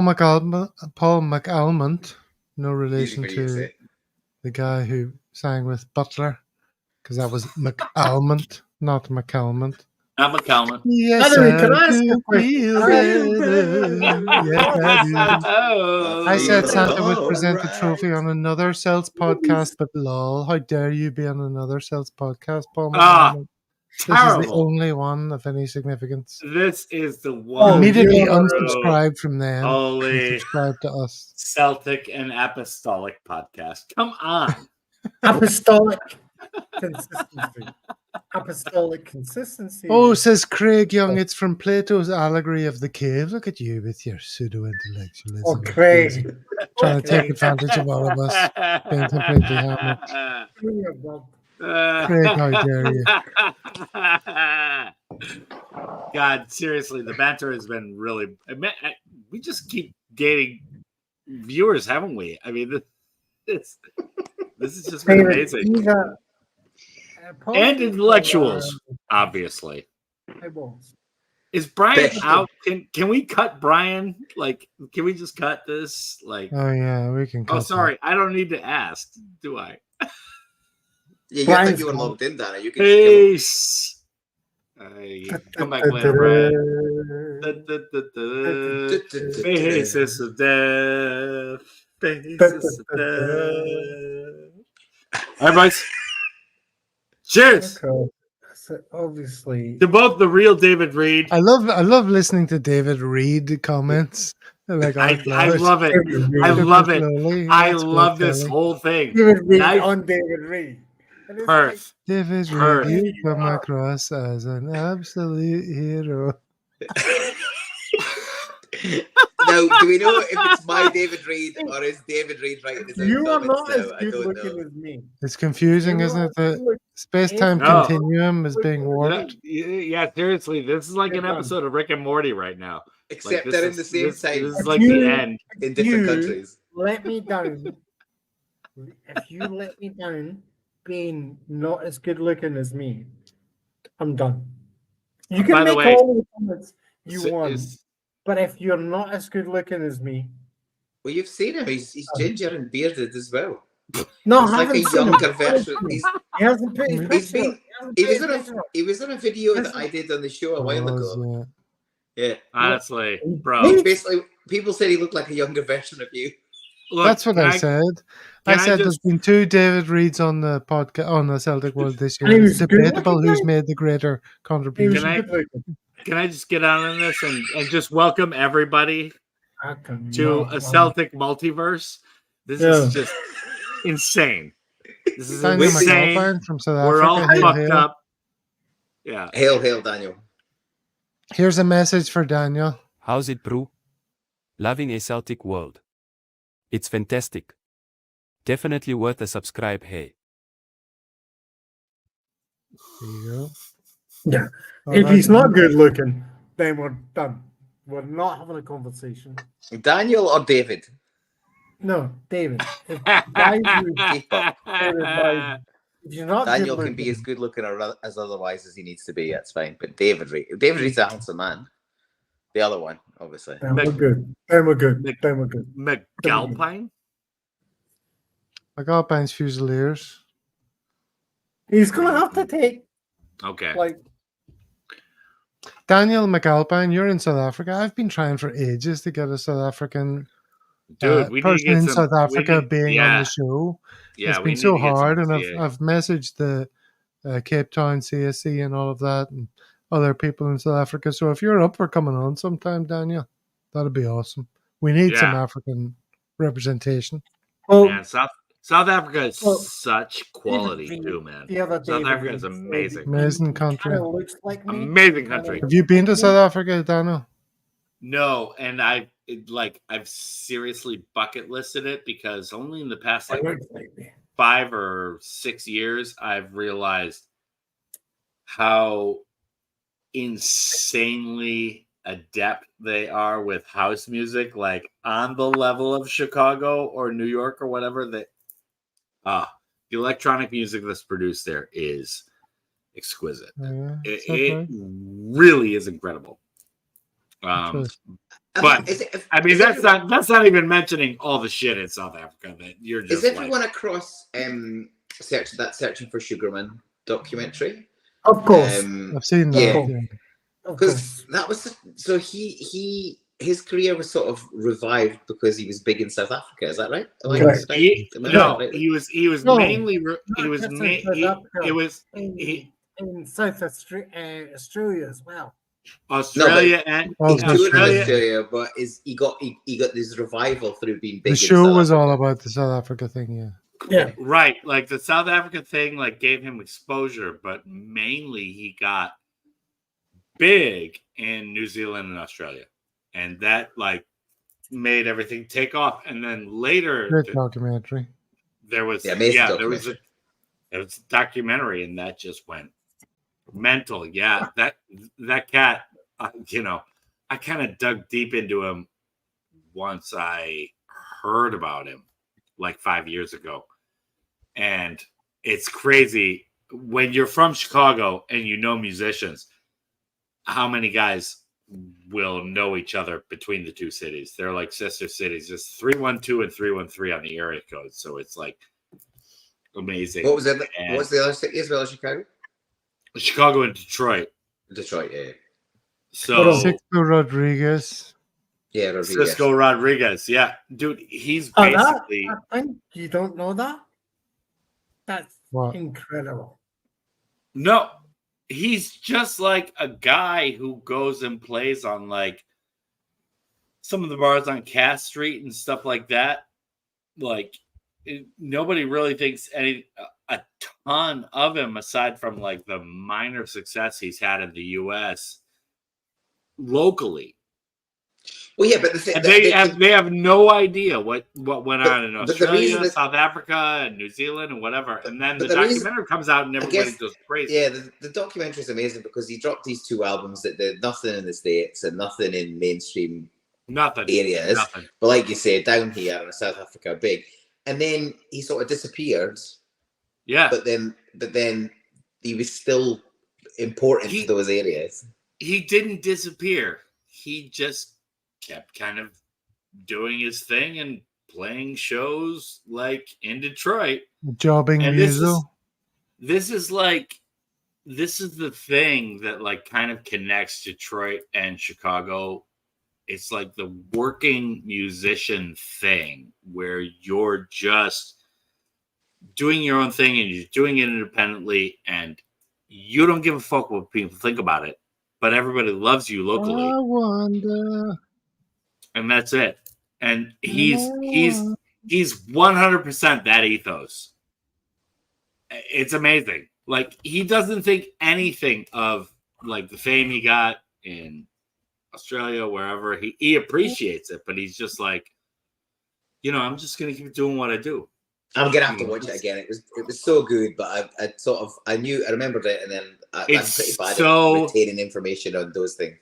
Speaker 1: McAlmont, no relation to the guy who sang with Butler, because that was McAlmont, not McAlmont.
Speaker 2: Not McAlmont.
Speaker 1: Yes, I said Santa would present the trophy on another Celts podcast, but lol, how dare you be on another Celts podcast, Paul McAlmont? This is the only one of any significance.
Speaker 2: This is the one.
Speaker 1: Immediately unsubscribe from them.
Speaker 2: Holy
Speaker 1: subscribe to us.
Speaker 2: Celtic and Apostolic podcast. Come on.
Speaker 4: Apostolic consistency. Apostolic consistency.
Speaker 1: Oh, says Craig Young, it's from Plato's allegory of the cave. Look at you with your pseudo-intellectualism.
Speaker 4: Oh, Craig.
Speaker 1: Trying to take advantage of all of us. Being completely hammered. Craig, how dare you?
Speaker 2: God, seriously, the banter has been really... we just keep gaining viewers, haven't we? I mean, this has just been amazing. And intellectuals, obviously. Is Brian out? Can we cut Brian? Like, can we just cut this? Like,
Speaker 1: oh yeah, we can.
Speaker 2: Oh, sorry, I don't need to ask, do I?
Speaker 9: Yeah, you think you were logged in, Dana. You can
Speaker 2: Peace. Come back later, Brian. Faces of death. Faces of death. All right, boys. Cheers.
Speaker 4: Okay. So obviously,
Speaker 2: To both the real David Reed.
Speaker 1: I love listening to David Reed comments. Like
Speaker 2: I love it. I love it. I love this whole thing.
Speaker 4: David Reed
Speaker 2: Knife-
Speaker 4: on David Reed. And it's
Speaker 2: Perth.
Speaker 1: David
Speaker 2: Perth.
Speaker 1: Reed, you come across as an absolute hero.
Speaker 9: Now, do we know if it's my David Reed or is David Reed writing his own
Speaker 4: You are
Speaker 9: comments
Speaker 4: not as
Speaker 9: now? I
Speaker 4: good
Speaker 9: don't
Speaker 4: looking
Speaker 9: know.
Speaker 4: as me.
Speaker 1: It's confusing,
Speaker 4: You
Speaker 1: isn't
Speaker 4: are
Speaker 1: it? The
Speaker 4: not-
Speaker 1: space-time
Speaker 2: No.
Speaker 1: continuum is being warped.
Speaker 2: Yeah, seriously, this is like an episode of Rick and Morty right now.
Speaker 9: Except
Speaker 2: this
Speaker 9: they're in
Speaker 2: is-
Speaker 9: the same
Speaker 2: this-
Speaker 9: time.
Speaker 2: This is like the end.
Speaker 9: In different
Speaker 4: You
Speaker 9: countries.
Speaker 4: Let me down. If you let me down, being not as good looking as me, I'm done. You can
Speaker 2: By the
Speaker 4: make
Speaker 2: way,
Speaker 4: all the comments you
Speaker 2: is-
Speaker 4: want,
Speaker 2: is-
Speaker 4: but if you're not as good looking as me,
Speaker 9: Well, you've seen him. He's ginger and bearded as well.
Speaker 4: no,
Speaker 9: It's
Speaker 4: I
Speaker 9: like
Speaker 4: haven't
Speaker 9: a
Speaker 4: seen him.
Speaker 9: younger version.
Speaker 4: He hasn't put his
Speaker 9: He's
Speaker 4: picture.
Speaker 9: been.
Speaker 4: He hasn't
Speaker 9: He
Speaker 4: put
Speaker 9: was
Speaker 4: his
Speaker 9: on
Speaker 4: picture.
Speaker 9: a. He was on a video that I did on the show a while ago. Yeah.
Speaker 2: Honestly, bro.
Speaker 9: Basically, people said he looked like a younger version of you.
Speaker 2: Look,
Speaker 1: That's what
Speaker 2: can
Speaker 1: I said. I
Speaker 2: can I
Speaker 1: said there's
Speaker 2: just-
Speaker 1: been 2 David Reeds on the podcast on the Celtic World this year.
Speaker 4: And he
Speaker 1: It's
Speaker 4: was good
Speaker 1: debatable
Speaker 4: looking,
Speaker 1: who's
Speaker 4: right?
Speaker 1: made the greater contribution.
Speaker 2: Can I just get on this and just welcome everybody
Speaker 4: I
Speaker 2: to a Celtic multiverse? This is just insane. This is
Speaker 1: Daniel
Speaker 2: insane.
Speaker 1: McAlpine from South
Speaker 2: We're all
Speaker 1: Africa. Hail,
Speaker 2: fucked
Speaker 1: hail.
Speaker 2: up. Yeah.
Speaker 9: Hail, Daniel.
Speaker 1: Here's a message for Daniel.
Speaker 16: How's it, bro? Loving a Celtic world. It's fantastic. Definitely worth a subscribe, hey.
Speaker 1: There you go.
Speaker 4: Yeah.
Speaker 1: All
Speaker 4: If
Speaker 1: right.
Speaker 4: he's not good looking, then we're done. We're not having a conversation.
Speaker 9: Daniel or David?
Speaker 4: No, David. If guys you-
Speaker 9: Keep up.
Speaker 4: David, guys, if you're not
Speaker 9: Daniel
Speaker 4: good
Speaker 9: can be
Speaker 4: looking,
Speaker 9: as good looking or as otherwise as he needs to be. That's fine. But David Reed's a handsome man. The other one, obviously.
Speaker 4: then we're good. Then we're good. Then we're good.
Speaker 2: McAlpine?
Speaker 1: McAlpine's Fusiliers.
Speaker 4: He's gonna have to take
Speaker 2: Okay.
Speaker 4: like
Speaker 1: Daniel McAlpine, you're in South Africa. I've been trying for ages to get a South African
Speaker 2: Dude, we need to
Speaker 1: person
Speaker 2: get
Speaker 1: in
Speaker 2: some-
Speaker 1: South
Speaker 2: we
Speaker 1: Africa
Speaker 2: need-
Speaker 1: being on
Speaker 2: yeah.
Speaker 1: the show.
Speaker 2: Yeah,
Speaker 1: It's
Speaker 2: we
Speaker 1: been
Speaker 2: need
Speaker 1: so
Speaker 2: to get some
Speaker 1: hard, and
Speaker 2: CA.
Speaker 1: I've messaged the Cape Town CSC and all of that, and other people in South Africa. So if you're up for coming on sometime, Daniel, that'd be awesome. We need some
Speaker 2: Yeah.
Speaker 1: African representation.
Speaker 2: Man, South Africa is
Speaker 4: Well,
Speaker 2: such quality
Speaker 4: David
Speaker 2: too, man.
Speaker 4: the other
Speaker 2: South
Speaker 4: David
Speaker 2: Africa is
Speaker 4: Reed
Speaker 2: amazing.
Speaker 1: Amazing country.
Speaker 4: kind of looks like me.
Speaker 2: Amazing country.
Speaker 1: Have you been to South Africa, Daniel?
Speaker 2: No, and I've seriously bucket listed it because only in the past like 5 or 6 years I've realized how insanely adept they are with house music, like on the level of Chicago or New York or whatever. That the electronic music that's produced there is exquisite.
Speaker 1: Yeah,
Speaker 2: It really is incredible. But I mean, that's not even mentioning all the shit in South Africa that you're just.
Speaker 9: Is everyone across Searching for Sugarman documentary?
Speaker 4: Of course.
Speaker 1: I've seen that.
Speaker 9: Yeah,
Speaker 1: Yeah.
Speaker 9: because that was so his career was sort of revived because he was big in South Africa. Is that right?
Speaker 2: He was
Speaker 4: No,
Speaker 2: mainly he
Speaker 4: not
Speaker 2: was
Speaker 4: just
Speaker 2: ma-
Speaker 4: in South
Speaker 2: he,
Speaker 4: Africa,
Speaker 2: it was
Speaker 4: in South Australia as well.
Speaker 2: Australia and
Speaker 9: He toured in
Speaker 2: Australia.
Speaker 9: Australia, but he got this revival through being big.
Speaker 1: The
Speaker 9: in
Speaker 1: show
Speaker 9: South
Speaker 1: was
Speaker 9: Africa.
Speaker 1: all about the South Africa thing, yeah.
Speaker 4: Yeah.
Speaker 2: Right, like the South Africa thing, like gave him exposure, but mainly he got big in New Zealand and Australia, and that like made everything take off. And then later,
Speaker 1: Great documentary.
Speaker 2: there was
Speaker 9: amazing
Speaker 2: there was a documentary, and that just went mental. Yeah, that cat, I kind of dug deep into him once I heard about him like 5 years ago. And it's crazy when you're from Chicago and you know musicians, how many guys will know each other between the two cities. They're like sister cities. There's 312 and 313 on the area code. So it's like amazing.
Speaker 9: What was it?
Speaker 2: And
Speaker 9: What was the other city as well as Chicago?
Speaker 2: Chicago and Detroit.
Speaker 9: Detroit, yeah.
Speaker 2: So
Speaker 1: Cisco Rodriguez.
Speaker 9: Yeah, Rodriguez.
Speaker 2: Cisco Rodriguez. Yeah, dude, he's
Speaker 4: Oh,
Speaker 2: basically.
Speaker 4: that thing? You don't know that? That's
Speaker 1: What?
Speaker 4: incredible.
Speaker 2: No, he's just like a guy who goes and plays on like some of the bars on Cass Street and stuff like that. Like nobody really thinks a ton of him aside from like the minor success he's had in the US locally.
Speaker 9: Well, yeah, but
Speaker 2: they have no idea what went on in
Speaker 9: but the
Speaker 2: Australia,
Speaker 9: reason
Speaker 2: South Africa, and New Zealand, and whatever. And then the
Speaker 9: reason-
Speaker 2: documentary comes out, and everybody goes crazy.
Speaker 9: Yeah, the documentary is amazing because he dropped these 2 albums that did nothing in the States and nothing in mainstream areas.
Speaker 2: Nothing.
Speaker 9: But like you say, down here in South Africa, big. And then he sort of disappeared.
Speaker 2: Yeah.
Speaker 9: But then he was still important to those areas.
Speaker 2: He didn't disappear. He just kept kind of doing his thing and playing shows like in Detroit.
Speaker 1: Jobbing
Speaker 2: And
Speaker 1: Muso.
Speaker 2: This is the thing that like kind of connects Detroit and Chicago. It's like the working musician thing where you're just doing your own thing and you're doing it independently and you don't give a fuck what people think about it, but everybody loves you locally.
Speaker 1: I wonder.
Speaker 2: And that's it. And he's 100% that ethos. It's amazing. Like he doesn't think anything of like the fame he got in Australia, wherever. He appreciates it, but he's just like, I'm just gonna keep doing what I do.
Speaker 9: I'm gonna have to watch it again. It was so good, but I remembered it, and then I'm pretty bad at retaining information on those things.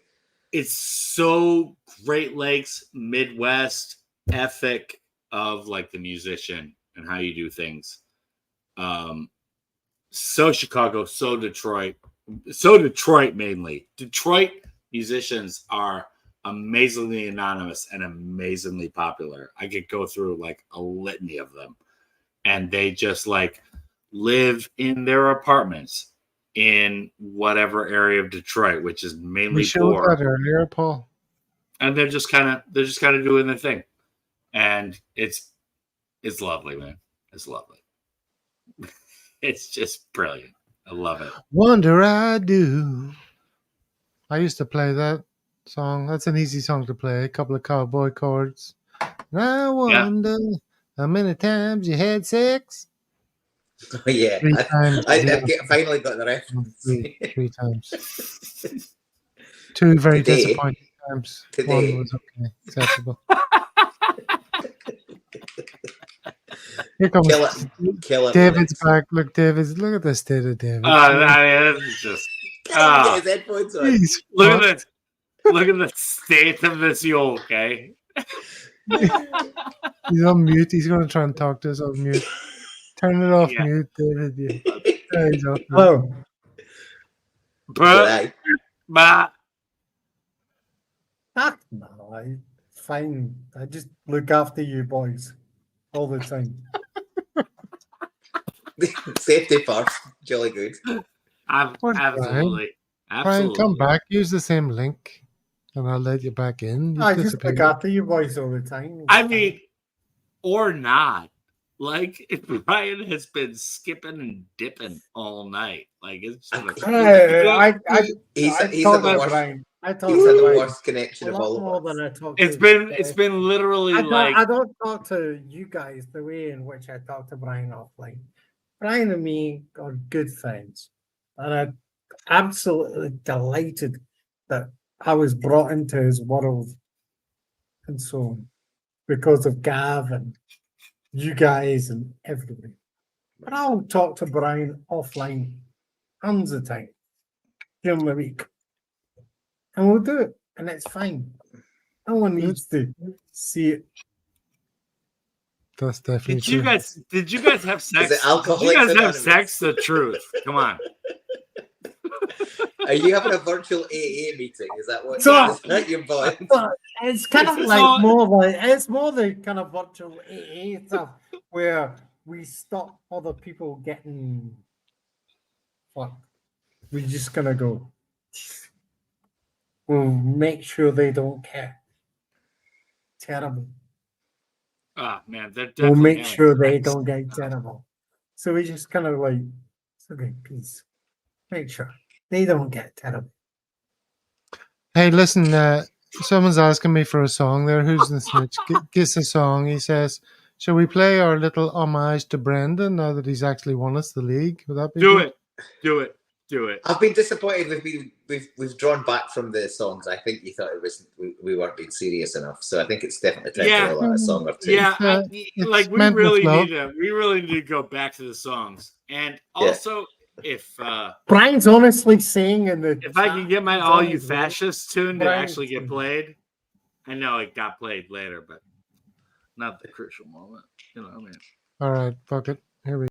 Speaker 2: It's so Great Lakes, Midwest ethic of like the musician and how you do things. So Chicago, so Detroit mainly. Detroit musicians are amazingly anonymous and amazingly popular. I could go through like a litany of them, and they just like live in their apartments in whatever area of Detroit, which is mainly
Speaker 1: We showed
Speaker 2: poor.
Speaker 1: that earlier, Paul.
Speaker 2: And they're just kind of doing their thing, and it's lovely, man. It's lovely. It's just brilliant. I love it.
Speaker 1: Wonder I Do. I used to play that song. That's an easy song to play. A couple of cowboy chords. And I wonder how many times you had sex.
Speaker 9: Oh, yeah,
Speaker 1: 3 times.
Speaker 9: I finally got the reference.
Speaker 1: 3 times. 2 very
Speaker 9: Today.
Speaker 1: disappointing times.
Speaker 9: Today.
Speaker 1: 1 was okay, acceptable. Here comes
Speaker 9: Kill it.
Speaker 1: David's back. Look at the state of David.
Speaker 2: This is just.
Speaker 9: Get his headphones on.
Speaker 2: Look at this. Look at the state of this yoke, okay?
Speaker 1: He's on mute. He's going to try and talk to us on mute. Turn it off mute, David. Yeah. There he's off mute.
Speaker 4: No, fine. I just look after you boys all the time.
Speaker 9: Safety first. Jolly good.
Speaker 2: Absolutely.
Speaker 1: Brian, come back. Use the same link, and I'll let you back in. You
Speaker 4: I just
Speaker 1: disappeared.
Speaker 4: look after you boys all the time.
Speaker 2: I mean, or not. Like, if Brian has been skipping and dipping all night. Like, it's just
Speaker 9: He's had the worst connection of all of us.
Speaker 2: It's been literally
Speaker 4: I don't talk to you guys the way in which I talk to Brian offline. Brian and me are good friends, and I'm absolutely delighted that I was brought into his world and so on because of Gav and you guys and everybody. But I'll talk to Brian offline tons of time during the week, and we'll do it, and it's fine. No one needs to see it.
Speaker 1: That's definitely
Speaker 2: Did you guys have sex?
Speaker 9: Is it Alcoholics
Speaker 2: Did you guys have
Speaker 9: Anonymous?
Speaker 2: sex? The truth. Come on.
Speaker 9: Are you having a virtual AA meeting? Is that what?
Speaker 4: So-
Speaker 9: Is that your boy?
Speaker 4: But it's kind of like it's more the kind of virtual AA stuff where we stop other people getting fucked. We're just gonna go. We'll make sure they don't care. Terrible.
Speaker 2: Oh man, they're
Speaker 4: We'll
Speaker 2: definitely
Speaker 4: make
Speaker 2: having
Speaker 4: sure they
Speaker 2: sex.
Speaker 4: don't get terrible. So we just kind of like, it's okay, please. Make sure they don't get terrible.
Speaker 1: Hey, listen, someone's asking me for a song there. Who's the snitch? Guess a song, he says. Shall we play our little homage to Brendan now that he's actually won us the league? Would that be
Speaker 2: Do
Speaker 1: good?
Speaker 2: it. Do it. Do it.
Speaker 9: I've been disappointed. We've drawn back from the songs. I think you thought it was we weren't being serious enough. So I think it's definitely time
Speaker 2: Yeah.
Speaker 9: to roll out a song or two.
Speaker 2: Yeah,
Speaker 1: it's
Speaker 2: we
Speaker 1: meant with
Speaker 2: really
Speaker 1: love.
Speaker 2: need to go back to the songs. And also, if
Speaker 4: Brian's honestly saying in the
Speaker 2: if I can get my
Speaker 4: chat,
Speaker 2: All You
Speaker 4: he's on his
Speaker 2: Fascists tune to
Speaker 4: Brian's
Speaker 2: actually get
Speaker 4: tune.
Speaker 2: played, I know it got played later, but not the crucial moment. You know what I mean?
Speaker 1: All right, fuck it. Here we go.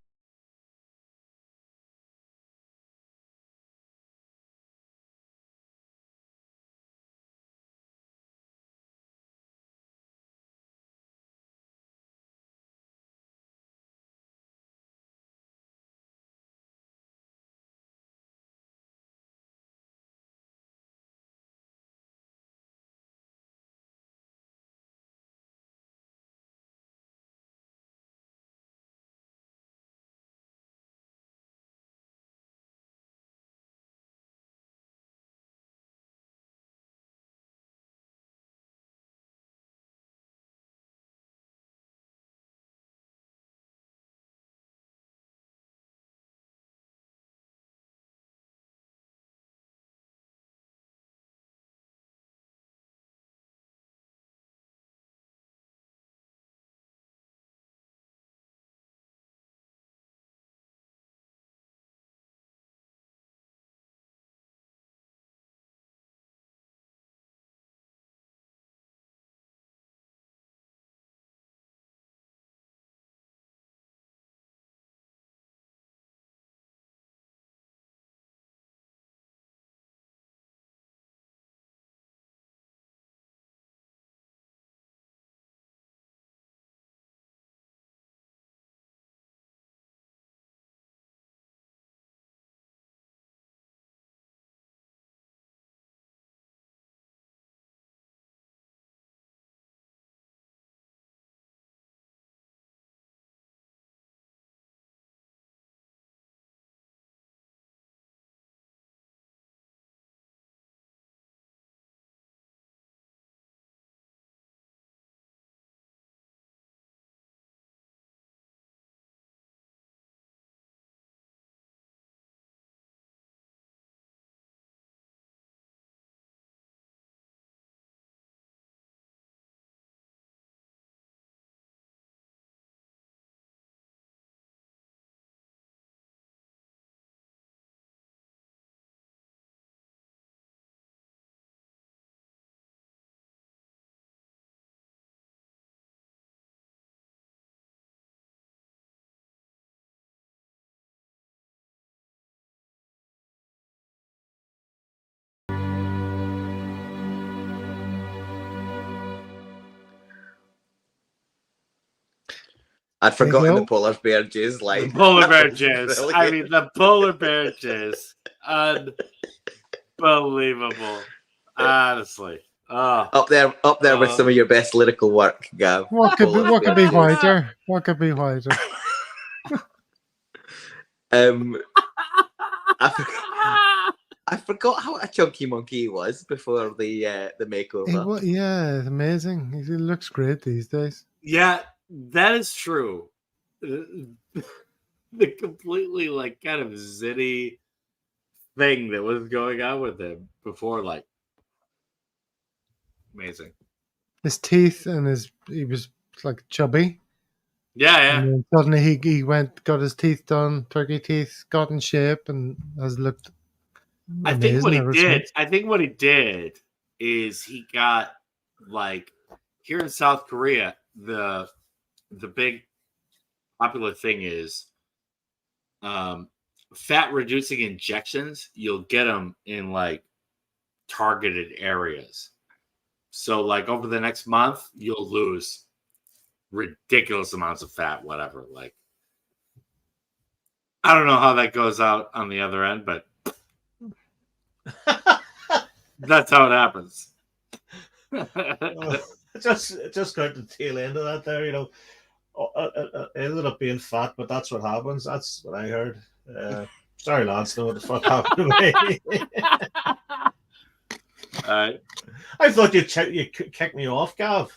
Speaker 9: I'd
Speaker 1: There you
Speaker 9: forgotten
Speaker 1: go.
Speaker 9: the polar bear jizz
Speaker 2: The
Speaker 9: line.
Speaker 2: polar bear
Speaker 9: That was
Speaker 2: jizz. I
Speaker 9: brilliant.
Speaker 2: mean, the polar bear jizz. Unbelievable. Honestly. Oh.
Speaker 9: Up there with some of your best lyrical work, Gav.
Speaker 1: What could be
Speaker 9: Polar bear jizz.
Speaker 1: whiter? What could be whiter?
Speaker 9: I forgot how a chunky monkey he was before the makeover.
Speaker 1: Yeah, it's amazing. He looks great these days.
Speaker 2: Yeah, that is true. The completely like kind of zitty thing that was going on with him before, like amazing.
Speaker 1: His teeth and he was like chubby.
Speaker 2: Yeah.
Speaker 1: And then suddenly he got his teeth done, turkey teeth, got in shape, and has looked
Speaker 2: I
Speaker 1: amazing
Speaker 2: think what he
Speaker 1: ever
Speaker 2: did.
Speaker 1: since.
Speaker 2: I think what he did is he got like here in South Korea, the big popular thing is fat reducing injections. You'll get them in like targeted areas. So like over the next month, you'll lose ridiculous amounts of fat, whatever. Like I don't know how that goes out on the other end, but That's how it happens.
Speaker 6: Just got the tail end of that there, you know. Ended up being fat, but that's what happens. That's what I heard. Sorry, lads, know what the fuck happened to me. I thought you kicked me off, Gav.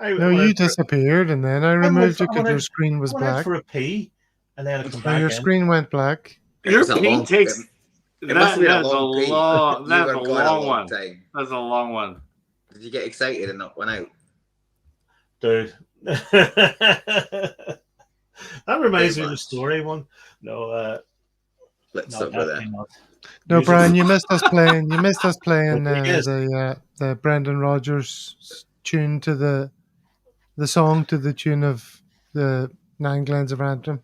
Speaker 1: No, you disappeared, and then I removed you because your screen was
Speaker 6: I
Speaker 1: black.
Speaker 6: went for a pee, and then I come
Speaker 1: So
Speaker 6: back
Speaker 1: your
Speaker 6: in.
Speaker 1: screen went black.
Speaker 2: Your pee takes.
Speaker 9: It must have been a
Speaker 2: That's
Speaker 9: long pee.
Speaker 2: That's
Speaker 9: You
Speaker 2: a
Speaker 9: were gone a
Speaker 2: long
Speaker 9: long
Speaker 2: one.
Speaker 9: time.
Speaker 2: That's a long one.
Speaker 9: Did you get excited and not went out?
Speaker 6: Dude. That reminds me of the story one. No,
Speaker 9: let's stop with that.
Speaker 1: No, Brian, you missed us playing. You missed us playing the Brendan Rodgers tune to the song to the tune of the Nine Glens of Antrim,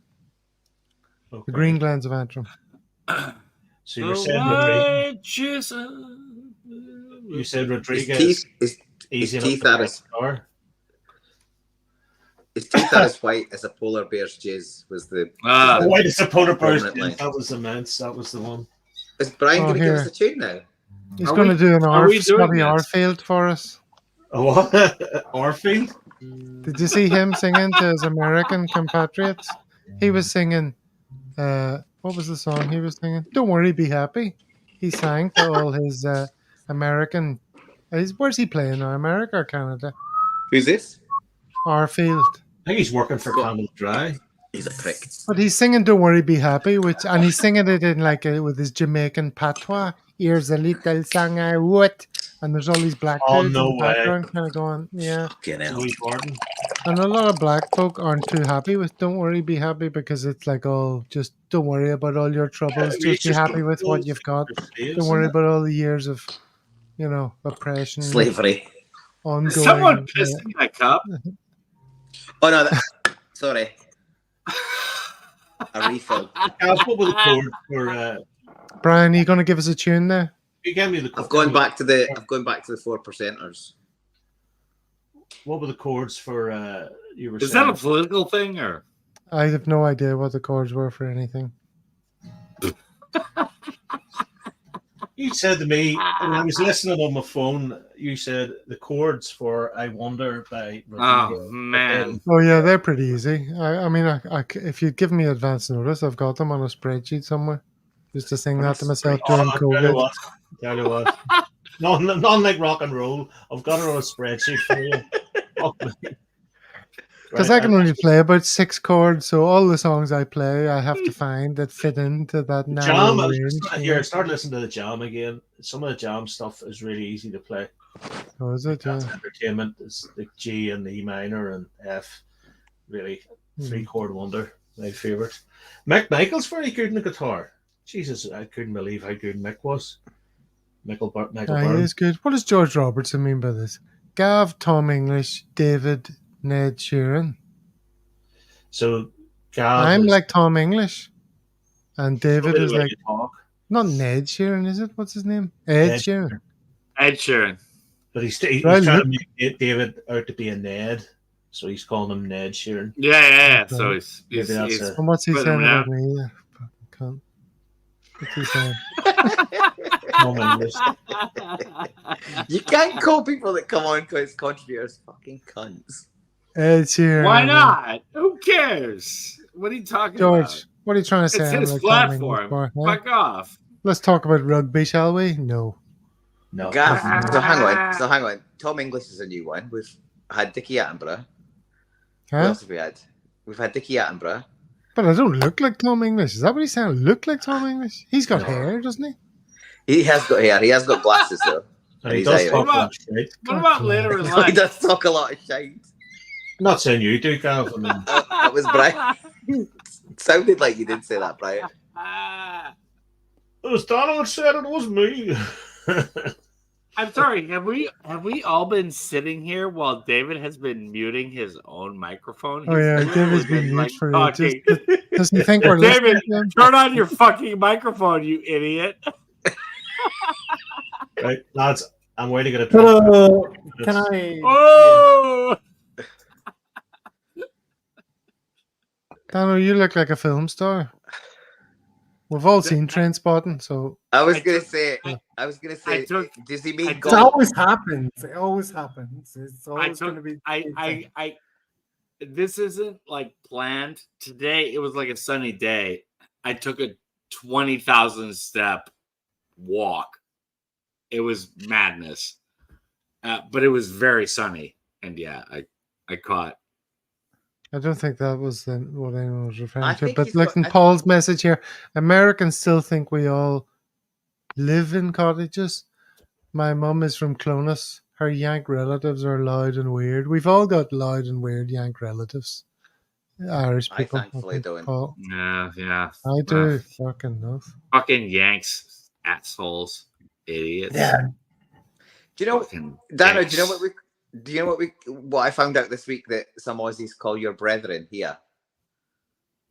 Speaker 1: the Green Glens of Antrim.
Speaker 6: So you were saying Rodriguez. You said Rodriguez.
Speaker 9: Is
Speaker 6: easy
Speaker 9: teeth
Speaker 6: enough
Speaker 9: that is his teeth are as white as a polar bear's jizz was the
Speaker 6: white as a polar bear's
Speaker 9: prominent
Speaker 6: jizz. That was immense. That was the one.
Speaker 9: Is Brian going to give
Speaker 1: here.
Speaker 9: us a tune now?
Speaker 1: He's going to do an Scotty Arfield for us.
Speaker 6: What? Arfield?
Speaker 1: Did you see him singing to his American compatriots? He was singing. What was the song he was singing? Don't worry, be happy. He sang to all his American. Where's he playing now? America or Canada?
Speaker 9: Who's this?
Speaker 1: Arfield.
Speaker 6: I think he's working for Canada Dry.
Speaker 9: He's a prick.
Speaker 1: But he's singing "Don't Worry, Be Happy," and he's singing it in with his Jamaican patois. Here's a little song I wrote, and there's all these black dudes in the background kind of going, yeah. And a lot of black folk aren't too happy with "Don't Worry, Be Happy" because it's like, oh, just don't worry about all your troubles. Just be happy with what you've got. Don't worry about all the years of, oppression,
Speaker 9: slavery.
Speaker 1: Ongoing.
Speaker 2: Someone pissed in that cup.
Speaker 9: Oh no, sorry. A refill.
Speaker 6: What was the chord for?
Speaker 1: Brian, are you going to give us a tune there?
Speaker 6: You gave me the.
Speaker 9: I've gone back to the 4%ers.
Speaker 6: What were the chords for? You were.
Speaker 2: Is that a political thing or?
Speaker 1: I have no idea what the chords were for anything.
Speaker 6: You said to me when I was listening on my phone. You said the chords for "I Wonder" by.
Speaker 2: Oh man!
Speaker 1: Oh yeah, they're pretty easy. I mean, if you'd given me advance notice, I've got them on a spreadsheet somewhere, just to sing that to myself during COVID.
Speaker 6: Tell you what, not like rock and roll. I've got it on a spreadsheet for you.
Speaker 1: Because I can only play about 6 chords, so all the songs I play, I have to find that fit into that narrow range.
Speaker 6: Here, start listening to the Jam again. Some of the Jam stuff is really easy to play.
Speaker 1: Oh, is it?
Speaker 6: That's entertainment. It's the G and the E minor and F. Really, 3-chord wonder. My favorite. Mick Michael's very good in the guitar. Jesus, I couldn't believe how good Mick was. Michael
Speaker 1: He
Speaker 6: Byrne.
Speaker 1: is good. What does George Robertson mean by this? Gav, Tom English, David, Ned Sheeran.
Speaker 6: So, Gav
Speaker 1: I'm like Tom English, and David is like
Speaker 6: talk.
Speaker 1: not Ned Sheeran, is it? What's his name? Ed Sheeran.
Speaker 2: Ed Sheeran.
Speaker 6: But he's trying to make David out to be a Ned, so he's calling him Ned Sheeran.
Speaker 2: Yeah. So he's
Speaker 1: and what's he saying about me? Yeah, fucking cunt. What's he saying?
Speaker 9: You can't call people that come on because contributors fucking cunts.
Speaker 1: Ed Sheeran.
Speaker 2: Why not? Who cares? What are you talking about?
Speaker 1: George, what are you trying to say?
Speaker 2: It's
Speaker 1: I'm
Speaker 2: his
Speaker 1: like
Speaker 2: platform.
Speaker 1: Tom English,
Speaker 2: Fuck off.
Speaker 1: Let's talk about rugby, shall we? No.
Speaker 9: Gav, so hang on. Tom English is a new one. We've had Dickie Attenborough. Who else have we had? We've had Dickie Attenborough.
Speaker 1: But I don't look like Tom English. Is that what he's saying? Look like Tom English? He's got hair, doesn't he?
Speaker 9: He has got hair. He has got glasses though.
Speaker 6: And he does talk a lot of shit.
Speaker 2: What about later in life?
Speaker 9: He does talk a lot of shit.
Speaker 6: I'm not saying you do, Gav. I mean,
Speaker 9: that was Brian. It sounded like you did say that, Brian.
Speaker 6: It was Donald said it was me.
Speaker 2: I'm sorry. Have we all been sitting here while David has been muting his own microphone?
Speaker 1: Oh yeah, David's been mute for ages. Does he think we're
Speaker 2: David,
Speaker 1: listening to him?
Speaker 2: turn on your fucking microphone, you idiot.
Speaker 6: Right, lads, I'm waiting to get a
Speaker 4: Hello. Can I?
Speaker 2: Oh!
Speaker 1: Dano, you look like a film star. We've all seen Trainspotting, so
Speaker 9: I was gonna say, does he mean
Speaker 4: It
Speaker 9: golf?
Speaker 4: always happens. It always happens. It's always going to be.
Speaker 2: This isn't like planned. Today it was like a sunny day. I took a 20,000 step walk. It was madness, but it was very sunny, and yeah, I caught.
Speaker 1: I don't think that was what anyone was
Speaker 9: I
Speaker 1: referring to.
Speaker 9: think
Speaker 1: But
Speaker 9: he's
Speaker 1: looking
Speaker 9: got-
Speaker 1: Paul's message here, Americans still think we all live in cottages. My mum is from Clonus. Her Yank relatives are loud and weird. We've all got loud and weird Yank relatives. Irish people.
Speaker 9: I thankfully don't.
Speaker 1: Paul.
Speaker 2: Yeah.
Speaker 1: I do. Fucking enough.
Speaker 2: Fucking Yanks, assholes, idiots.
Speaker 4: Yeah.
Speaker 9: Do you know,
Speaker 2: Fucking
Speaker 9: Dano?
Speaker 2: dicks.
Speaker 9: Do you know what I found out this week that some Aussies call your brethren here?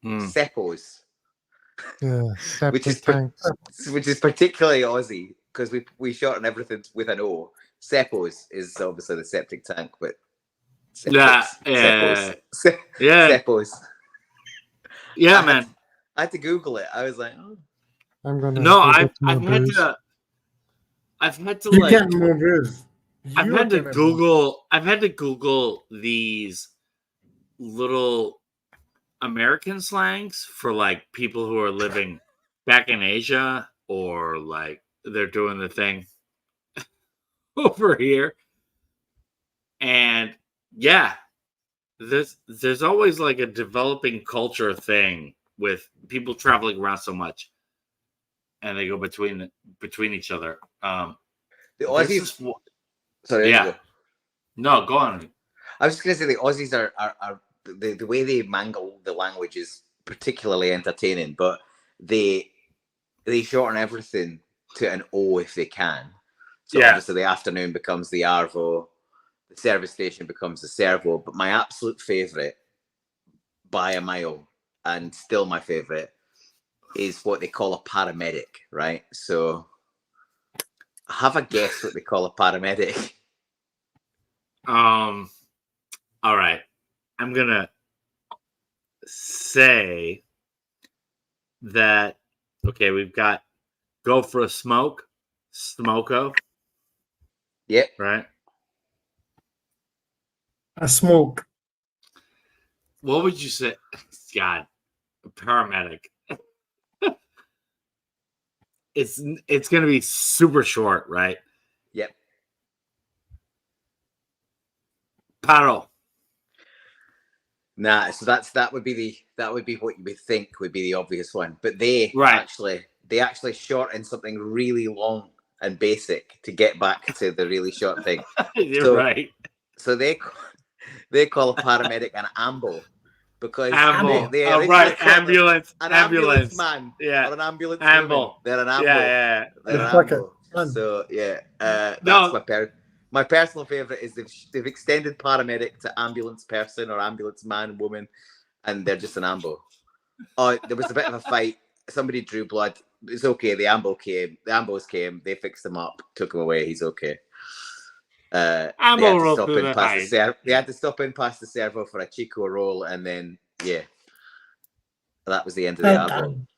Speaker 9: Seppos.
Speaker 1: Yeah,
Speaker 9: which is
Speaker 1: septic tanks.
Speaker 9: which is particularly Aussie because we shorten everything with an O. Seppos is obviously the septic tank, but
Speaker 2: Yeah,
Speaker 9: Seppos.
Speaker 2: yeah.
Speaker 9: Seppos.
Speaker 2: Yeah, man.
Speaker 9: I had to Google it. I was like, oh.
Speaker 1: I'm gonna.
Speaker 2: No,
Speaker 1: go
Speaker 2: I've
Speaker 1: get some
Speaker 2: had
Speaker 1: more booze.
Speaker 2: to. I've had to
Speaker 4: You're
Speaker 2: like.
Speaker 4: getting more booze.
Speaker 2: I've
Speaker 4: You're
Speaker 2: had to
Speaker 4: getting
Speaker 2: Google. I've had to Google these little American slangs for like people who are living back in Asia or like they're doing the thing over here. And yeah, there's always like a developing culture thing with people traveling around so much, and they go between each other.
Speaker 9: The
Speaker 2: this
Speaker 9: Aussies.
Speaker 2: is
Speaker 9: Sorry,
Speaker 2: yeah.
Speaker 9: you go.
Speaker 2: No, go on.
Speaker 9: I was just going to say the Aussies are the way they mangle the language is particularly entertaining, but they shorten everything to an O if they can. So
Speaker 2: Yeah.
Speaker 9: obviously the afternoon becomes the Arvo, the service station becomes the Servo, but my absolute favourite by a mile, and still my favourite, is what they call a paramedic, right? So have a guess what they call a paramedic.
Speaker 2: All right. I'm gonna say that okay, we've got go for a smoke, smoko.
Speaker 9: Yep.
Speaker 2: Right.
Speaker 4: a smoke.
Speaker 2: What would you say? God, a paramedic. It's gonna be super short, right?
Speaker 9: Yep.
Speaker 2: Paro.
Speaker 9: Nah, so that would be what you would think would be the obvious one, but they
Speaker 2: Right.
Speaker 9: actually shorten something really long and basic to get back to the really short thing.
Speaker 2: You're right.
Speaker 9: So they call a paramedic an ambo because
Speaker 2: Ambo.
Speaker 9: they
Speaker 2: Oh,
Speaker 9: originally
Speaker 2: right.
Speaker 9: called them
Speaker 2: Ambulance.
Speaker 9: an
Speaker 2: Ambulance.
Speaker 9: man,
Speaker 2: Yeah.
Speaker 9: or an ambulance
Speaker 2: Ambo.
Speaker 9: woman. They're an ambo.
Speaker 2: Yeah.
Speaker 9: They're an
Speaker 4: Fuck
Speaker 9: ambo.
Speaker 4: it.
Speaker 9: So yeah, that's
Speaker 2: No.
Speaker 9: my personal favorite is they've extended paramedic to ambulance person or ambulance man, woman, and they're just an ambo. Oh, there was a bit of a fight. Somebody drew blood. It's okay. The ambos came. They fixed him up. Took him away. He's okay. They had to stop in past they had to stop in past the servo for a Chico roll, and then yeah, that was the end of the album.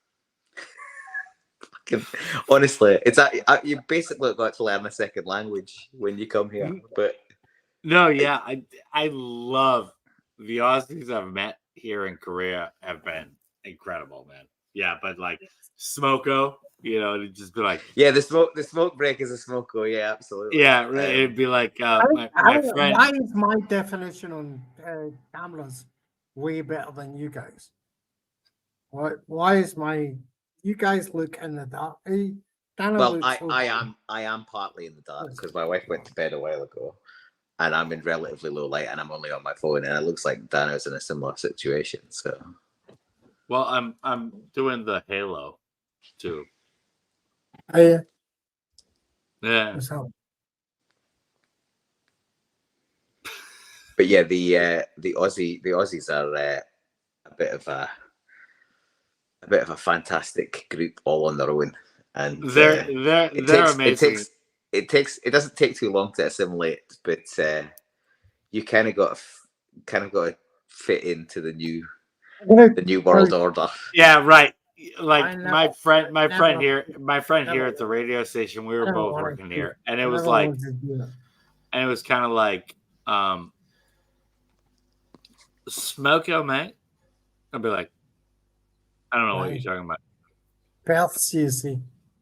Speaker 9: Honestly, it's you basically got to learn a second language when you come here. But
Speaker 2: No, yeah, I love the Aussies I've met here in Korea have been incredible, man. Yeah, but like Smoko, it'd just be like
Speaker 9: yeah, the smoke break is a smoko. Yeah, absolutely.
Speaker 2: yeah, it'd be like my friend.
Speaker 4: Why is my definition on cameras way better than you guys? Why is you guys look in the dark?
Speaker 9: Well, I am partly in the dark because my wife went to bed a while ago, and I'm in relatively low light, and I'm only on my phone, and it looks like Dano's in a similar situation. So,
Speaker 2: Well, I'm doing the Halo too.
Speaker 4: Oh, yeah.
Speaker 2: Yeah.
Speaker 9: but yeah, the Aussies are a bit of a fantastic group all on their own, and
Speaker 2: They're amazing.
Speaker 9: It doesn't take too long to assimilate, but you kind of got to fit into the new world order.
Speaker 2: Yeah, right. like my friend here
Speaker 4: never-
Speaker 2: at the radio station, we
Speaker 4: I
Speaker 2: were
Speaker 4: never
Speaker 2: both
Speaker 4: wanted
Speaker 2: working
Speaker 4: to-
Speaker 2: here, and it
Speaker 4: I
Speaker 2: was
Speaker 4: never
Speaker 2: like,
Speaker 4: wanted to do that.
Speaker 2: and it was kind of like, smoke yo, mate. I'd be like, I don't know what
Speaker 4: Right.
Speaker 2: you're talking about.
Speaker 4: Perth, you see.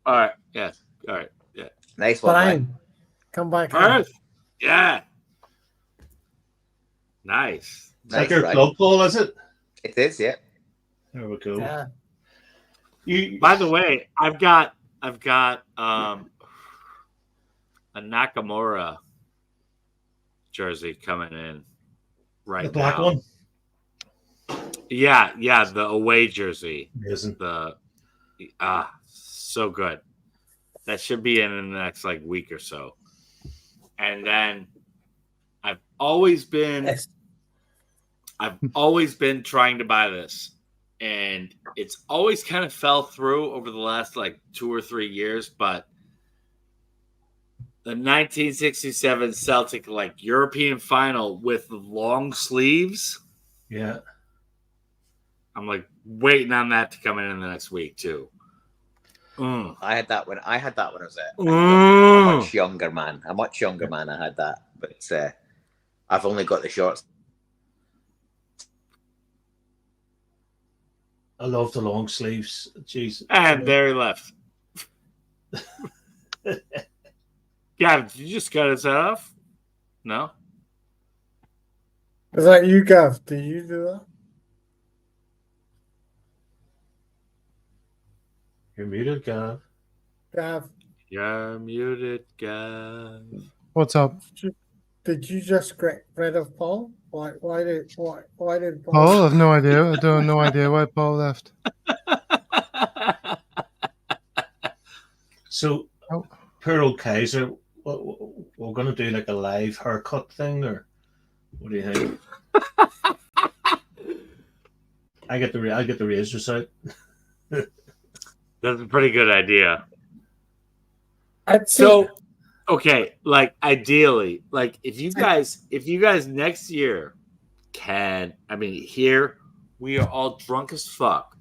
Speaker 2: All right, yeah, all right, yeah.
Speaker 9: Nice one,
Speaker 4: Brian,
Speaker 9: man.
Speaker 4: come back.
Speaker 2: Perth, yeah, nice.
Speaker 6: Is that your club, Paul? Is it?
Speaker 9: It is, yeah.
Speaker 6: There we go.
Speaker 4: Yeah.
Speaker 2: By the way, I've got a Nakamura jersey coming in right
Speaker 6: The black
Speaker 2: now.
Speaker 6: one.
Speaker 2: Yeah, the away jersey.
Speaker 6: Amazing.
Speaker 2: So good. That should be in the next like week or so. And then I've always been trying to buy this, and it's always kind of fell through over the last like 2 or 3 years, but the 1967 Celtic like European final with long sleeves.
Speaker 6: Yeah.
Speaker 2: I'm like waiting on that to come in the next week too.
Speaker 9: I had that when I was a
Speaker 2: Mm.
Speaker 9: much younger man. I had that, but I've only got the shorts.
Speaker 6: I love the long sleeves. Jeez.
Speaker 2: And there he left. Gav, did you just cut his head off? No?
Speaker 4: Is that you, Gav? Do you do that?
Speaker 6: You're muted, Gav.
Speaker 4: Gav,
Speaker 2: You're muted, Gav.
Speaker 1: What's up?
Speaker 4: did you just get rid of Paul? Why did Paul?
Speaker 1: Paul? I've no idea. I don't have no idea why Paul left.
Speaker 6: So, poor old Kaiser, we're going to do like a live haircut thing, or what do you think? I get the razors out.
Speaker 2: That's a pretty good idea.
Speaker 4: So,
Speaker 2: okay, like ideally, like if you guys next year here we are all drunk as fuck.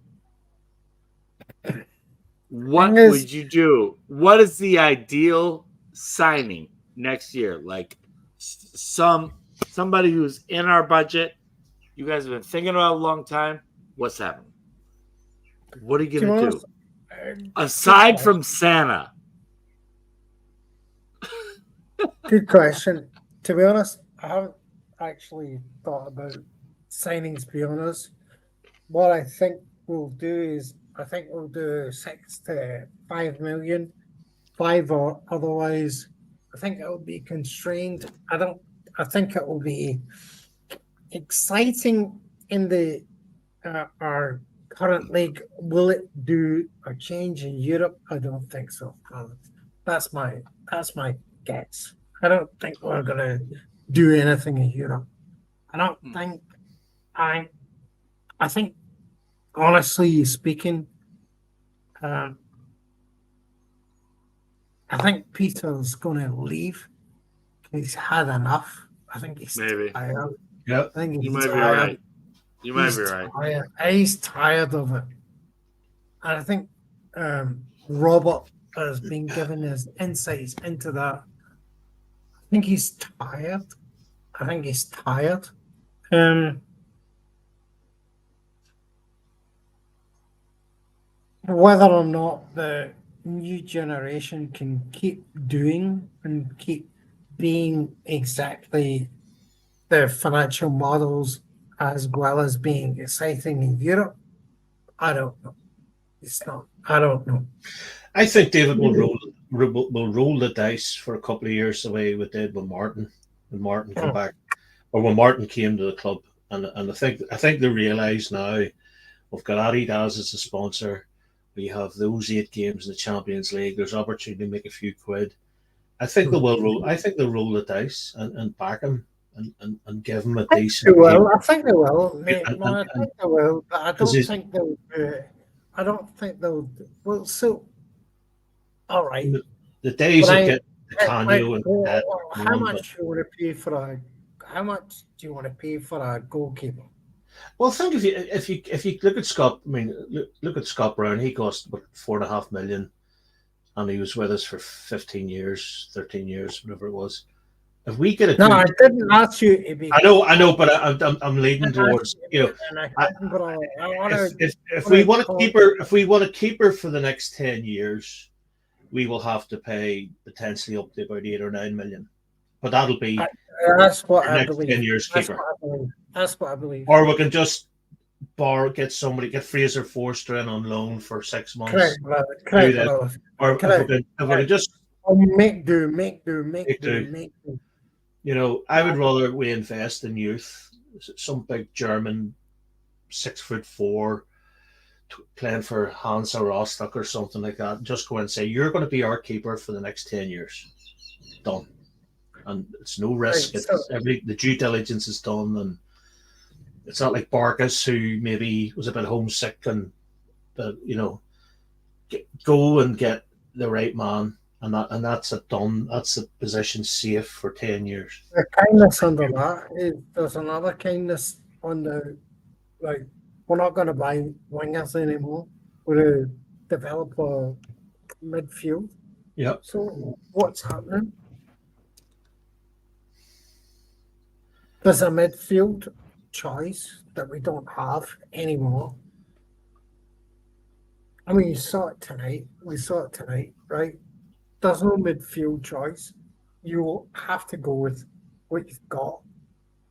Speaker 2: What would you do? What is the ideal signing next year? Like somebody who's in our budget. You guys have been thinking about it a long time. What's happening? What are you gonna do? Aside from Santa.
Speaker 4: Good question. To be honest, I haven't actually thought about signings, to be honest. What I think we'll do is, I think we'll do 6 to 5 million, 5 or otherwise. I think it will be constrained. I think it will be exciting in the our current league. Will it do a change in Europe? I don't think so. That's my guess. I don't think we're gonna do anything in Europe. I don't think. I think, honestly speaking, I think Peter's gonna leave. He's had enough. I think he's tired.
Speaker 6: Yep.
Speaker 4: I think
Speaker 2: You
Speaker 4: he's
Speaker 2: might be
Speaker 4: tired.
Speaker 2: right. You might
Speaker 4: He's
Speaker 2: be right.
Speaker 4: tired. He's tired of it. And I think Robert has been given his insights into that. I think he's tired. Whether or not the new generation can keep doing and keep being exactly the financial models as well as being exciting in Europe, I don't know. I don't know.
Speaker 6: I think David will roll the dice for a couple of years the way we did with Martin. When Martin came back, or when Martin came to the club, and I think they realise now we've got Adidas as a sponsor. We have those 8 games in the Champions League. There's opportunity to make a few quid. I think they will roll. I think they'll roll the dice and back him and give him a decent.
Speaker 4: I think they will. I think they will, but I don't think they'll do it. I don't think they'll. Well, so all right.
Speaker 6: The days of getting the Canio and that.
Speaker 4: How much do you want to pay for a? How much do you want to pay for a goalkeeper?
Speaker 6: Well, think if you look at Scott. I mean, look at Scott Brown. He cost what, 4.5 million, and he was with us for 15 years, 13 years, whatever it was. If we get a
Speaker 4: No,
Speaker 6: good,
Speaker 4: I didn't ask you to be.
Speaker 6: I know, but I'm leading towards if we want to keep her for the next 10 years, we will have to pay potentially up to about 8 or 9 million. But that'll be
Speaker 4: that's what I
Speaker 6: next
Speaker 4: believe.
Speaker 6: 10 years keeper.
Speaker 4: That's what I believe.
Speaker 6: Or we can just get Fraser Forster in on loan for 6 months.
Speaker 4: Correct, brother.
Speaker 6: Or if we can just
Speaker 4: make do.
Speaker 6: You know, I would rather we invest in youth. Some big German 6'4" playing for Hansa Rostock or something like that. Just go and say, you're going to be our keeper for the next 10 years. Done. And it's no risk. The due diligence is done, and it's not like Barkas, who maybe was a bit homesick, and go and get the right man, and that's it done. That's the position safe for 10 years.
Speaker 4: The kindness under that is there's another kindness on the we're not going to buy wingers anymore. We're going to develop a midfield.
Speaker 6: Yeah.
Speaker 4: So what's happening? There's a midfield choice that we don't have anymore. I mean, you saw it tonight. We saw it tonight, right? There's no midfield choice. You have to go with what you've got.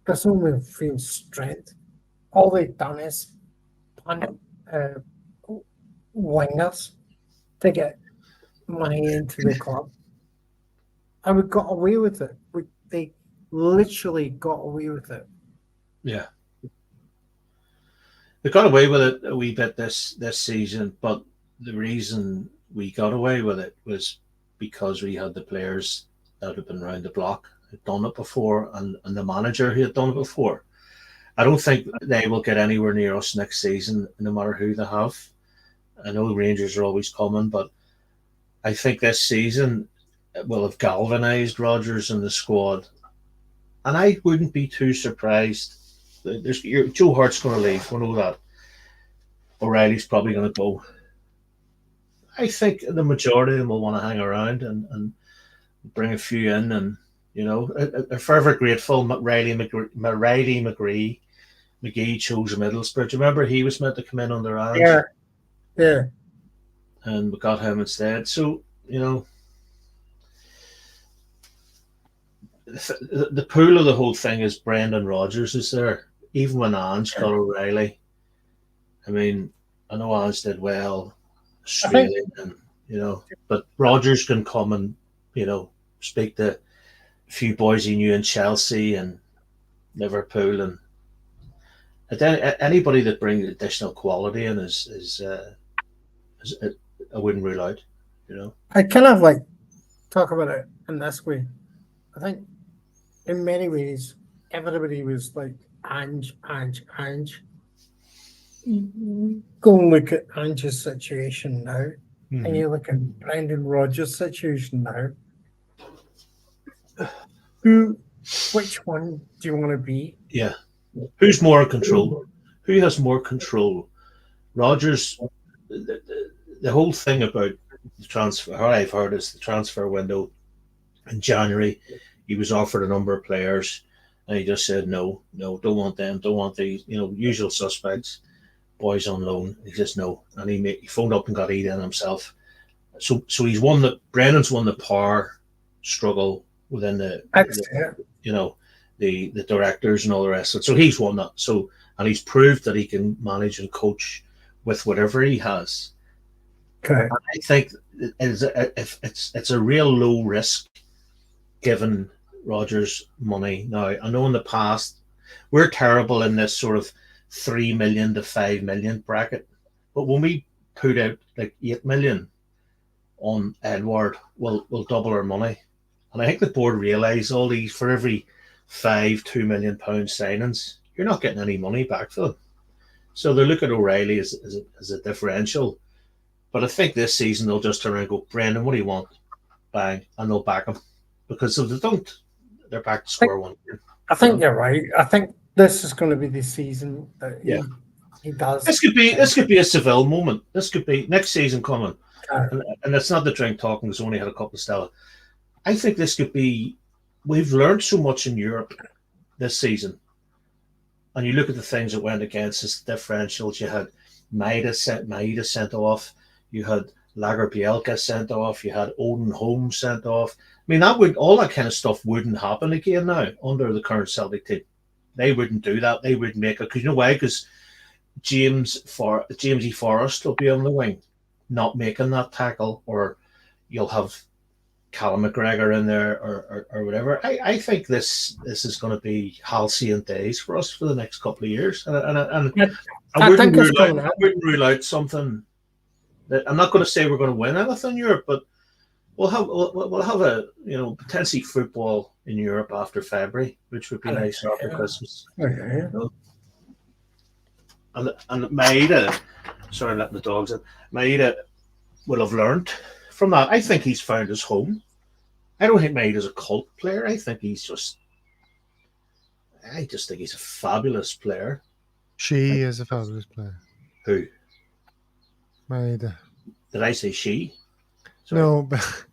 Speaker 4: There's no midfield strength. All they've done is punt wingers to get money into the club. And we got away with it. They literally got away with it.
Speaker 6: Yeah. They got away with it a wee bit this season, but the reason we got away with it was because we had the players that had been around the block, had done it before, and the manager who had done it before. I don't think they will get anywhere near us next season, no matter who they have. I know Rangers are always coming, but I think this season will have galvanised Rodgers and the squad. And I wouldn't be too surprised. Joe Hart's going to leave. We know that. O'Reilly's probably going to go. I think the majority of them will want to hang around and bring a few in. And, you know, I'm forever grateful Riley McGee chose Middlesbrough. Do you remember he was meant to come in on their hands?
Speaker 4: Yeah.
Speaker 6: And we got him instead. So, you know, the pool of the whole thing is Brendanrodgers is there. Even when Ange got O'Reilly, I mean, I know Ange did well, Australia, and but Rodgers can come and speak to a few boys he knew in Chelsea and Liverpool, and anybody that brings additional quality in is I wouldn't rule out.
Speaker 4: I kind of talk about it in this way. I think in many ways everybody was like Ange. Go and look at Ange's situation now, and you look at Brendanrodgers' situation now. Which one do you want to be?
Speaker 6: Yeah. Who's more in control? Who has more control? Rodgers, the whole thing about the transfer, how I've heard is the transfer window in January, he was offered a number of players and he just said, no, don't want them, don't want these, usual suspects, boys on loan. He says no. And he phoned up and got Eden himself. So he's Brennan's won the power struggle within the directors and all the rest of it. So he's won that. And he's proved that he can manage and coach with whatever he has.
Speaker 4: Okay.
Speaker 6: I think it's a real low risk given Rodgers money. Now, I know in the past we're terrible in this sort of 3 million to 5 million bracket, but when we put out like 8 million on Edward, we'll double our money. And I think the board realise all these, for every 2 million pound signings, you're not getting any money back for them. So they look at O'Reilly as a differential. But I think this season they'll just turn around and go, Brendan, what do you want? Bang, and they'll back him. Because if they don't, they're back to square one.
Speaker 4: I think you're right. I think this is going to be the season that he does.
Speaker 6: This could be a Seville moment. This could be next season coming, and it's not the drink talking. Because only had a couple of Stella. I think this could be. We've learned so much in Europe this season, and you look at the things that went against us, differentials. You had Maida sent off. You had Lager Bielka sent off. You had Odin Holmes sent off. I mean, all that kind of stuff wouldn't happen again now under the current Celtic team. They wouldn't do that. They wouldn't make it. Because you know why? Because James E. Forrest will be on the wing, not making that tackle, or you'll have Callum McGregor in there or whatever. I think this is going to be halcyon days for us for the next couple of years. And I wouldn't rule out something. That I'm not going to say we're going to win anything in Europe, but we'll have a potentially football in Europe after February, which would be nice after Christmas.
Speaker 4: Okay.
Speaker 6: And Maida, sorry, letting the dogs in. Maida will have learned from that. I think he's found his home. I don't think Maida's a cult player. I just think he's a fabulous player.
Speaker 1: She is a fabulous player.
Speaker 6: Who?
Speaker 1: Maida.
Speaker 6: Did I say she? Sorry.
Speaker 1: No, but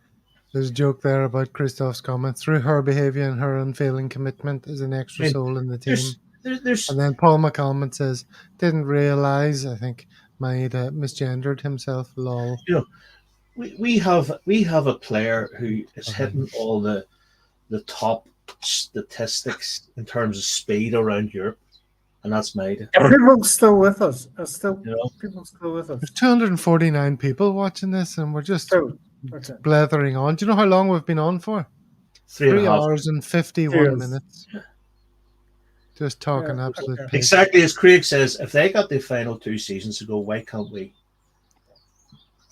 Speaker 1: there's a joke there about Christoph's comment. Through her behaviour and her unfailing commitment as an extra soul in the team. And then Paul McCalmont says, didn't realise, I think Maida misgendered himself, lol.
Speaker 6: We have a player who is hitting all the top statistics in terms of speed around Europe, and that's Maida.
Speaker 4: People still with us. People still with us.
Speaker 1: There's 249 people watching this, and we're just blethering on. Do you know how long we've been on for? 3 hours and 51 minutes. Just talking absolute piss.
Speaker 6: Exactly as Craig says, if they got the final 2 seasons ago, why can't we?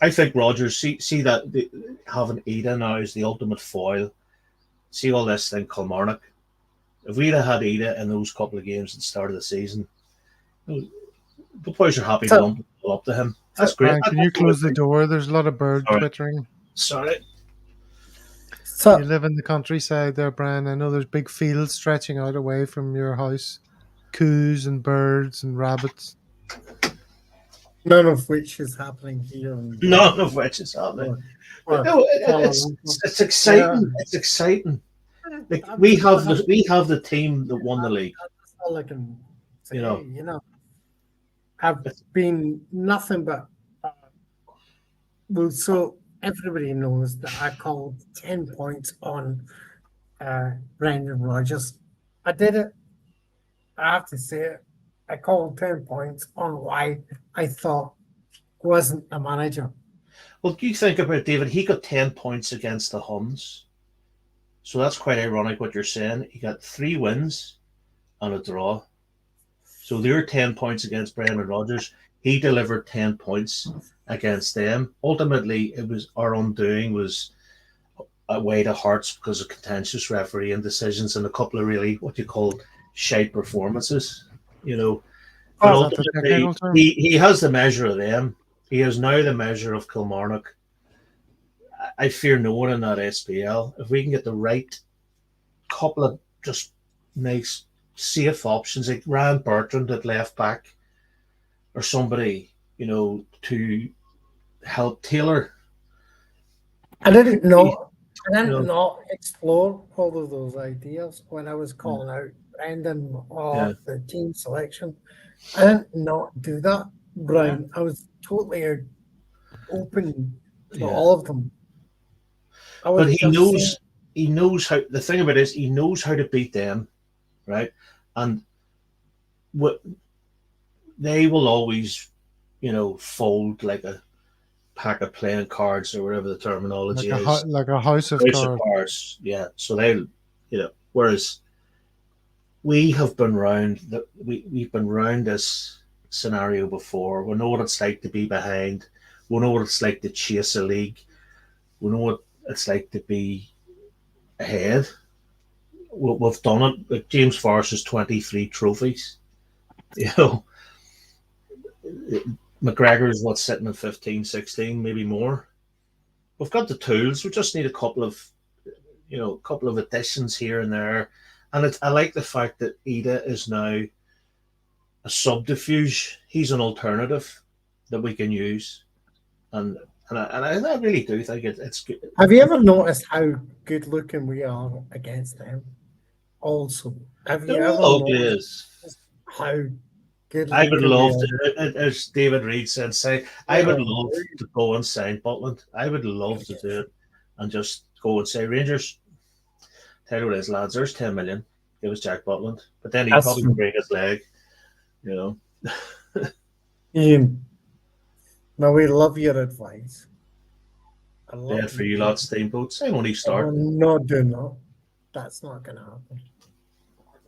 Speaker 6: I think Rodgers, see that having Ida now is the ultimate foil. See all this thing, Kilmarnock. If we'd have had Ida in those couple of games at the start of the season, the boys are happy to lump it up to him. That's great.
Speaker 1: Brian, can you close the door? There's a lot of bird twittering.
Speaker 6: Sorry.
Speaker 1: You live in the countryside there, Brian. I know there's big fields stretching out away from your house. Coos and birds and rabbits.
Speaker 4: None of which is happening here.
Speaker 6: None of which is happening. It's exciting. Yeah. It's exciting. Like we have the team that won the league.
Speaker 4: That's all I can say. Have been nothing but so everybody knows that I called 10 points on Brendanrodgers. I did it. I have to say it. I called 10 points on why I thought wasn't a manager.
Speaker 6: Well, do you think about it, David? He got 10 points against the Huns. So that's quite ironic what you're saying. He got 3 wins and a draw. So there are 10 points against Brendanrodgers. He delivered 10 points against them. Ultimately, it was our undoing was a way to Hearts because of contentious refereeing decisions and a couple of really what you call shite performances. But ultimately, he has the measure of them. He has now the measure of Kilmarnock. I fear no one in that SPL. If we can get the right couple of just nice, safe options, like Ryan Bertrand at left back, or somebody, to help Taylor.
Speaker 4: I didn't not explore all of those ideas when I was calling out Brendan or the team selection. I didn't not do that, Brian. I was totally open to all of them.
Speaker 6: But he knows how. The thing about it is, he knows how to beat them, right? And what they will always, fold like a pack of playing cards or whatever the terminology is,
Speaker 1: like a house of cards.
Speaker 6: Yeah. So they, whereas we have been round we've been round this scenario before. We know what it's like to be behind. We know what it's like to chase a league. We know what it's like to be ahead. We've done it. Like James Forrest has 23 trophies. McGregor's sitting at 15, 16, maybe more. We've got the tools. We just need a couple of additions here and there. And I like the fact that Ida is now a subterfuge. He's an alternative that we can use, and I really do think it's good.
Speaker 4: Have you ever noticed how good looking we are against them? Also, have you ever noticed how good
Speaker 6: I would
Speaker 4: looking
Speaker 6: love
Speaker 4: we
Speaker 6: to, as David Reed said, I would love to go and sign Butland. I would love to do it and just go and say, Rangers, tell you what it is, lads, there's 10 million. It was Jack Butland. But then he'd probably break his leg, you know.
Speaker 4: Ian, now we love your advice.
Speaker 6: Bad for you lot, steamboats. I only start.
Speaker 4: I'm not doing that. That's not going to happen.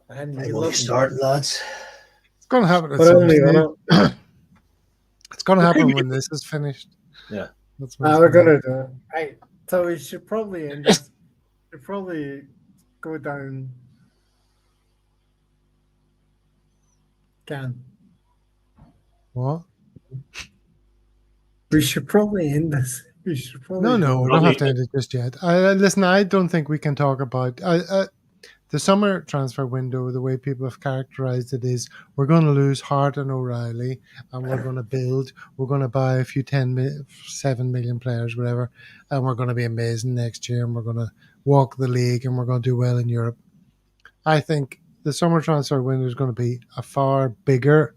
Speaker 4: And
Speaker 6: I only start, lads.
Speaker 1: It's going to happen.
Speaker 4: But only
Speaker 1: it's going to happen when this is finished.
Speaker 6: Yeah.
Speaker 1: That's
Speaker 4: we're going to do it. Right. So we should probably end this. We'll probably go down. Can.
Speaker 1: What?
Speaker 4: We should probably end this. We should probably.
Speaker 1: No, we don't have to end it just yet. Listen, I don't think we can talk about the summer transfer window. The way people have characterized it is we're going to lose Hart and O'Reilly, and we're going to build. We're going to buy a few 7 million players, whatever, and we're going to be amazing next year, and we're going to walk the league, and we're going to do well in Europe. I think the summer transfer window is going to be a far bigger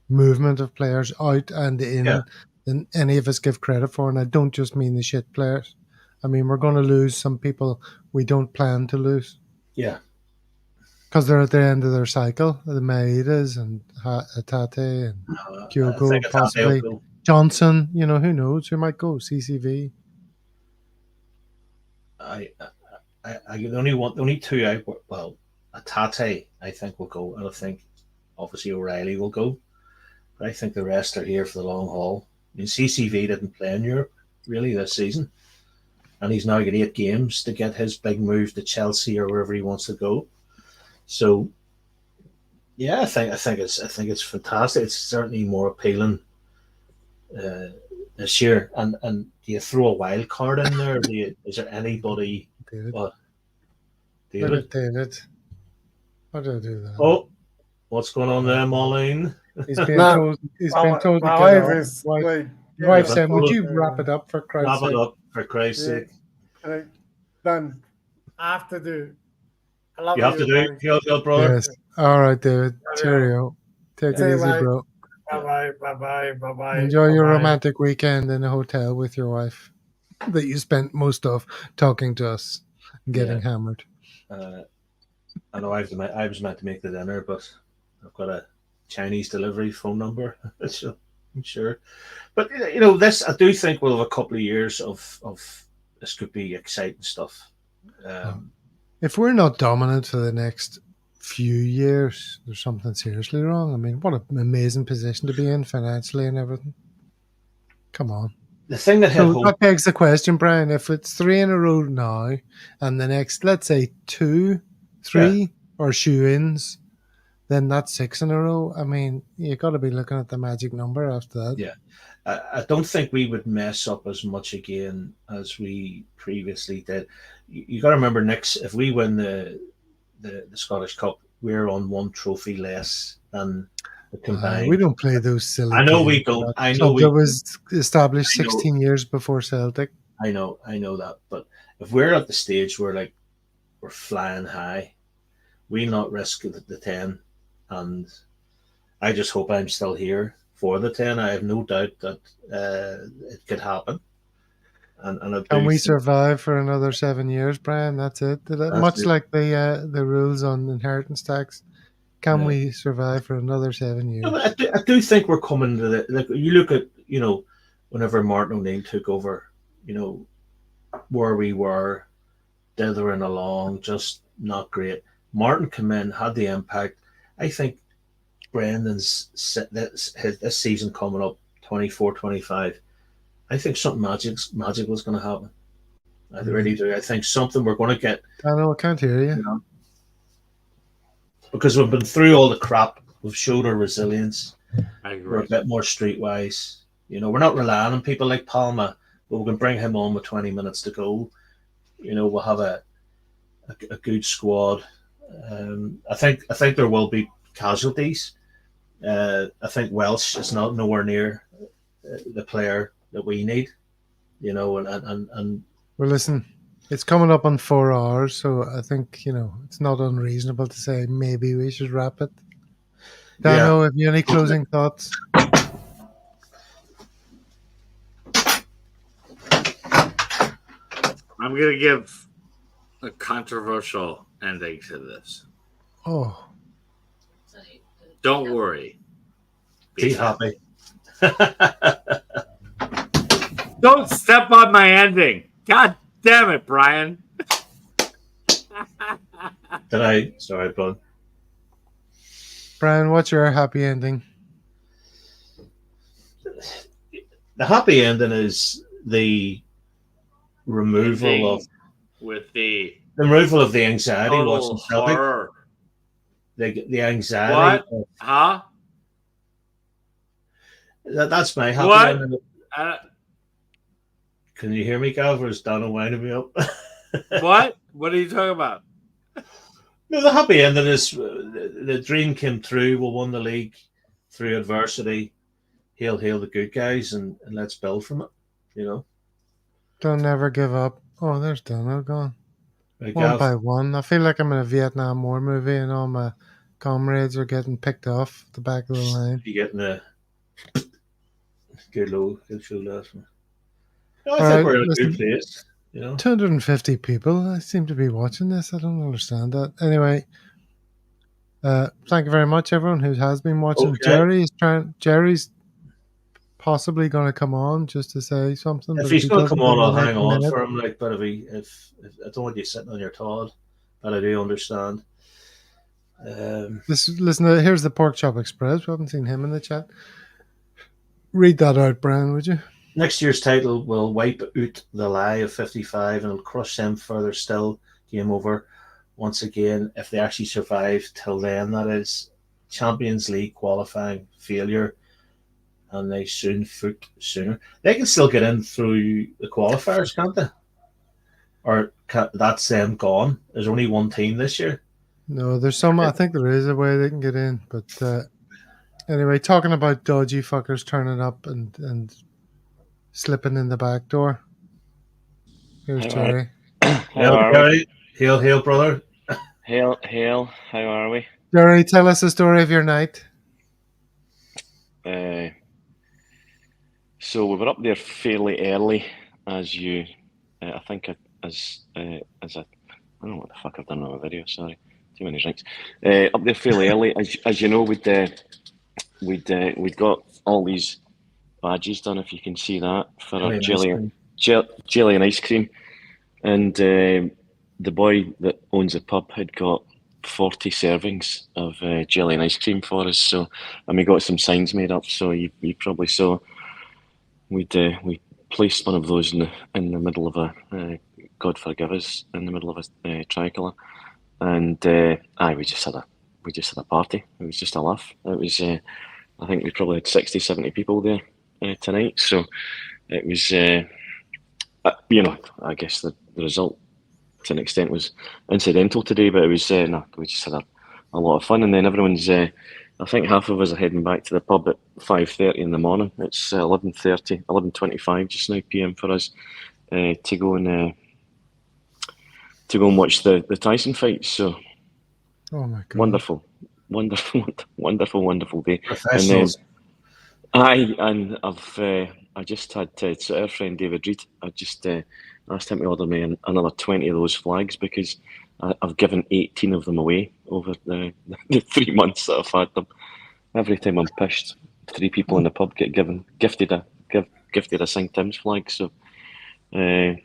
Speaker 1: movement of players out and in than any of us give credit for, and I don't just mean the shit players. I mean, we're going to lose some people we don't plan to lose.
Speaker 6: Yeah.
Speaker 1: Because they're at the end of their cycle. The Maidas and Tate and Kyogo, possibly. Johnson, who knows? Who might go? CCV.
Speaker 6: The only two out. Well, Tate, I think, will go. And I think, obviously, O'Reilly will go. But I think the rest are here for the long haul. I mean, CCV didn't play in Europe, really, this season. And he's now got 8 games to get his big move to Chelsea or wherever he wants to go. So, yeah, I think it's fantastic. It's certainly more appealing this year. And do you throw a wild card in there? Is there anybody?
Speaker 1: David.
Speaker 6: David.
Speaker 1: How do I do that?
Speaker 6: Oh, what's going on there, Marlene?
Speaker 1: He's been told. My wife said, "Would you wrap it up for Christ's sake?"
Speaker 6: Wrap it up for Christ's sake.
Speaker 4: Right. Done. I have to do. I love
Speaker 6: you. Have to do it, your brother.
Speaker 1: Yes. All right, David. Cheerio. Take it easy, bro.
Speaker 4: Bye.
Speaker 1: Enjoy your romantic weekend in a hotel with your wife that you spent most of talking to us and getting hammered.
Speaker 6: I know I was meant to make the dinner, but I've got a Chinese delivery phone number, so I'm sure. But this I do think we'll have a couple of years of this could be exciting stuff.
Speaker 1: If we're not dominant for the next few years, there's something seriously wrong. I mean, what an amazing position to be in financially and everything. Come on.
Speaker 6: The thing that
Speaker 1: begs the question, Brian, if it's 3 in a row now and the next, let's say 2, 3 or shoe-ins, then that's 6 in a row. I mean, you got to be looking at the magic number after that.
Speaker 6: Yeah. I don't think we would mess up as much again as we previously did. You got to remember, Nick, if we win the Scottish Cup, we're on 1 trophy less than the combined.
Speaker 1: We don't play those silly
Speaker 6: I know
Speaker 1: games.
Speaker 6: we don't. I know
Speaker 1: it was established 16 years before Celtic.
Speaker 6: I know that. But if we're at the stage where we're flying high, we'll not risk the 10. And I just hope I'm still here for the 10. I have no doubt that it could happen. And
Speaker 1: can we survive for another 7 years, Brian? That's it. Like the rules on inheritance tax. Can we survive for another 7 years?
Speaker 6: No, I do think we're coming to you look at, whenever Martin O'Neill took over, where we were, dithering along, just not great. Martin came in, had the impact. I think Brendan's this season coming up, 24-25, I think something magical is going to happen. I really do. I think something we're going to get.
Speaker 1: I know, I can't hear you.
Speaker 6: Because we've been through all the crap. We've showed our resilience.
Speaker 2: I agree.
Speaker 6: We're a bit more streetwise. We're not relying on people like Palma, but we can bring him on with 20 minutes to go. We'll have a good squad, I think there will be casualties. I think Welsh is not nowhere near the player that we need, and
Speaker 1: Well, listen, it's coming up on 4 hours, so I think it's not unreasonable to say maybe we should wrap it. Dano, have you any closing thoughts?
Speaker 2: I'm gonna give a controversial ending to this.
Speaker 1: Oh,
Speaker 2: don't worry.
Speaker 6: Be happy.
Speaker 2: Don't step on my ending. God damn it, Brian.
Speaker 6: Sorry, Bud.
Speaker 1: Brian, what's your happy ending?
Speaker 6: The happy ending is the removal of the anxiety watching Celtic.
Speaker 2: Horror.
Speaker 6: The anxiety.
Speaker 2: What? Huh?
Speaker 6: That's my happy
Speaker 2: what?
Speaker 6: ending. Can you hear me, Gav, or is Donna winding me up?
Speaker 2: What? What are you talking about?
Speaker 6: No, the happy ending is the dream came true. We won the league through adversity. Hail the good guys, and let's build from it.
Speaker 1: Don't ever give up. Oh, there's Dano gone.
Speaker 6: Right,
Speaker 1: One
Speaker 6: Gav?
Speaker 1: by one. I feel like I'm in a Vietnam War movie and all my comrades are getting picked off at the back of the line.
Speaker 6: You're getting a good show last one. No, I
Speaker 1: All
Speaker 6: think
Speaker 1: right,
Speaker 6: we're in a
Speaker 1: listen,
Speaker 6: good place.
Speaker 1: 250 people. I seem to be watching this. I don't understand that. Anyway, thank you very much, everyone who has been watching.
Speaker 6: Okay.
Speaker 1: Jerry's possibly going to come on just to say something.
Speaker 6: If
Speaker 1: but
Speaker 6: he's
Speaker 1: he
Speaker 6: going to
Speaker 1: doesn't
Speaker 6: come on,
Speaker 1: in the
Speaker 6: I'll
Speaker 1: next
Speaker 6: hang on
Speaker 1: minute-
Speaker 6: for him. But if I don't want you sitting on your Todd, but I do understand.
Speaker 1: Listen, here's the Pork Chop Express. We haven't seen him in the chat. Read that out, Brian, would you?
Speaker 6: Next year's title will wipe out the lie of 55 and it'll crush them further still. Game over once again if they actually survive till then. That is Champions League qualifying failure, and they sooner. They can still get in through the qualifiers, can't they? Or that's them gone. There's only one team this year.
Speaker 1: No, there's some. I think there is a way they can get in, but anyway, talking about dodgy fuckers turning up and slipping in the back door. Here's Jerry.
Speaker 6: Hail, brother.
Speaker 17: Hail. How are we?
Speaker 1: Jerry, tell us the story of your night.
Speaker 17: So we were up there fairly early, as you. I think as I don't know what the fuck I've done on my video. Sorry, too many drinks. Up there fairly early, as you know, we'd got all these badges done, if you can see that, for our jelly and ice cream, and the boy that owns the pub had got 40 servings of jelly and ice cream for us. So, and we got some signs made up. So you probably saw we placed one of those in the middle of a God forgive us, in the middle of a tricolour, and we just had a party. It was just a laugh. It was I think we probably had 60-70 people there tonight. So it was I guess the result to an extent was incidental today, but it was we just had a lot of fun, and then everyone's I think half of us are heading back to the pub at 5:30 in the morning. It's 11:25 just now PM for us to go and watch the Tyson fight. So
Speaker 1: oh my God,
Speaker 17: wonderful day.
Speaker 6: Professionals.
Speaker 17: And I just had so our friend David Reed, I just asked him to order me another 20 of those flags, because I've given 18 of them away over the 3 months that I've had them. Every time I'm pushed, 3 people in the pub get gifted a St Tim's flag. So I'm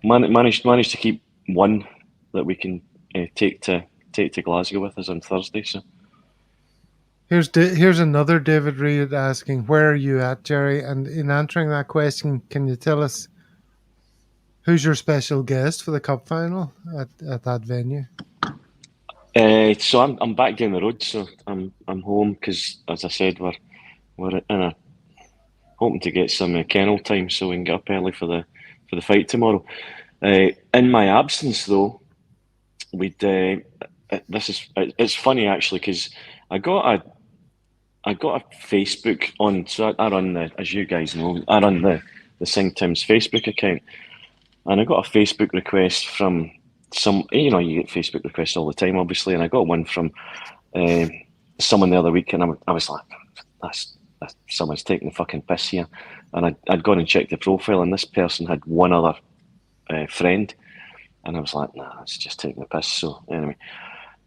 Speaker 17: managed to keep one that we can take to Glasgow with us on Thursday. So.
Speaker 1: Here's another David Reed asking, where are you at, Jerry? And in answering that question, can you tell us who's your special guest for the cup final at that venue?
Speaker 17: So I'm back down the road. So I'm home because, as I said, we're in hoping to get some kennel time so we can get up early for the fight tomorrow. In my absence, though, it's funny actually because I got a Facebook on, so I run as you guys know, I run the Singtowns Facebook account, and I got a Facebook request from some, you get Facebook requests all the time, obviously, and I got one from someone the other week, and I was like, that's someone's taking the fucking piss here, and I'd gone and checked the profile, and this person had one other friend, and I was like, nah, it's just taking the piss. So anyway,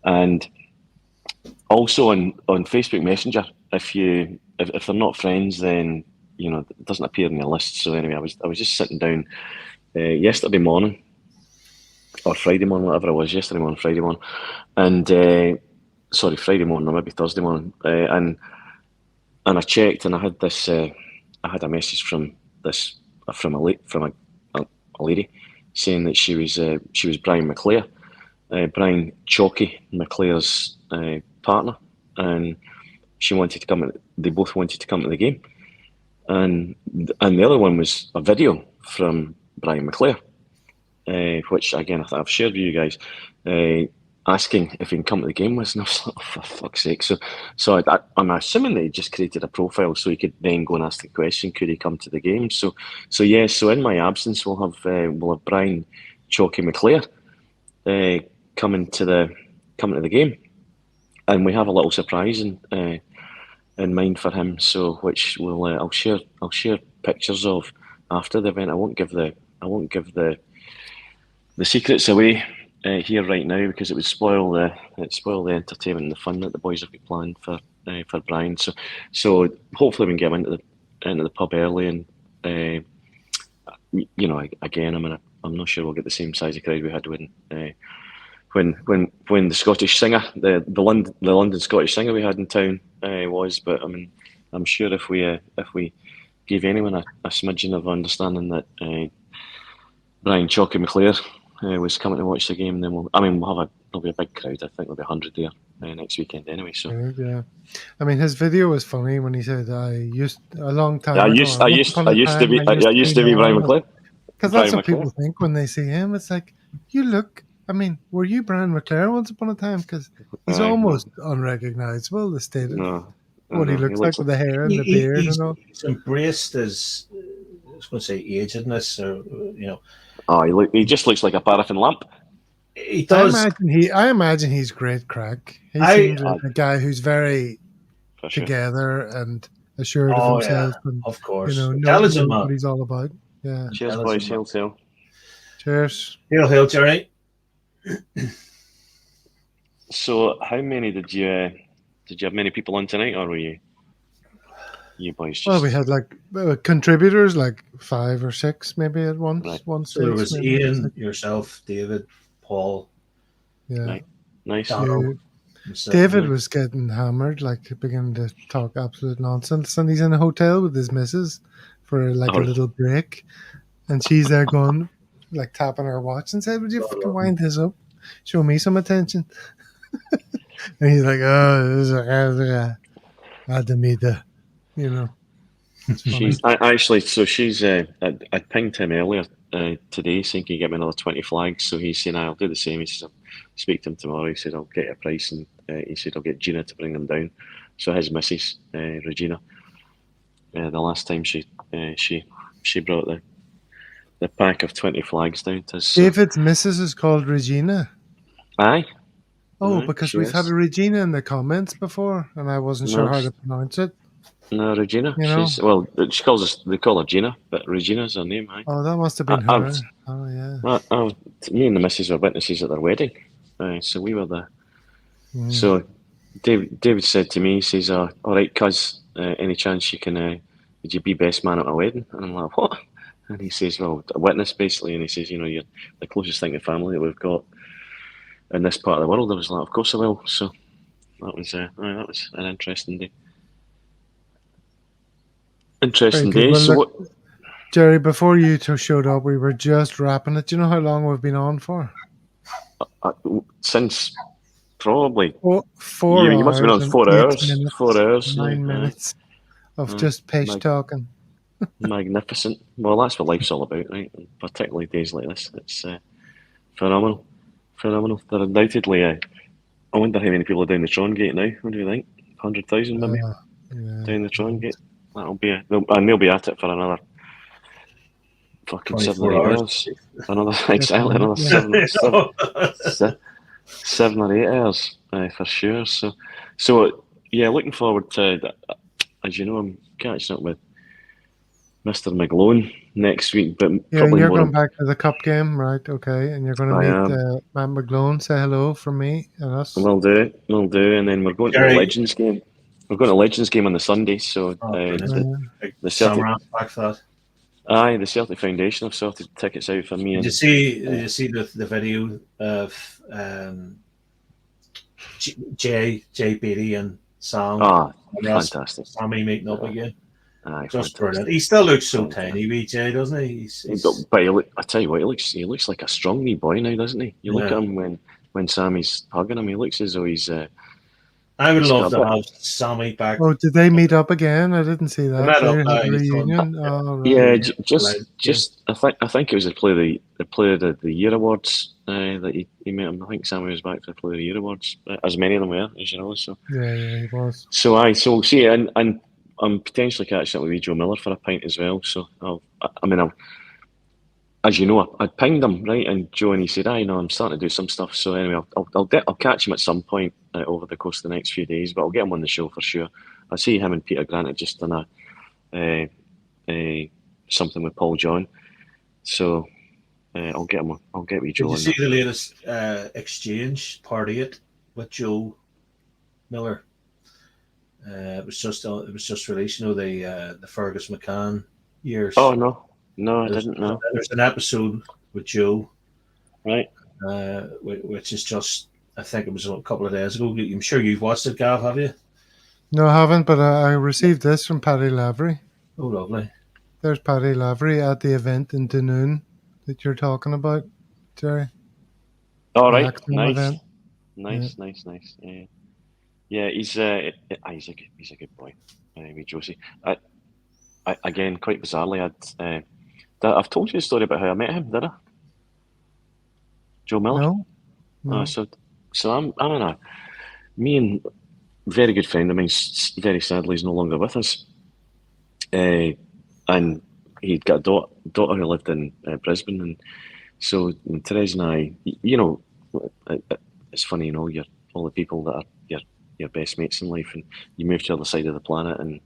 Speaker 17: and also on Facebook Messenger, if they're not friends, then it doesn't appear in your list. So anyway, I was just sitting down yesterday morning or Friday morning, whatever it was, yesterday morning, Friday morning, and sorry, Friday morning or maybe Thursday morning, and I checked, and I had this, I had a message from a lady saying that she was Brian McClare, Brian Chalky McClare's partner, and she wanted to come. They both wanted to come to the game, and the other one was a video from Brian McClare, which again I've shared with you guys, asking if he can come to the game with us, and I was like, oh, for fuck's sake. So I'm assuming that he just created a profile so he could then go and ask the question, could he come to the game? So in my absence, we'll have Brian Chalky McClare coming to the game, and we have a little surprise in mind for him. So which I'll share pictures of after the event. I won't give the secrets away here right now, because it would spoil the entertainment and the fun that the boys have got planned for Brian. So hopefully we can get him into the pub early, and again I'm not sure we'll get the same size of crowd we had when the Scottish singer, the London Scottish singer we had in town was. But I mean, I'm sure if we gave anyone a smidgen of understanding that Brian Chalky McClare was coming to watch the game, then there'll be a big crowd. I think there'll be 100 there next weekend anyway. So
Speaker 1: yeah, I mean, his video was funny when he said, "I used a long time
Speaker 17: I
Speaker 1: ago,
Speaker 17: used to be Brian McClare."
Speaker 1: Because that's what people think when they see him. It's like, you look. I mean, were you Brian McClare once upon a time? Because he's almost unrecognizable. The state of what he looks like with the hair and the beard and all.
Speaker 6: He's embraced his, I was going to say, agedness, or
Speaker 17: Oh, he just looks like a paraffin lamp.
Speaker 6: He does.
Speaker 1: I imagine he's great crack. He seems like a guy who's very together and assured of himself.
Speaker 6: Yeah,
Speaker 1: and,
Speaker 6: of course.
Speaker 1: knows what he's all about. Yeah.
Speaker 17: Cheers, boys. Hail.
Speaker 1: Cheers.
Speaker 6: Hail, Jerry.
Speaker 17: So, how many did you have many people on tonight, or were you boys just...
Speaker 1: Well, we had contributors, 5 or 6 maybe at once.
Speaker 17: Right.
Speaker 6: So there was Ian, yourself, David, Paul.
Speaker 1: Yeah.
Speaker 17: Nice.
Speaker 1: David was getting hammered, beginning to talk absolute nonsense, and he's in a hotel with his missus for a little break, and she's there going, tapping her watch and said, "Would you fucking wind this up? Show me some attention." And he's like, "Oh, this is Adamida,"
Speaker 17: She's actually, so she's. I pinged him earlier today saying, "Can you get me another 20 flags?" So he's saying, "I'll do the same." He says, "I'll speak to him tomorrow." He said, "I'll get a price," and he said, "I'll get Gina to bring them down." So his missus, Regina, the last time she brought the pack of 20 flags down to us.
Speaker 1: David's missus is called Regina.
Speaker 17: Aye.
Speaker 1: Oh, because we've had a Regina in the comments before, and I wasn't sure how to pronounce it.
Speaker 17: No, Regina. She calls us. They call her Gina, but Regina's her name. Aye.
Speaker 1: Oh, that must have been her. Oh, yeah.
Speaker 17: Me and the missus were witnesses at their wedding, so we were there. So David said to me, he says, "All right, cuz, any chance you can? Would you be best man at my wedding?" And I'm like, "What?" And he says, "Well, a witness, basically." And he says, "You're the closest thing to family that we've got in this part of the world." I was like, "Of course I will." So that was an interesting day. Interesting day.
Speaker 1: Well,
Speaker 17: so
Speaker 1: Jerry, before you two showed up, we were just wrapping it. Do you know how long we've been on for?
Speaker 17: Since probably
Speaker 1: 4 hours.
Speaker 17: You must have been on 4 hours.
Speaker 1: Minutes,
Speaker 17: 4 hours.
Speaker 1: 9 minutes of just pish talking.
Speaker 17: Magnificent. Well, that's what life's all about, right? And particularly days like this. It's phenomenal. phenomenal. They're undoubtedly. I wonder how many people are down the Tron Gate now. What do you think? 100,000 maybe down the Tron Gate. That'll be and they'll be at it for another fucking 7 or 8 hours. Another exactly another 7 or 8 hours for sure. So yeah, looking forward to that. As you know, I'm catching up with Mr. McGlone next week, but
Speaker 1: Yeah, and
Speaker 17: probably
Speaker 1: you're
Speaker 17: more.
Speaker 1: going back to the cup game, right? Okay, and you're going to
Speaker 17: I
Speaker 1: meet
Speaker 17: am.
Speaker 1: Matt McGlone. Say hello from me and us.
Speaker 17: We'll do, and then we're going to the
Speaker 6: Jerry.
Speaker 17: Legends game. We're going to Legends game on the Sunday, so the Celtic.
Speaker 6: Back for that.
Speaker 17: Aye, the Celtic Foundation have sorted tickets out for me.
Speaker 6: Did you see the video of Jay Beatty and Sam?
Speaker 17: Fantastic.
Speaker 6: Sammy meeting up again.
Speaker 17: Aye,
Speaker 6: just brilliant. He still looks so tiny, BJ, doesn't he?
Speaker 17: But I tell you what, he looks like a strong wee boy now, doesn't he? You look at him when Sammy's hugging him, he looks as though he's.
Speaker 6: I would love to have Sammy back.
Speaker 1: Oh, did they meet up again? I didn't see that.
Speaker 6: met
Speaker 1: They
Speaker 6: up,
Speaker 1: had a reunion. Oh, right.
Speaker 17: Yeah, just I think it was the Player of the Year awards that he met him. I think Sammy was back for the Player of the Year awards, as many of them were, as you know. So
Speaker 1: Yeah, he was.
Speaker 17: So see, and I'm potentially catching up with Joe Miller for a pint as well. So as you know, I pinged him, right, and Joe, and he said, "I know I'm starting to do some stuff." So anyway, I'll catch him at some point over the course of the next few days. But I'll get him on the show for sure. I see him and Peter Grant had just done something with Paul John. So I'll get him. I'll get with Joe.
Speaker 6: Did you see the latest exchange party with Joe Miller? It was just released. You know, the Fergus McCann years.
Speaker 17: Oh no, I didn't know.
Speaker 6: There's an episode with Joe,
Speaker 17: right?
Speaker 6: Which is just, I think it was a couple of days ago. I'm sure you've watched it, Gav, have you?
Speaker 1: No, I haven't, but I received this from Paddy Lavery.
Speaker 6: Oh, lovely.
Speaker 1: There's Paddy Lavery at the event in Dunoon that you're talking about, Jerry.
Speaker 17: All right,
Speaker 1: Nice.
Speaker 17: Nice. Yeah, he's a good boy. With Josie. Again, quite bizarrely, I've told you the story about how I met him, did I? Joe Miller.
Speaker 1: No.
Speaker 17: So I'm in me and very good friend of mine, very sadly, is no longer with us. And he'd got a daughter who lived in Brisbane, and so Therese and I, you know, it's funny, you know, all the people that are your best mates in life, and you move to the other side of the planet, and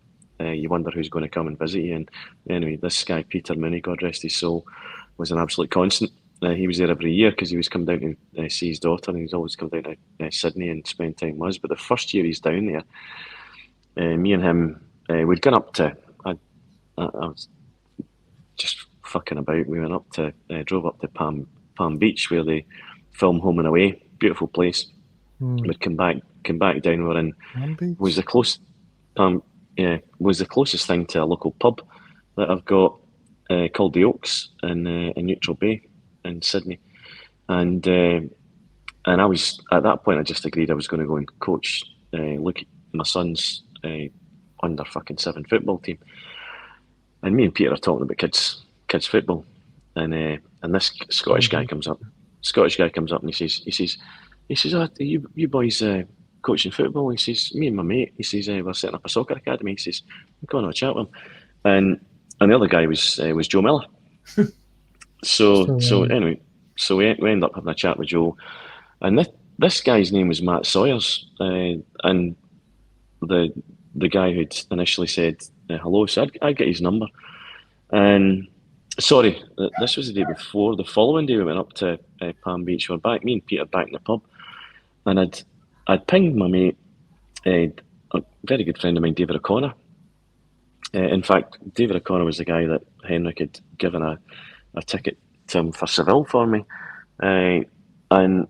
Speaker 17: you wonder who's going to come and visit you. And anyway, this guy Peter Mooney, God rest his soul, was an absolute constant. He was there every year because he was come down to see his daughter, and he's always come down to Sydney and spend time with us. But the first year he's down there, me and him, we'd gone up to. I was just fucking about. We went up to, drove up to Palm Beach, where they film Home and Away. Beautiful place. We'd come back down. We're in. Was the closest thing to a local pub that I've got called the Oaks in Neutral Bay in Sydney, and I was at that point I just agreed I was going to go and coach look at my son's under fucking 7 football team, and me and Peter are talking about kids football, and this Scottish guy comes up and he says oh, you boys coaching football? He says, me and my mate, he says, we're setting up a soccer academy. He says, I'm going to have a chat with him. And the other guy was Joe Miller. So anyway, we end up having a chat with Joe. And this guy's name was Matt Sawyers. And the guy who'd initially said hello, so I'd get his number. And sorry, this was the day before. The following day we went up to Palm Beach. We're back, me and Peter back in the pub. And I'd pinged my mate, a very good friend of mine, David O'Connor. In fact, David O'Connor was the guy that Henrik had given a ticket to him for Seville for me. And I'm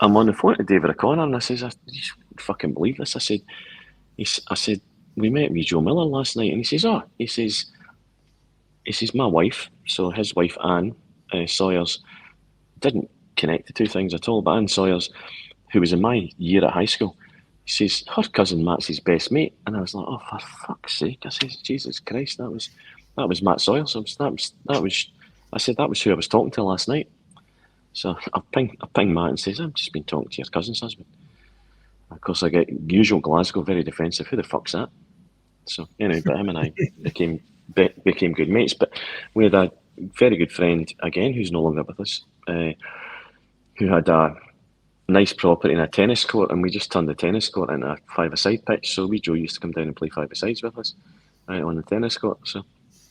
Speaker 17: on the phone to David O'Connor, and I says, you fucking believe this? I said, we met with Joe Miller last night, and he says, my wife, so his wife Anne Sawyers, didn't connect the two things at all, but Anne Sawyers, who was in my year at high school, he says her cousin Matt's his best mate, and I was like, oh, for fuck's sake! I says, Jesus Christ, that was Matt Sawyers. I said that was who I was talking to last night, So I ping Matt and says, I've just been talking to your cousin's husband. Of course, I get usual Glasgow, very defensive. Who the fuck's that? So anyway, but him and I became good mates. But we had a very good friend again, who's no longer with us, who had a nice property in a tennis court, and we just turned the tennis court into a five-a-side pitch. So Joe used to come down and play five-a-sides with us out on the tennis court. So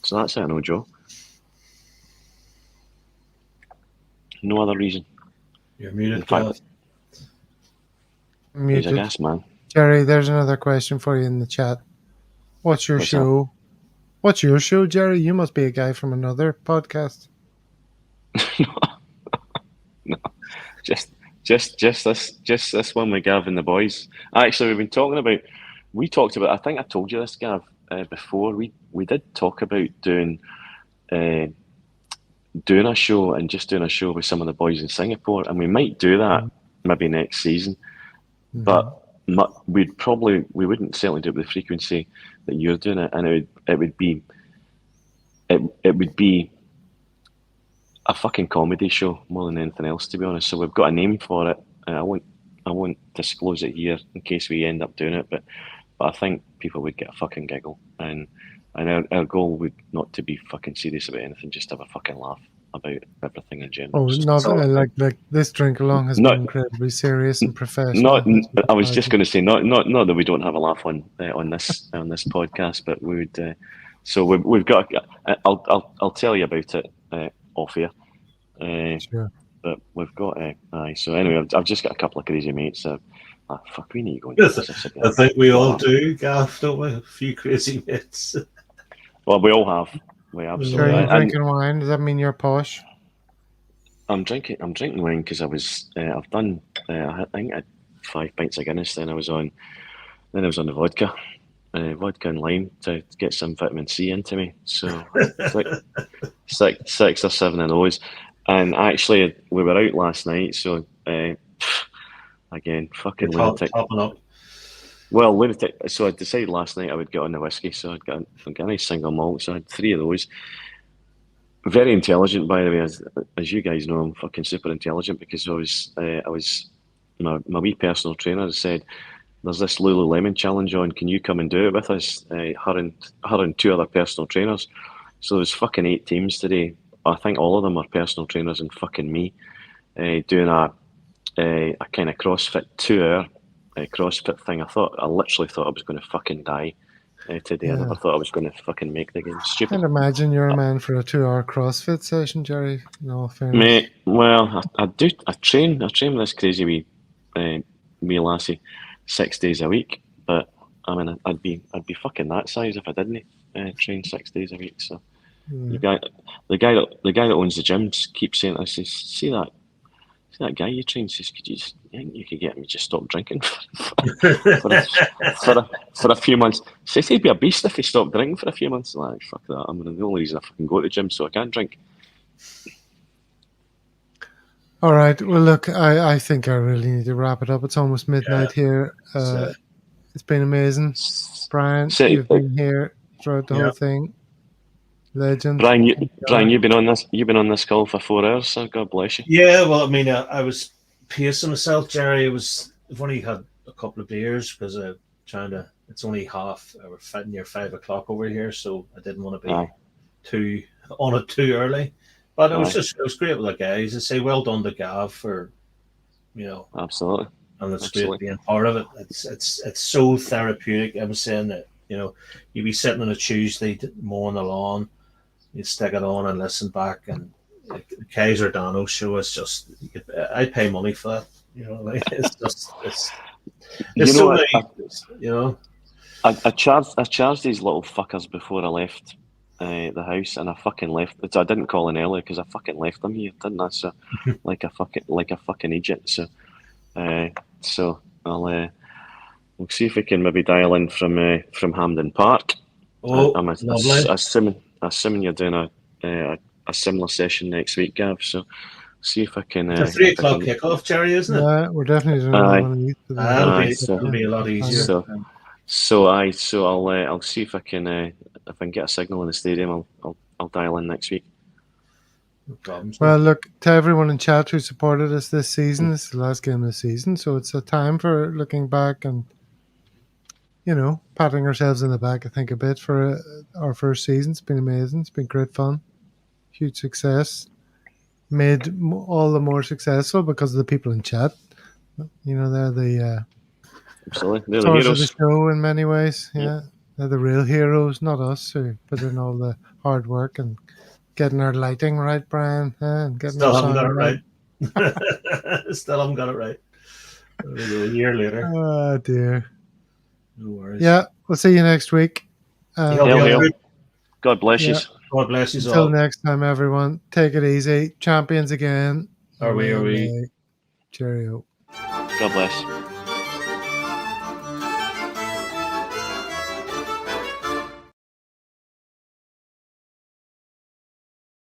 Speaker 17: that's it. I know Joe. No other reason.
Speaker 6: You're muted,
Speaker 17: In fact, he's a gas man.
Speaker 1: Jerry, there's another question for you in the chat. What's your show? What's your show, Jerry? You must be a guy from another podcast.
Speaker 17: No, just this one with Gav and the boys. Actually, we talked about. I think I told you this, Gav, before. We did talk about doing a show with some of the boys in Singapore, and we might do that maybe next season.
Speaker 1: Mm-hmm.
Speaker 17: But we wouldn't certainly do it with the frequency that you're doing it, and it would be a fucking comedy show more than anything else, to be honest. So we've got a name for it. I won't disclose it here in case we end up doing it, but I think people would get a fucking giggle, and our goal would not to be fucking serious about anything, just have a fucking laugh about everything in general.
Speaker 1: Oh, not like this Drinkalong has been incredibly serious and professional.
Speaker 17: I was just going to say not that we don't have a laugh on this podcast, but we would. So we've got. I'll tell you about it off here.
Speaker 1: Sure.
Speaker 17: But we've got. So anyway, I've just got a couple of crazy mates. Fuck, we need to go.
Speaker 6: I think we all do, Gav, don't we? A few crazy mates.
Speaker 17: Well, we all have. We absolutely.
Speaker 1: Are you drinking wine? Does that mean you're posh?
Speaker 17: I'm drinking wine because I've done. I think I had 5 pints of Guinness. Then I was on the vodka. Vodka and lime to get some vitamin C into me. So six or seven of those. And actually, we were out last night. So again, fucking lunatic.
Speaker 6: Topping up.
Speaker 17: Well, lunatic. So I decided last night I would get on the whiskey. So I'd got a nice single malt. So I had 3 of those. Very intelligent, by the way. As you guys know, I'm fucking super intelligent because I was my wee personal trainer said, there's this Lululemon challenge on. Can you come and do it with us? Her and 2 other personal trainers. So there's fucking 8 teams today. I think all of them are personal trainers and fucking me, doing a kind of CrossFit 2-hour CrossFit thing. I literally thought I was going to fucking die today.
Speaker 1: Yeah.
Speaker 17: I never thought I was going to fucking make the game.
Speaker 1: I
Speaker 17: Stupid.
Speaker 1: can't imagine you're a man for a 2-hour CrossFit session, Jerry. No fairness.
Speaker 17: Mate, well, I train with this crazy wee lassie 6 days a week, but I mean, I'd be fucking that size if I didn't train 6 days a week. So the guy that owns the gym keeps saying, I says, see that guy you train, says, you could get him to just stop drinking for a few months. Says he'd be a beast if he stopped drinking for a few months. Like, fuck that. I mean, the only reason I fucking go to the gym so I can't drink.
Speaker 1: All right. Well, look, I think I really need to wrap it up. It's almost midnight here. It's been amazing. Brian, you've been here throughout the whole thing. Legend.
Speaker 17: Brian, you've been on this call for 4 hours, so God bless you.
Speaker 6: Yeah, well, I mean, I was pacing myself, Jerry. I've only had a couple of beers because I'm trying to. It's only we're near 5 o'clock over here, so I didn't want to be too early. But it was great with the guys. I say well done to Gav for,
Speaker 17: absolutely,
Speaker 6: and it's great being part of it. It's so therapeutic. I'm saying that you'd be sitting on a Tuesday mowing the lawn, you stick it on and listen back, and the Kaiser Dano show is just I'd pay money for that. It's so nice.
Speaker 17: I charged these little fuckers before I left the house, and I fucking left. I didn't call in early because I fucking left them here, didn't I? So like a fucking idiot. So I'll we'll see if we can maybe dial in from Hampden Park. I'm assuming you're doing a similar session next week, Gav. So see if I can.
Speaker 6: It's a 3 o'clock kickoff, Jerry, isn't it?
Speaker 1: Yeah, we're definitely doing one.
Speaker 6: It'll be a lot easier.
Speaker 17: So I'll see if I can get a signal in the stadium. I'll dial in next week.
Speaker 6: No problem. sir.
Speaker 1: Well, look, to everyone in chat who supported us this season, this is the last game of the season, so it's a time for looking back and, patting ourselves in the back, I think, a bit for our first season. It's been amazing. It's been great fun. Huge success. Made all the more successful because of the people in chat. They're the
Speaker 17: Absolutely. They're the
Speaker 1: stars of the
Speaker 17: heroes.
Speaker 1: show in many ways. Yeah. They're the real heroes, not us, who put in all the hard work and getting our lighting right, Brian, and getting
Speaker 6: Still
Speaker 1: our
Speaker 6: haven't got
Speaker 1: sound
Speaker 6: it right. Still haven't got it right. There we go, a year later.
Speaker 1: Oh dear.
Speaker 6: No worries.
Speaker 1: Yeah, we'll see you next week.
Speaker 17: Hail, hail. God bless you.
Speaker 6: God bless you
Speaker 1: Until
Speaker 6: all.
Speaker 1: next time, everyone. Take it easy. Champions again.
Speaker 6: Are we?
Speaker 1: Cheerio.
Speaker 17: God bless.